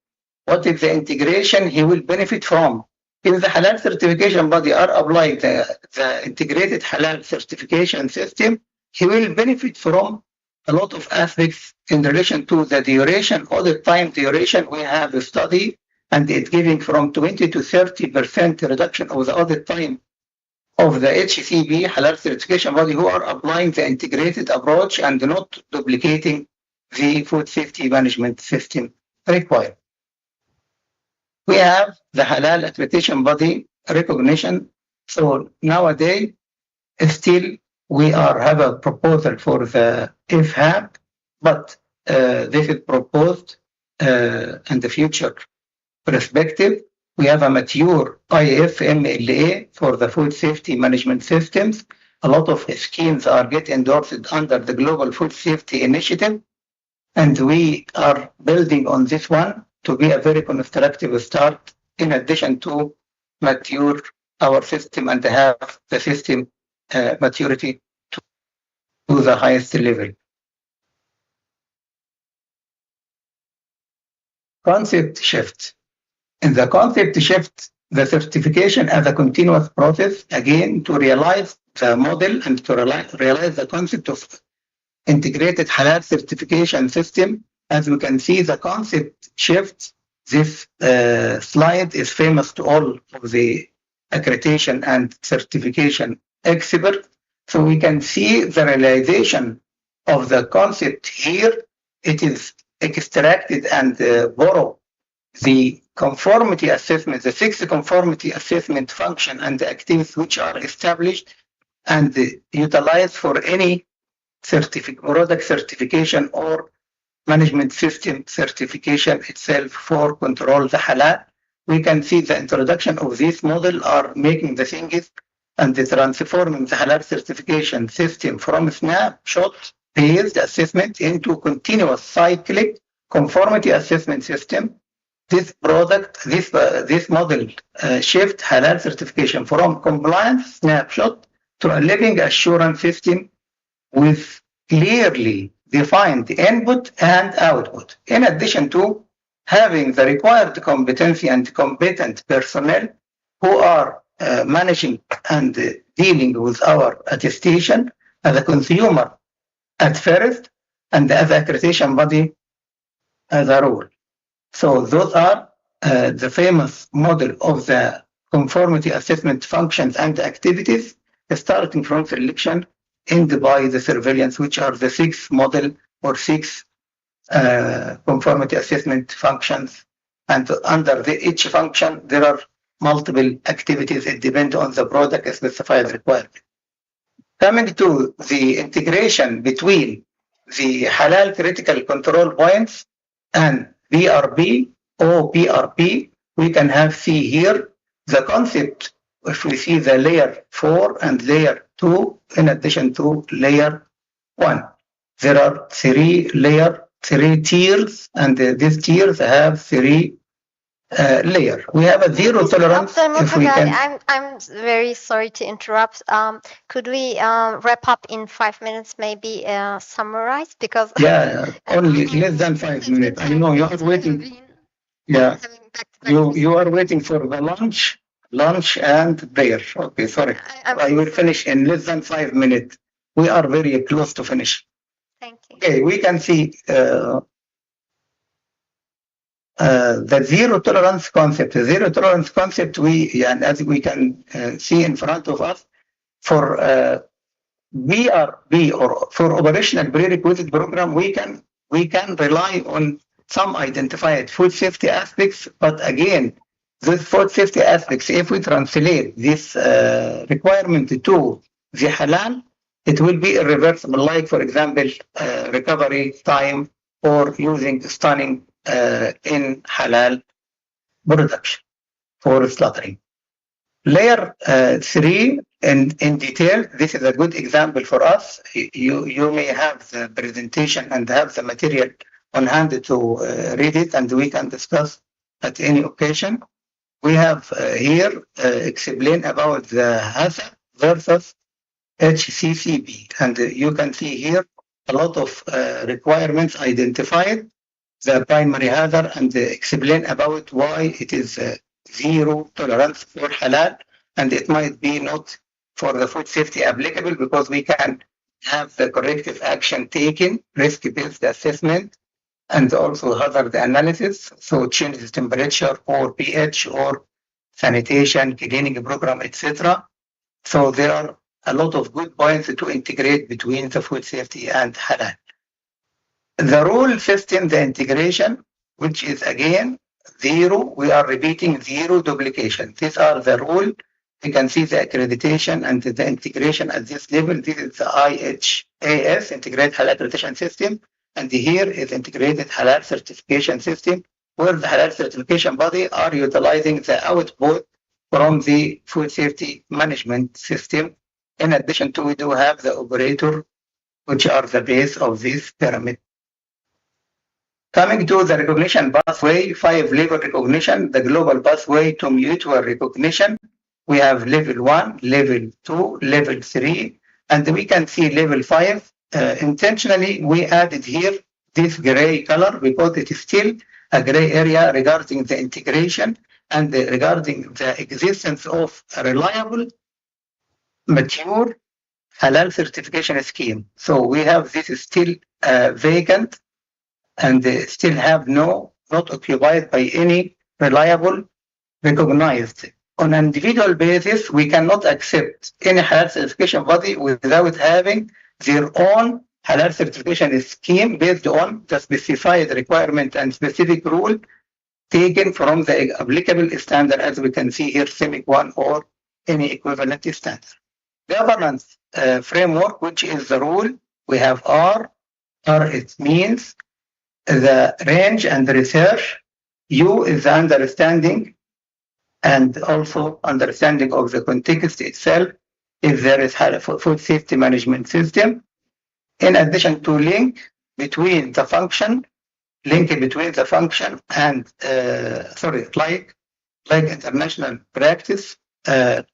What is the integration he will benefit from? If the halal certification body are applying the integrated halal certification system, he will benefit from a lot of aspects in relation to the duration, audit time duration. We have a study, and it's giving from 20 to 30% reduction of the audit time of the HCB, Halal certification body, who are applying the integrated approach and not duplicating the food safety management system required. We have the Halal accreditation body recognition. So nowadays, still we have a proposal for the IFHAB, but this is proposed in the future perspective. We have a mature IFMLA for the food safety management systems. A lot of schemes are getting endorsed under the Global Food Safety Initiative, and we are building on this one to be a very constructive start, in addition to mature our system and have the system maturity to the highest level. Concept shift. In the concept shift, the certification as a continuous process, again, to realize the model and to realize the concept of integrated halal certification system. As we can see, the concept shift. This slide is famous to all of the accreditation and certification experts. So we can see the realization of the concept here. It is extracted and borrowed the conformity assessment, the 6 conformity assessment function and the activities which are established and utilized for any product certification or management system certification itself for control the halal. We can see the introduction of this model are making the things and transforming the halal certification system from snapshot-based assessment into continuous cyclic conformity assessment system. This model shift halal certification from compliance snapshot to a living assurance system with clearly defined input and output, in addition to having the required competency and competent personnel who are managing and dealing with our attestation as a consumer at first and as accreditation body as a rule. So those are the famous model of the conformity assessment functions and activities, starting from selection, end by the surveillance, which are the 6 model or 6 conformity assessment functions. And under each function, there are multiple activities. It depends on the product specified requirement. Coming to the integration between the halal critical control points and BRP or PRP, we can see here the concept. If we see the layer 4 and layer 2, in addition to layer 1, there are 3 tiers, and these tiers have 3 layers. We have a zero tolerance. If we can... I'm very sorry to interrupt. Could we wrap up in 5 minutes, maybe summarize? Because only less than 5 minutes. I know you are waiting. Yeah, you are waiting for the lunch and prayer. Okay, sorry. I will finish in less than 5 minutes. We are very close to finish. Thank you. Okay, we can see the zero tolerance concept. The zero tolerance concept, as we can see in front of us, for BRB or for operational prerequisite program, we can rely on some identified food safety aspects, but again, these food safety aspects, if we translate this requirement to the halal, it will be irreversible, like, for example, recovery time or using stunning in halal production for slaughtering. Layer 3, in detail, this is a good example for us. You may have the presentation and have the material on hand to read it, and we can discuss at any occasion. We have here explain about the HACCP versus HCCP, and you can see here a lot of requirements identified, the primary hazard, and explain about why it is zero tolerance for halal, and it might be not for the food safety applicable because we can have the corrective action taken, risk-based assessment, and also hazard analysis, so changes temperature or pH or sanitation, cleaning program, etc. So there are a lot of good points to integrate between the food safety and halal. The rule system, the integration, which is again zero, we are repeating zero duplication. These are the rule. You can see the accreditation and the integration at this level. This is the IHAS, Integrated Halal Accreditation System. And here is Integrated Halal Certification System, where the halal certification body are utilizing the output from the food safety management system. In addition to, we do have the operator, which are the base of this pyramid. Coming to the recognition pathway, 5-level recognition, the global pathway to mutual recognition. We have level 1, level 2, level 3, and we can see level 5. Intentionally, we added here this gray color because it is still a gray area regarding the integration and regarding the existence of a reliable, mature halal certification scheme. So we have this still vacant and still have not occupied by any reliable, recognized. On an individual basis, we cannot accept any halal certification body without having their own halal certification scheme based on the specified requirement and specific rule taken from the applicable standard, as we can see here, CEMIC 1 or any equivalent standard. Governance framework, which is the rule, we have R. R, it means the range and the research. U is the understanding and also understanding of the context itself, if there is a food safety management system. In addition to link between the function and like international practice.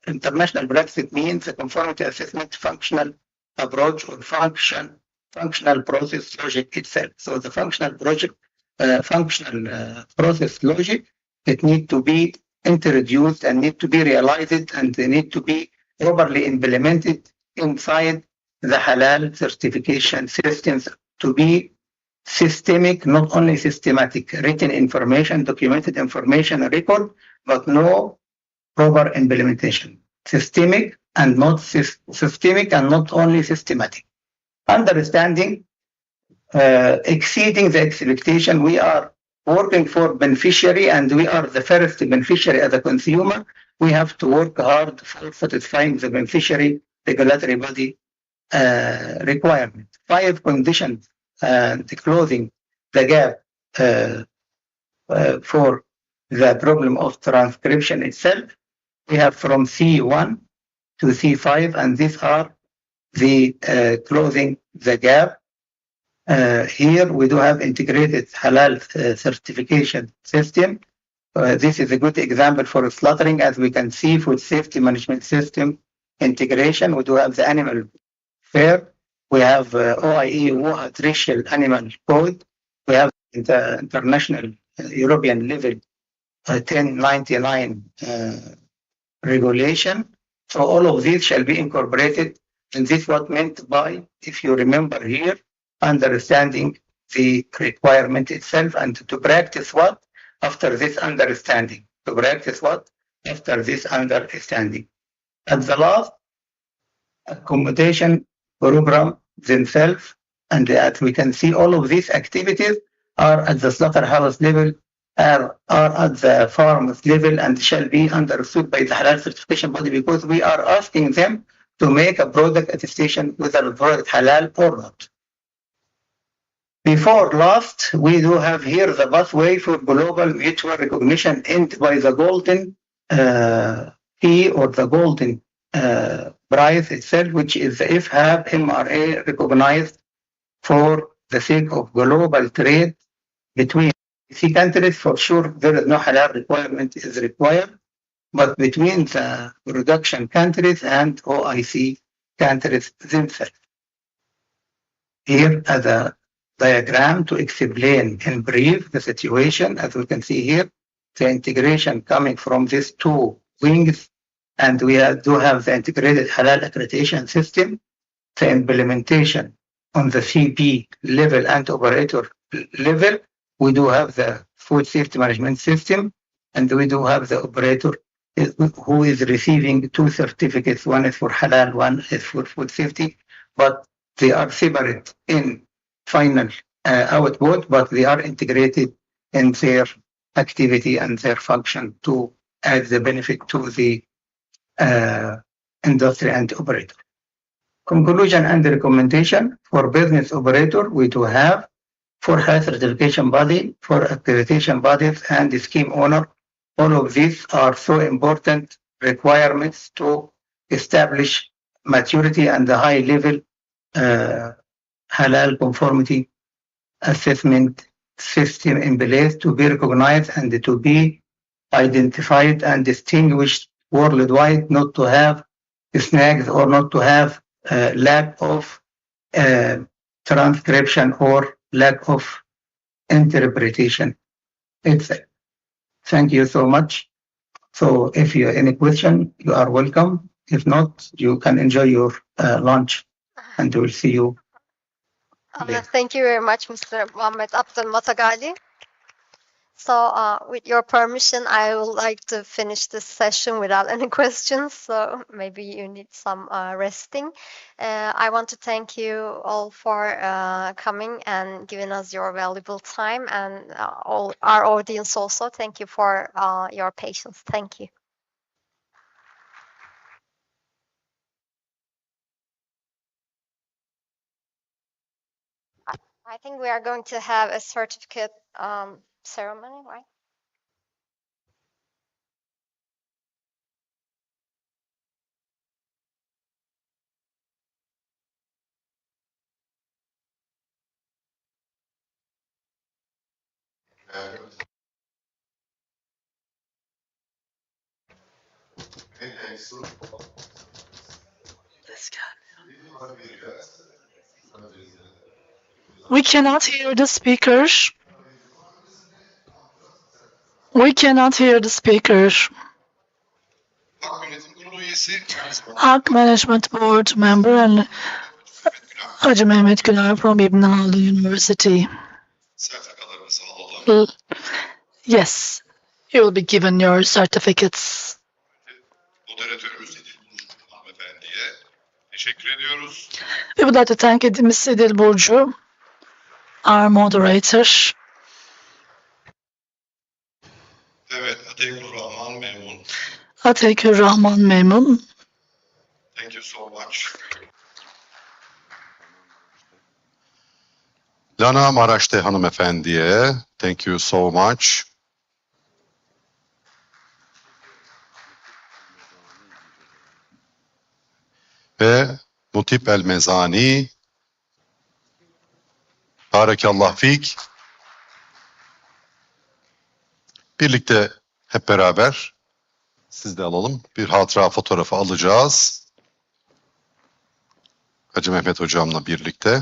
International practice means the conformity assessment functional approach or functional process logic itself. So the functional process logic, it needs to be introduced and need to be realized and they need to be properly implemented inside the halal certification systems to be systemic, not only systematic, written information, documented information, record, but no proper implementation. Systemic and not only systematic. Understanding, exceeding the expectation, we are working for beneficiary and we are the first beneficiary as a consumer. We have to work hard for satisfying the beneficiary regulatory body requirement. 5 conditions closing the gap for the problem of transcription itself. We have from C1 to C5, and these are the closing the gap. Here we do have integrated halal certification system. This is a good example for slaughtering. As we can see, food safety management system integration. We do have the animal fair. We have OIE, Racial Animal Code. We have the international European level 1099 regulation. So all of these shall be incorporated. And this is what meant by, if you remember here, understanding the requirement itself and to practice what after this understanding. To practice what after this understanding. At the last, accommodation program themselves, and as we can see, all of these activities are at the slaughterhouse level, are at the farmers level, and shall be understood by the halal certification body because we are asking them to make a product attestation whether the product halal or not. Before last, we do have here the pathway for global mutual recognition ended by the golden fee or the golden price itself, which is the IFHAB MRA recognized for the sake of global trade between countries. For sure, there is no halal requirement is required, but between the production countries and OIC countries themselves. Here as a diagram to explain in brief the situation, as we can see here, the integration coming from these two wings, and we do have the integrated halal accreditation system, the implementation on the CP level and operator level. We do have the food safety management system, and we do have the operator who is receiving two certificates. One is for halal, one is for food safety, but they are separate in final output, but they are integrated in their activity and their function to add the benefit to the industry and operator. Conclusion and recommendation for business operator, we do have for health certification body, for accreditation bodies, and the scheme owner. All of these are so important requirements to establish maturity and the high level halal conformity assessment system in place to be recognized and to be identified and distinguished worldwide, not to have snags or not to have lack of transcription or lack of interpretation. Thank you so much. So if you have any question, you are welcome. If not, you can enjoy your lunch and we'll see you. Thank you very much, Mr. Mohammed Abdul Matagali. So with your permission, I would like to finish this session without any questions. So maybe you need some resting. I want to thank you all for coming and giving us your valuable time, and all our audience also. Thank you for your patience. Thank you. I think we are going to have a certificate ceremony, right? We cannot hear the speakers. We cannot hear the speakers. Halk Management Board member and Hacı Mehmet Güler from İbn Haldun University. Yes, you will be given your certificates. We would like to thank Ms. İdil Burcu, our moderator. Evet, Ateykür Rahman Memnun. Ateykür Rahman Memnun. Thank you so much. Lana Maraş'te hanımefendiye, thank you so much. Ve Mutip El Mezani, Barakallah fik. Birlikte hep beraber, siz de alalım, bir hatıra fotoğrafı alacağız. Hacı Mehmet hocamla birlikte.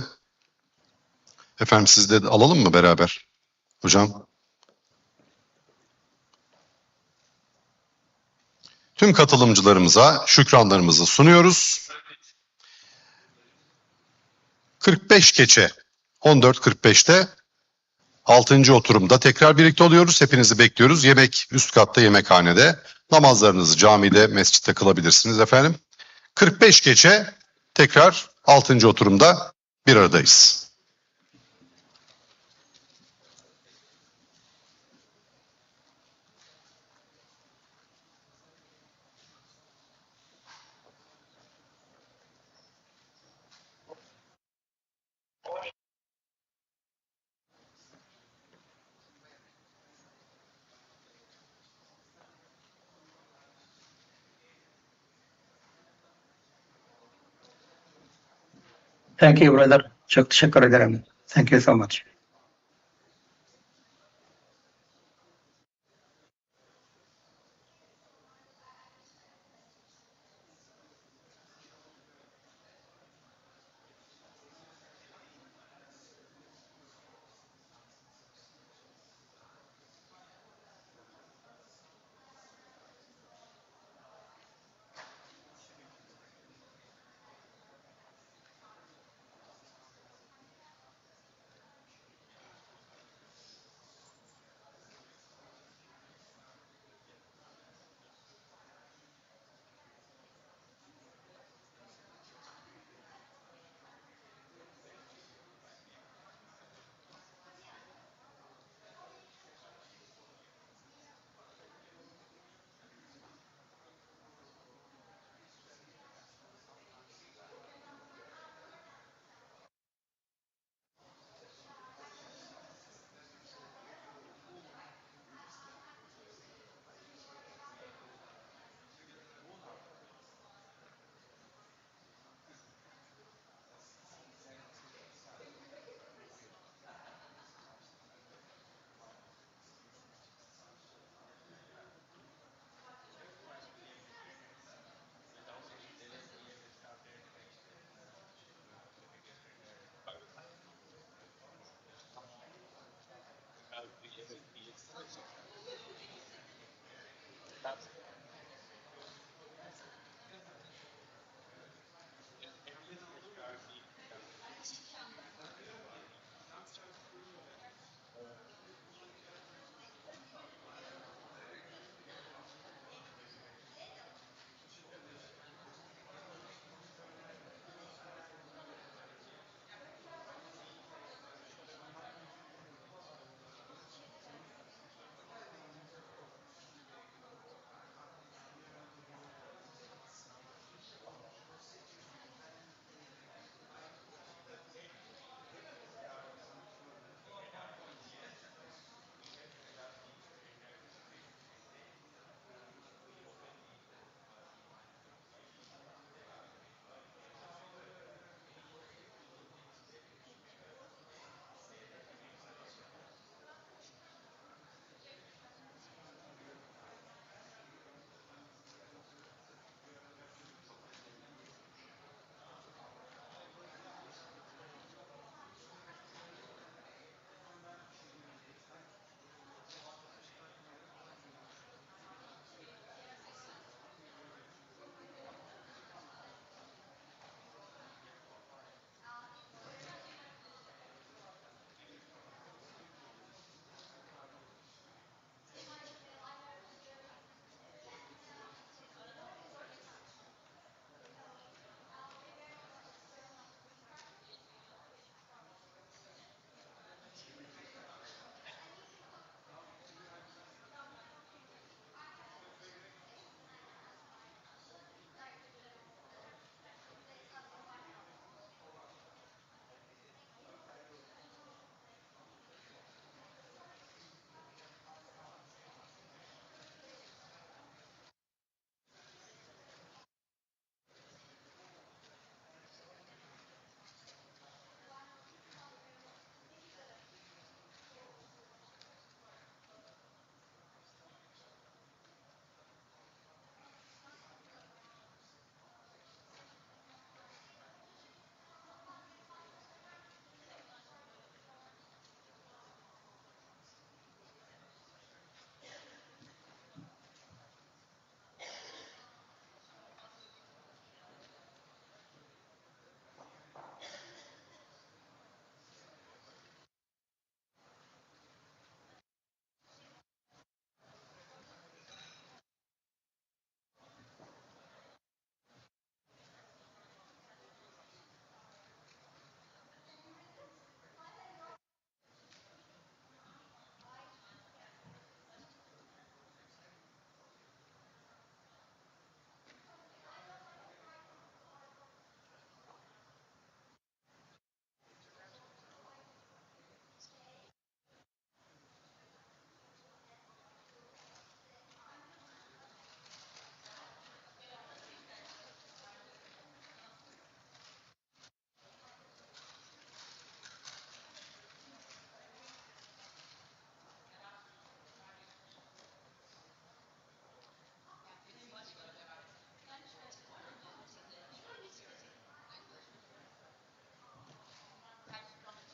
Efendim siz de alalım mı beraber hocam? Tüm katılımcılarımıza şükranlarımızı sunuyoruz. 45 geçe 14.45'te 6. oturumda tekrar birlikte oluyoruz. Hepinizi bekliyoruz. Yemek üst katta yemekhanede. Namazlarınızı camide, mescitte kılabilirsiniz efendim. 45 geçe tekrar 6. oturumda bir aradayız. Thank you, brother. Çok teşekkür ederim. Thank you so much.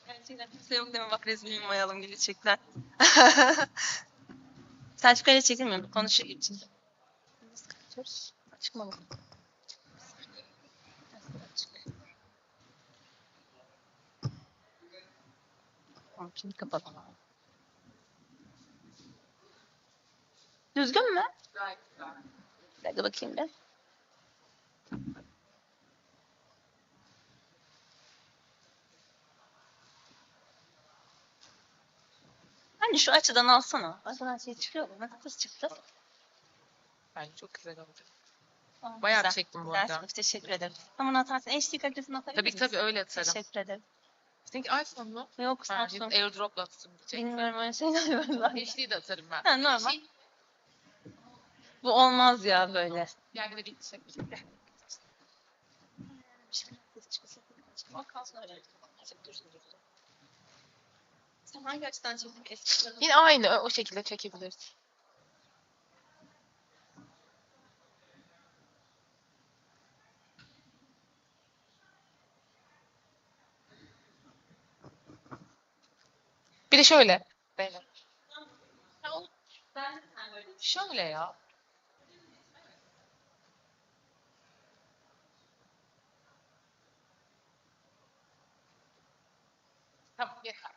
Gerçekten kimse yok deme bak resmi yumayalım gerçekten. Selçuk öyle çekilmiyor. Konuşuyor için. Nasıl kapatıyoruz? Açık mı? Tamam şimdi kapatalım. Düzgün mü? Bir dakika bakayım bir. Bence şu açıdan alsana. Arkadan şey çıkıyor mu? Nasıl çıktı? Bence çok güzel oldu. Aa, Bayağı güzel. çektim bu Güzel arada. çıkmış, teşekkür ederim. Tamam atarsın. HD kalitesini atabilir Tabii misin? tabii öyle atarım. Teşekkür ederim. Seninki iPhone mu? Yok Ha, Samsung. AirDrop'la atayım diyecek. Bilmiyorum öyle şeyler var. HD de atarım ben. Ha, normal. Bu olmaz ya böyle. Yani de bitecek. Sen hangi açıdan çektin? Yine aynı o şekilde çekebiliriz. Bir de şöyle. Böyle. Şöyle ya. Tamam yeter.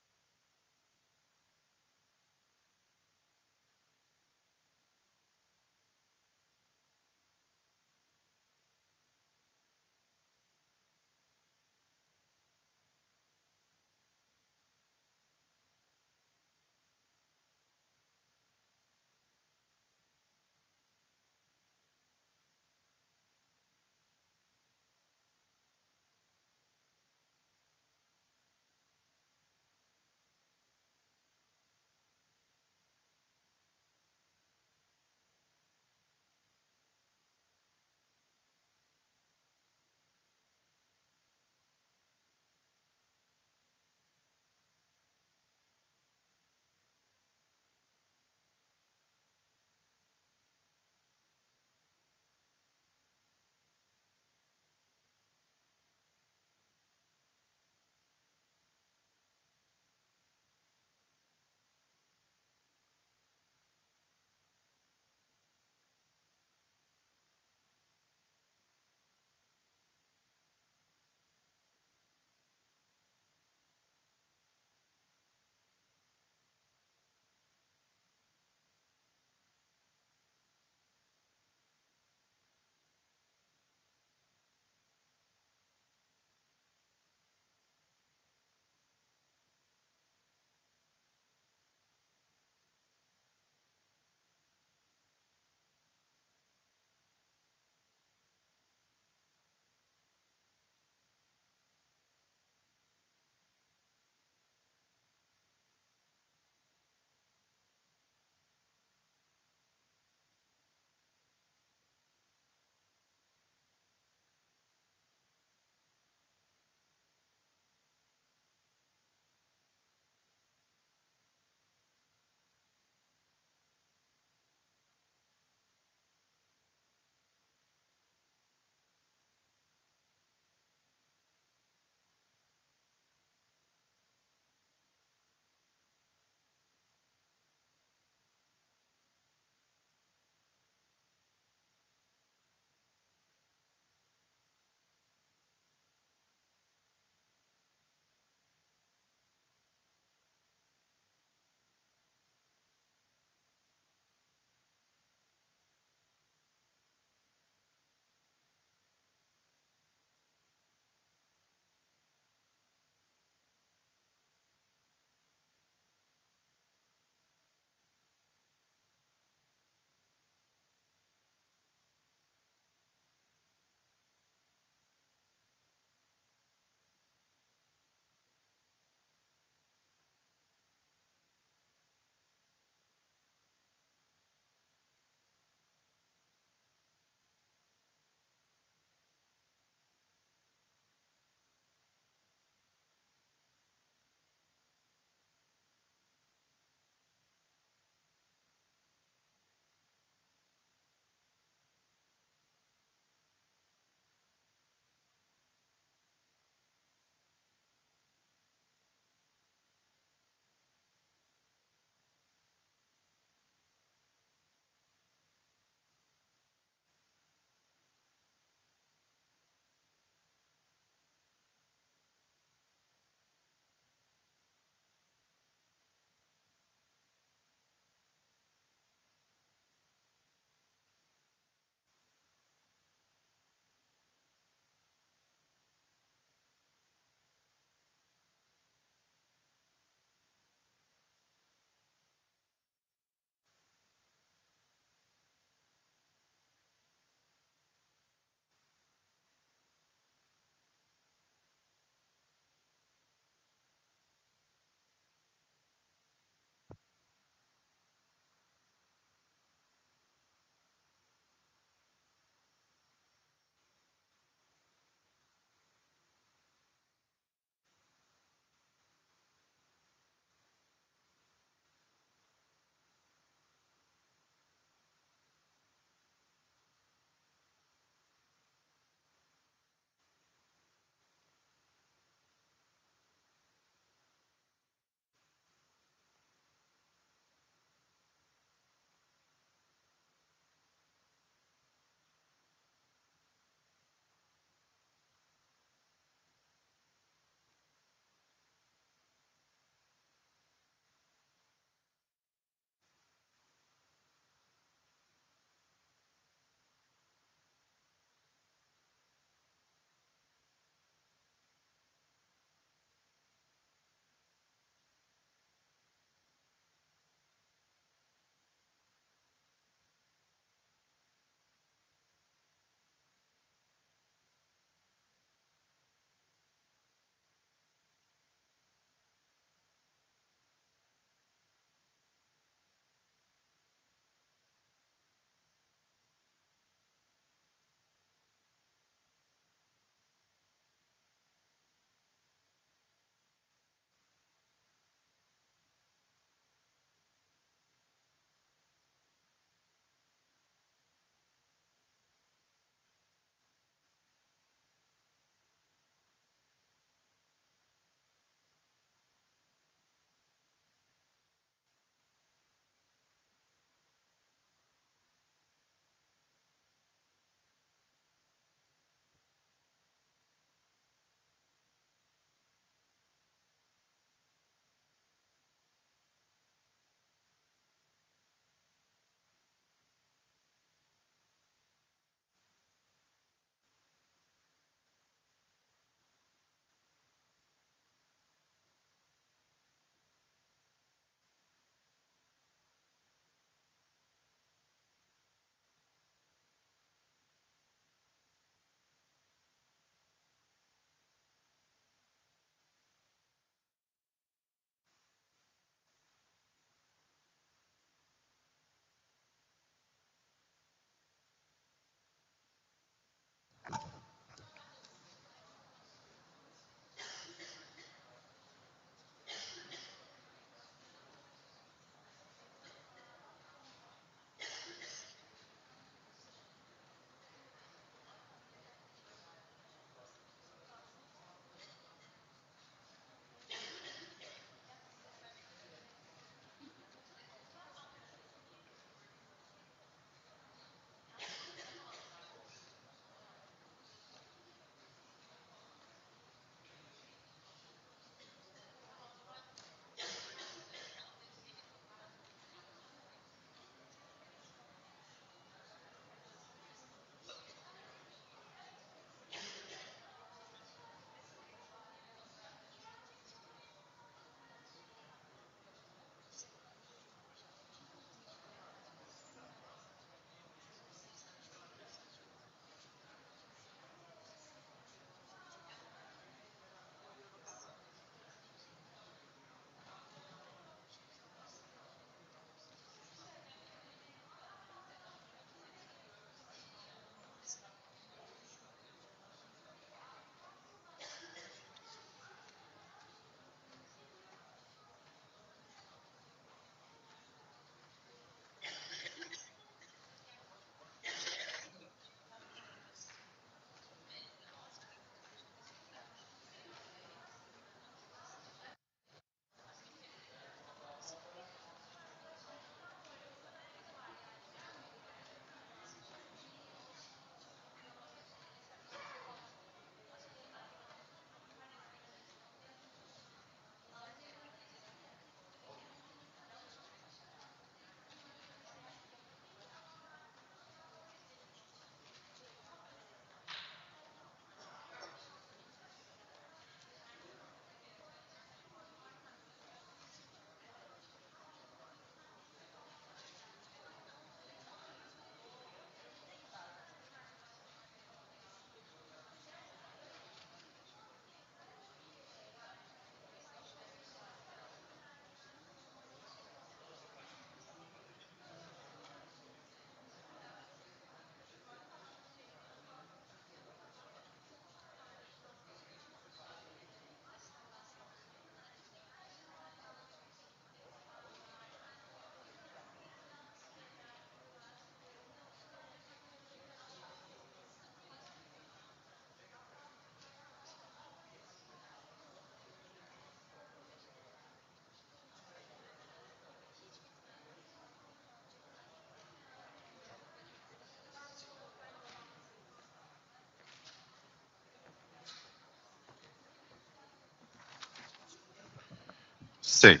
Say.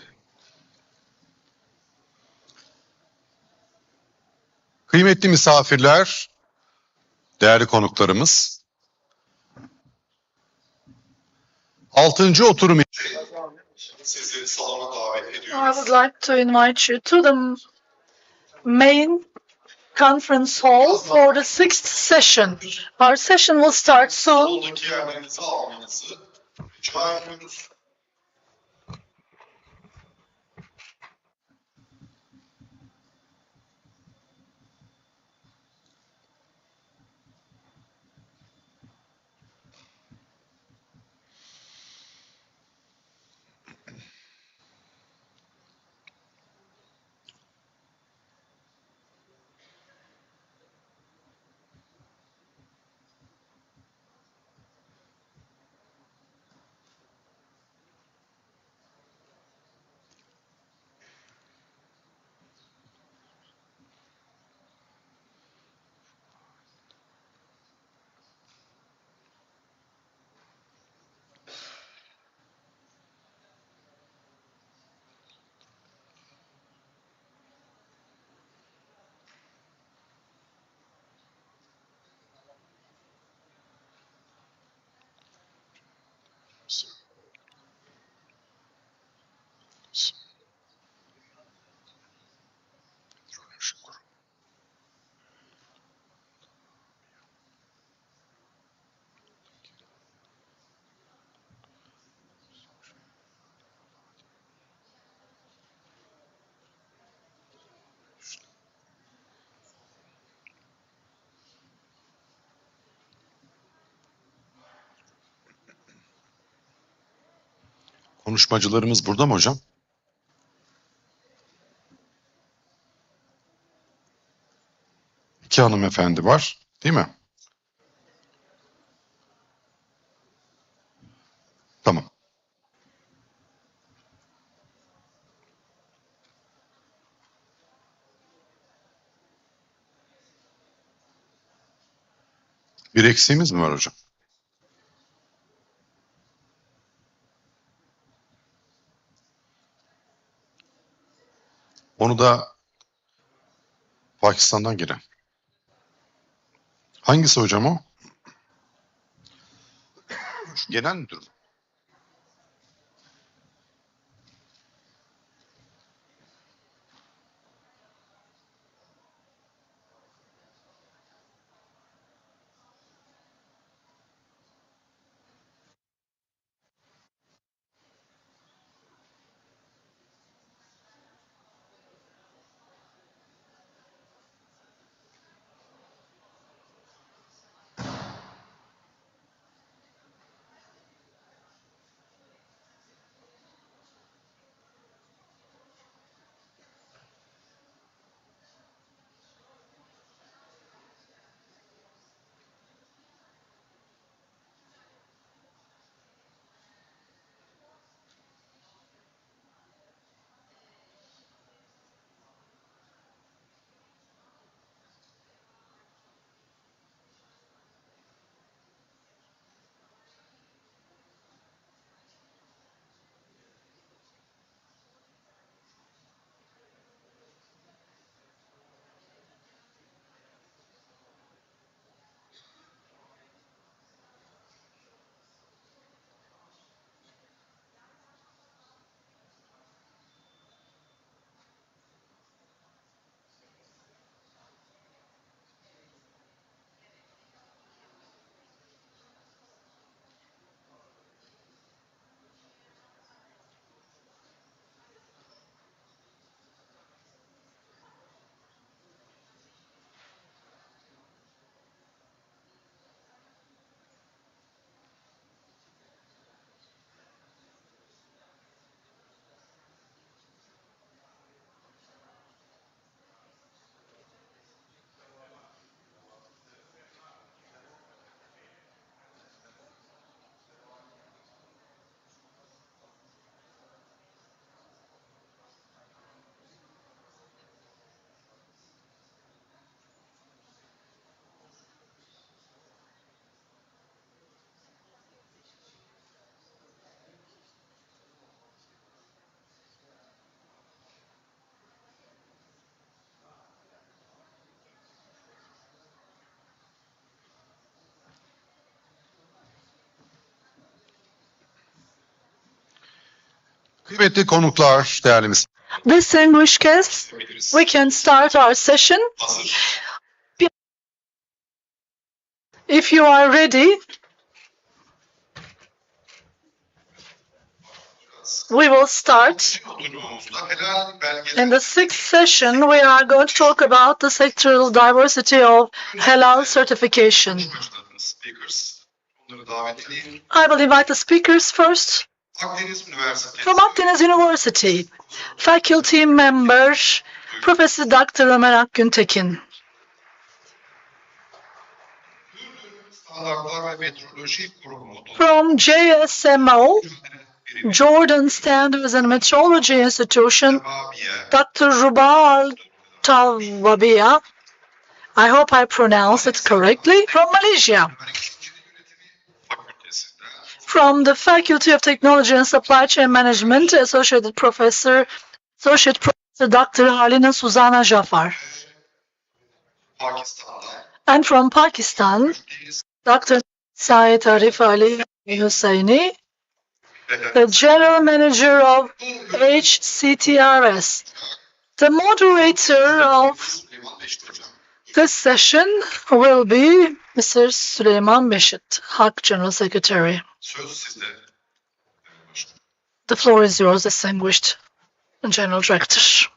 Kıymetli misafirler, değerli konuklarımız, 6. oturum için sizleri salona davet I ediyoruz. would like to invite you to the main conference hall for the sixth session. Our session will start soon. Soldaki yerlerinizi almanızı rica ediyoruz. Konuşmacılarımız burada mı hocam? İki hanımefendi var, değil mi? Tamam. Bir eksiğimiz mi var hocam? Onu da Pakistan'dan gelen. Hangisi hocam o? Şu genel müdür mü? Kıymetli konuklar, değerli misafirler. Distinguished guests, we can start our session. If you are ready, we will start. In the sixth session, we are going to talk about the sectoral diversity of Halal certification. I will invite the speakers first. From Akdeniz University, faculty member, Professor Dr. Ömer Akgüntekin. From JSMO, Jordan Standards and Metrology Institution, Dr. Ruba Tawabia. I hope I pronounced it correctly. From Malaysia. From the Faculty of Technology and Supply Chain Management, Associate Professor Dr. Halina Suzana Jafar. And from Pakistan, Dr. Syed Arif Ali Hussaini, the General Manager of HCTRS. The moderator of this session will be Mr. Süleyman Beşit, HAK General Secretary. The floor is yours, distinguished General Director.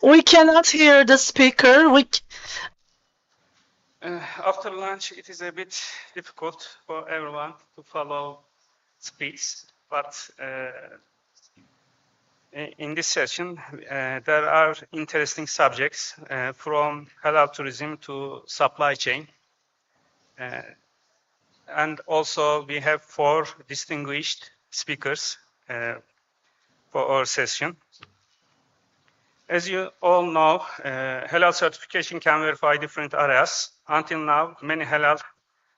We cannot hear the speaker. After lunch, it is a bit difficult for everyone to follow speech, but in this session, there are interesting subjects from halal tourism to supply chain. And also, we have 4 distinguished speakers for our session. As you all know, halal certification can verify different areas. Until now, many halal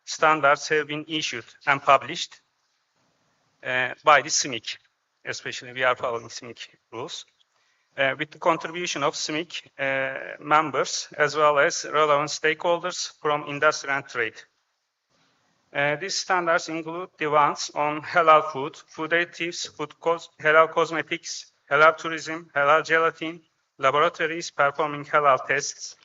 standards have been issued and published by the SMIC. Especially, we are following SMIC rules. With the contribution of SMIC members, as well as relevant stakeholders from industry and trade. These standards include the ones on halal food, food additives, halal cosmetics, halal tourism, halal gelatin, laboratories performing halal tests,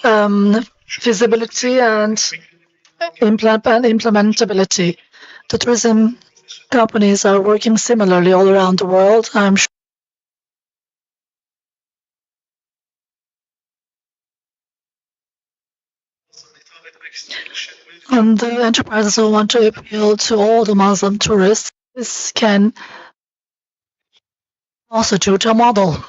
feasibility and implementability. The tourism companies are working similarly all around the world. I'm sure. And the enterprises who want to appeal to all the Muslim tourists, this can constitute a model.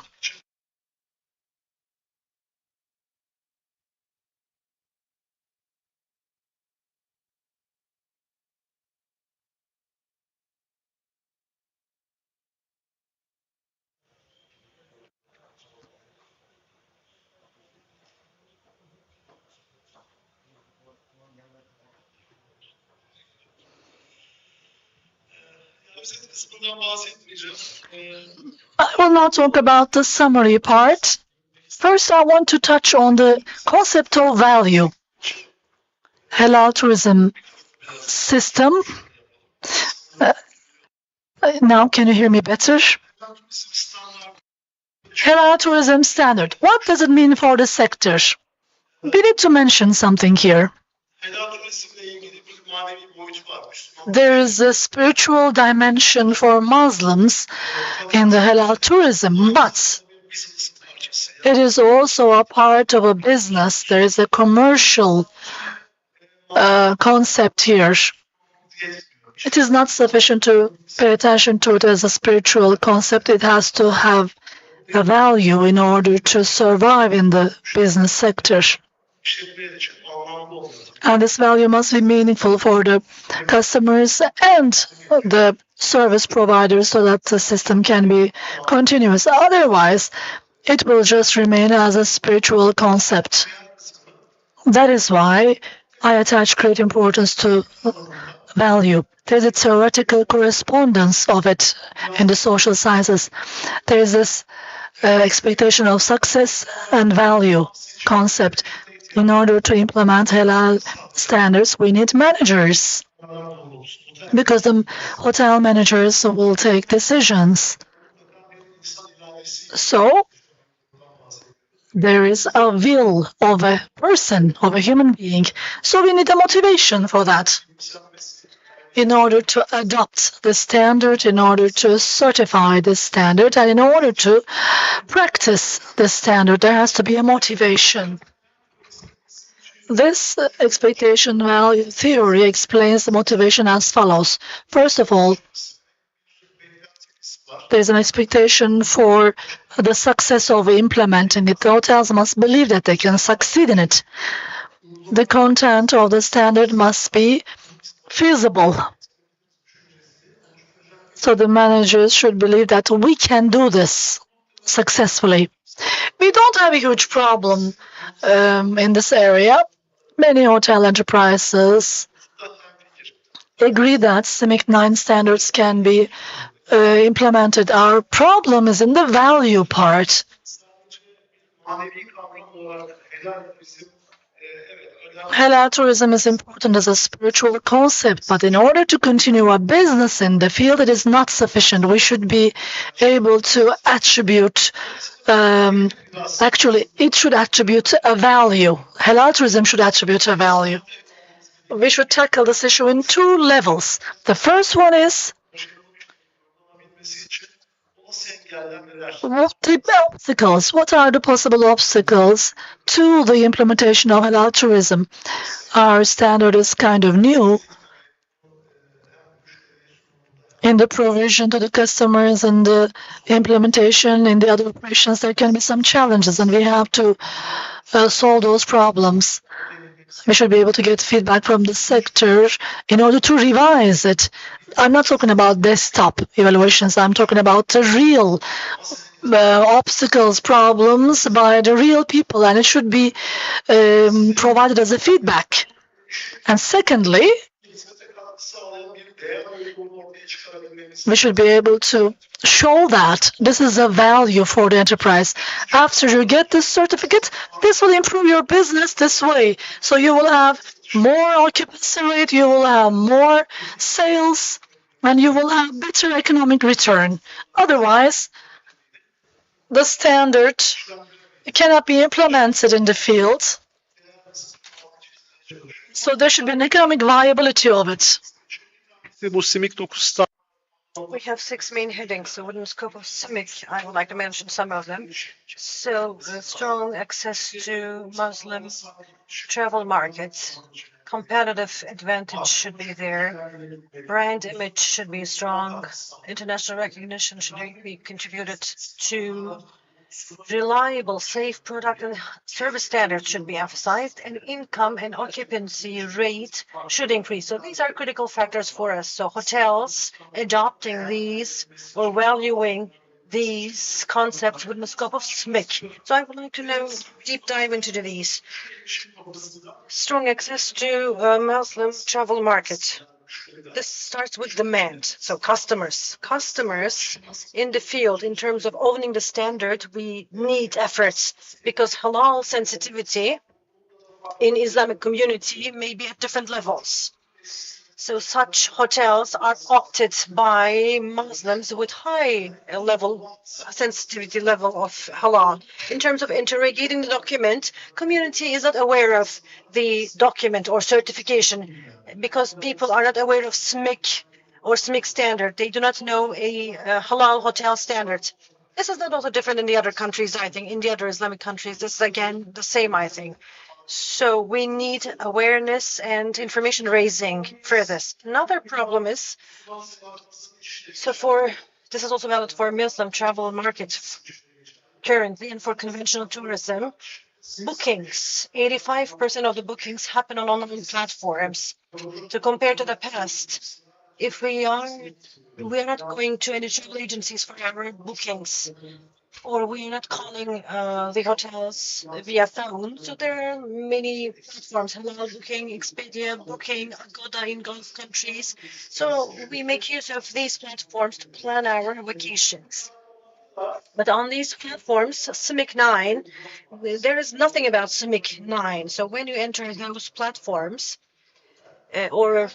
I will now talk about the summary part. First, I want to touch on the concept of value. Halal tourism system. Now, can you hear me better? Halal tourism standard. What does it mean for the sector? We need to mention something here. There is a spiritual dimension for Muslims in the halal tourism, but it is also a part of a business. There is a commercial concept here. It is not sufficient to pay attention to it as a spiritual concept. It has to have a value in order to survive in the business sector. And this value must be meaningful for the customers and the service providers so that the system can be continuous. Otherwise, it will just remain as a spiritual concept. That is why I attach great importance to value. There's a theoretical correspondence of it in the social sciences. There is this expectation of success and value concept. In order to implement halal standards, we need managers because the hotel managers will take decisions. So there is a will of a person, of a human being. So we need a motivation for that. In order to adopt the standard, in order to certify the standard, and in order to practice the standard, there has to be a motivation. This expectation value theory explains the motivation as follows. First of all, there's an expectation for the success of implementing it. The hotels must believe that they can succeed in it. The content of the standard must be feasible. So the managers should believe that we can do this successfully. We don't have a huge problem in this area. Many hotel enterprises agree that CIMIC 9 standards can be implemented. Our problem is in the value part. Halal tourism is important as a spiritual concept, but in order to continue a business in the field, it is not sufficient. We should be able to attribute, actually, it should attribute a value. Halal tourism should attribute a value. We should tackle this issue in two levels. The first one is what are the possible obstacles to the implementation of halal tourism? Our standard is kind of new in the provision to the customers and the implementation in the other operations. There can be some challenges, and we have to solve those problems. We should be able to get feedback from the sector in order to revise it. I'm not talking about desktop evaluations. I'm talking about the real obstacles, problems by the real people, and it should be provided as a feedback. And secondly, we should be able to show that this is a value for the enterprise. After you get this certificate, this will improve your business this way. So you will have more occupancy rate, you will have more sales, and you will have better economic return. Otherwise, the standard cannot be implemented in the field. So there should be an economic viability of it. Ve bu SIMIC 9 We have 6 main headings. So within the scope of CIMIC, I would like to mention some of them. So strong access to Muslim travel markets, competitive advantage should be there, brand image should be strong, international recognition should be contributed to, reliable, safe product and service standards should be emphasized, and income and occupancy rate should increase. So these are critical factors for us. So hotels adopting these or valuing these concepts within the scope of SMIC. So I would like to know, deep dive into these. Strong access to Muslim travel market. This starts with demand. So customers in the field, in terms of owning the standard, we need efforts because halal sensitivity in Islamic community may be at different levels. So such hotels are opted by Muslims with high level sensitivity level of halal. In terms of interrogating the document, community is not aware of the document or certification because people are not aware of SMIC or SMIC standard. They do not know a halal hotel standard. This is not also different in the other countries, I think. In the other Islamic countries, this is again the same, I think. So we need awareness and information raising for this. Another problem is, this is also valid for Muslim travel market currently and for conventional tourism, bookings, 85% of the bookings happen on online platforms. So compared to the past, if we are not going to any travel agencies for our bookings, or we're not calling the hotels via phone. So there are many platforms, Halal Booking, Expedia Booking, Agoda in Gulf countries. So we make use of these platforms to plan our vacations. But on these platforms, CIMIC 9, there is nothing about CIMIC 9. So when you enter those platforms, or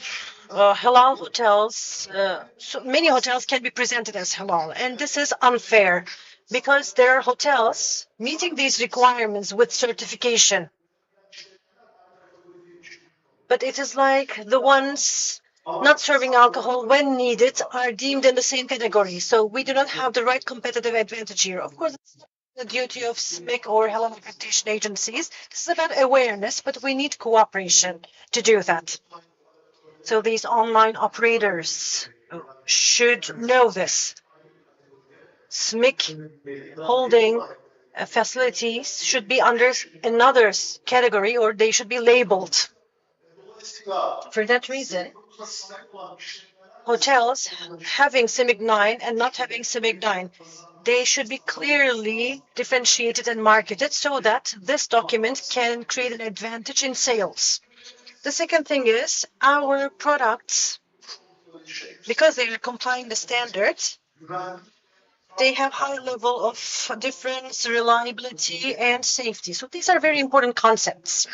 halal hotels, so many hotels can be presented as halal, and this is unfair because there are hotels meeting these requirements with certification, but it is like the ones not serving alcohol when needed are deemed in the same category. So we do not have the right competitive advantage here. Of course, it's not the duty of SMIC or halal accreditation agencies. This is about awareness, but we need cooperation to do that. So these online operators should know this. SMIC holding facilities should be under another category or they should be labeled. For that reason, hotels having CIMIC 9 and not having CIMIC 9, they should be clearly differentiated and marketed so that this document can create an advantage in sales. The second thing is our products, because they are complying the standards, they have high level of difference, reliability, and safety. So these are very important concepts.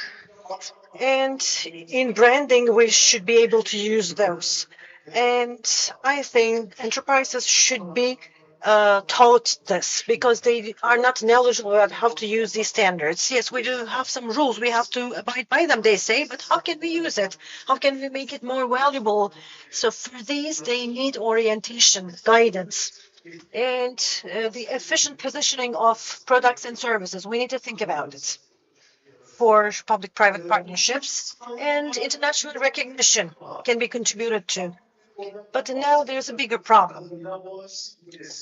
And in branding, we should be able to use those. And I think enterprises should be taught this because they are not knowledgeable about how to use these standards. Yes, we do have some rules. We have to abide by them, they say, but how can we use it? How can we make it more valuable? So for these, they need orientation, guidance, and the efficient positioning of products and services. We need to think about it for public-private partnerships, and international recognition can be contributed to. But now there's a bigger problem.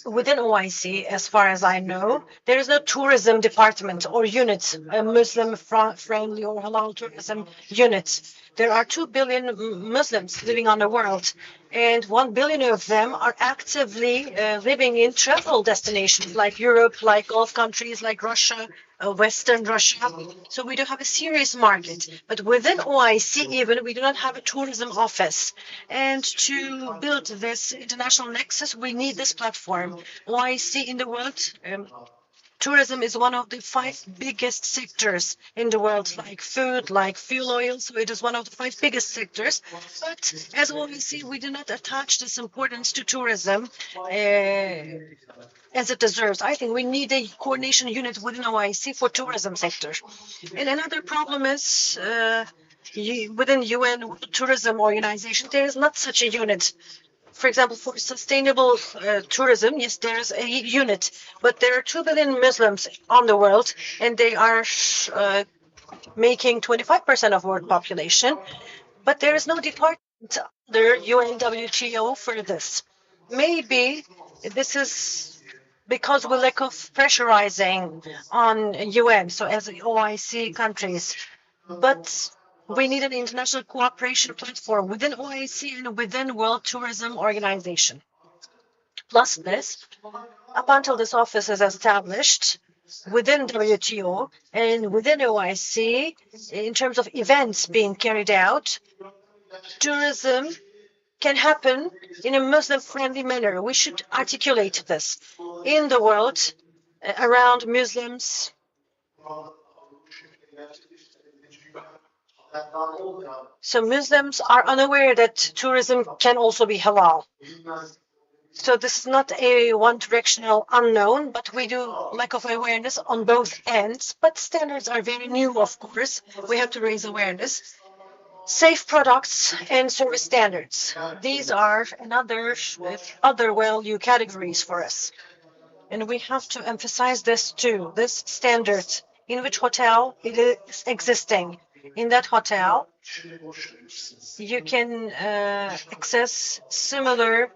Within OIC, as far as I know, there is no tourism department or unit, a Muslim-friendly or halal tourism unit. There are 2 billion Muslims living on the world, and 1 billion of them are actively living in travel destinations like Europe, like Gulf countries, like Russia, Western Russia. So we do have a serious market. But within OIC, even, we do not have a tourism office. And to build this international nexus, we need this platform. OIC in the world, tourism is one of the 5 biggest sectors in the world, like food, like fuel oil. So it is one of the 5 biggest sectors. But as OIC, we do not attach this importance to tourism as it deserves. I think we need a coordination unit within OIC for tourism sector. And another problem is Within UN Tourism Organization, there is not such a unit. For example, for sustainable tourism, yes, there is a unit, but there are 2 billion Muslims on the world, and they are making 25% of world population. But there is no department under UNWTO for this. Maybe this is because we lack of pressurizing on UN, so as OIC countries. But we need an international cooperation platform within OIC and within World Tourism Organization. Plus this, up until this office is established within WTO and within OIC, in terms of events being carried out, tourism can happen in a Muslim-friendly manner. We should articulate this in the world around Muslims. So Muslims are unaware that tourism can also be halal. So this is not a one-directional unknown, but we do lack of awareness on both ends. But standards are very new, of course. We have to raise awareness. Safe products and service standards. These are another other value categories for us. And we have to emphasize this too, this standard, in which hotel it is existing. In that hotel, you can access similar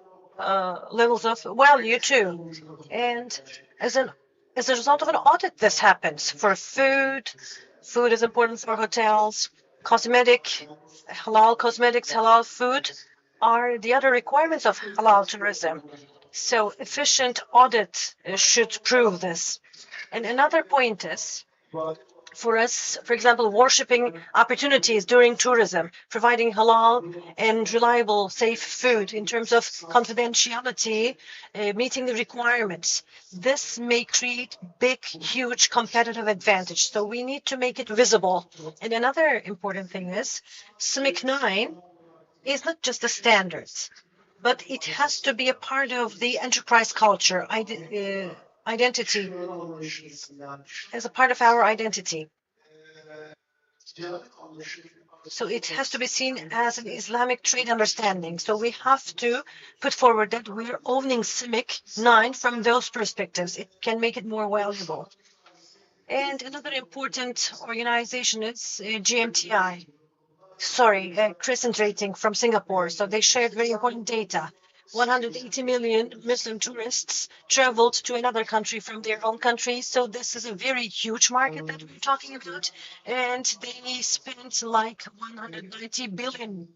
levels of value too. And as a result of an audit, this happens for food. Food is important for hotels. Halal cosmetics, halal food are the other requirements of halal tourism. So efficient audit should prove this. And another point is, for us, for example, worshipping opportunities during tourism, providing halal and reliable, safe food in terms of confidentiality, meeting the requirements. This may create big, huge competitive advantage. So we need to make it visible. And another important thing is, SMIC 9 is not just the standards, but it has to be a part of the enterprise culture, identity, as a part of our identity. So it has to be seen as an Islamic trade understanding. So we have to put forward that we're owning SMIC 9 from those perspectives. It can make it more valuable. And another important organization is GMTI. Crescent Rating from Singapore. So they shared very important data. 180 million Muslim tourists traveled to another country from their own country. So this is a very huge market that we're talking about. And they spent like $190 billion.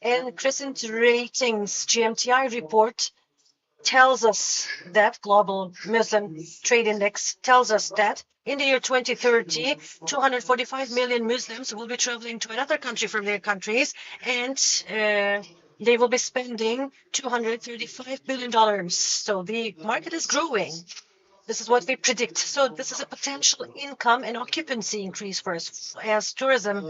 And Crescent Ratings GMTI report tells us that Global Muslim Trade Index tells us that in the year 2030, 245 million Muslims will be traveling to another country from their countries, and they will be spending $235 billion. So the market is growing. This is what we predict. So this is a potential income and occupancy increase for us as tourism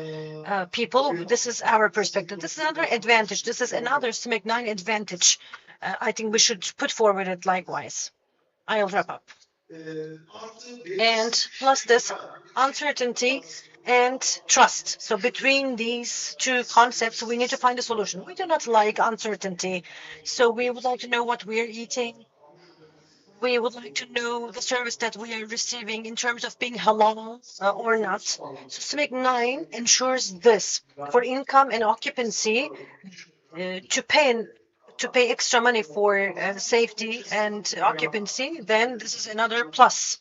people. This is our perspective. This is another advantage. This is another SMIC 9 advantage. I think we should put forward it likewise. I'll wrap up. And plus this uncertainty and trust. So between these two concepts, we need to find a solution. We do not like uncertainty. So we would like to know what we're eating. We would like to know the service that we are receiving in terms of being halal or not. So SMIC 9 ensures this for income and occupancy to pay extra money for safety and occupancy, then this is another plus.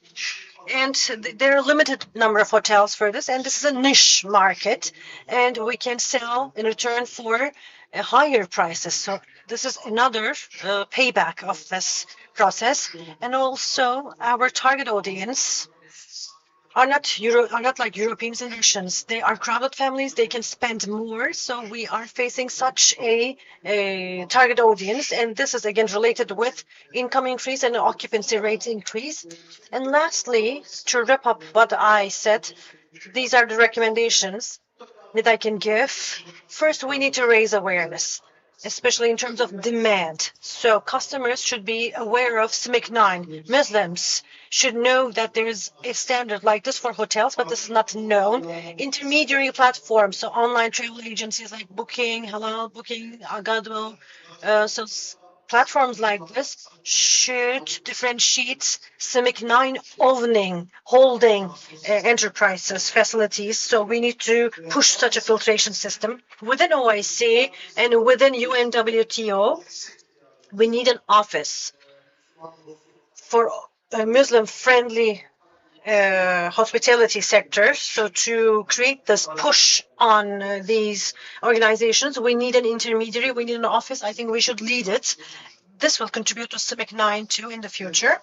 And there are a limited number of hotels for this, and this is a niche market, and we can sell in return for higher prices. So this is another payback of this process. And also our target audience are not like Europeans and Russians. They are crowded families. They can spend more. So we are facing such a target audience, and this is again related with income increase and occupancy rate increase. And lastly, to wrap up what I said, these are the recommendations that I can give. First, we need to raise awareness. especially in terms of demand. So customers should be aware of SMIC 9. Muslims should know that there's a standard like this for hotels, but this is not known. Intermediary platforms, so online travel agencies like Booking, Halal, Booking, Agadwell, platforms like this should differentiate SMIC 9 owning, holding enterprises, facilities. So we need to push such a filtration system within OIC and within UNWTO. We need an office for a Muslim-friendly hospitality sector. So to create this push on these organizations, we need an intermediary, we need an office. I think we should lead it. This will contribute to CIMIC 9 too in the future.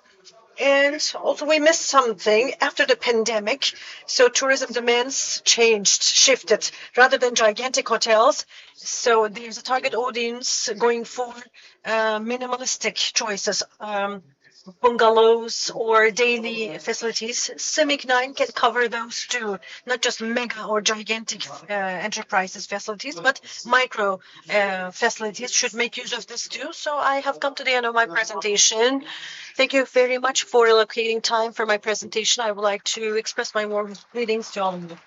And also we missed something after the pandemic. So tourism demands changed, shifted, rather than gigantic hotels. So there's a target audience going for minimalistic choices, bungalows or daily facilities. CIMIC 9 can cover those too, not just mega or gigantic enterprises facilities, but micro facilities should make use of this too. So I have come to the end of my presentation. Thank you very much for allocating time for my presentation. I would like to express my warm greetings to all of you.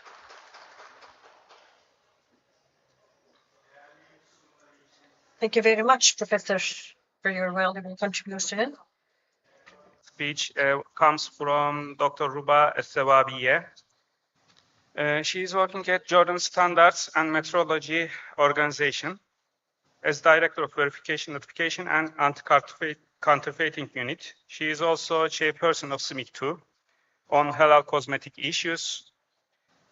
Thank you very much, Professor, for your valuable contribution. Speech comes from Dr. Ruba Essevabiye. She is working at Jordan Standards and Metrology Organization as Director of Verification, Notification, and Anti-Counterfeiting Unit. She is also chairperson of SMIC 2 on halal cosmetic issues.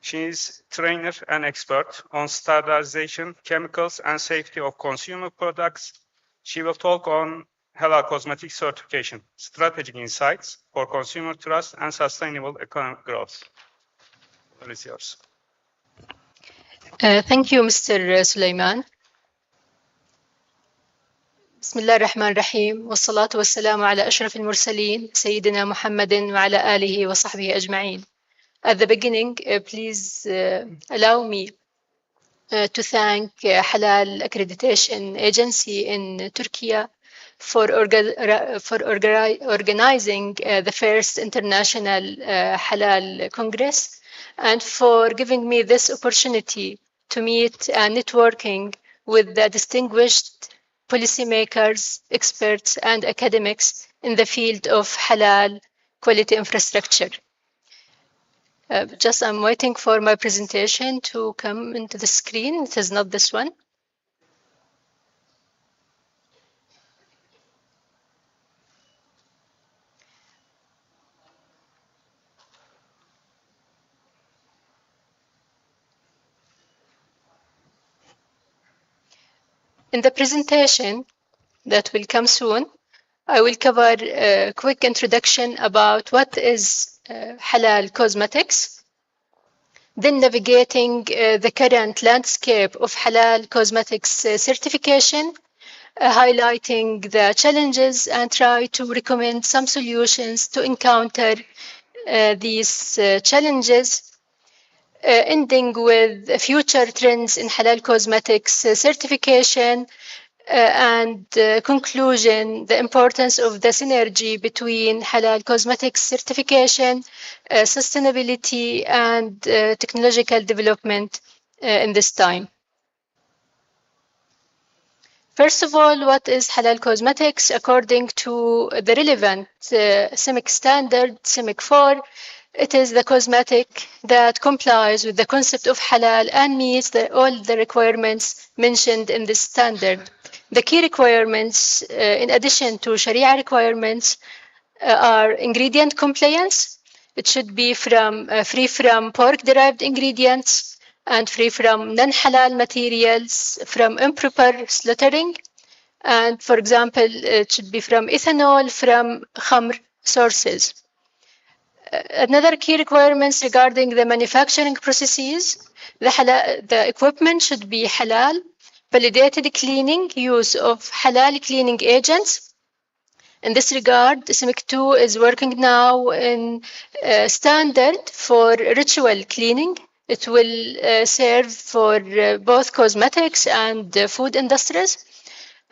She is trainer and expert on standardization, chemicals, and safety of consumer products. She will talk on halal cosmetic certification, strategic insights for consumer trust and sustainable economic growth. What is yours? Thank you, Mr. Sulaiman. بسم الله الرحمن الرحيم والصلاة والسلام على أشرف المرسلين سيدنا محمد وعلى آله وصحبه أجمعين. At the beginning, please allow me to thank Halal Accreditation Agency in Turkey for organizing the first international Halal Congress and for giving me this opportunity to meet and networking with the distinguished policymakers, experts, and academics in the field of halal quality infrastructure. Just I'm waiting for my presentation to come into the screen. It is not this one. In the presentation that will come soon, I will cover a quick introduction about what is halal cosmetics, then navigating the current landscape of halal cosmetics certification, highlighting the challenges and try to recommend some solutions to encounter these challenges, ending with future trends in halal cosmetics certification, and conclusion, the importance of the synergy between halal cosmetics certification, sustainability, and technological development in this time. First of all, what is halal cosmetics? According to the relevant CIMIC standard, CIMIC 4, it is the cosmetic that complies with the concept of halal and meets all the requirements mentioned in this standard. The key requirements, in addition to Sharia requirements, are ingredient compliance. It should be free from pork-derived ingredients and free from non-halal materials, from improper slaughtering, and, for example, it should be from ethanol, from khamr sources. Another key requirements regarding the manufacturing processes, the equipment should be halal, validated cleaning, use of halal cleaning agents. In this regard, CIMIC 2 is working now in standard for ritual cleaning. It will serve for both cosmetics and food industries.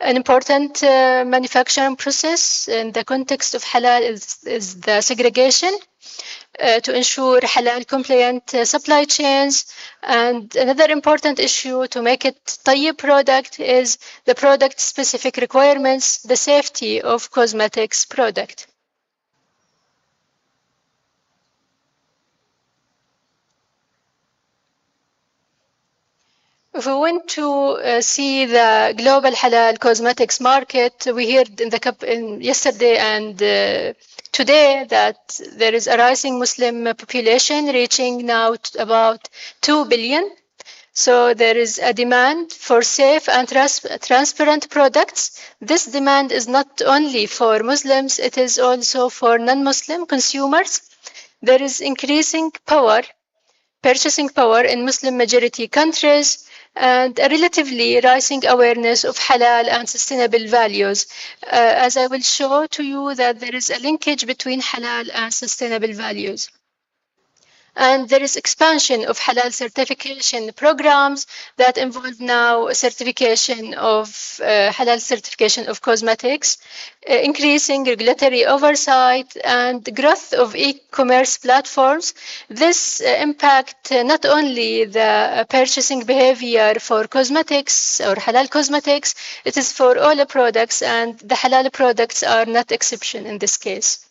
An important manufacturing process in the context of halal is the segregation to ensure halal compliant supply chains. And another important issue to make it tayyib product is the product specific requirements, the safety of cosmetics product. If we want to see the global halal cosmetics market, we heard yesterday and today that there is a rising Muslim population reaching now about 2 billion. So there is a demand for safe and transparent products. This demand is not only for Muslims, it is also for non-Muslim consumers. There is increasing purchasing power in Muslim majority countries, and a relatively rising awareness of halal and sustainable values. As I will show to you that there is a linkage between halal and sustainable values. And there is expansion of halal certification programs that involve now certification of halal certification of cosmetics, increasing regulatory oversight and growth of e-commerce platforms. This impact not only the purchasing behavior for cosmetics or halal cosmetics, it is for all the products, and the halal products are not exception in this case.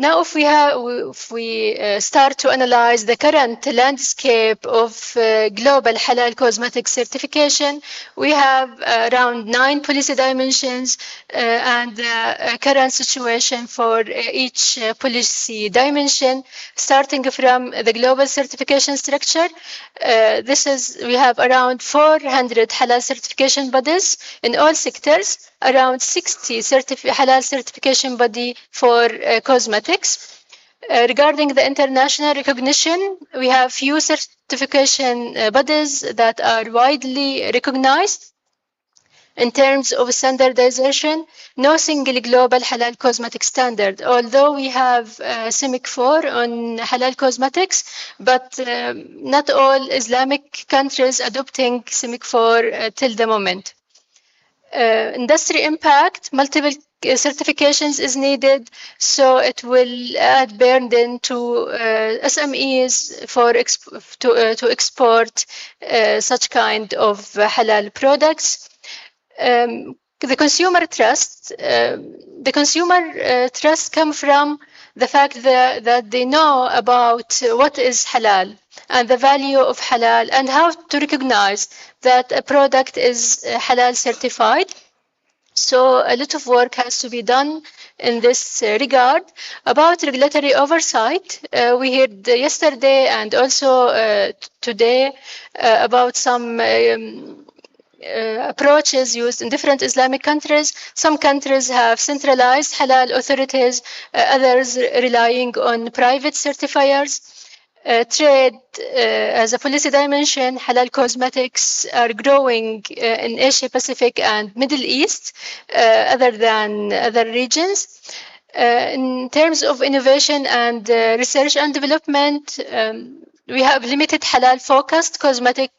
Now, if we start to analyze the current landscape of global halal cosmetics certification, we have around 9 policy dimensions and the current situation for each policy dimension, starting from the global certification structure. We have around 400 halal certification bodies in all sectors, around 60 halal certification body for cosmetics. Regarding the international recognition, we have few certification bodies that are widely recognized. In terms of standardization, no single global halal cosmetic standard, although we have CIMIC 4 on halal cosmetics, but not all Islamic countries adopting CIMIC 4 till the moment. Industry impact, multiple certifications is needed, so it will add burden to SMEs to export such kind of halal products. The consumer trust comes from the fact that they know about what is halal and the value of halal and how to recognize that a product is halal certified. So a lot of work has to be done in this regard. About regulatory oversight, we heard yesterday and also today about some approaches used in different Islamic countries. Some countries have centralized halal authorities, others relying on private certifiers. Trade as a policy dimension, halal cosmetics are growing in Asia Pacific and Middle East other than other regions. In terms of innovation and research and development, we have limited halal focused cosmetic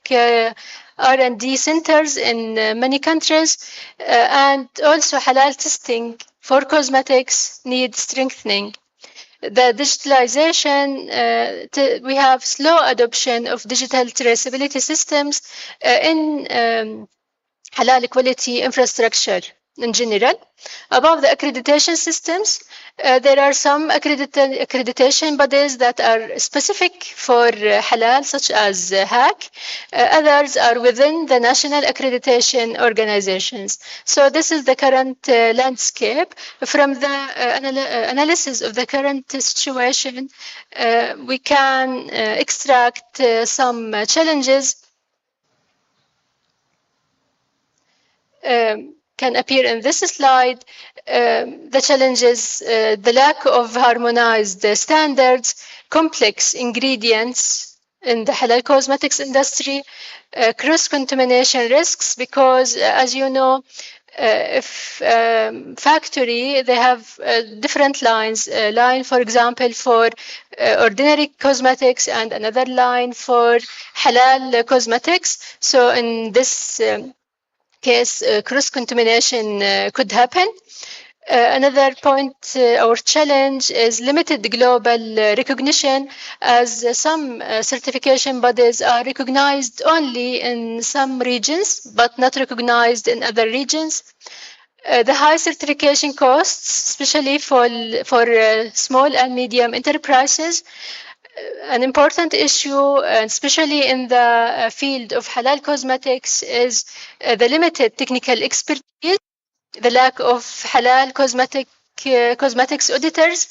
R&D centers in many countries, and also halal testing for cosmetics needs strengthening. The digitalization, we have slow adoption of digital traceability systems in halal quality infrastructure in general. Above the accreditation systems, there are some accreditation bodies that are specific for halal, such as HAC. Others are within the national accreditation organizations. So this is the current landscape. From the analysis of the current situation, we can extract some challenges can appear in this slide. The challenges, the lack of harmonized standards, complex ingredients in the halal cosmetics industry, cross-contamination risks, because as you know, If factory, they have different lines, a line, for example, for ordinary cosmetics and another line for halal cosmetics. So in this case, cross-contamination could happen. Another point or challenge is limited global recognition, as some certification bodies are recognized only in some regions but not recognized in other regions. The high certification costs, especially for small and medium enterprises, an important issue, especially in the field of halal cosmetics, is the limited technical expertise, the lack of halal cosmetics auditors.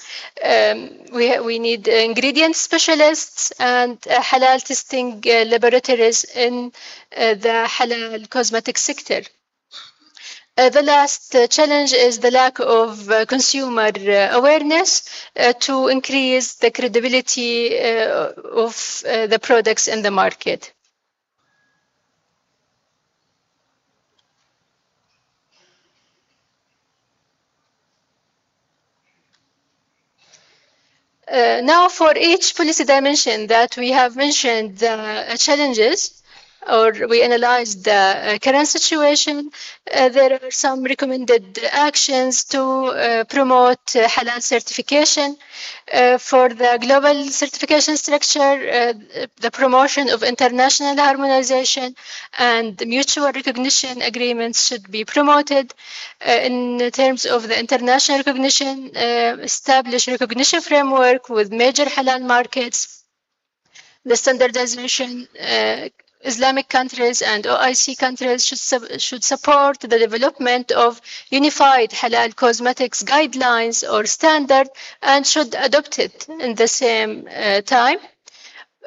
We need ingredient specialists and halal testing laboratories in the halal cosmetics sector. The last challenge is the lack of consumer awareness to increase the credibility of the products in the market. Now, for each policy dimension that we have mentioned, the challenges, or we analyzed the current situation, there are some recommended actions to promote halal certification. For the global certification structure, the promotion of international harmonization and mutual recognition agreements should be promoted. In terms of the international recognition, establish recognition framework with major halal markets. The standardization, Islamic countries and OIC countries should support the development of unified halal cosmetics guidelines or standard and should adopt it in the same time.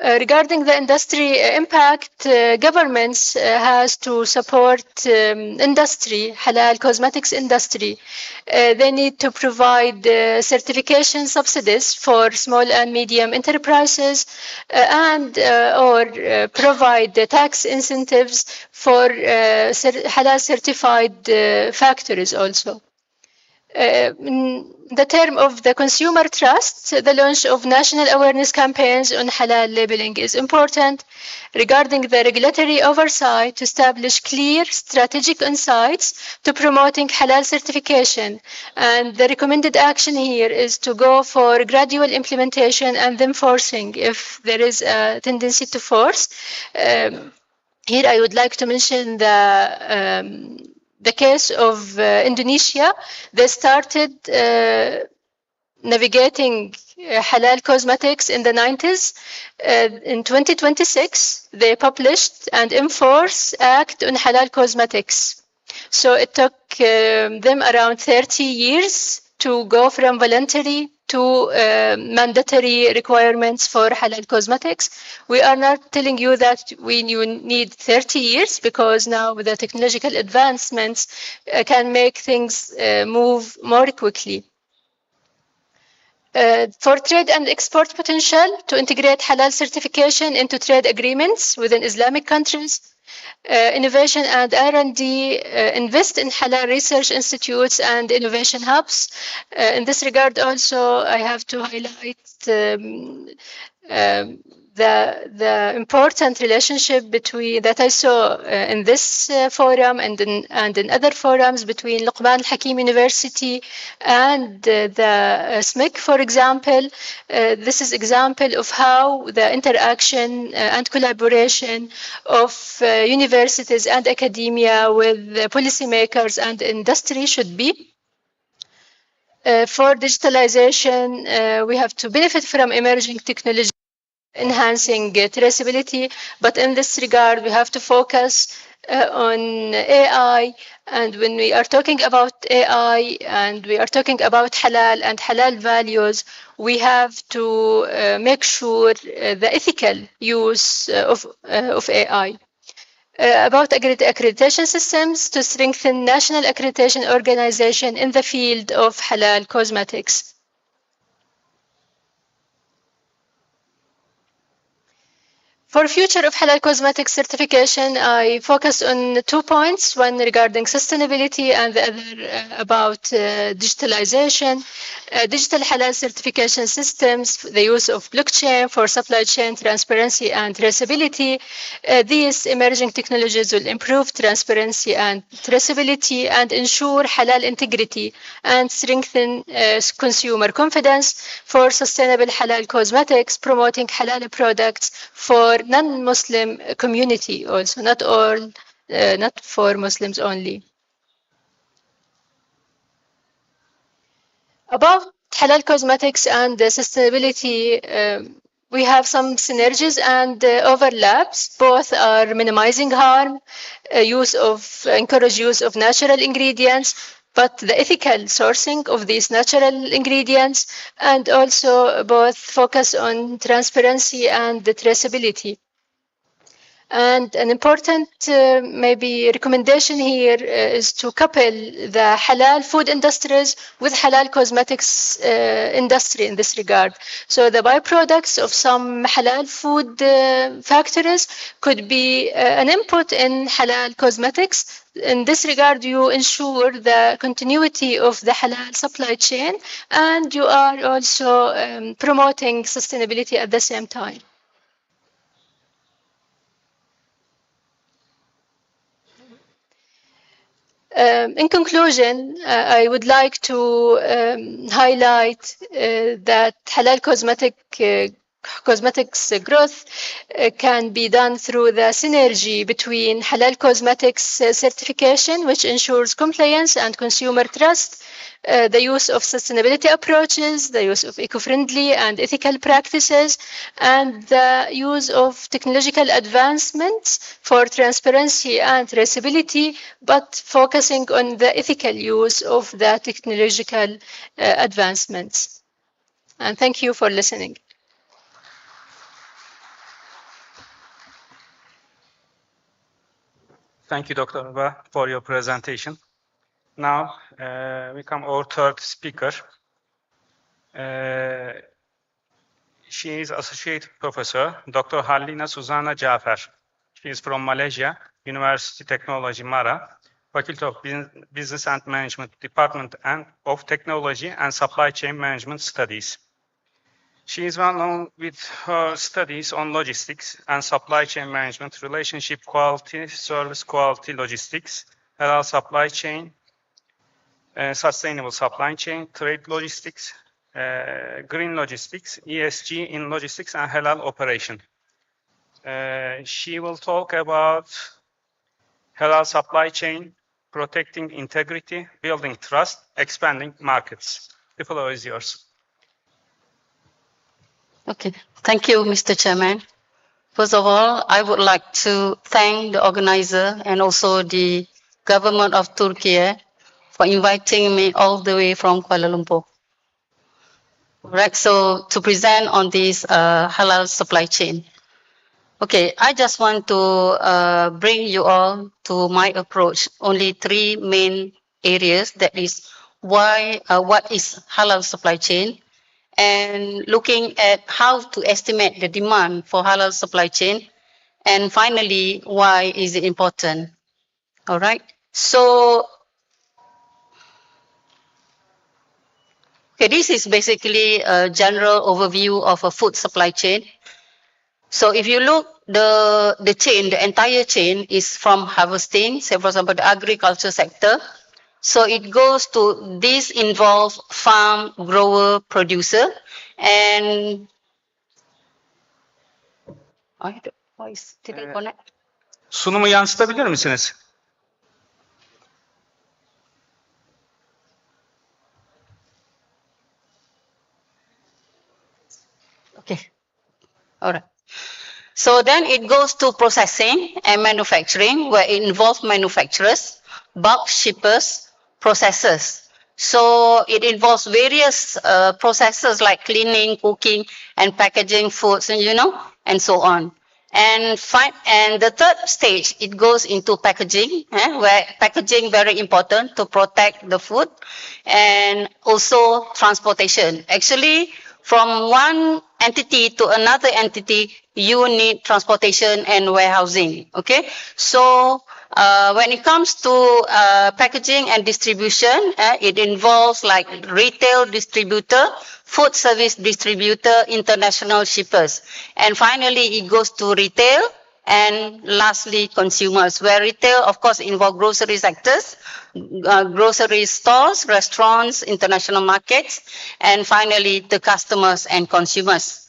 Regarding the industry impact, governments has to support industry, halal cosmetics industry. They need to provide certification subsidies for small and medium enterprises and or provide tax incentives for halal certified factories also. In the term of the consumer trust, the launch of national awareness campaigns on halal labeling is important. Regarding the regulatory oversight, to establish clear strategic insights to promoting halal certification. And the recommended action here is to go for gradual implementation and enforcing if there is a tendency to force. Here I would like to mention the case of Indonesia. They started navigating halal cosmetics in the 90s. In 2026, they published and enforced Act on Halal Cosmetics. So it took them around 30 years to go from voluntary to mandatory requirements for halal cosmetics. We are not telling you that you need 30 years, because now the technological advancements can make things move more quickly. For trade and export potential, to integrate halal certification into trade agreements within Islamic countries. Innovation and R&D, invest in halal research institutes and innovation hubs. In this regard also, I have to highlight the important relationship between that I saw in this forum and in other forums between Luqman al-Hakim University and the SMIC, for example. This is example of how the interaction and collaboration of universities and academia with policymakers and industry should be. For digitalization, we have to benefit from emerging technology, enhancing traceability, but in this regard we have to focus on AI. And when we are talking about AI and we are talking about halal and halal values, we have to make sure the ethical use of AI. About accreditation systems to strengthen national accreditation organization in the field of halal cosmetics. For future of halal cosmetics certification, I focus on 2 points, one regarding sustainability and the other about digitalization. Digital halal certification systems, the use of blockchain for supply chain transparency and traceability. These emerging technologies will improve transparency and traceability and ensure halal integrity and strengthen consumer confidence for sustainable halal cosmetics, promoting halal products for non-Muslim community also, not for Muslims only. About halal cosmetics and sustainability, we have some synergies and overlaps. Both are minimizing harm, encourage use of natural ingredients, but the ethical sourcing of these natural ingredients, and also both focus on transparency and traceability. And an important maybe recommendation here is to couple the halal food industries with halal cosmetics industry in this regard. So the byproducts of some halal food factories could be an input in halal cosmetics. In this regard, you ensure the continuity of the halal supply chain, and you are also promoting sustainability at the same time. In conclusion, I would like to highlight that halal cosmetics growth can be done through the synergy between halal cosmetics certification, which ensures compliance and consumer trust, the use of sustainability approaches, the use of eco-friendly and ethical practices, and the use of technological advancements for transparency and traceability, but focusing on the ethical use of the technological advancements. And thank you for listening. Thank you, Dr. Ava, for your presentation. Now, we come our third speaker. She is Associate Professor, Dr. Halina Suzana Jafer. She is from Malaysia, University Technology Mara, Faculty of Business and Management, Department of Technology and Supply Chain Management Studies. She is well known with her studies on logistics and supply chain management, relationship quality, service quality logistics, halal supply chain, sustainable supply chain, trade logistics, green logistics, ESG in logistics, and halal operation. She will talk about halal supply chain, protecting integrity, building trust, expanding markets. The floor is yours. Okay, thank you, Mr. Chairman. First of all, I would like to thank the organizer and also the government of Turkey for inviting me all the way from Kuala Lumpur. Right, so to present on this halal supply chain. Okay, I just want to bring you all to my approach. Only 3 main areas, that is what is halal supply chain, and looking at how to estimate the demand for halal supply chain, and finally, why is it important? All right, so okay, this is basically a general overview of a food supply chain. So if you look, the chain, the entire chain is from harvesting, say for example, the agriculture sector. So it goes to, this involves farm, grower, producer, and did it connect? Sunumu yansıtabilir misiniz? Okay, all right. So then it goes to processing and manufacturing, where it involves manufacturers, bulk shippers, processors. So it involves various processes like cleaning, cooking, and packaging foods, and and so on. And the third stage, it goes into packaging, where packaging very important to protect the food, and also transportation. Actually, from one entity to another entity, you need transportation and warehousing. Okay, so when it comes to packaging and distribution, it involves like retail distributor, food service distributor, international shippers, and finally it goes to retail, and lastly consumers, where retail of course involve grocery sectors, grocery stores, restaurants, international markets, and finally the customers and consumers.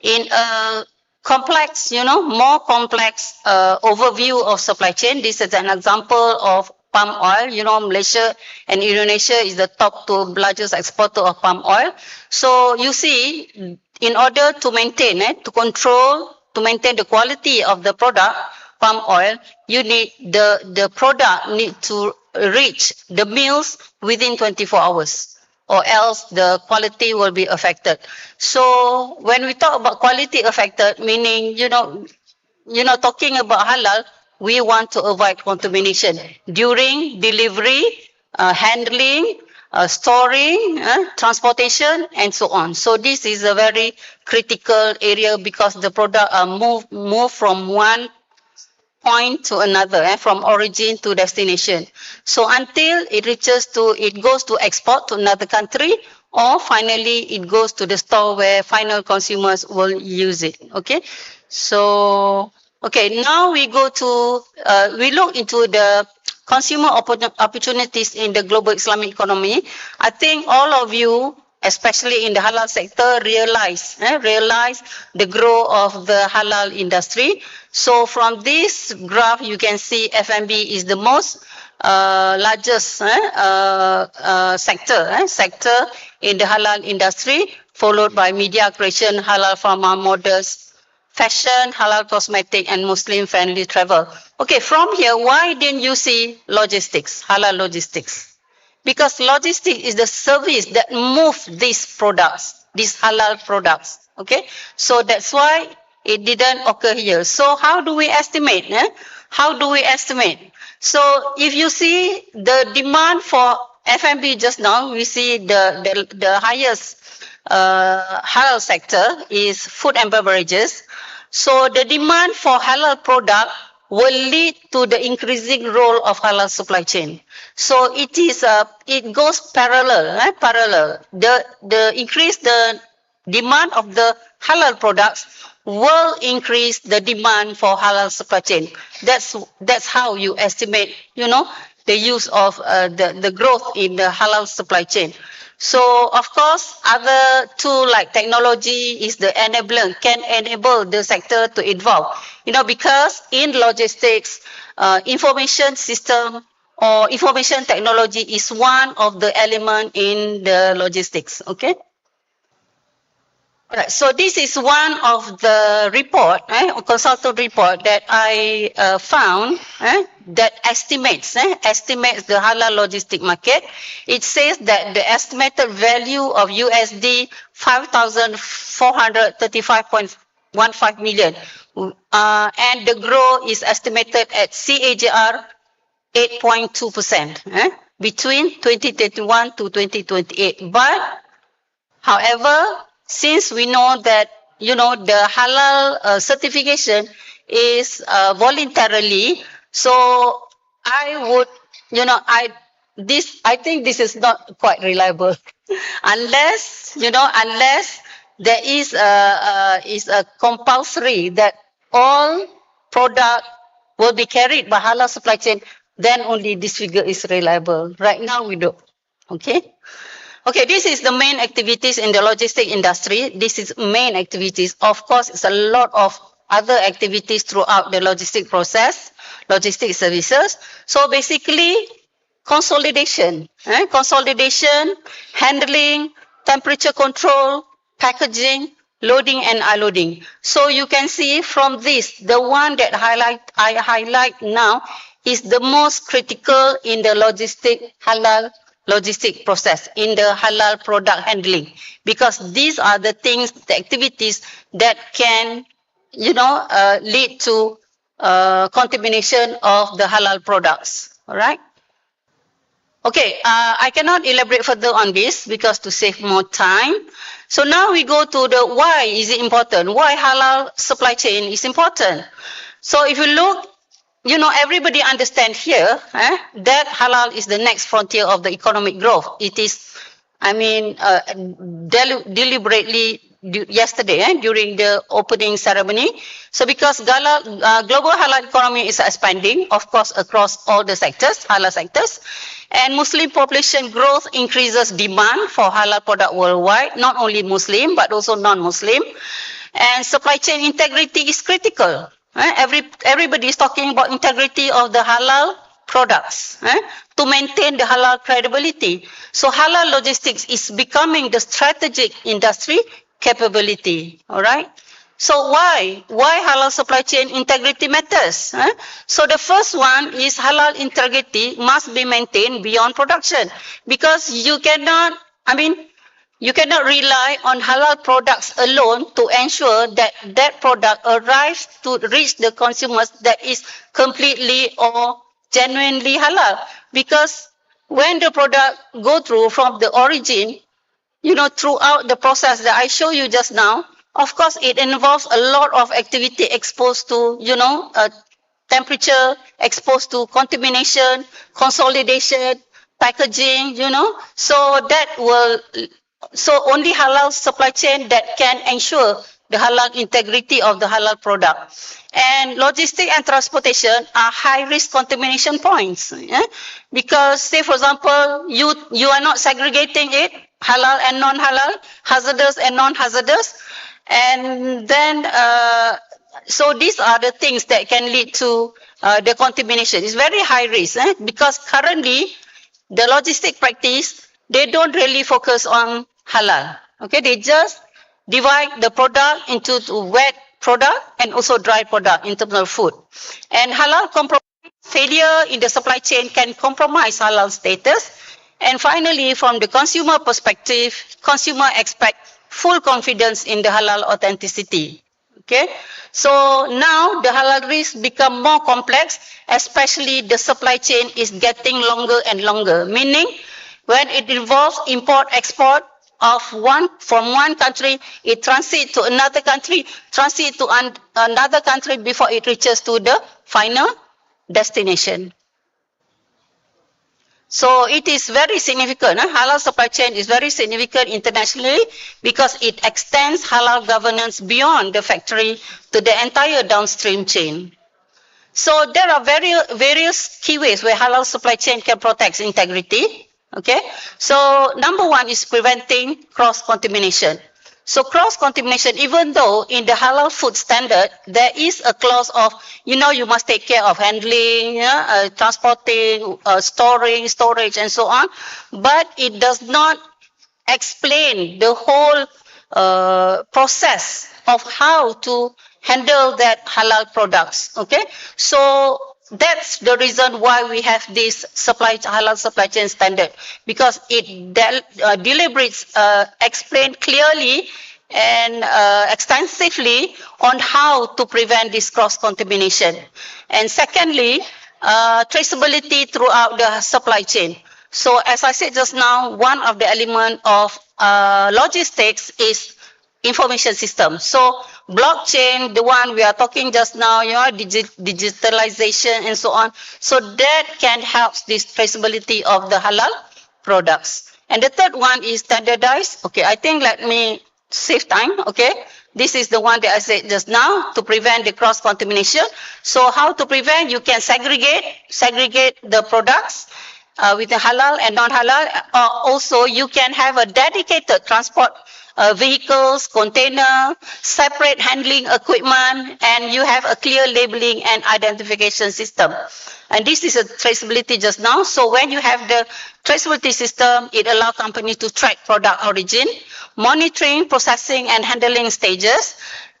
In a complex, more complex overview of supply chain, this is an example of palm oil. Malaysia and Indonesia is the top two largest exporter of palm oil. So you see, in order to maintain, to maintain the quality of the product, palm oil, you need the product need to reach the mills within 24 hours, or else the quality will be affected. So when we talk about quality affected, meaning, talking about halal, we want to avoid contamination during delivery, handling, storing, transportation, and so on. So this is a very critical area because the product move from one point to another, from origin to destination. So until it goes to export to another country, or finally it goes to the store where final consumers will use it. Okay, so now we look into the consumer opportunities in the global Islamic economy. I think all of you, especially in the halal sector, realize the growth of the halal industry. So from this graph, you can see F&B is the most largest sector in the halal industry, followed by media creation, halal pharma, models, fashion, halal cosmetic, and Muslim-friendly travel. Okay, from here, why didn't you see logistics, halal logistics? Because logistics is the service that moves these products, these halal products. Okay, so that's why it didn't occur here. So how do we estimate? How do we estimate? So if you see the demand for F&B just now, we see the highest halal sector is food and beverages. So the demand for halal product will lead to the increasing role of halal supply chain. So it goes parallel. The demand of the halal products will increase the demand for halal supply chain. That's how you estimate, the use of the growth in the halal supply chain. So of course, other tool like technology is the enabler, can enable the sector to evolve. Because in logistics, information system or information technology is one of the element in the logistics. Okay. Right, so this is one of the report, consultant report that I found that estimates the halal logistic market. It says that the estimated value of USD 5,435.15 million, and the growth is estimated at CAGR 8.2% between 2021 to 2028. But however, since we know that the halal certification is voluntarily, so I think this is not quite reliable unless there is a compulsory that all product will be carried by halal supply chain, then only this figure is reliable. Right now we don't. Okay, this is the main activities in the logistic industry. This is main activities. Of course, it's a lot of other activities throughout the logistic process, logistic services. So basically, consolidation, handling, temperature control, packaging, loading and unloading. So you can see from this, the one that I highlight now is the most critical in the halal logistic process, in the halal product handling, because these are the things, the activities that can, lead to contamination of the halal products. All right. Okay, I cannot elaborate further on this because to save more time. So now we go to the why is it important? Why halal supply chain is important? So if you look, you know, everybody understand here that halal is the next frontier of the economic growth. It is, I mean, deliberately yesterday during the opening ceremony. So because global halal economy is expanding, of course, across all the sectors, halal sectors, and Muslim population growth increases demand for halal product worldwide, not only Muslim, but also non-Muslim. And supply chain integrity is critical. Everybody is talking about integrity of the halal products to maintain the halal credibility. So halal logistics is becoming the strategic industry capability. All right. So why halal supply chain integrity matters? So the first one is halal integrity must be maintained beyond production, because you cannot, you cannot rely on halal products alone to ensure that that product arrives to reach the consumers that is completely or genuinely halal. Because when the product go through from the origin, you know, throughout the process that I show you just now, of course, it involves a lot of activity exposed to, you know, temperature, exposed to contamination, consolidation, packaging, you know. So that will, so only halal supply chain that can ensure the halal integrity of the halal product. And logistics and transportation are high risk contamination points. Because say for example, you are not segregating it, halal and non-halal, hazardous and non-hazardous. And then, so these are the things that can lead to the contamination. It's very high risk because currently the logistic practice, they don't really focus on halal. Okay, they just divide the product into wet product and also dry product in terms of food. And halal failure in the supply chain can compromise halal status. And finally, from the consumer perspective, consumer expect full confidence in the halal authenticity. Okay, so now the halal risks become more complex, especially the supply chain is getting longer and longer, meaning when it involves import export of from one country, it transit to another country, transit to another country before it reaches to the final destination. So it is very significant. Halal supply chain is very significant internationally because it extends halal governance beyond the factory to the entire downstream chain. So there are various key ways where halal supply chain can protect integrity. Okay, so number one is preventing cross-contamination. So cross-contamination, even though in the halal food standard, there is a clause of, you know, you must take care of handling, transporting, storing, storage, and so on, but it does not explain the whole process of how to handle that halal products. Okay, so that's the reason why we have this halal supply chain standard, because it deliberates, explain clearly and extensively on how to prevent this cross contamination. And secondly, traceability throughout the supply chain. So as I said just now, one of the elements of logistics is information system. So blockchain, the one we are talking just now, you know, digitalization and so on. So that can help this traceability of the halal products. And the third one is standardized. Okay, I think let me save time. Okay, this is the one that I said just now to prevent the cross contamination. So how to prevent? You can segregate the products with the halal and non-halal. Also, you can have a dedicated transport vehicles, container, separate handling equipment, and you have a clear labeling and identification system. And this is a traceability just now. So when you have the traceability system, it allows companies to track product origin, monitoring, processing, and handling stages,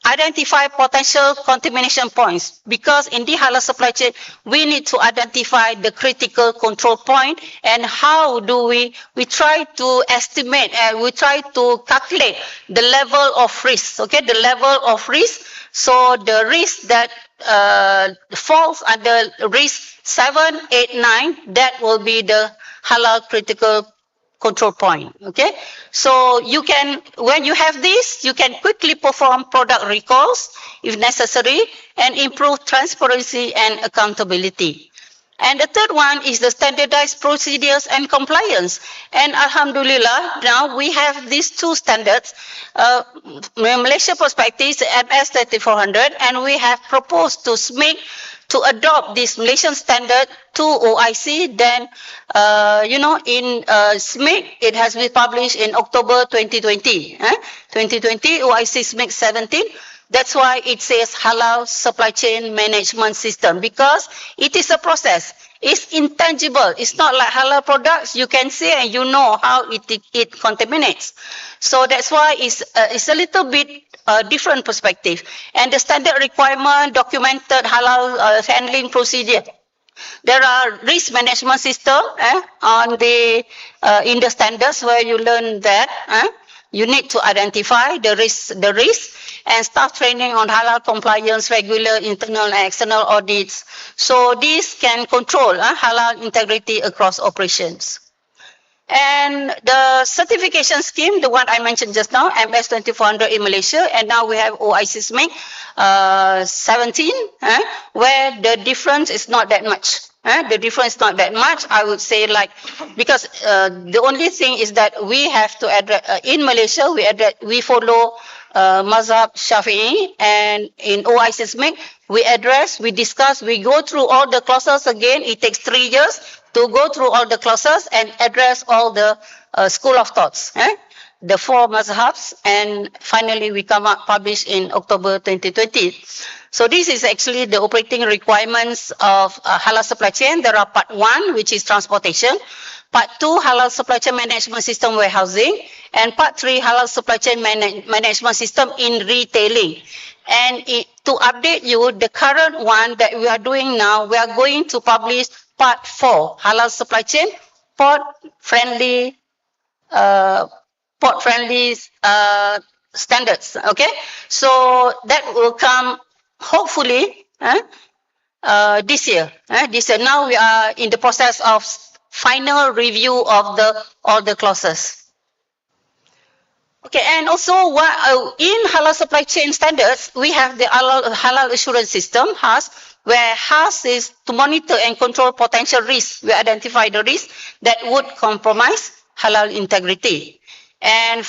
identify potential contamination points, because in the halal supply chain, we need to identify the critical control point, and how do we try to estimate and we try to calculate the level of risk, okay, the level of risk. So the risk that falls under risk 7, 8, 9, that will be the halal critical control point. Okay, so you can, when you have this, you can quickly perform product recalls if necessary and improve transparency and accountability. And the third one is the standardized procedures and compliance. And Alhamdulillah, now we have these two standards. Malaysia perspective is MS 3400, and we have proposed to SMIC to adopt this Malaysian standard to OIC. Then, in SMIC, it has been published in October 2020. 2020, OIC SMIC 17. That's why it says halal supply chain management system, because it is a process. It's intangible. It's not like halal products. You can see and you know how it contaminates. So that's why it's a little bit different perspective. And the standard requirement documented halal handling procedure. There are risk management system on the in the standards where you learn that. You need to identify the risk, and staff training on halal compliance, regular internal and external audits. So this can control halal integrity across operations. And the certification scheme, the one I mentioned just now, MS 2400 in Malaysia, and now we have OIC SMIC 17, where the difference is not that much. The difference is not that much, I would say, because the only thing is that we have to address, in Malaysia, we follow Mazhab Shafi'i, and in OIC SMIC, we discuss, we go through all the clauses again. It takes 3 years to go through all the clauses and address all the school of thoughts, the 4 mazhabs, and finally we come up published in October 2020. So this is actually the operating requirements of halal supply chain. There are part 1, which is transportation, part 2, halal supply chain management system warehousing, and part 3, halal supply chain management system in retailing. And to update you, the current one that we are doing now, we are going to publish part 4, halal supply chain, port-friendly standards. Okay, so that will come hopefully this year. Now we are in the process of final review of all the clauses. Okay, and also in halal supply chain standards, we have the halal assurance system, HAS, where HAS is to monitor and control potential risks. We identify the risks that would compromise halal integrity. And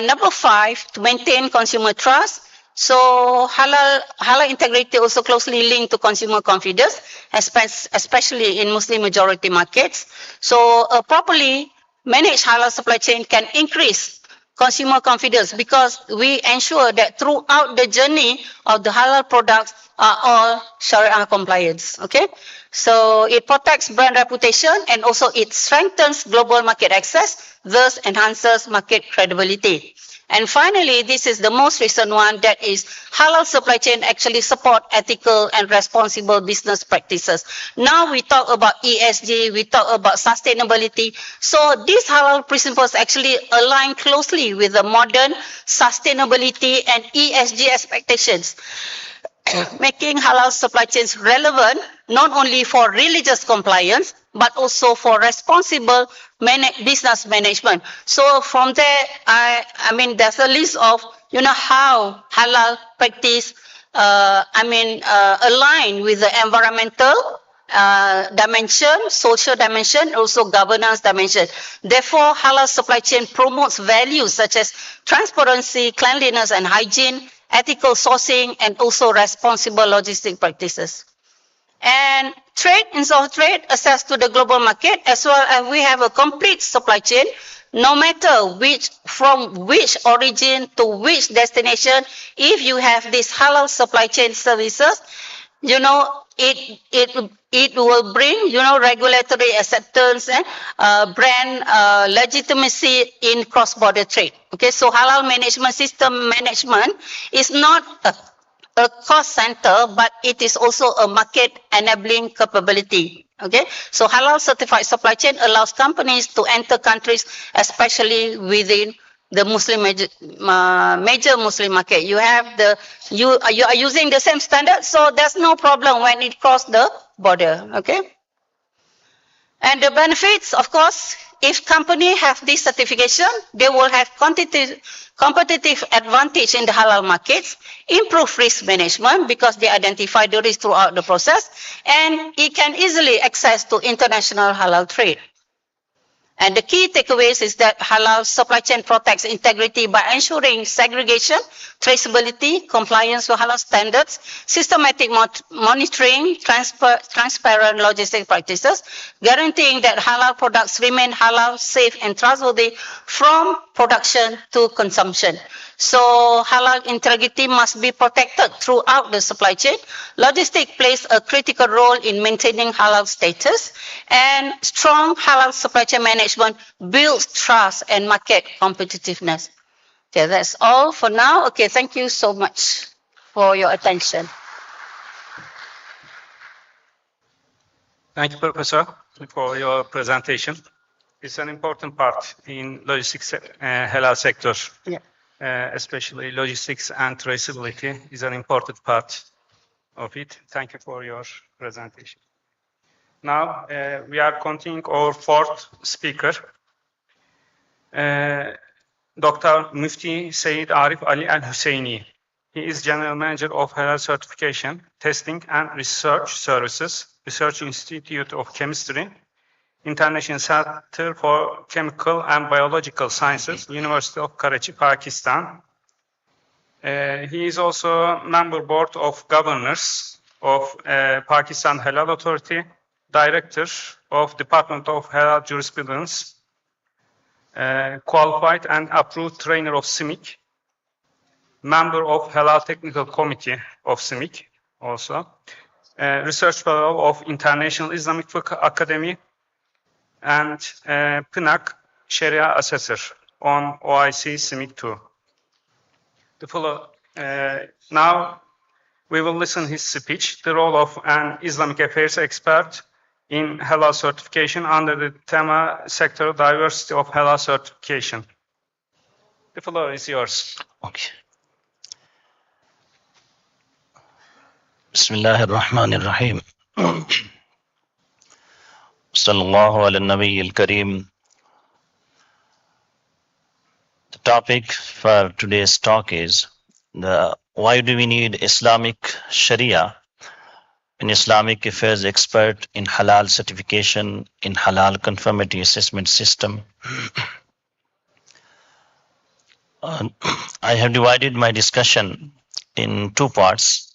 number 5, to maintain consumer trust. So halal integrity also closely linked to consumer confidence, especially in Muslim majority markets. So a properly managed halal supply chain can increase consumer confidence, because we ensure that throughout the journey of the halal products are all Sharia compliance. Okay, so it protects brand reputation, and also it strengthens global market access, thus enhances market credibility. And finally, this is the most recent one, that is halal supply chain actually support ethical and responsible business practices. Now we talk about ESG, we talk about sustainability. So these halal principles actually align closely with the modern sustainability and ESG expectations, making halal supply chains relevant not only for religious compliance, but also for responsible business management. So from there, I mean, there's a list of, how halal practice, align with the environmental dimension, social dimension, also governance dimension. Therefore, halal supply chain promotes values such as transparency, cleanliness and hygiene, ethical sourcing, and also responsible logistic practices. And trade and soft trade access to the global market, as well as we have a complete supply chain, no matter from which origin to which destination. If you have these halal supply chain services, it will bring, regulatory acceptance and brand legitimacy in cross-border trade. Okay, so halal management system management is not a cost center, but it is also a market enabling capability. Okay, so halal certified supply chain allows companies to enter countries, especially within the major Muslim market. You are using the same standard, so there's no problem when it crosses the border. Okay. And the benefits, of course, if company have this certification, they will have competitive advantage in the halal markets, improve risk management because they identify the risk throughout the process, and it can easily access to international halal trade. And the key takeaways is that halal supply chain protects integrity by ensuring segregation, traceability, compliance with halal standards, systematic monitoring, transparent logistic practices, guaranteeing that halal products remain halal, safe, and trustworthy from production to consumption. So halal integrity must be protected throughout the supply chain. Logistics plays a critical role in maintaining halal status, and strong halal supply chain management builds trust and market competitiveness. Okay, that's all for now. Okay, thank you so much for your attention. Thank you, Professor, for your presentation. It's an important part in logistics halal sector. Yeah. Especially logistics and traceability is an important part of it. Thank you for your presentation. Now we are continuing our fourth speaker, Dr. Mufti Sayyid Arif Ali Al-Husseini. He is General Manager of Halal Certification, Testing and Research Services, Research Institute of Chemistry, International Center for Chemical and Biological Sciences, University of Karachi, Pakistan. He is also member board of governors of Pakistan Halal Authority, director of Department of Halal Jurisprudence, qualified and approved trainer of CIMIC, member of Halal Technical Committee of CIMIC also, research fellow of International Islamic Fiqh Academy, and PNAC Sharia Assessor on OIC CIMIC 2. Now we will listen his speech, the role of an Islamic affairs expert in halal certification under the theme sector diversity of halal certification. The floor is yours. Okay. Bismillah ar-Rahman ar-Rahim. Sallallahu ala Nabi al-Kareem. The topic for today's talk is why do we need Islamic Sharia, an Islamic affairs expert in halal certification, in halal conformity assessment system. I have divided my discussion in two parts.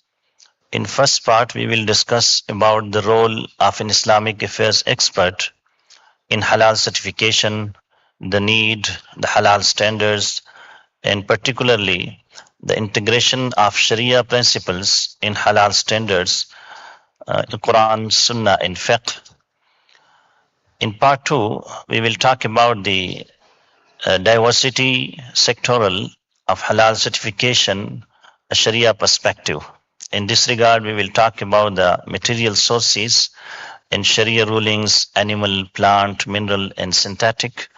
In first part, we will discuss about the role of an Islamic affairs expert in halal certification, the need, the halal standards, and particularly the integration of Sharia principles in halal standards, in Quran, Sunnah, and Fiqh. In part two, we will talk about the diversity sectoral of halal certification, a Sharia perspective. In this regard, we will talk about the material sources in Sharia rulings, animal, plant, mineral, and synthetic.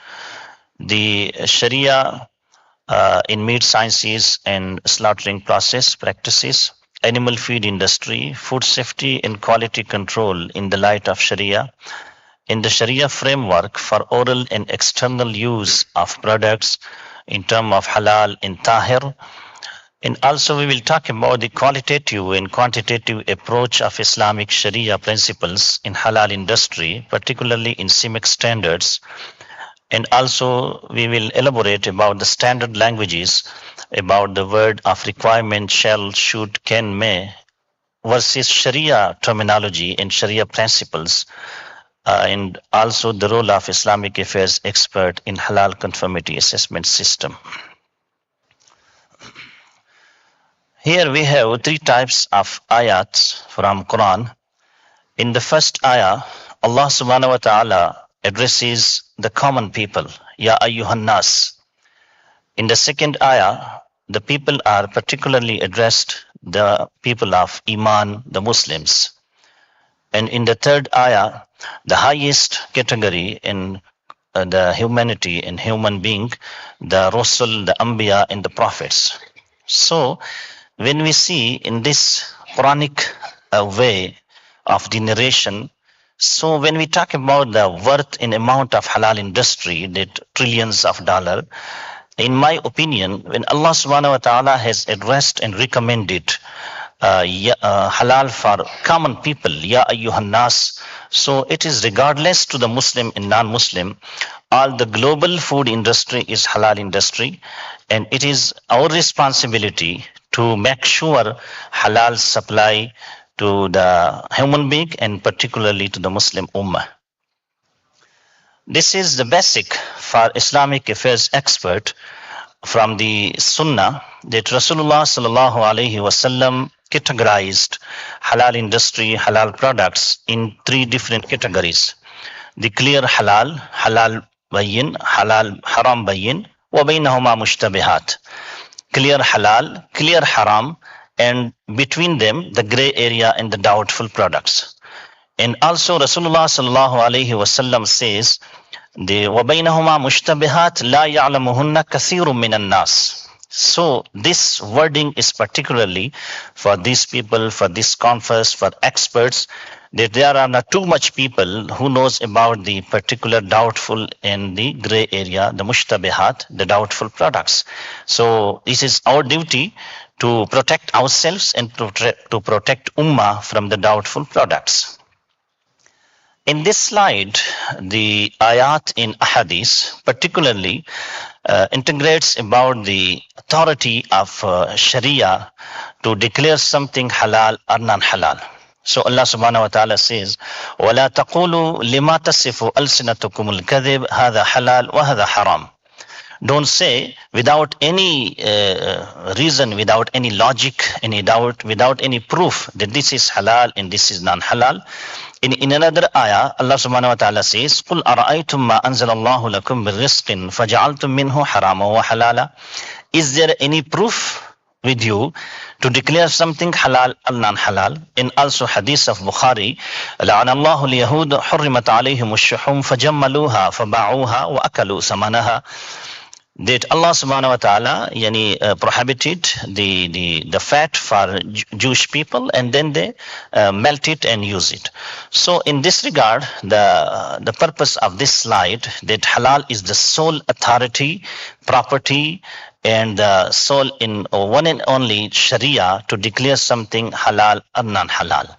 The Sharia in meat sciences and slaughtering process practices, animal feed industry, food safety and quality control in the light of Sharia, in the Sharia framework for oral and external use of products in terms of halal and tahir. And also we will talk about the qualitative and quantitative approach of Islamic Sharia principles in halal industry, particularly in CIMIC standards. And also we will elaborate about the standard languages about the word of requirement shall, should, can, may versus Sharia terminology and Sharia principles, and also the role of Islamic affairs expert in halal conformity assessment system. Here we have three types of ayats from Quran. In the first ayah, Allah subhanahu wa ta'ala addresses the common people, Ya ayyuhan nas. In the second ayah, the people are particularly addressed, the people of Iman, the Muslims. And in the third ayah, the highest category in the humanity and human being, the Rasul, the Anbiya, and the prophets. So, when we see in this Quranic way of the narration, So when we talk about the worth and amount of halal industry, that trillions of dollars, in my opinion, when Allah subhanahu wa ta'ala has addressed and recommended halal for common people, ya ayyuhan nas, so it is regardless to the Muslim and non-Muslim, all the global food industry is halal industry, and it is our responsibility to make sure halal supply to the human being and particularly to the Muslim Ummah. This is the basic for Islamic affairs expert from the Sunnah that Rasulullah sallallahu alaihi wasallam categorized halal industry, halal products in 3 different categories. The clear halal, halal bayyin, halal haram bayyin, wa baynahuma mushtabihat. Clear halal, clear haram, and between them the gray area and the doubtful products. And also Rasulullah sallallahu alaihi wasallam says, the وَبَيْنَهُمَا مُشْتَبِهَاتٍ لَا يَعْلَمُهُنَّ كَثِيرٌ مِّنَ النَّاسِ. So this wording is particularly for these people, for this conference, for experts, that there are not too much people who knows about the particular doubtful and the gray area, the mushtabihat, the doubtful products. So this is our duty to protect ourselves and to protect Ummah from the doubtful products. In this slide, the ayat in ahadith particularly integrates about the authority of Sharia to declare something halal or non-halal. So Allah subhanahu wa ta'ala says, وَلَا تَقُولُوا لِمَا تَصِفُ أَلْسِنَتُكُمُ الْكَذِبَ هَذَا حَلَال وَهَذَا حَرَامٌ. Don't say without any reason, without any logic, any doubt, without any proof that this is halal and this is non-halal. In another ayah, Allah subhanahu wa ta'ala says, قُلْ أَرَأَيْتُمْ مَا أَنزَلَ اللَّهُ لَكُمْ بِالرِّزْقٍ فَجَعَلْتُمْ مِنْهُ حَرَامًا وَحَلَالًا. Is there any proof with you to declare something halal or non-halal? In also hadith of Bukhari, لَعَنَ اللَّهُ الْيَهُودَ حُرِّمَتْ عَلَيْهِمُ الشُّحُومُ فَجَمَّلُوهَا فَبَاعُوهَا وَأَكَلُوا ثَمَنَهَا. That Allah subhanahu wa ta'ala prohibited the fat for Jewish people, and then they melt it and use it. So in this regard, the purpose of this slide, that halal is the sole authority, property, and the sole in one and only Sharia to declare something halal or non-halal.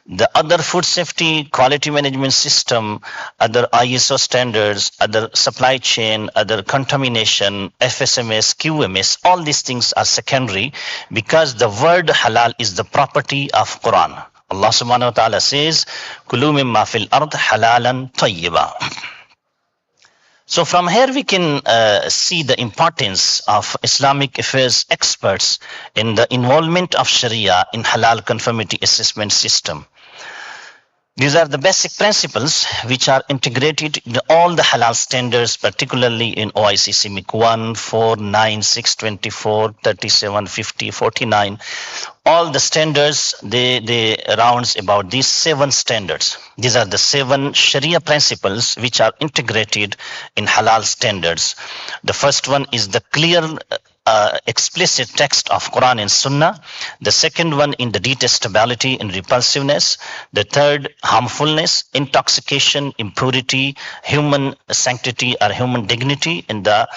The other food safety, quality management system, other ISO standards, other supply chain, other contamination, FSMS, QMS, all these things are secondary because the word halal is the property of Quran. Allah subhanahu wa ta'ala says, Kulu mimma fil ard halalan tayyiba. So from here we can see the importance of Islamic affairs experts in the involvement of Sharia in halal conformity assessment system. These are the basic principles which are integrated in all the halal standards, particularly in OIC CIMIC 1, 4, 9, 6, 24, 37, 50, 49. All the standards, they rounds about these 7 standards. These are the 7 Sharia principles which are integrated in halal standards. The first one is the clear explicit text of Quran and Sunnah. The second one in the detestability and repulsiveness. The third, harmfulness, intoxication, impurity, human sanctity or human dignity. And the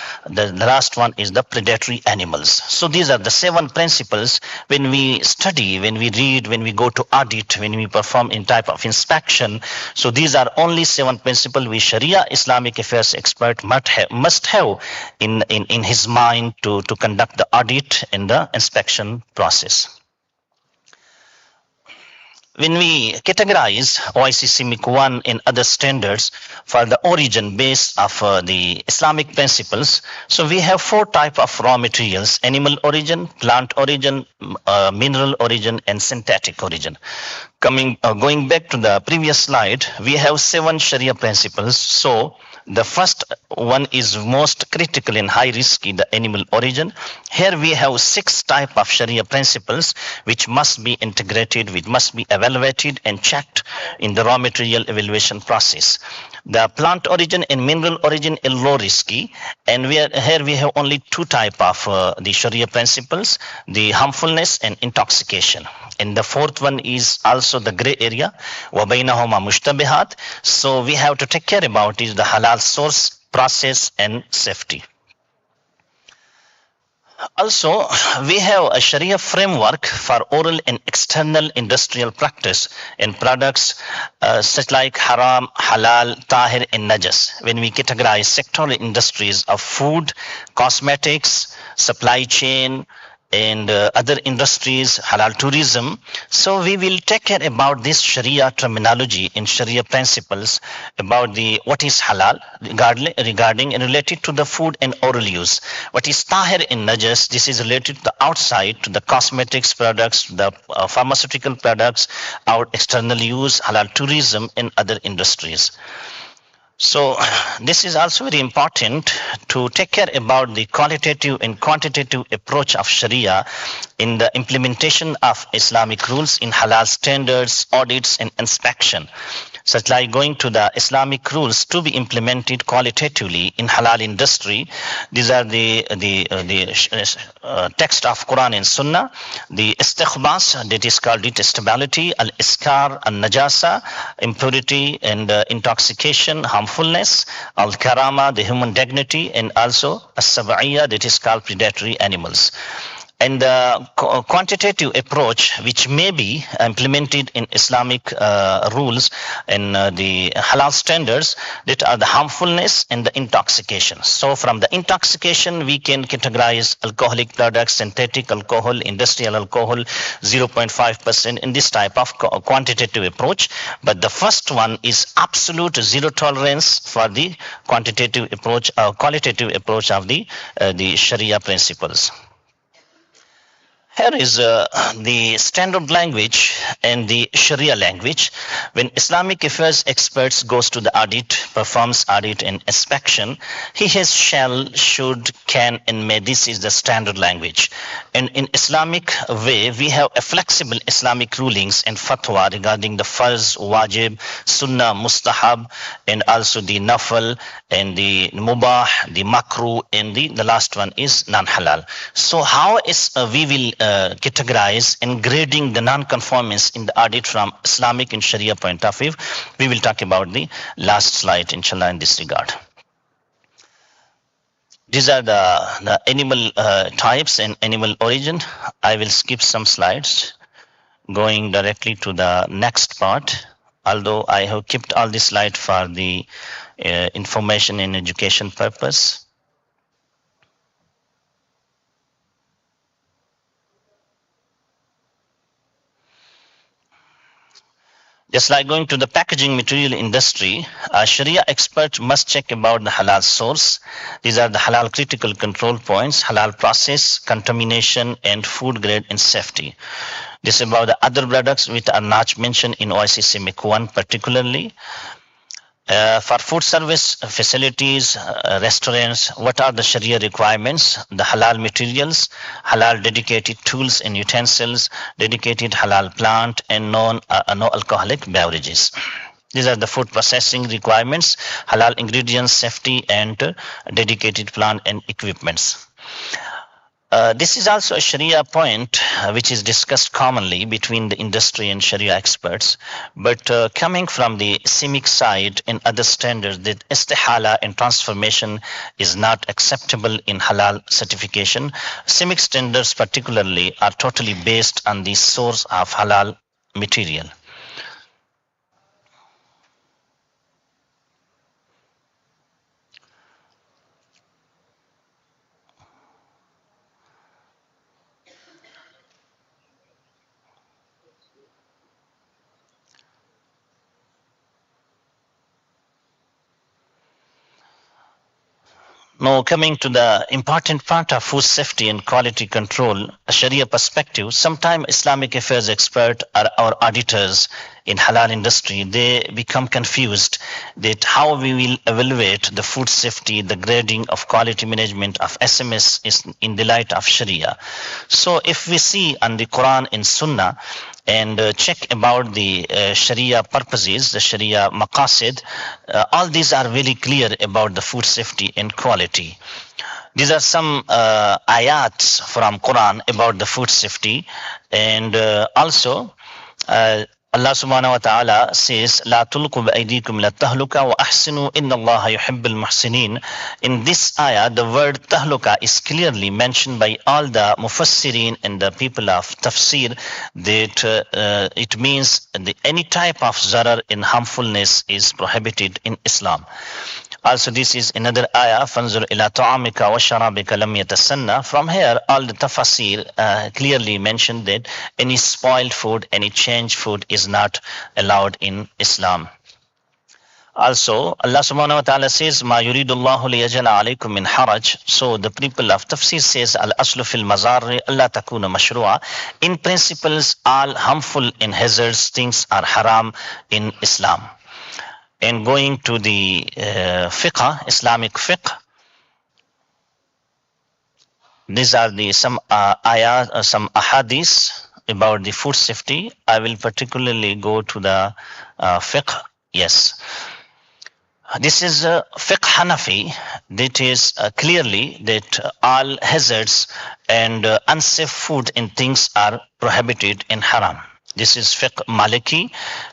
last one is the predatory animals. So these are the 7 principles. When we study, when we read, when we go to audit, when we perform in type of inspection. So these are only 7 principles which Sharia Islamic affairs expert must have in his mind to conduct the audit and the inspection process. When we categorize OIC CIMIC 1 and other standards for the origin base of the Islamic principles, so we have 4 types of raw materials: animal origin, plant origin, mineral origin, and synthetic origin. Going back to the previous slide, we have 7 Sharia principles. So The first one is most critical and high risky, the animal origin. Here we have 6 type of Sharia principles which must be integrated, which must be evaluated and checked in the raw material evaluation process. The plant origin and mineral origin is low risky, and here we have only 2 type of the Sharia principles, the harmfulness and intoxication. And the fourth one is also the gray area, وَبَيْنَهُمَا مُشْتَبِهَاتٍ. So we have to take care about is the halal source, process and safety. Also, we have a Sharia framework for oral and external industrial practice in products such like haram, halal, tahir and najas. When we categorize sectoral industries of food, cosmetics, supply chain, and other industries, halal tourism. So we will take care about this Sharia terminology and Sharia principles about the what is halal regarding and related to the food and oral use. What is tahir and najas? This is related to the outside, to the cosmetics products, the pharmaceutical products, our external use, halal tourism and other industries. So this is also very important to take care about the qualitative and quantitative approach of Sharia in the implementation of Islamic rules in halal standards, audits and inspection. Such like going to the Islamic rules to be implemented qualitatively in halal industry. These are the text of Quran and Sunnah. The istikhbas, that is called detestability, al-iskar, al-najasa, impurity and intoxication, harmfulness, al-karama, the human dignity, and also as-sab'iyya, that is called predatory animals. And the quantitative approach which may be implemented in Islamic rules and the halal standards, that are the harmfulness and the intoxication. So from the intoxication we can categorize alcoholic products, synthetic alcohol, industrial alcohol, 0.5% in this type of quantitative approach. But the first one is absolute zero tolerance for the quantitative approach, qualitative approach of the Sharia principles. Here is the standard language and the Sharia language. When Islamic affairs experts goes to the audit, performs audit and inspection, he has shall, should, can and may. This is the standard language. And in Islamic way, we have a flexible Islamic rulings and fatwa regarding the farz, wajib, sunnah, mustahab, and also the nafal and the mubah, the makruh, and the last one is non-halal. So how is we will categorize and grading the non-conformance in the audit from Islamic and Sharia point of view? We will talk about the last slide, inshallah, in this regard. These are the animal types and animal origin. I will skip some slides, going directly to the next part. Although I have kept all this slide for the information and education purpose. Just like going to the packaging material industry, a Sharia expert must check about the halal source. These are the halal critical control points, halal process, contamination, and food grade and safety. This is about the other products which are not mentioned in OIC CIMIC 1 particularly. For food service facilities, restaurants, what are the Sharia requirements? The halal materials, halal dedicated tools and utensils, dedicated halal plant, and no alcoholic beverages. These are the food processing requirements, halal ingredients, safety, and dedicated plant and equipments. This is also a Sharia point which is discussed commonly between the industry and Sharia experts. But coming from the CIMIC side and other standards, that istihala and transformation is not acceptable in halal certification. CIMIC standards particularly are totally based on the source of halal material. Now, coming to the important part of food safety and quality control, a Sharia perspective, sometimes Islamic affairs experts or auditors in halal industry, they become confused that how we will evaluate the food safety, the grading of quality management of SMS is in the light of Sharia. So if we see on the Quran and Sunnah, and check about the Sharia purposes, the Sharia maqasid, all these are very clear about the food safety and quality. These are some ayats from Quran about the food safety, and also Allah subhanahu wa ta'ala says, La tulqu bi'aydikum la tahluka wa ahsinu inna Allah yuhibbul muhsinin. In this ayah, the word tahluka is clearly mentioned by all the mufassirin and the people of tafsir that it means any type of zarar in harmfulness is prohibited in Islam. Also, this is another ayah, فَانْظُرْ إِلَىٰ طَعَامِكَ وَشَرَابِكَ لَمْ يَتَسَنَّى. From here, all the tafasir clearly mentioned that any spoiled food, any changed food is not allowed in Islam. Also, Allah subhanahu wa ta'ala says, مَا يُرِيدُ اللَّهُ لِيَجَلَ عَلَيْكُم مِّنْ حَرَجٍ. So the people of tafsir says, Al-aslu fil mazarri Allah takuna mashru'a. In principles, all harmful and hazardous things are haram in Islam. And going to the fiqh, Islamic fiqh, these are the some ayat, some ahadith about the food safety. I will particularly go to the fiqh. Yes. This is fiqh Hanafi, that is clearly that all hazards and unsafe food and things are prohibited in haram. This is fiqh Maliki,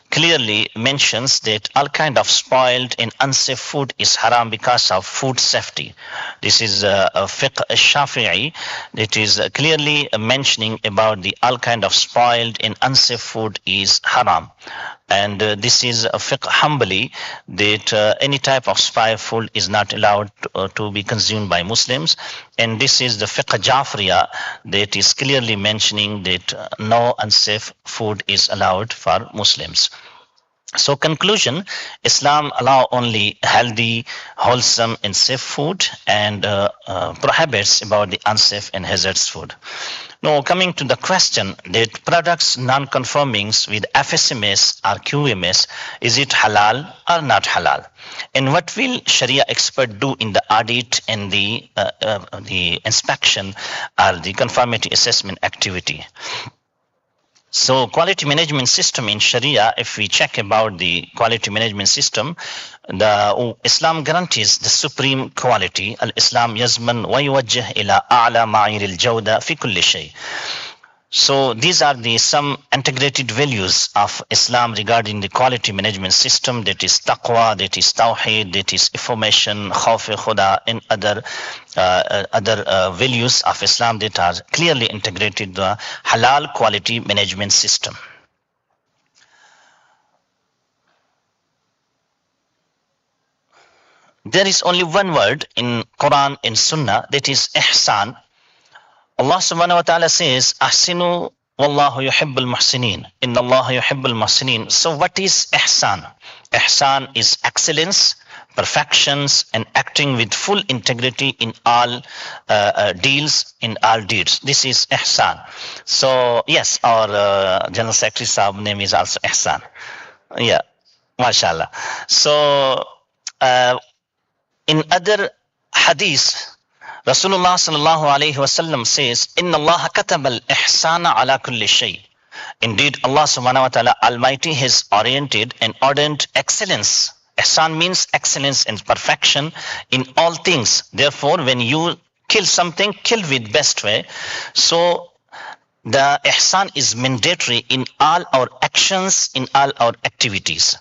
clearly mentions that all kind of spoiled and unsafe food is haram because of food safety. This is fiqh Shafi'i, that is clearly mentioning about the all kind of spoiled and unsafe food is haram. And this is a fiqh Hanbali, that any type of spoiled food is not allowed to be consumed by Muslims. And this is the fiqh Jafriya, that is clearly mentioning that no unsafe food is allowed for Muslims. So conclusion, Islam allow only healthy, wholesome and safe food, and prohibits about the unsafe and hazardous food. Now coming to the question that products non-conformings with FSMS or QMS, is it halal or not halal? And what will Sharia expert do in the audit and the inspection or the conformity assessment activity? So quality management system in Sharia, if we check about the quality management system, the Islam guarantees the supreme quality. Al-Islam yazman wa yuwajjih ila a'la ma'ir al-jawda fi kulli shay. So these are the some integrated values of Islam regarding the quality management system, that is taqwa, that is tawheed, that is information, khawf khuda, and other values of Islam that are clearly integrated the halal quality management system. There is only one word in Quran and Sunnah, that is ihsan. Allah subhanahu wa ta'ala says, Ahsinu wallahu yuhibbul muhsinin. Inna Allah yuhibbul muhsinin. So what is ihsan? Ihsan is excellence, perfections, and acting with full integrity in all deals, in all deeds. This is ihsan. So yes, our General Secretary Saab name is also ihsan. Yeah, mashallah. So in other hadith, Rasulullah sallallahu alayhi wasallam says, Inna Allah katab al-ihsana ala kulli shay. Indeed, Allah subhanahu wa ta'ala Almighty has oriented and ordained excellence. Ihsan means excellence and perfection in all things. Therefore, when you kill something, kill with best way. So the ihsan is mandatory in all our actions, in all our activities.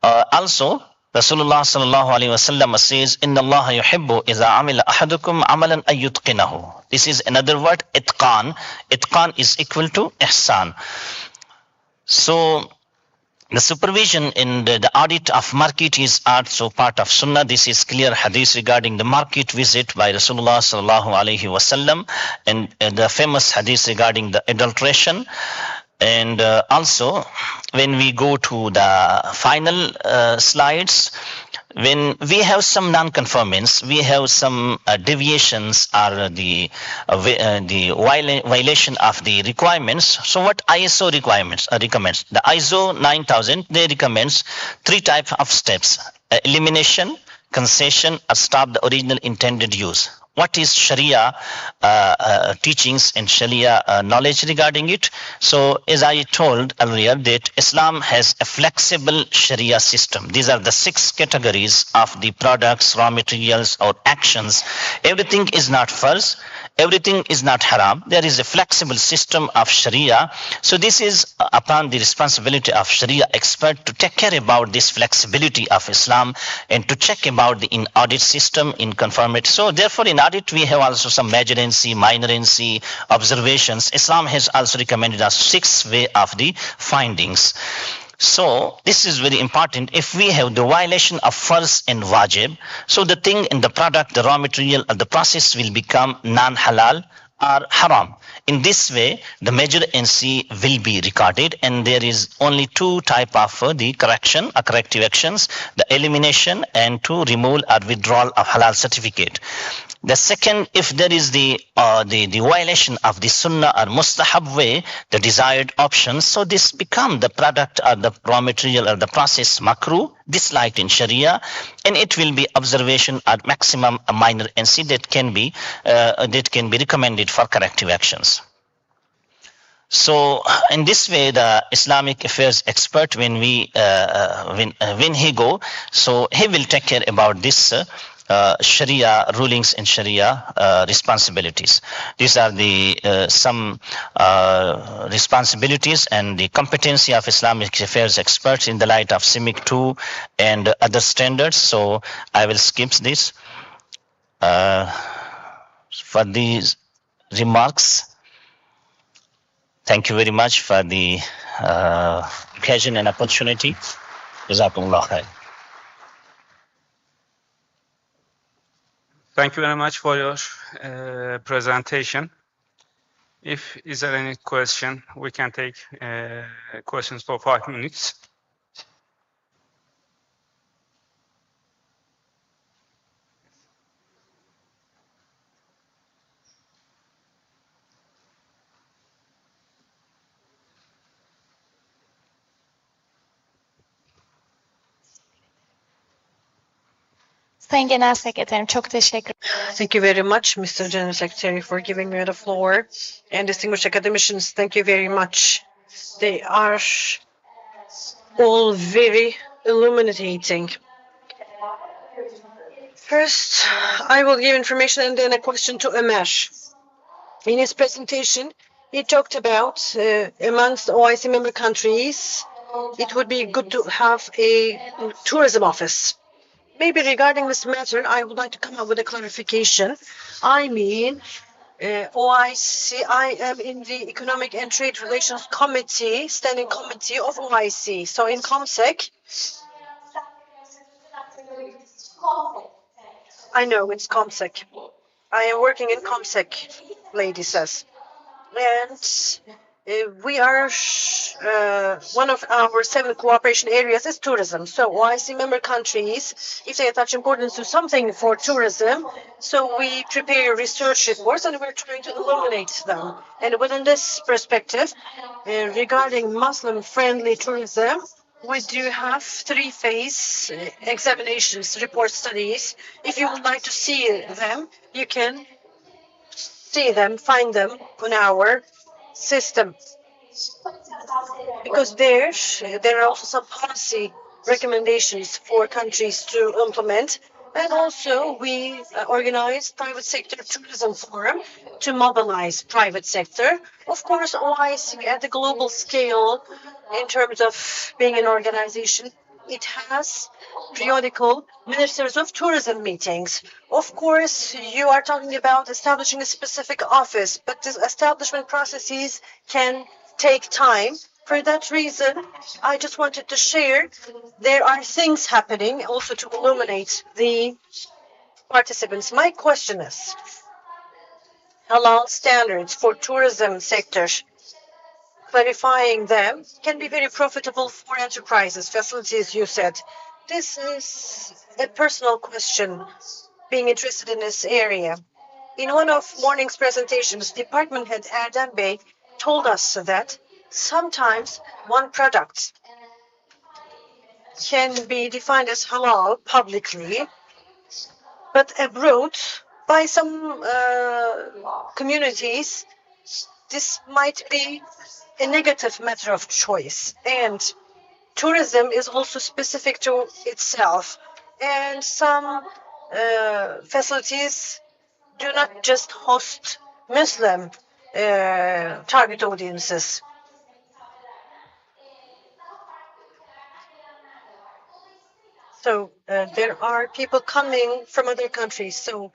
Also, Rasulullah sallallahu alayhi wasallam says, Inna Allah yuhibbu idha amila ahadukum amalan ayyutqinahu. This is another word, itqan. Itqan is equal to ihsan. So the supervision in the audit of market is also part of Sunnah. This is clear hadith regarding the market visit by Rasulullah sallallahu alayhi wasallam, and the famous hadith regarding the adulteration. And also, when we go to the final slides, when we have some non-conformance, we have some deviations or the violation of the requirements. So what ISO requirements recommends? The ISO 9000, they recommends 3 types of steps: elimination, concession, or stop the original intended use. What is Sharia teachings and Sharia knowledge regarding it? So as I told earlier, that Islam has a flexible Sharia system. These are the 6 categories of the products, raw materials, or actions. Everything is not farz, everything is not haram. There is a flexible system of Sharia. So this is upon the responsibility of Sharia expert to take care about this flexibility of Islam and to check about the in audit system in conformity. So therefore in audit we have also some major NC, minor NC observations. Islam has also recommended us 6 way of the findings. So this is very important. If we have the violation of farz and wajib, so the thing in the product, the raw material, or the process will become non-halal or haram. In this way, the major NC will be recorded, and there is only 2 type of the correction or corrective actions: the elimination and to removal or withdrawal of halal certificate. The second, if there is the violation of the sunnah or mustahab way, the desired option, so this become the product or the raw material or the process makruh, disliked in Sharia, and it will be observation at maximum a minor NC that can be recommended for corrective actions. So in this way, the Islamic affairs expert, when he go, so he will take care about this Sharia rulings and Sharia responsibilities. These are the some responsibilities and the competency of Islamic affairs experts in the light of CIMIC 2 and other standards. So I will skip this. For these remarks, thank you very much for the occasion and opportunity. Jazakumullah khair. Thank you very much for your presentation. If is there any question, we can take questions for 5 minutes. Sayın Genel Sekreterim, çok teşekkür Thank you very much, Mr. General Secretary, for giving me the floor. And distinguished academicians, thank you very much. They are all very illuminating. First, I will give information and then a question to Ömer. In his presentation, he talked about amongst OIC member countries, it would be good to have a tourism office. Maybe regarding this matter, I would like to come up with a clarification. I mean, OIC, I am in the Economic and Trade Relations Committee, Standing Committee of OIC. So in COMSEC, I know it's COMSEC. I am working in COMSEC, lady says. And we are, one of our 7 cooperation areas is tourism. So OIC member countries, if they attach importance to something for tourism, so we prepare research reports and we're trying to illuminate them. And within this perspective, regarding Muslim-friendly tourism, we do have 3-phase examinations, report studies. If you would like to see them, you can see them, find them on our system. Because there are also some policy recommendations for countries to implement. And also we organize private sector tourism forum to mobilize private sector. Of course, OIC at the global scale, in terms of being an organization, it has periodical ministers of tourism meetings. Of course, you are talking about establishing a specific office, but this establishment processes can take time. For that reason, I just wanted to share there are things happening also to illuminate the participants. My question is, halal standards for tourism sector, clarifying them can be very profitable for enterprises, facilities you said. This is a personal question, being interested in this area. In one of morning's presentations, Department Head Erdem Bey told us that sometimes one product can be defined as halal publicly, but abroad, by some communities, this might be a negative matter of choice. And tourism is also specific to itself. And some facilities do not just host Muslim target audiences. So there are people coming from other countries. So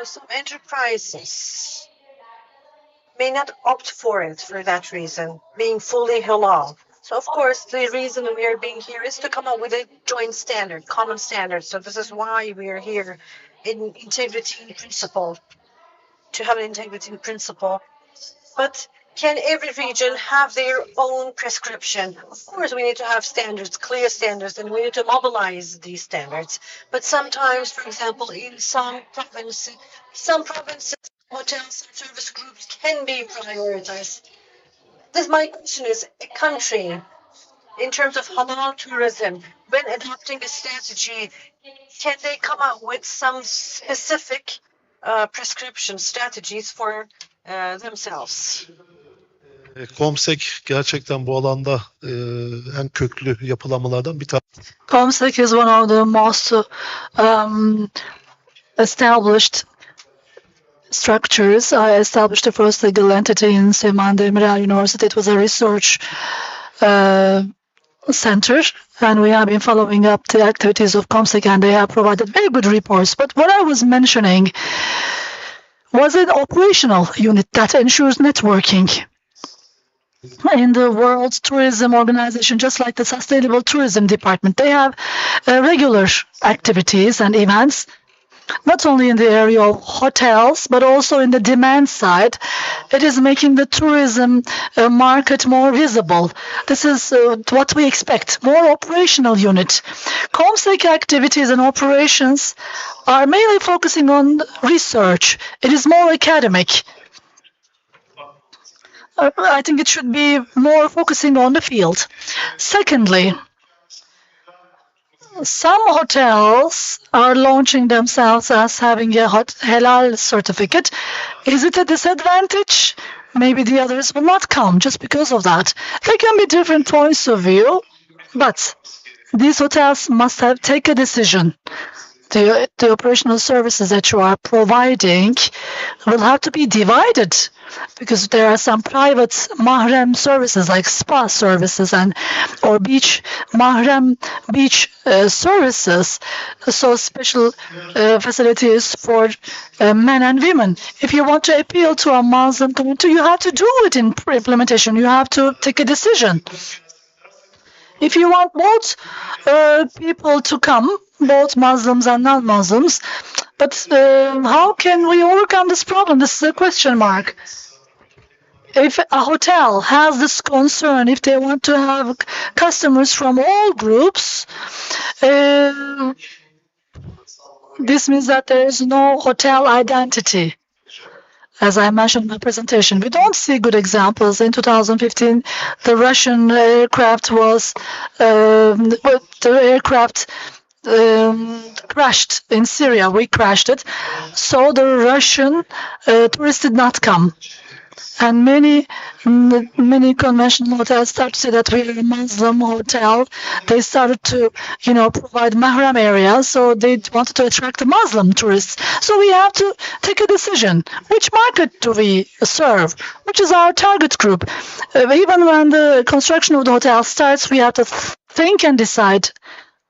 some enterprises may not opt for it for that reason, being fully halal. So of course, the reason we are being here is to come up with a joint standard, common standard. So this is why we are here in integrity in principle, to have an integrity in principle. But can every region have their own prescription? Of course, we need to have standards, clear standards, and we need to mobilize these standards. But sometimes, for example, in some provinces, hotels and service groups can be prioritized. This my question is a country in terms of halal tourism, when adopting a strategy, can they come out with some specific prescription strategies for themselves? COMSEC gerçekten bu alanda en köklü yapılanmalardan bir tanesi. COMSEC is one of the most established structures. I established the first legal entity in Süleyman Demirel University. It was a research center, and we have been following up the activities of COMSEC, and they have provided very good reports. But what I was mentioning was an operational unit that ensures networking. In the World Tourism Organization, just like the Sustainable Tourism Department, they have regular activities and events, not only in the area of hotels, but also in the demand side. It is making the tourism market more visible. This is what we expect, more operational unit. COMSEC activities and operations are mainly focusing on research. It is more academic. I think it should be more focusing on the field. Secondly, some hotels are launching themselves as having a halal certificate. Is it a disadvantage? Maybe the others will not come just because of that. There can be different points of view, but these hotels must take a decision. The operational services that you are providing will have to be divided, because there are some private mahrem services like spa services or mahrem beach services, so special facilities for men and women. If you want to appeal to a Muslim community, you have to do it in implementation. You have to take a decision. If you want both people to come, both Muslims and non-Muslims, but how can we overcome this problem? This is a question mark. If a hotel has this concern, if they want to have customers from all groups, this means that there is no hotel identity. As I mentioned in my presentation, we don't see good examples. In 2015, the Russian aircraft crashed in Syria. We crashed it. So the Russian tourists did not come. And many conventional hotels started to say that we're a Muslim hotel. They started to, provide mahram areas, so they wanted to attract the Muslim tourists. So we have to take a decision. Which market do we serve? Which is our target group? Even when the construction of the hotel starts, we have to think and decide,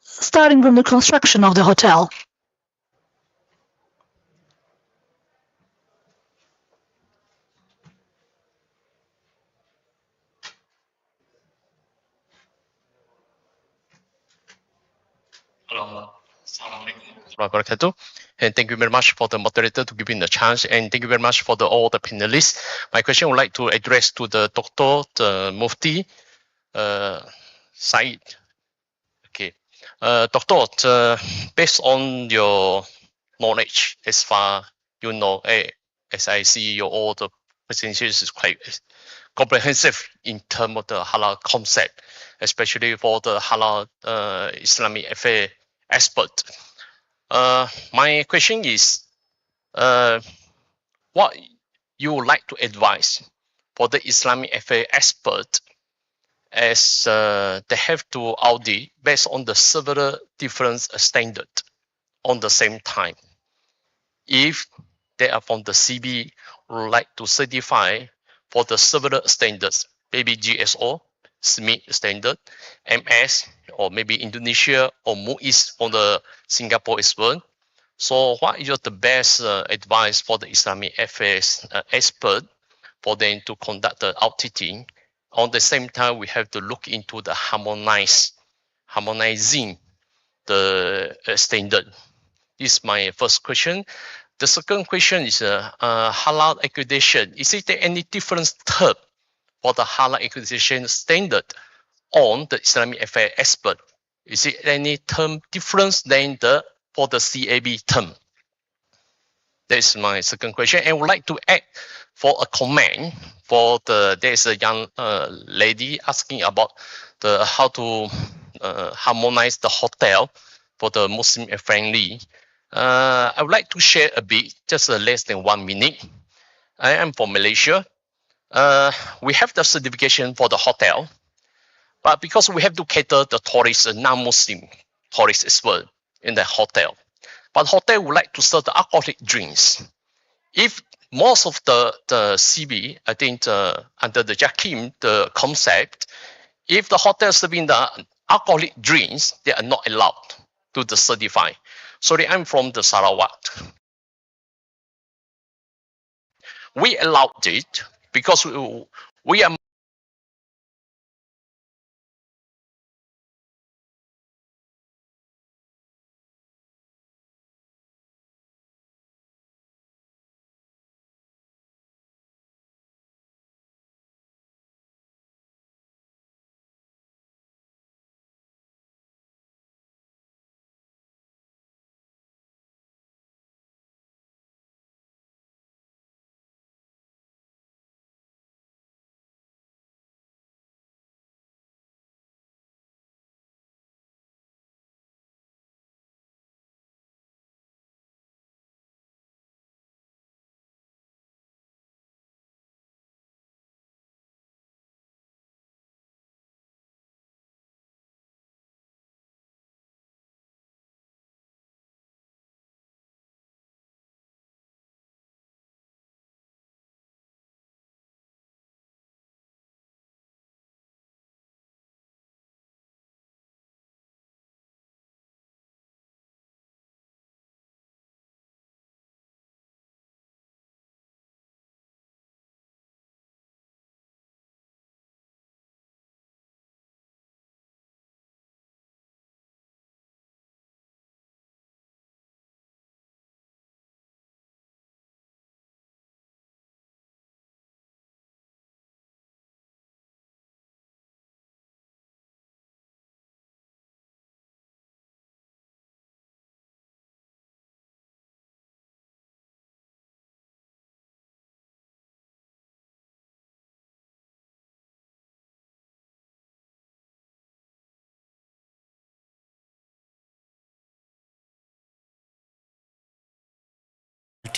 starting from the construction of the hotel. Assalamualaikum warahmatullahi wabarakatuh. And thank you very much for the moderator to give me the chance. And thank you very much for all the panelists. My question I would like to address to the Dr. Mufti Said. Okay. Doctor, based on your knowledge, as far you know, as I see your all the presentations is quite comprehensive in terms of the halal concept, especially for the halal Islamic affair expert. My question is, what you would like to advise for the Islamic affair expert as they have to audit based on the several different standards on the same time. If they are from the CB, would like to certify for the several standards, maybe GSO, SMIT standard, MS, or maybe Indonesia or MUIS from the Singapore as well. So what is the best advice for the Islamic affairs expert for them to conduct the auditing? On the same time, we have to look into the harmonizing the standard. This is my first question. The second question is halal accreditation. Is it any different term for the halal accreditation standard on the Islamic affairs expert? Is it any term difference than for the CAB term? That is my second question. And I would like to add for a comment for there's a young lady asking about how to harmonize the hotel for the Muslim friendly. I would like to share a bit, just less than 1 minute. I am from Malaysia. We have the certification for the hotel, but because we have to cater the tourists, non-Muslim tourists as well in the hotel. But hotel would like to serve the alcoholic drinks. If most of the CB, I think under the JAKIM, the concept, if the hotel serving the alcoholic drinks, they are not allowed to the certify. Sorry, I'm from the Sarawak. We allowed it because we are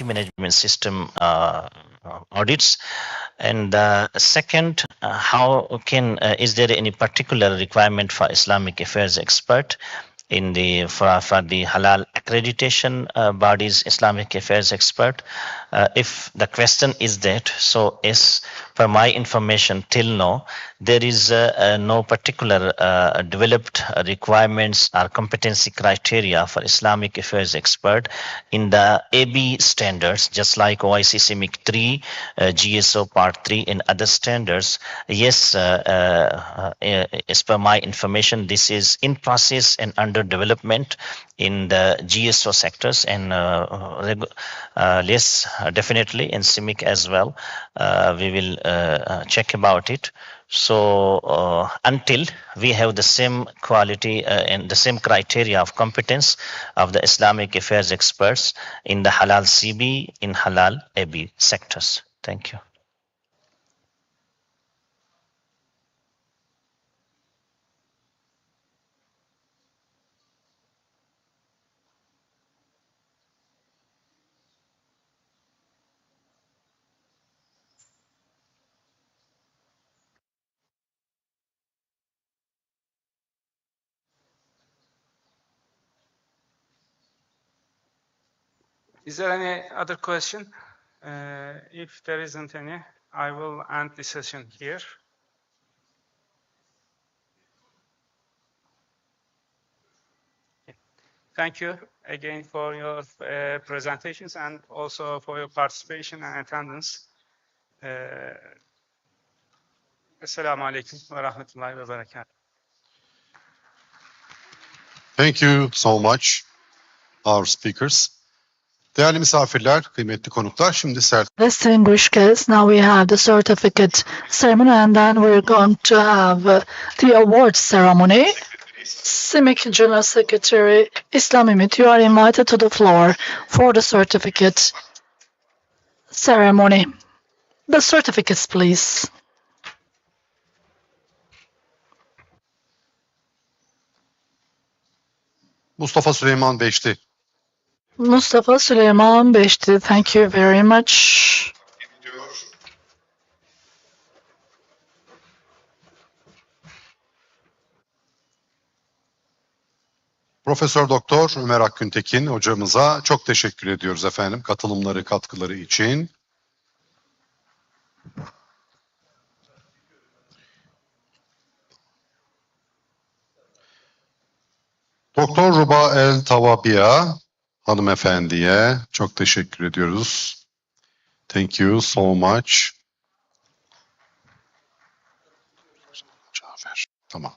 Management system audits, and second, how can is there any particular requirement for Islamic affairs expert in the for the halal accreditation bodies Islamic affairs expert? If the question is that, so is per my information till now, there is no particular developed requirements or competency criteria for Islamic affairs expert in the AB standards, just like OIC CIMIC 3, GSO Part 3 and other standards. Yes, as per my information, this is in process and under development in the GSO sectors, and yes, definitely in CIMIC as well. We will check about it. So until we have the same quality and the same criteria of competence of the Islamic affairs experts in the Halal CB, in Halal AB sectors. Thank you. Is there any other question? If there isn't any, I will end the session here. Thank you again for your presentations and also for your participation and attendance. Esselamu Aleyküm ve Rahmetullahi ve Berekatuhu. Thank you so much, our speakers. Değerli misafirler, kıymetli konuklar, şimdi Distinguished guests, now we have the certificate ceremony, and then we're going to have the awards ceremony. CIMIC General Secretary Islam Ümit, you are invited to the floor for the certificate ceremony. The certificates, please. Mustafa Süleyman Beşti. Mustafa Süleyman Beşti, thank you very much. Profesör Doktor Ömer Akgüntekin hocamıza çok teşekkür ediyoruz efendim katılımları, katkıları için. Doktor Ruba El Tavabiya hanımefendiye çok teşekkür ediyoruz. Thank you so much. Cafer, tamam.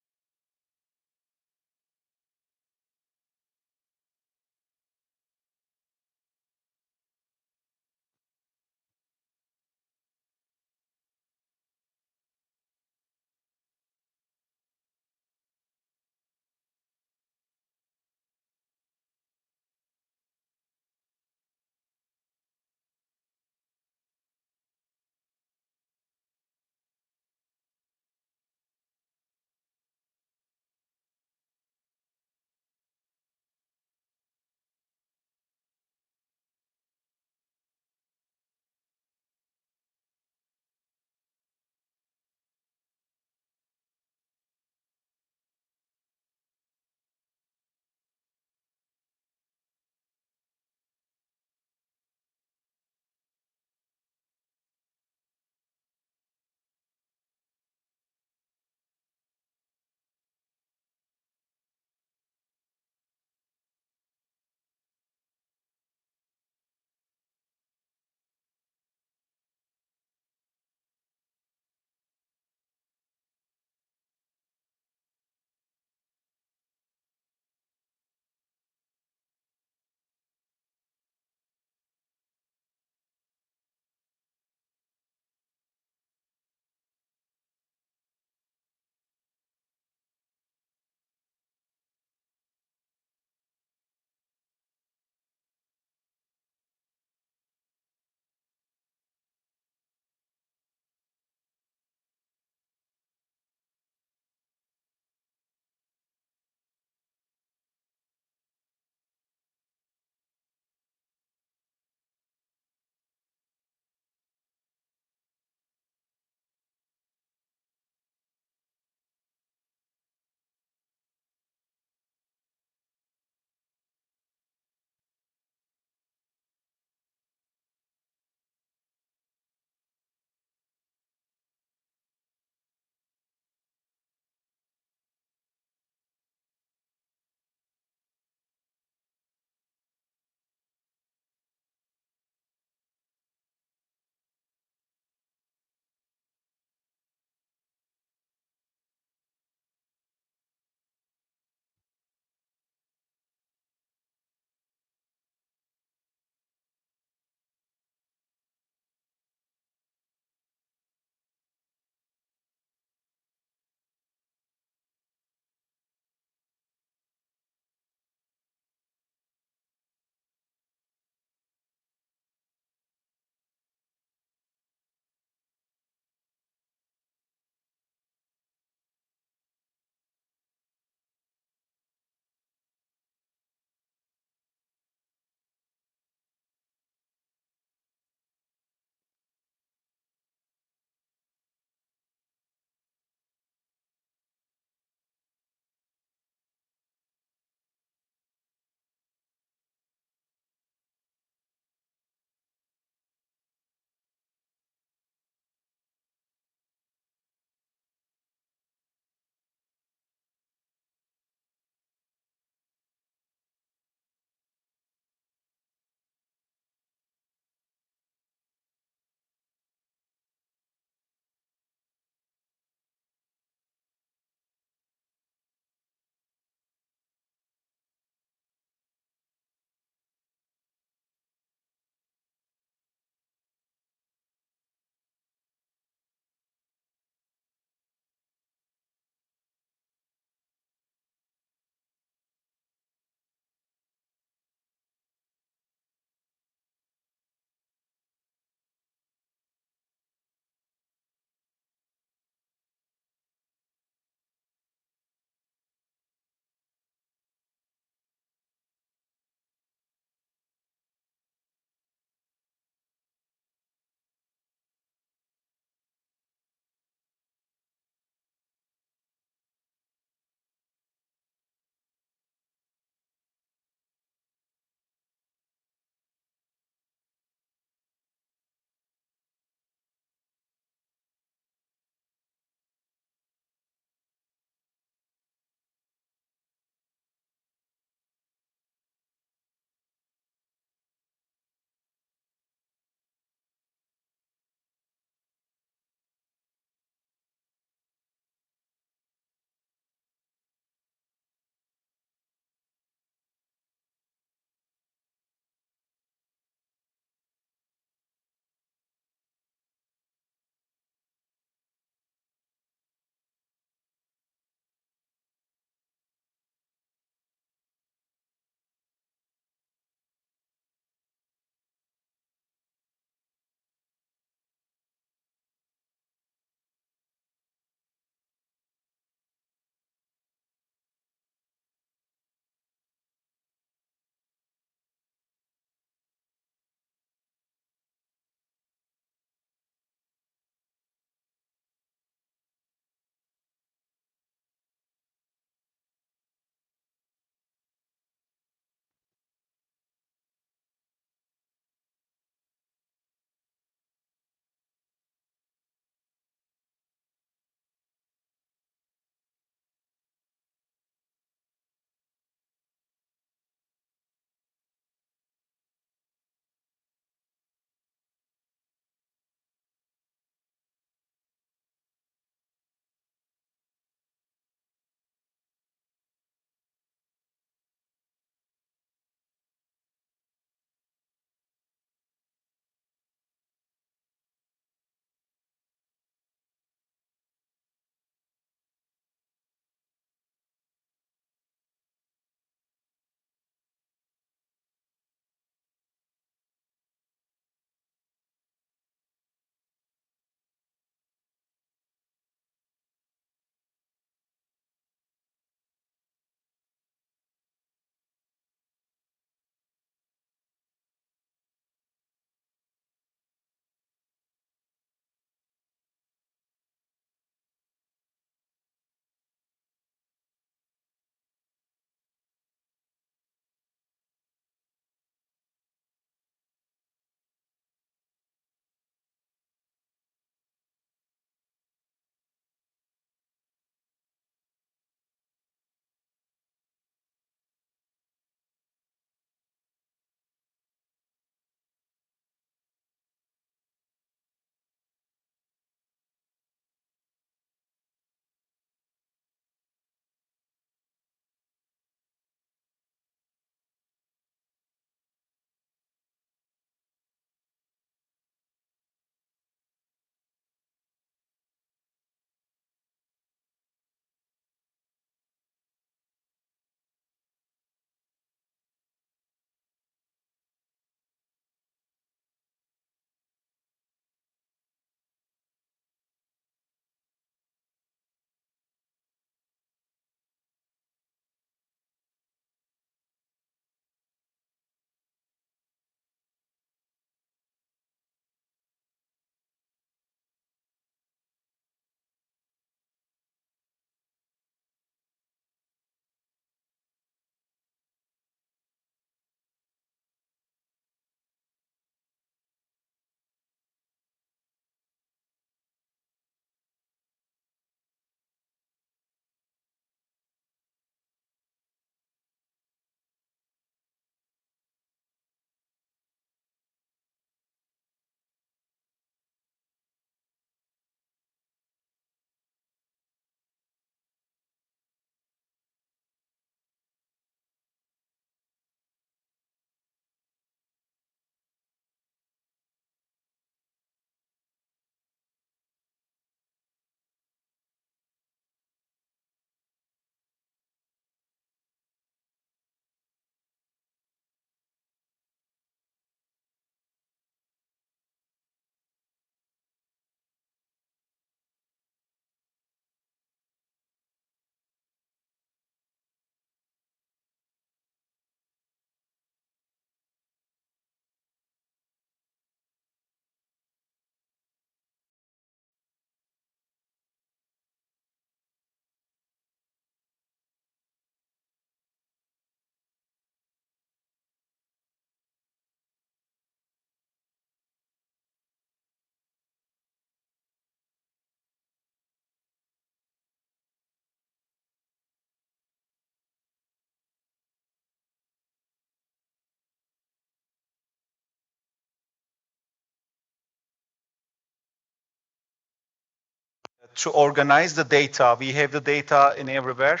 to organize the data. We have the data in everywhere.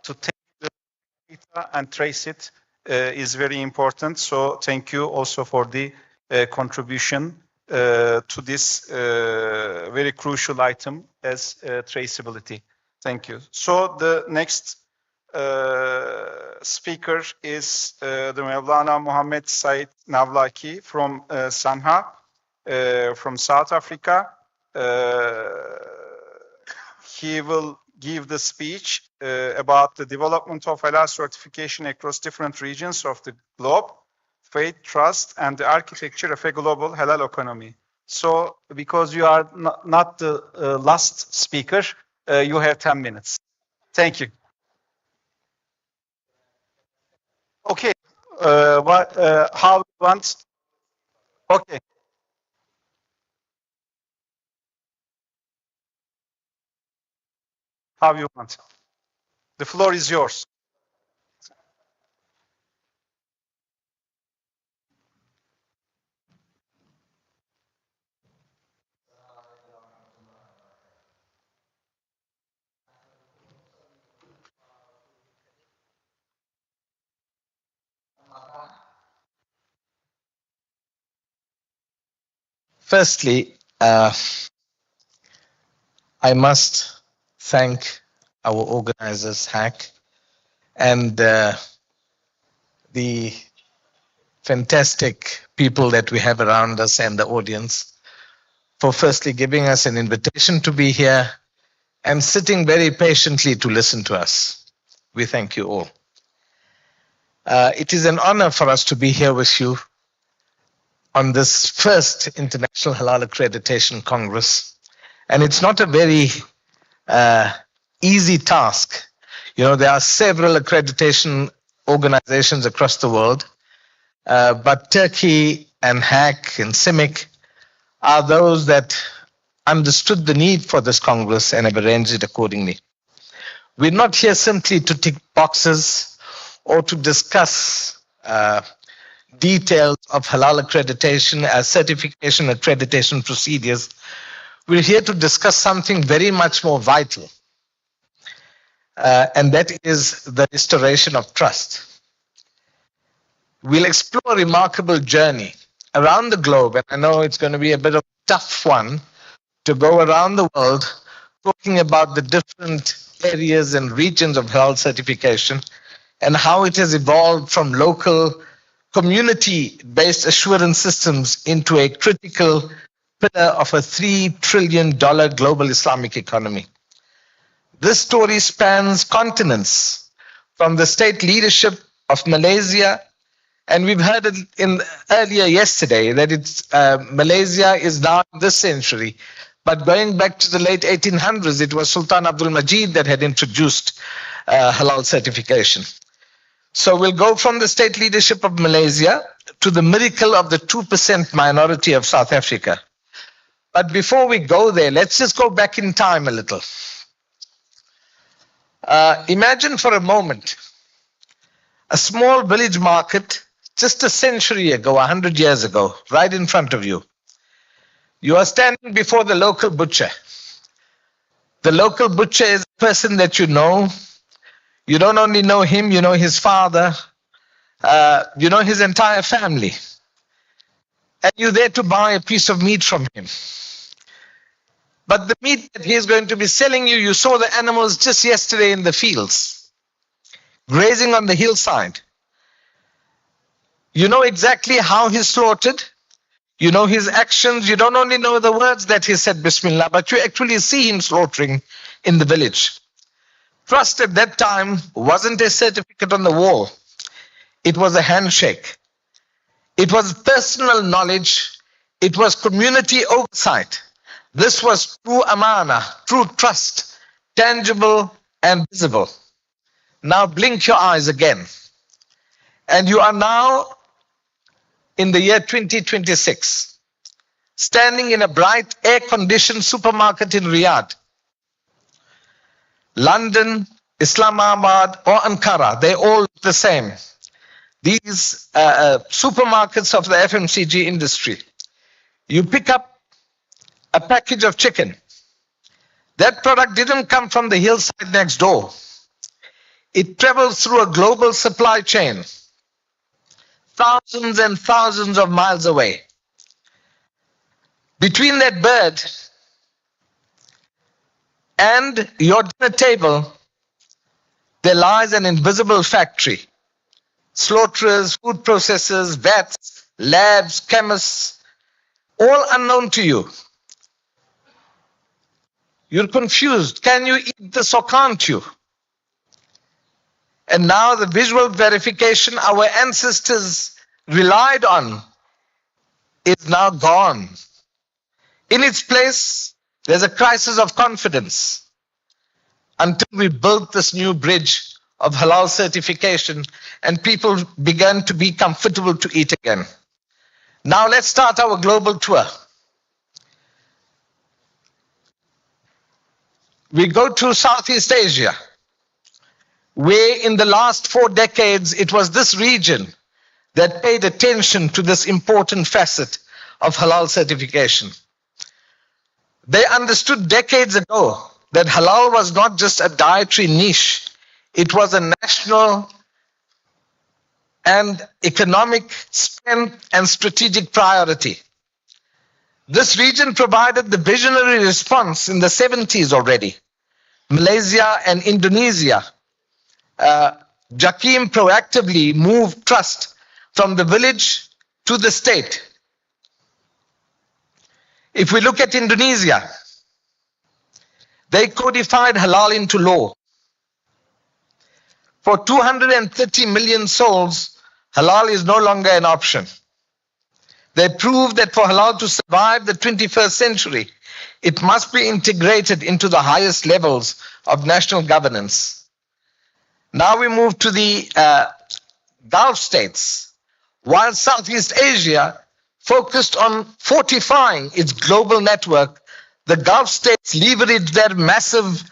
To take the data and trace it is very important. So thank you also for the contribution to this very crucial item as traceability. Thank you. So the next speaker is the Mevlana Mohammed Said Navlaki from Sanha, from South Africa. He will give the speech about the development of halal certification across different regions of the globe, faith, trust, and the architecture of a global halal economy. So, because you are not the last speaker, you have 10 minutes. Thank you. Okay. How you want? Okay. How you want? The floor is yours. Firstly, I must thank our organizers, HAC, and the fantastic people that we have around us and the audience for firstly giving us an invitation to be here and sitting very patiently to listen to us. We thank you all. It is an honor for us to be here with you on this first International Halal Accreditation Congress. And it's not a very easy task. You know, there are several accreditation organizations across the world, but Turkey and HAC and CIMIC are those that understood the need for this Congress and have arranged it accordingly. We're not here simply to tick boxes or to discuss details of halal accreditation as certification accreditation procedures. We're here to discuss something very much more vital, and that is the restoration of trust. We'll explore a remarkable journey around the globe, and I know it's going to be a bit of a tough one to go around the world talking about the different areas and regions of halal certification and how it has evolved from local community-based assurance systems into a critical pillar of a $3 trillion global Islamic economy. This story spans continents, from the state leadership of Malaysia, and we've heard it earlier yesterday that Malaysia is now in this century, but going back to the late 1800s, it was Sultan Abdul Majid that had introduced halal certification. So we'll go from the state leadership of Malaysia to the miracle of the 2% minority of South Africa. But before we go there, let's just go back in time a little. Imagine for a moment a small village market just a century ago, 100 years ago, right in front of you. You are standing before the local butcher. The local butcher is a person that you know. You don't only know him, you know his father, you know his entire family. And you're there to buy a piece of meat from him. But the meat that he's going to be selling you, you saw the animals just yesterday in the fields, grazing on the hillside. You know exactly how he's slaughtered. You know his actions. You don't only know the words that he said, Bismillah, but you actually see him slaughtering in the village. Trust at that time wasn't a certificate on the wall. It was a handshake. It was personal knowledge. It was community oversight. This was true amana, true trust, tangible and visible. Now blink your eyes again. And you are now in the year 2026, standing in a bright air-conditioned supermarket in Riyadh. London, Islamabad or Ankara, they all look the same. These supermarkets of the FMCG industry. You pick up a package of chicken. That product didn't come from the hillside next door. It travels through a global supply chain, thousands and thousands of miles away. Between that bird and your dinner table, there lies an invisible factory. Slaughterers, food processors, vats, labs, chemists, all unknown to you. You're confused. Can you eat this or can't you? And now the visual verification our ancestors relied on is now gone. In its place, there's a crisis of confidence until we built this new bridge of halal certification and people began to be comfortable to eat again. Now let's start our global tour. We go to Southeast Asia, where in the last 4 decades, it was this region that paid attention to this important facet of halal certification. They understood decades ago that halal was not just a dietary niche, it was a national and economic strength and strategic priority. This region provided the visionary response in the 70s already. Malaysia and Indonesia, Jakim proactively moved trust from the village to the state. If we look at Indonesia, they codified halal into law. For 230 million souls, halal is no longer an option. They proved that for halal to survive the 21st century, it must be integrated into the highest levels of national governance. Now we move to the Gulf states. While Southeast Asia focused on fortifying its global network, the Gulf states leveraged their massive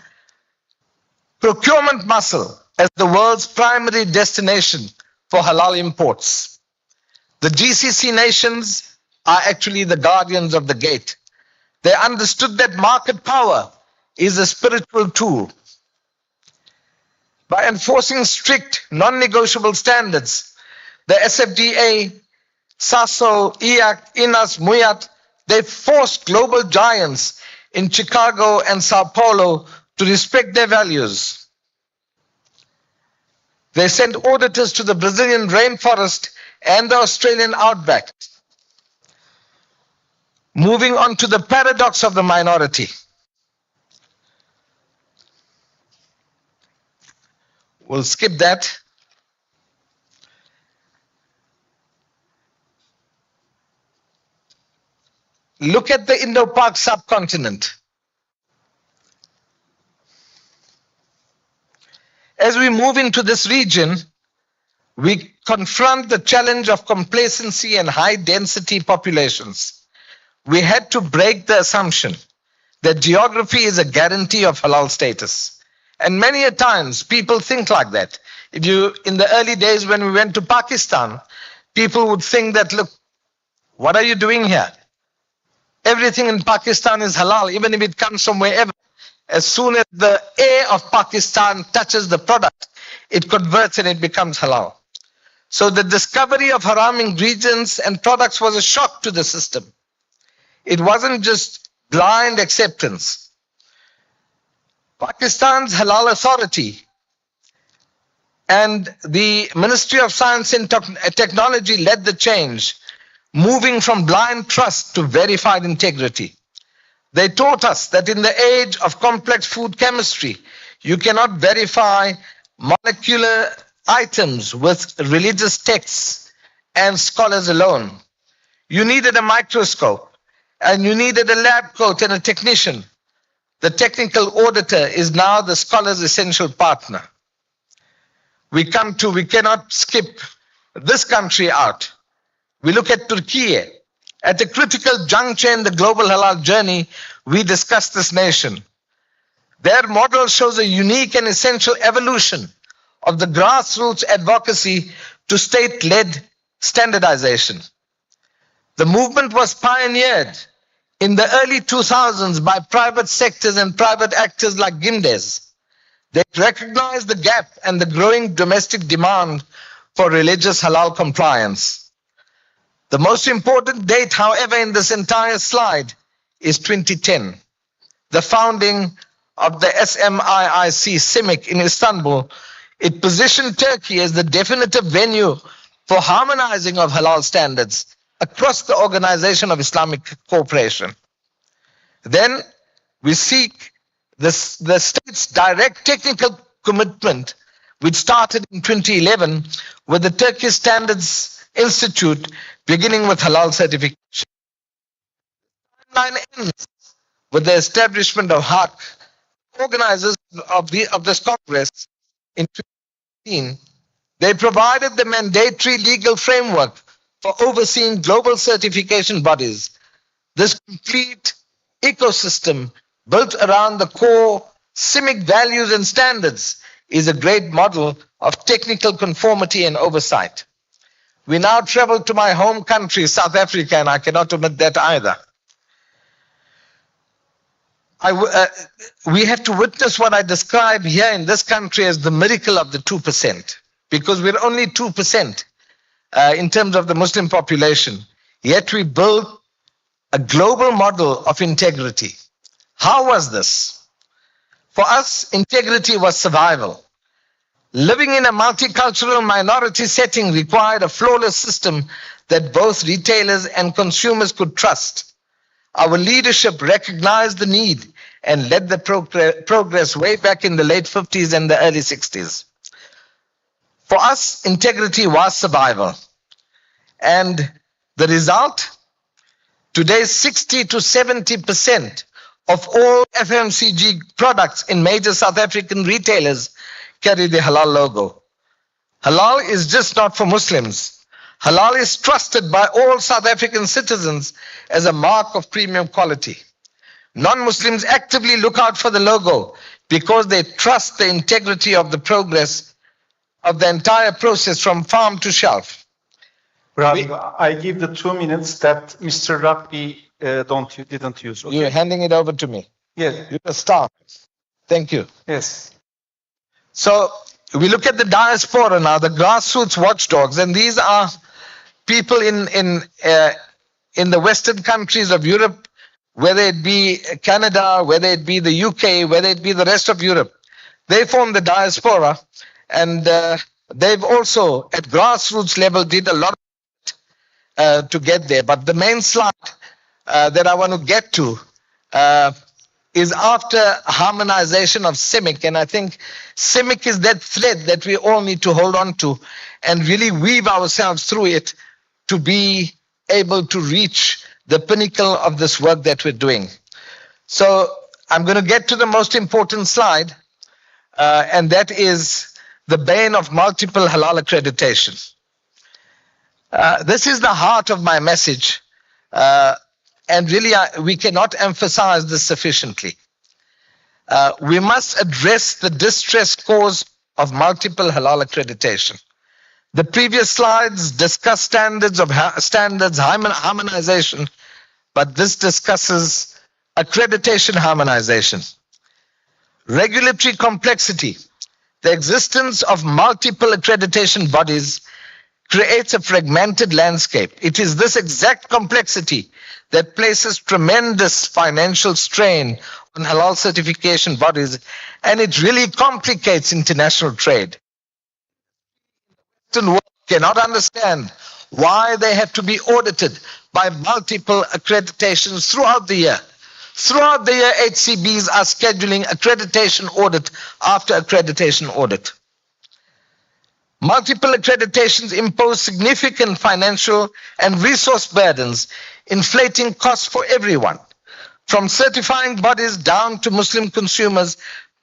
procurement muscle as the world's primary destination for halal imports. The GCC nations are actually the guardians of the gate. They understood that market power is a spiritual tool. By enforcing strict, non-negotiable standards, the SFDA, SASO, IAC, INAS, MUIAT, they forced global giants in Chicago and Sao Paulo to respect their values. They sent auditors to the Brazilian rainforest and the Australian outback. Moving on to the paradox of the minority. We'll skip that. Look at the Indo-Pak subcontinent. As we move into this region, we confront the challenge of complacency and high-density populations. We had to break the assumption that geography is a guarantee of halal status. And many a times people think like that. In the early days when we went to Pakistan, people would think that, look, what are you doing here? Everything in Pakistan is halal, even if it comes from wherever. As soon as the air of Pakistan touches the product, it converts and it becomes halal. So the discovery of haram ingredients and products was a shock to the system. It wasn't just blind acceptance. Pakistan's Halal Authority and the Ministry of Science and Technology led the change, moving from blind trust to verified integrity. They taught us that in the age of complex food chemistry, you cannot verify molecular items with religious texts and scholars alone. You needed a microscope and you needed a lab coat and a technician. The technical auditor is now the scholar's essential partner. We cannot skip this country out. We look at Turkey. At a critical juncture in the global halal journey, we discuss this nation. Their model shows a unique and essential evolution of the grassroots advocacy to state-led standardization. The movement was pioneered in the early 2000s by private sectors and private actors like Gimdes. They recognized the gap and the growing domestic demand for religious halal compliance. The most important date, however, in this entire slide is 2010, the founding of the SMIIC CIMIC in Istanbul. It positioned Turkey as the definitive venue for harmonizing of halal standards across the Organization of Islamic Cooperation. Then we seek the state's direct technical commitment, which started in 2011 with the Turkish Standards Institute, beginning with halal certification. Timeline ends with the establishment of HAC. Organizers of this Congress in 2015, they provided the mandatory legal framework for overseeing global certification bodies. This complete ecosystem built around the core CIMIC values and standards is a great model of technical conformity and oversight. We now travel to my home country, South Africa, and I cannot omit that either. We have to witness what I describe here in this country as the miracle of the 2%, because we're only 2% in terms of the Muslim population. Yet we built a global model of integrity. How was this? For us, integrity was survival. Living in a multicultural minority setting required a flawless system that both retailers and consumers could trust. Our leadership recognized the need and led the progress way back in the late 50s and the early 60s. For us, integrity was survival. And the result? Today, 60 to 70% of all FMCG products in major South African retailers carry the halal logo. Halal is just not for Muslims. Halal is trusted by all South African citizens as a mark of premium quality. Non-Muslims actively look out for the logo because they trust the integrity of the progress of the entire process from farm to shelf. Brother, I give the 2 minutes that Mr. Rabbi didn't use. Okay? You're handing it over to me. Yes. You're a star. Thank you. Yes. So we look at the diaspora now, the grassroots watchdogs, and these are people in the Western countries of Europe, whether it be Canada, whether it be the UK, whether it be the rest of Europe. They form the diaspora, and they've also, at grassroots level, did a lot to get there. But the main slide that I want to get to is after harmonization of CIMIC, and I think CIMIC is that thread that we all need to hold on to and really weave ourselves through it to be able to reach the pinnacle of this work that we're doing. So I'm going to get to the most important slide, and that is the bane of multiple halal accreditation. This is the heart of my message, and really we cannot emphasize this sufficiently. We must address the distress cause of multiple halal accreditation. The previous slides discuss standards harmonization, but this discusses accreditation harmonization. Regulatory complexity. The existence of multiple accreditation bodies creates a fragmented landscape. It is this exact complexity that places tremendous financial strain on halal certification bodies, and it really complicates international trade. The Western world cannot understand why they have to be audited by multiple accreditations throughout the year. Throughout the year, HCBs are scheduling accreditation audit after accreditation audit. Multiple accreditations impose significant financial and resource burdens, inflating costs for everyone, from certifying bodies down to Muslim consumers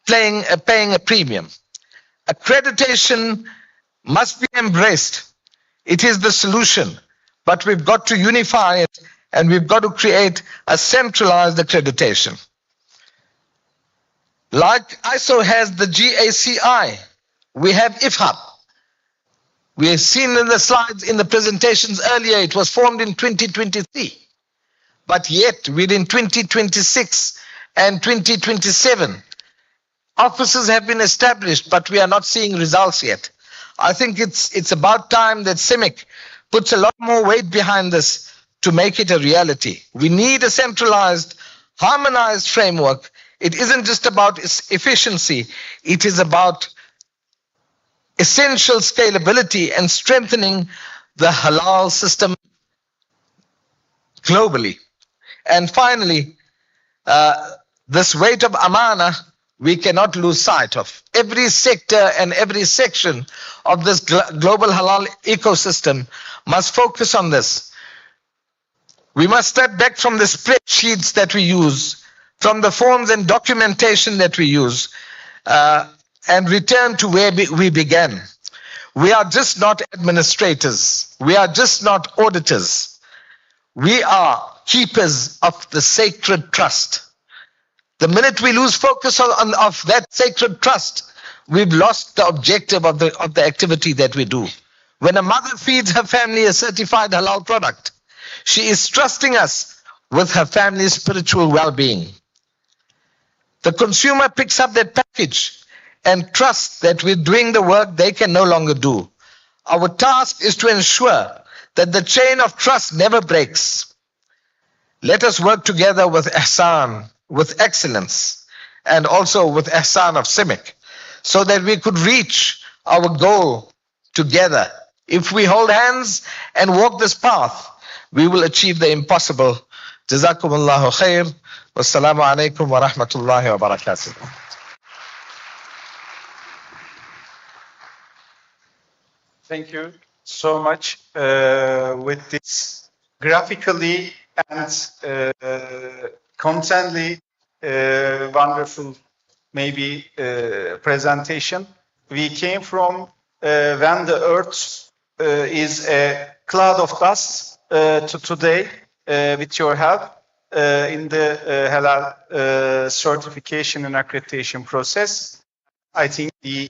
paying a premium. Accreditation must be embraced. It is the solution, but we've got to unify it, and we've got to create a centralized accreditation. Like ISO has the GACI, we have IFHAP. We have seen in the slides, in the presentations earlier, it was formed in 2023. but yet we're in 2026 and 2027. Offices have been established, but we are not seeing results yet. I think it's about time that CIMIC puts a lot more weight behind this to make it a reality. We need a centralized, harmonized framework. It isn't just about efficiency, it is about essential scalability and strengthening the halal system globally. And finally, this weight of amana, we cannot lose sight of. Every sector and every section of this global halal ecosystem must focus on this. We must step back from the spreadsheets that we use, from the forms and documentation that we use, and return to where we began. We are just not administrators. We are just not auditors. We are keepers of the sacred trust. The minute we lose focus of that sacred trust, we've lost the objective of the activity that we do. When a mother feeds her family a certified halal product, she is trusting us with her family's spiritual well-being. The consumer picks up that package and trusts that we're doing the work they can no longer do. Our task is to ensure that the chain of trust never breaks. Let us work together with ihsan, with excellence, and also with ihsan of CIMIC, so that we could reach our goal together. If we hold hands and walk this path, we will achieve the impossible. Jazakumullahu khair. Wassalamu alaikum wa rahmatullahi wa barakatuh. Thank you so much. With this graphically and contently wonderful maybe presentation, we came from when the earth is a cloud of dust to today with your help in the Halal certification and accreditation process. I think the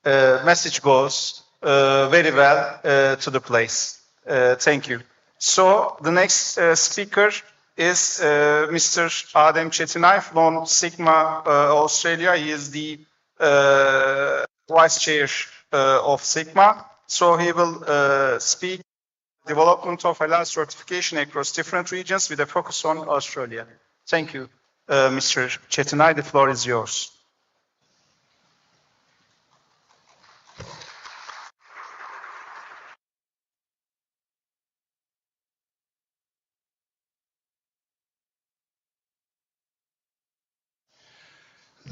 message goes very well to the place. Thank you. So the next speaker is Mr. Adem Çetinay from Sigma Australia. He is the vice chair of Sigma. So he will speak development of halal certification across different regions with a focus on Australia. Thank you, Mr. Çetinay. The floor is yours.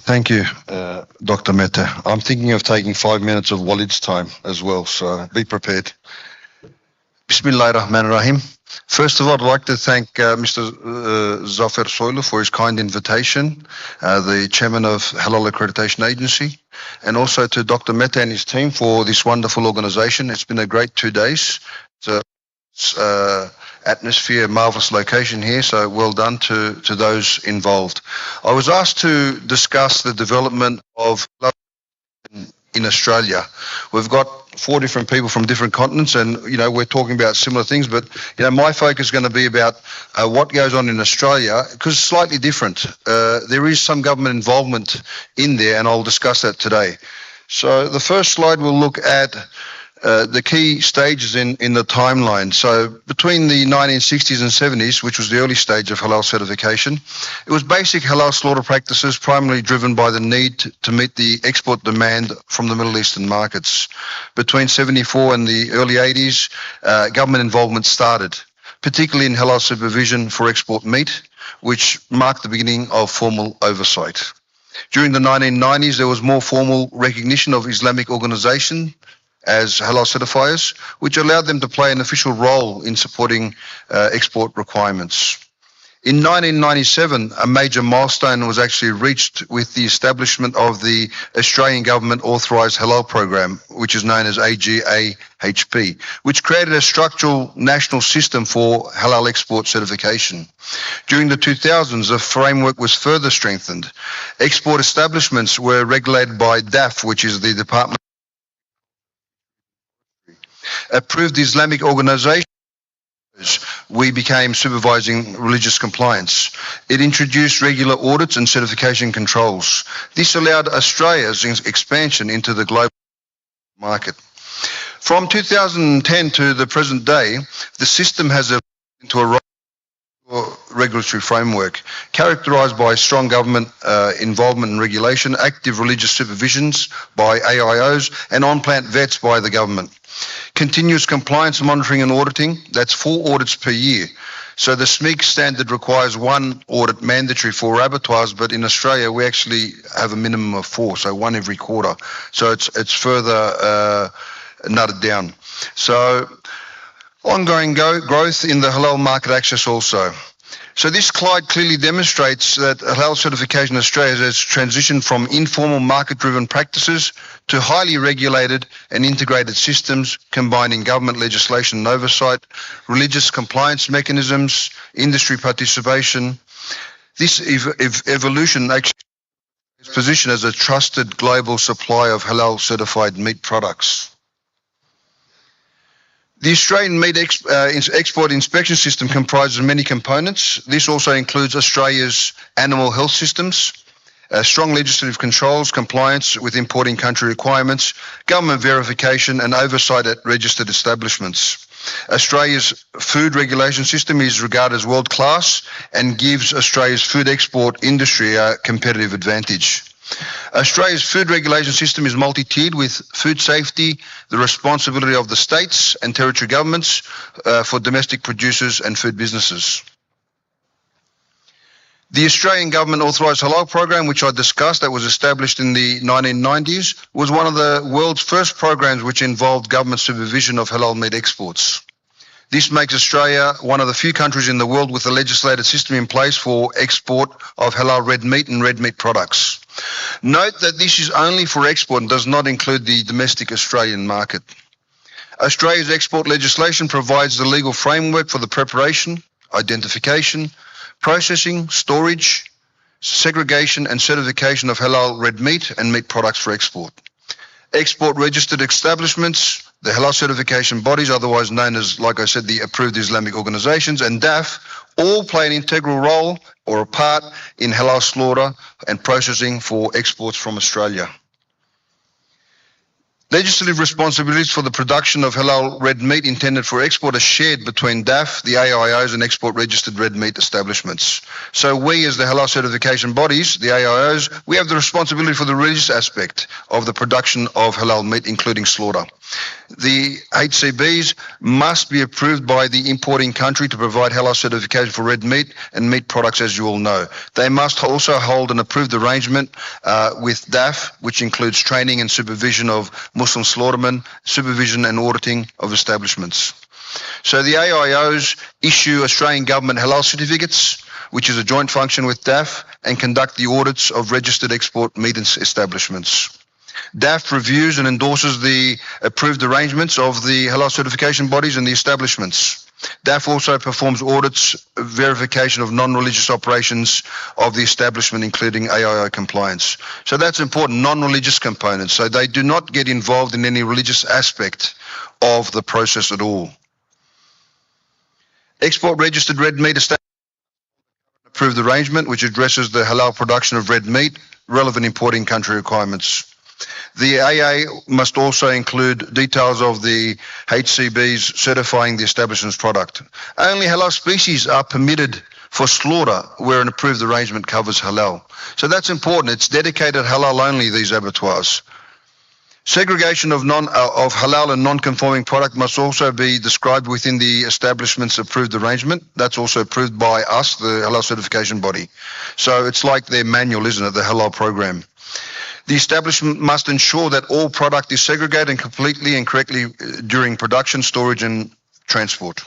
Thank you, Dr. Mehta. I'm thinking of taking 5 minutes of Walid's time as well, so be prepared. Bismillahirrahmanirrahim. First of all, I'd like to thank Mr. Zafer Soylu for his kind invitation, the chairman of Halal Accreditation Agency, and also to Dr. Mehta and his team for this wonderful organization. It's been a great 2 days. It's atmosphere, marvelous location here, so well done to those involved. I was asked to discuss the development of in Australia. We've got 4 different people from different continents, and we're talking about similar things, but my focus is going to be about what goes on in Australia, because it's slightly different. There is some government involvement in there, and I'll discuss that today. So the first slide will look at the key stages in the timeline. So between the 1960s and 70s, which was the early stage of halal certification, it was basic halal slaughter practices primarily driven by the need to meet the export demand from the Middle Eastern markets. Between 74 and the early 80s, government involvement started, particularly in halal supervision for export meat, which marked the beginning of formal oversight. During the 1990s, there was more formal recognition of Islamic organization as halal certifiers, which allowed them to play an official role in supporting export requirements. In 1997, a major milestone was actually reached with the establishment of the Australian Government Authorised Halal Program, which is known as AGAHP, which created a structural national system for halal export certification. During the 2000s, the framework was further strengthened. Export establishments were regulated by DAF, which is the Department approved Islamic organizations we became supervising religious compliance. It introduced regular audits and certification controls. This allowed Australia's expansion into the global market. From 2010 to the present day, the system has evolved into a regulatory framework characterised by strong government involvement and regulation, active religious supervisions by AIOs, and on-plant vets by the government. Continuous compliance monitoring and auditing, that's 4 audits per year. So the SMIC standard requires 1 audit mandatory for abattoirs, but in Australia we actually have a minimum of 4, so 1 every quarter. So it's further nutted down. So ongoing growth in the halal market access also. So this slide clearly demonstrates that halal certification in Australia has transitioned from informal market-driven practices to highly regulated and integrated systems combining government legislation and oversight, religious compliance mechanisms, industry participation. This evolution actually is positioned as a trusted global supplier of halal certified meat products. The Australian meat export inspection system comprises many components. This also includes Australia's animal health systems, strong legislative controls, compliance with importing country requirements, government verification and oversight at registered establishments. Australia's food regulation system is regarded as world-class and gives Australia's food export industry a competitive advantage. Australia's food regulation system is multi-tiered, with food safety the responsibility of the states and territory governments for domestic producers and food businesses. The Australian government authorised halal program, which I discussed, that was established in the 1990s, was one of the world's first programs which involved government supervision of halal meat exports. This makes Australia one of the few countries in the world with a legislated system in place for export of halal red meat and red meat products. Note that this is only for export and does not include the domestic Australian market. Australia's export legislation provides the legal framework for the preparation, identification, processing, storage, segregation and certification of halal red meat and meat products for export. Export registered establishments, the halal certification bodies, otherwise known as, like I said, the approved Islamic organizations, and DAF, all play an integral role or a part in halal slaughter and processing for exports from Australia. Legislative responsibilities for the production of halal red meat intended for export are shared between DAF, the AIOs, and export registered red meat establishments. So we, as the halal certification bodies, the AIOs, we have the responsibility for the religious aspect of the production of halal meat, including slaughter. The HCBs must be approved by the importing country to provide halal certification for red meat and meat products, as you all know. They must also hold an approved arrangement with DAF, which includes training and supervision of Muslim slaughtermen, supervision and auditing of establishments. So the AIOs issue Australian government halal certificates, which is a joint function with DAF, and conduct the audits of registered export meat establishments. DAF reviews and endorses the approved arrangements of the halal certification bodies and the establishments. DAF also performs audits, verification of non-religious operations of the establishment, including AIO compliance. So that's important, non-religious components. So they do not get involved in any religious aspect of the process at all. Export registered red meat establishment approved arrangement, which addresses the halal production of red meat, relevant importing country requirements. The AA must also include details of the HCBs certifying the establishment's product. Only halal species are permitted for slaughter where an approved arrangement covers halal. So that's important. It's dedicated halal only, these abattoirs. Segregation of halal and non-conforming product must also be described within the establishment's approved arrangement. That's also approved by us, the halal certification body. So it's like their manual, isn't it, the halal program. The establishment must ensure that all product is segregated and completely and correctly during production, storage and transport.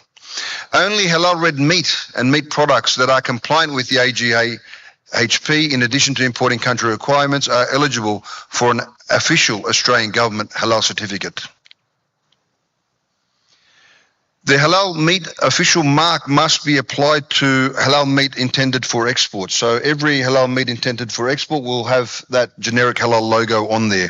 Only halal red meat and meat products that are compliant with the AGHP, in addition to importing country requirements, are eligible for an official Australian government halal certificate. The halal meat official mark must be applied to halal meat intended for export. So every halal meat intended for export will have that generic halal logo on there.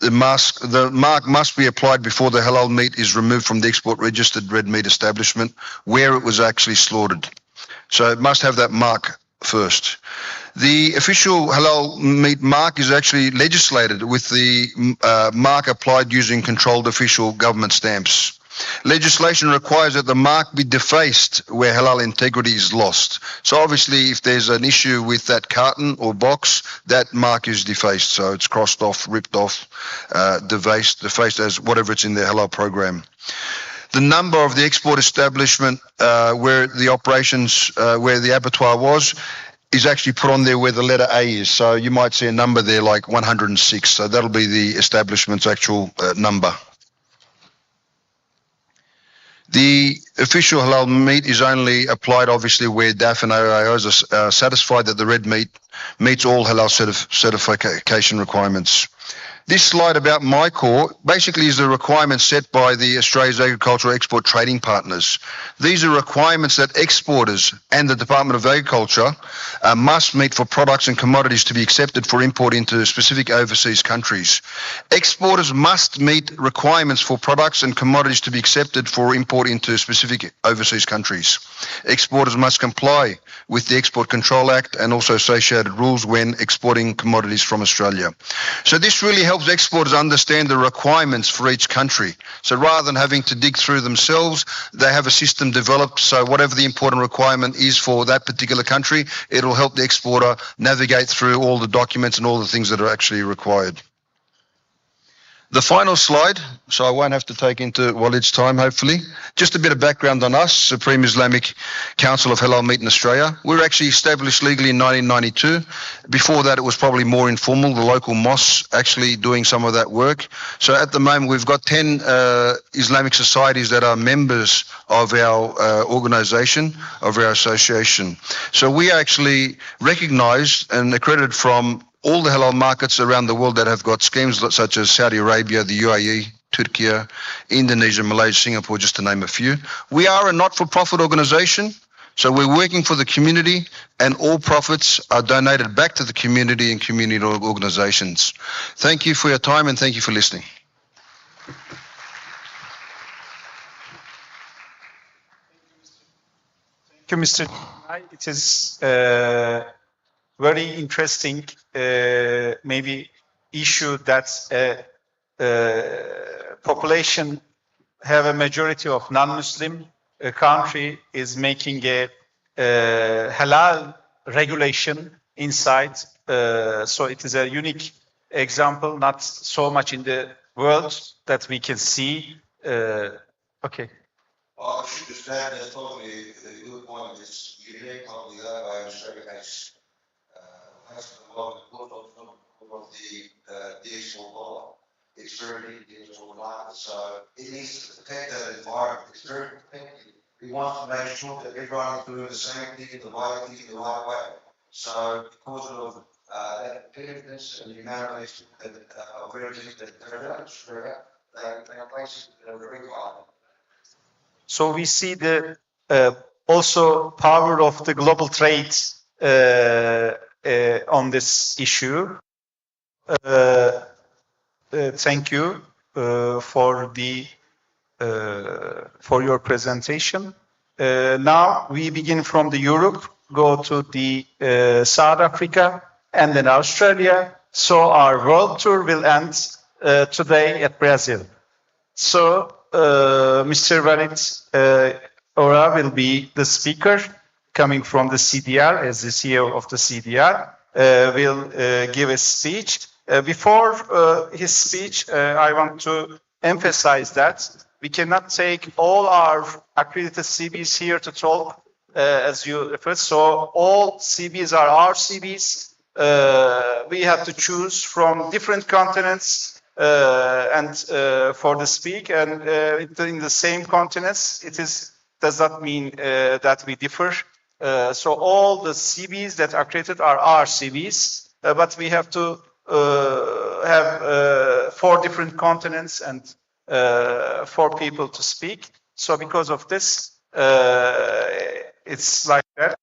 the mark must be applied before the halal meat is removed from the export registered red meat establishment where it was actually slaughtered. So it must have that mark first. The official halal meat mark is actually legislated with the mark applied using controlled official government stamps. Legislation requires that the mark be defaced where halal integrity is lost. So obviously if there's an issue with that carton or box, that mark is defaced. So it's crossed off, ripped off, defaced as whatever it's in the halal program. The number of the export establishment where the operations, where the abattoir was, is actually put on there where the letter A is. So you might see a number there like 106. So that'll be the establishment's actual number. The official halal meat is only applied obviously where DAF and OAIs are satisfied that the red meat meets all halal certification requirements. This slide about MyCore basically is the requirements set by the Australia's Agricultural Export Trading Partners. These are requirements that exporters and the Department of Agriculture must meet for products and commodities to be accepted for import into specific overseas countries. Exporters must meet requirements for products and commodities to be accepted for import into specific overseas countries. Exporters must comply with the Export Control Act and also associated rules when exporting commodities from Australia. So this really helps exporters understand the requirements for each country. So rather than having to dig through themselves, they have a system developed, so whatever the important requirement is for that particular country, it'll help the exporter navigate through all the documents and all the things that are actually required. The final slide, so I won't have to take into Walid's time, hopefully. Just a bit of background on us, Supreme Islamic Council of Halal Meat in Australia. We were actually established legally in 1992. Before that, it was probably more informal, the local mosques actually doing some of that work. So at the moment, we've got 10 Islamic societies that are members of our organization, of our association. So we are actually recognized and accredited from all the halal markets around the world that have got schemes such as Saudi Arabia, the UAE, Turkey, Indonesia, Malaysia, Singapore, just to name a few. We are a not-for-profit organization, so we're working for the community, and all profits are donated back to the community and community organizations. Thank you for your time and thank you for listening. Thank you, Mr. It is very interesting maybe issue that population have a majority of non-Muslim country is making a halal regulation inside. So it is a unique example, not so much in the world that we can see. Okay. Well, I should just add that probably the good point is unique, probably that way Australia has a lot of the export law. It's very neat in the market, so it needs to protect that environment. It's very protected. We want to make sure that everyone is doing the same thing, the right thing, the right way. So because of that competitiveness and the amount of everything that they're out, they are places that are very high. So we see the also power of the global trade on this issue. Thank you for your presentation. Now we begin from the Europe, go to the South Africa, and then Australia. So our world tour will end today at Brazil. So Mr. Walid Ora will be the speaker coming from the CDR as the CEO of the CDR. Will give a speech. Before his speech, I want to emphasize that we cannot take all our accredited CBs here to talk, as you referred. So all CBs are our CBs. We have to choose from different continents and for the speak, and in the same continents, does not mean that we differ. So all the CBs that are accredited are our CBs, but we have to have 4 different continents and 4 people to speak. So because of this, it's like that.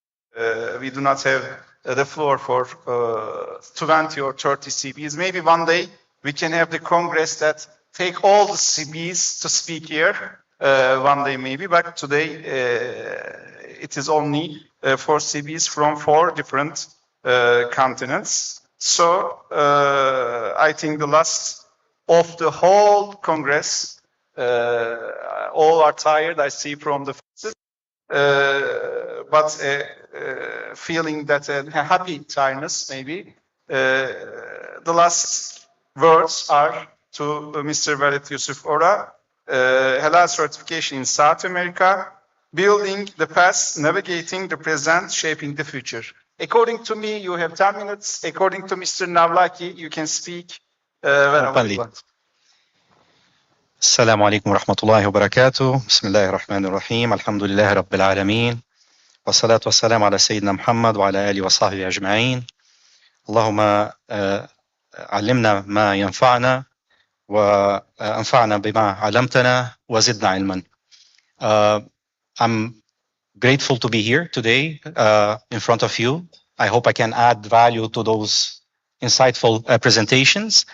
We do not have the floor for 20 or 30 CBs. Maybe one day we can have the Congress that take all the CBs to speak here one day maybe, but today it is only 4 CBs from 4 different continents. So I think the last of the whole Congress, all are tired, I see from the faces, but feeling that a happy tiredness maybe. The last words are to Mr. Walid Yusuf Ora, Halal certification in South America, building the past, navigating the present, shaping the future. According to me, you have 10 minutes. According to Mr. Navlaki, you can speak whenever you want. السلام عليكم ورحمة الله وبركاته. بسم الله الرحمن الرحيم. الحمد لله رب العالمين والصلاة والسلام على سيدنا محمد وعلى آله وصحبه أجمعين. اللهم علمنا ما ينفعنا وأنفعنا بما علمتنا وزدنا علما. I'm grateful to be here today in front of you. I hope I can add value to those insightful presentations.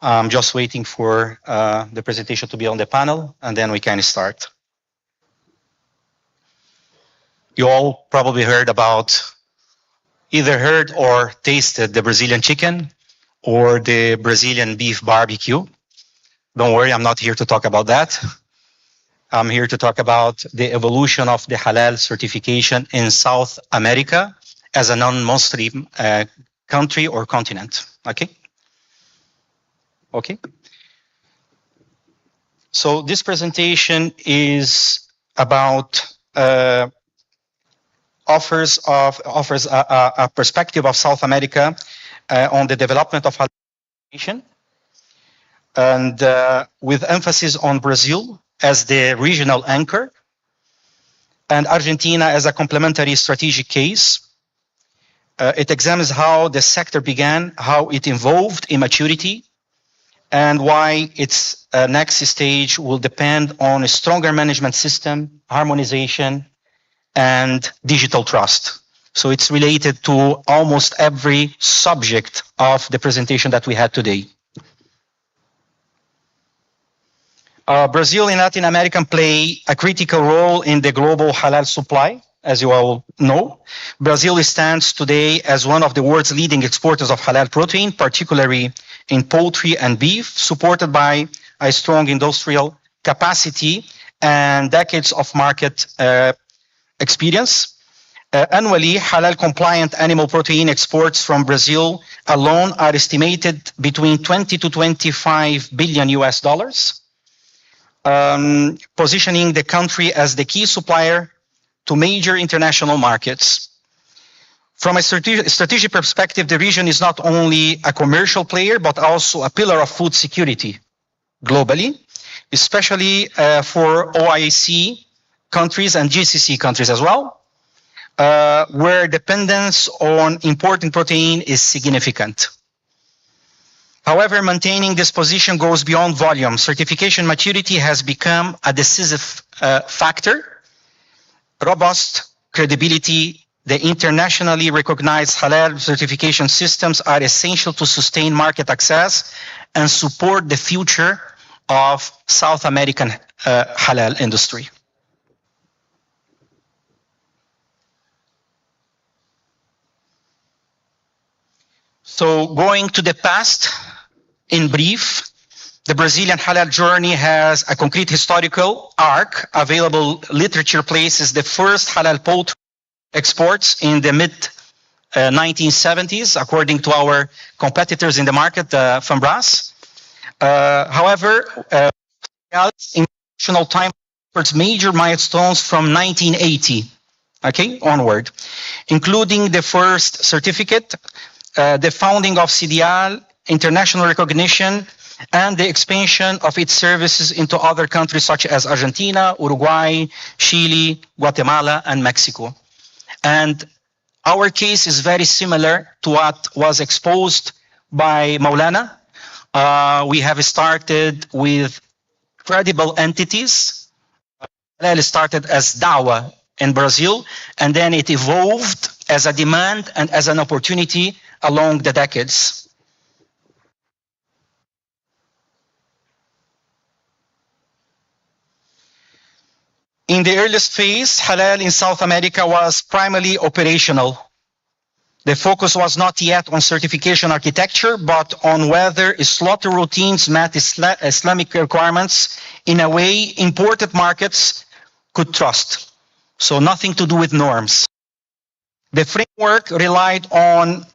I'm just waiting for the presentation to be on the panel, and then we can start. You all probably either heard or tasted the Brazilian chicken or the Brazilian beef barbecue. Don't worry, I'm not here to talk about that. I'm here to talk about the evolution of the halal certification in South America as a non-Muslim country or continent. Okay. So this presentation is about offers a perspective of South America on the development of halal certification, and with emphasis on Brazil as the regional anchor and Argentina as a complementary strategic case. It examines how the sector began, how it evolved in maturity, and why its next stage will depend on a stronger management system, harmonization, and digital trust. So it's related to almost every subject of the presentation that we had today. Brazil and Latin America play a critical role in the global halal supply, as you all know. Brazil stands today as one of the world's leading exporters of halal protein, particularly in poultry and beef, supported by a strong industrial capacity and decades of market experience. Annually, halal compliant animal protein exports from Brazil alone are estimated between 20 to 25 billion US dollars. Positioning the country as the key supplier to major international markets. From a strategic perspective, the region is not only a commercial player, but also a pillar of food security globally, especially for OIC countries and GCC countries as well, where dependence on imported protein is significant. However, maintaining this position goes beyond volume. Certification maturity has become a decisive factor. Robust credibility, the internationally recognized halal certification systems are essential to sustain market access and support the future of South American halal industry. So going to the past, in brief, the Brazilian halal journey has a concrete historical arc. Available literature places the first halal poultry exports in the mid-1970s, according to our competitors in the market, FAMBRAS. However, international time records major milestones from 1980, onward, including the first certificate, the founding of CDL, international recognition, and the expansion of its services into other countries such as Argentina, Uruguay, Chile, Guatemala, and Mexico. And our case is very similar to what was exposed by Maulana. We have started with credible entities. It started as Dawah in Brazil, and then it evolved as a demand and as an opportunity along the decades. In the earliest phase, halal in South America was primarily operational. The focus was not yet on certification architecture, but on whether slaughter routines met Islamic requirements in a way imported markets could trust. So nothing to do with norms. The framework relied on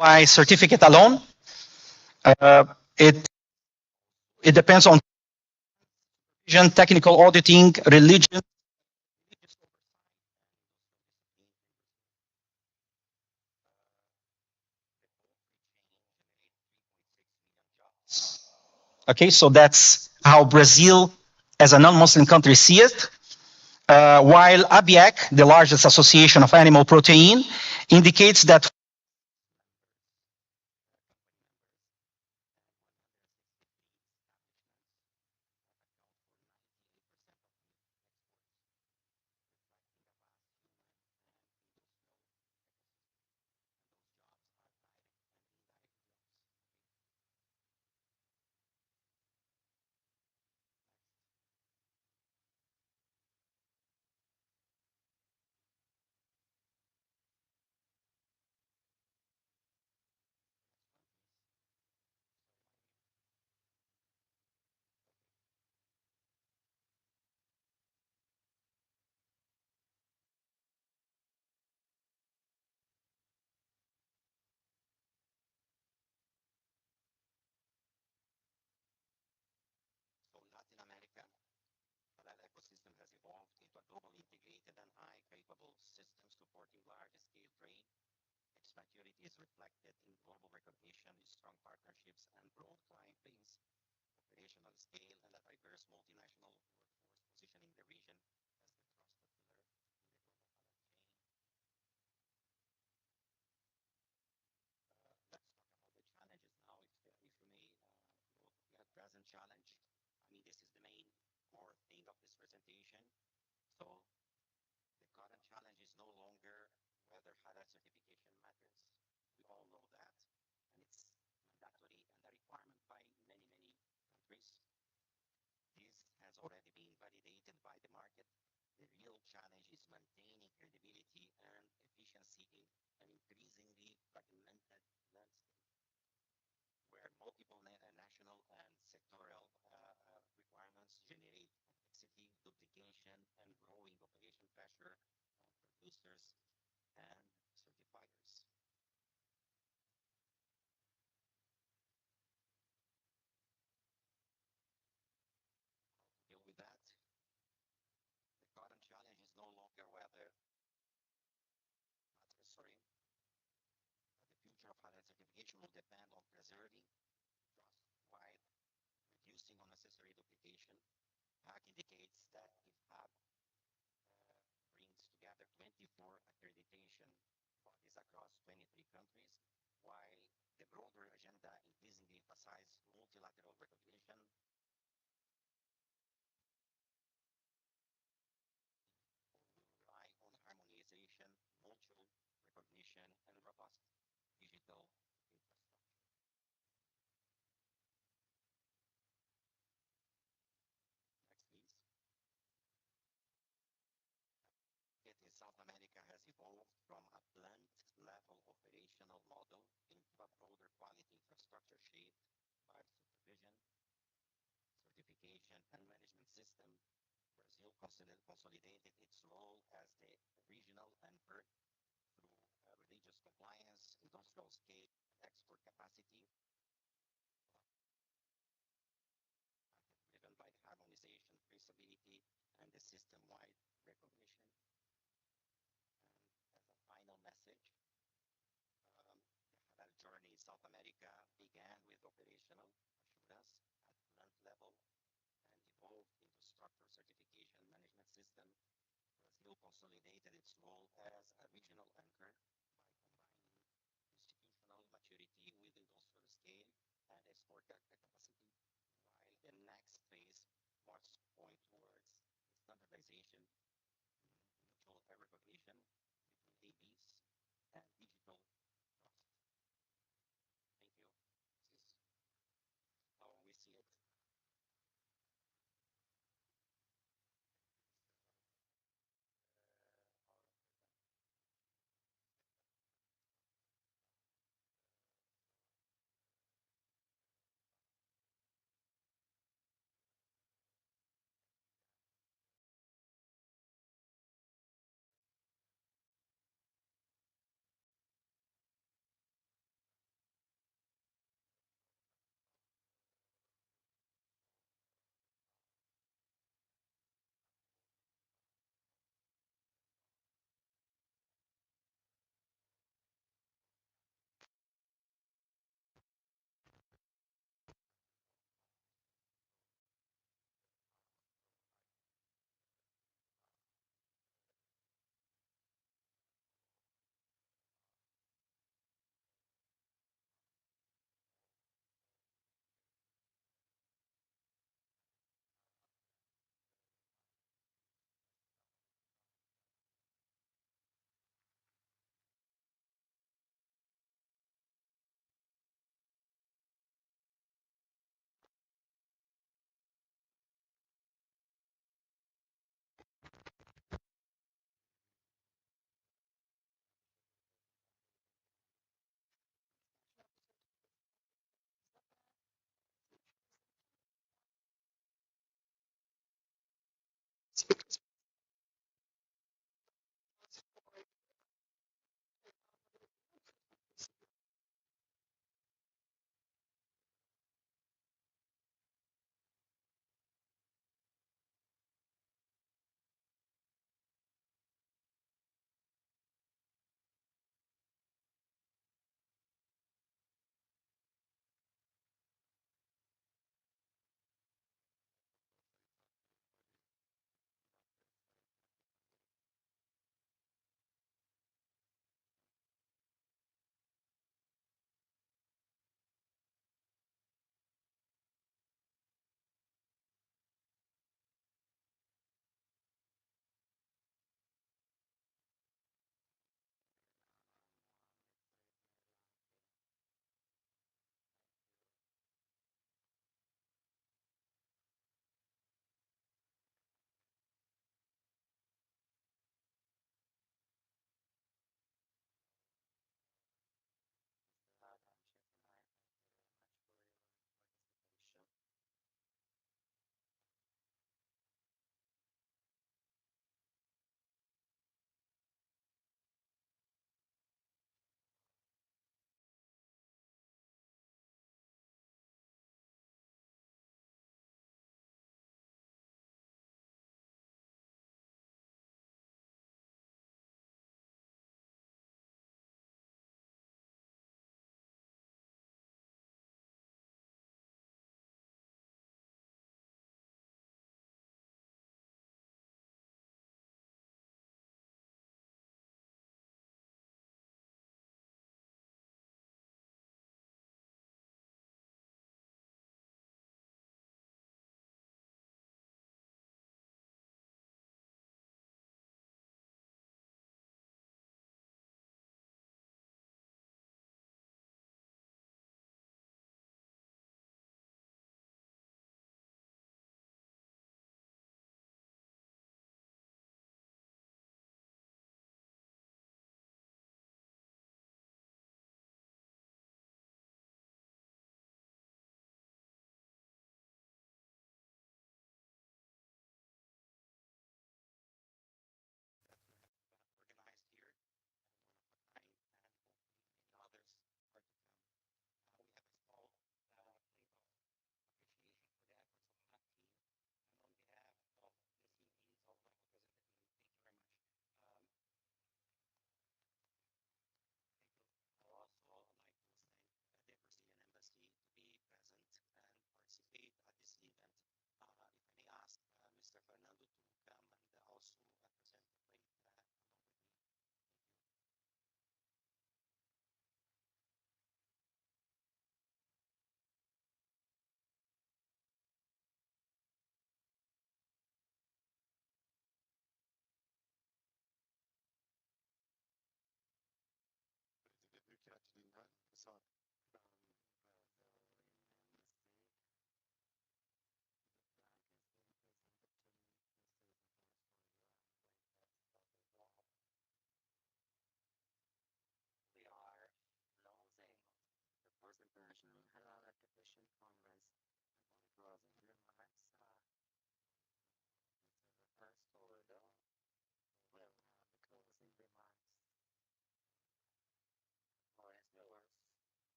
by certificate alone. Uh, it it depends on technical auditing, religion. Okay, so that's how Brazil, as a non-Muslim country, see it. While ABIAC, the largest association of animal protein, indicates that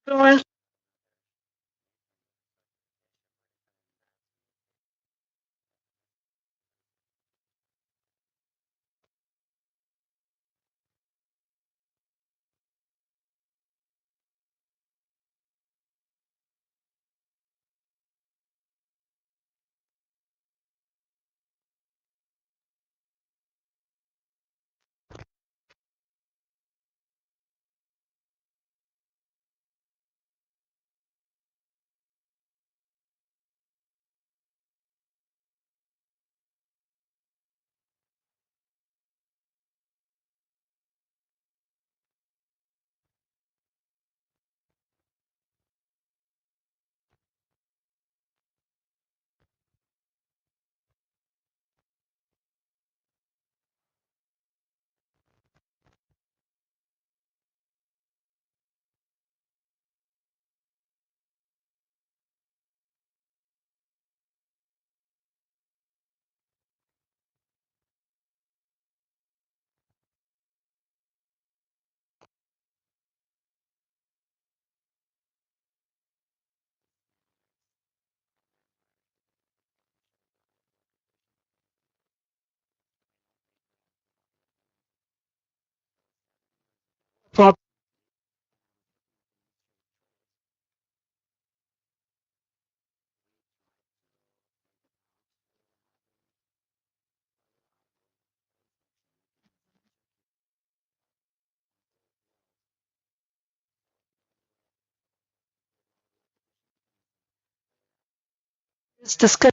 Let's discuss.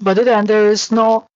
But then there is no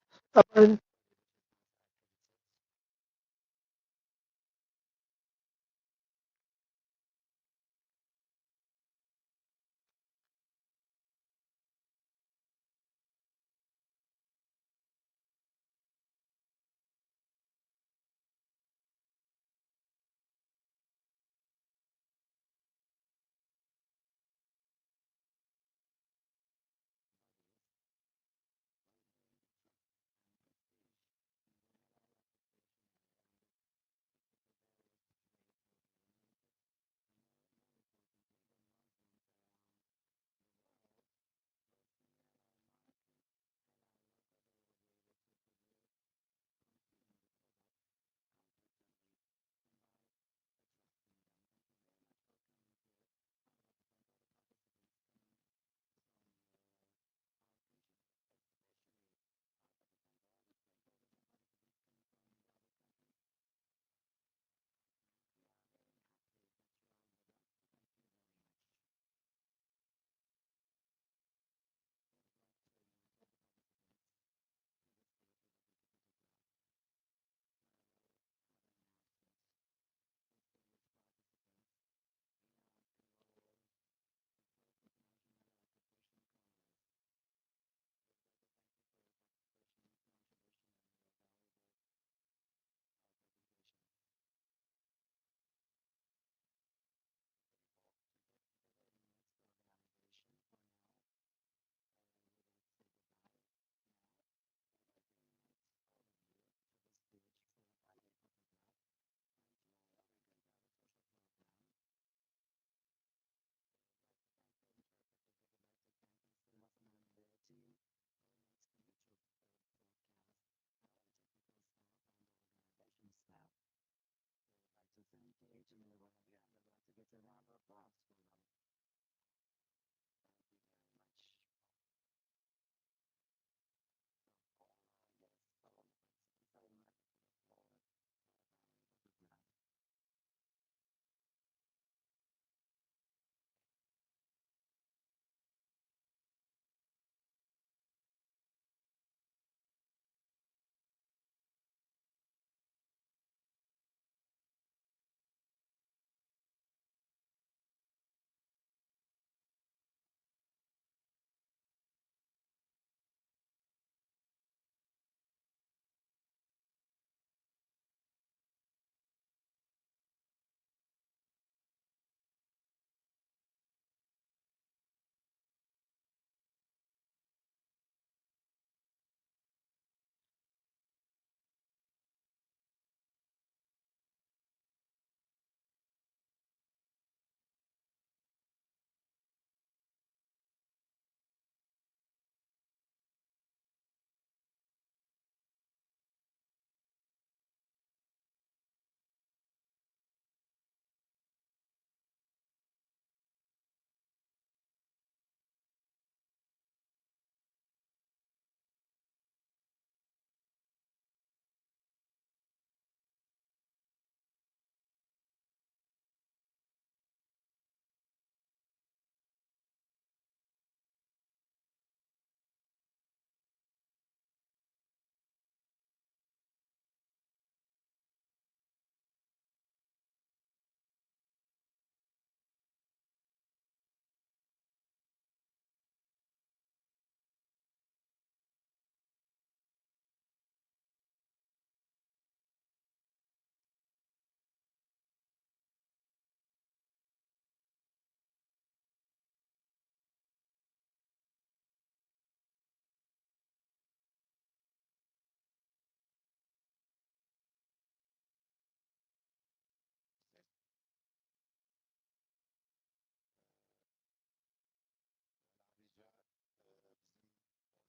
Ayrıca bizim organizasyon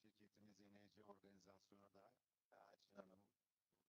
şirketimiz, enerji organizasyonu da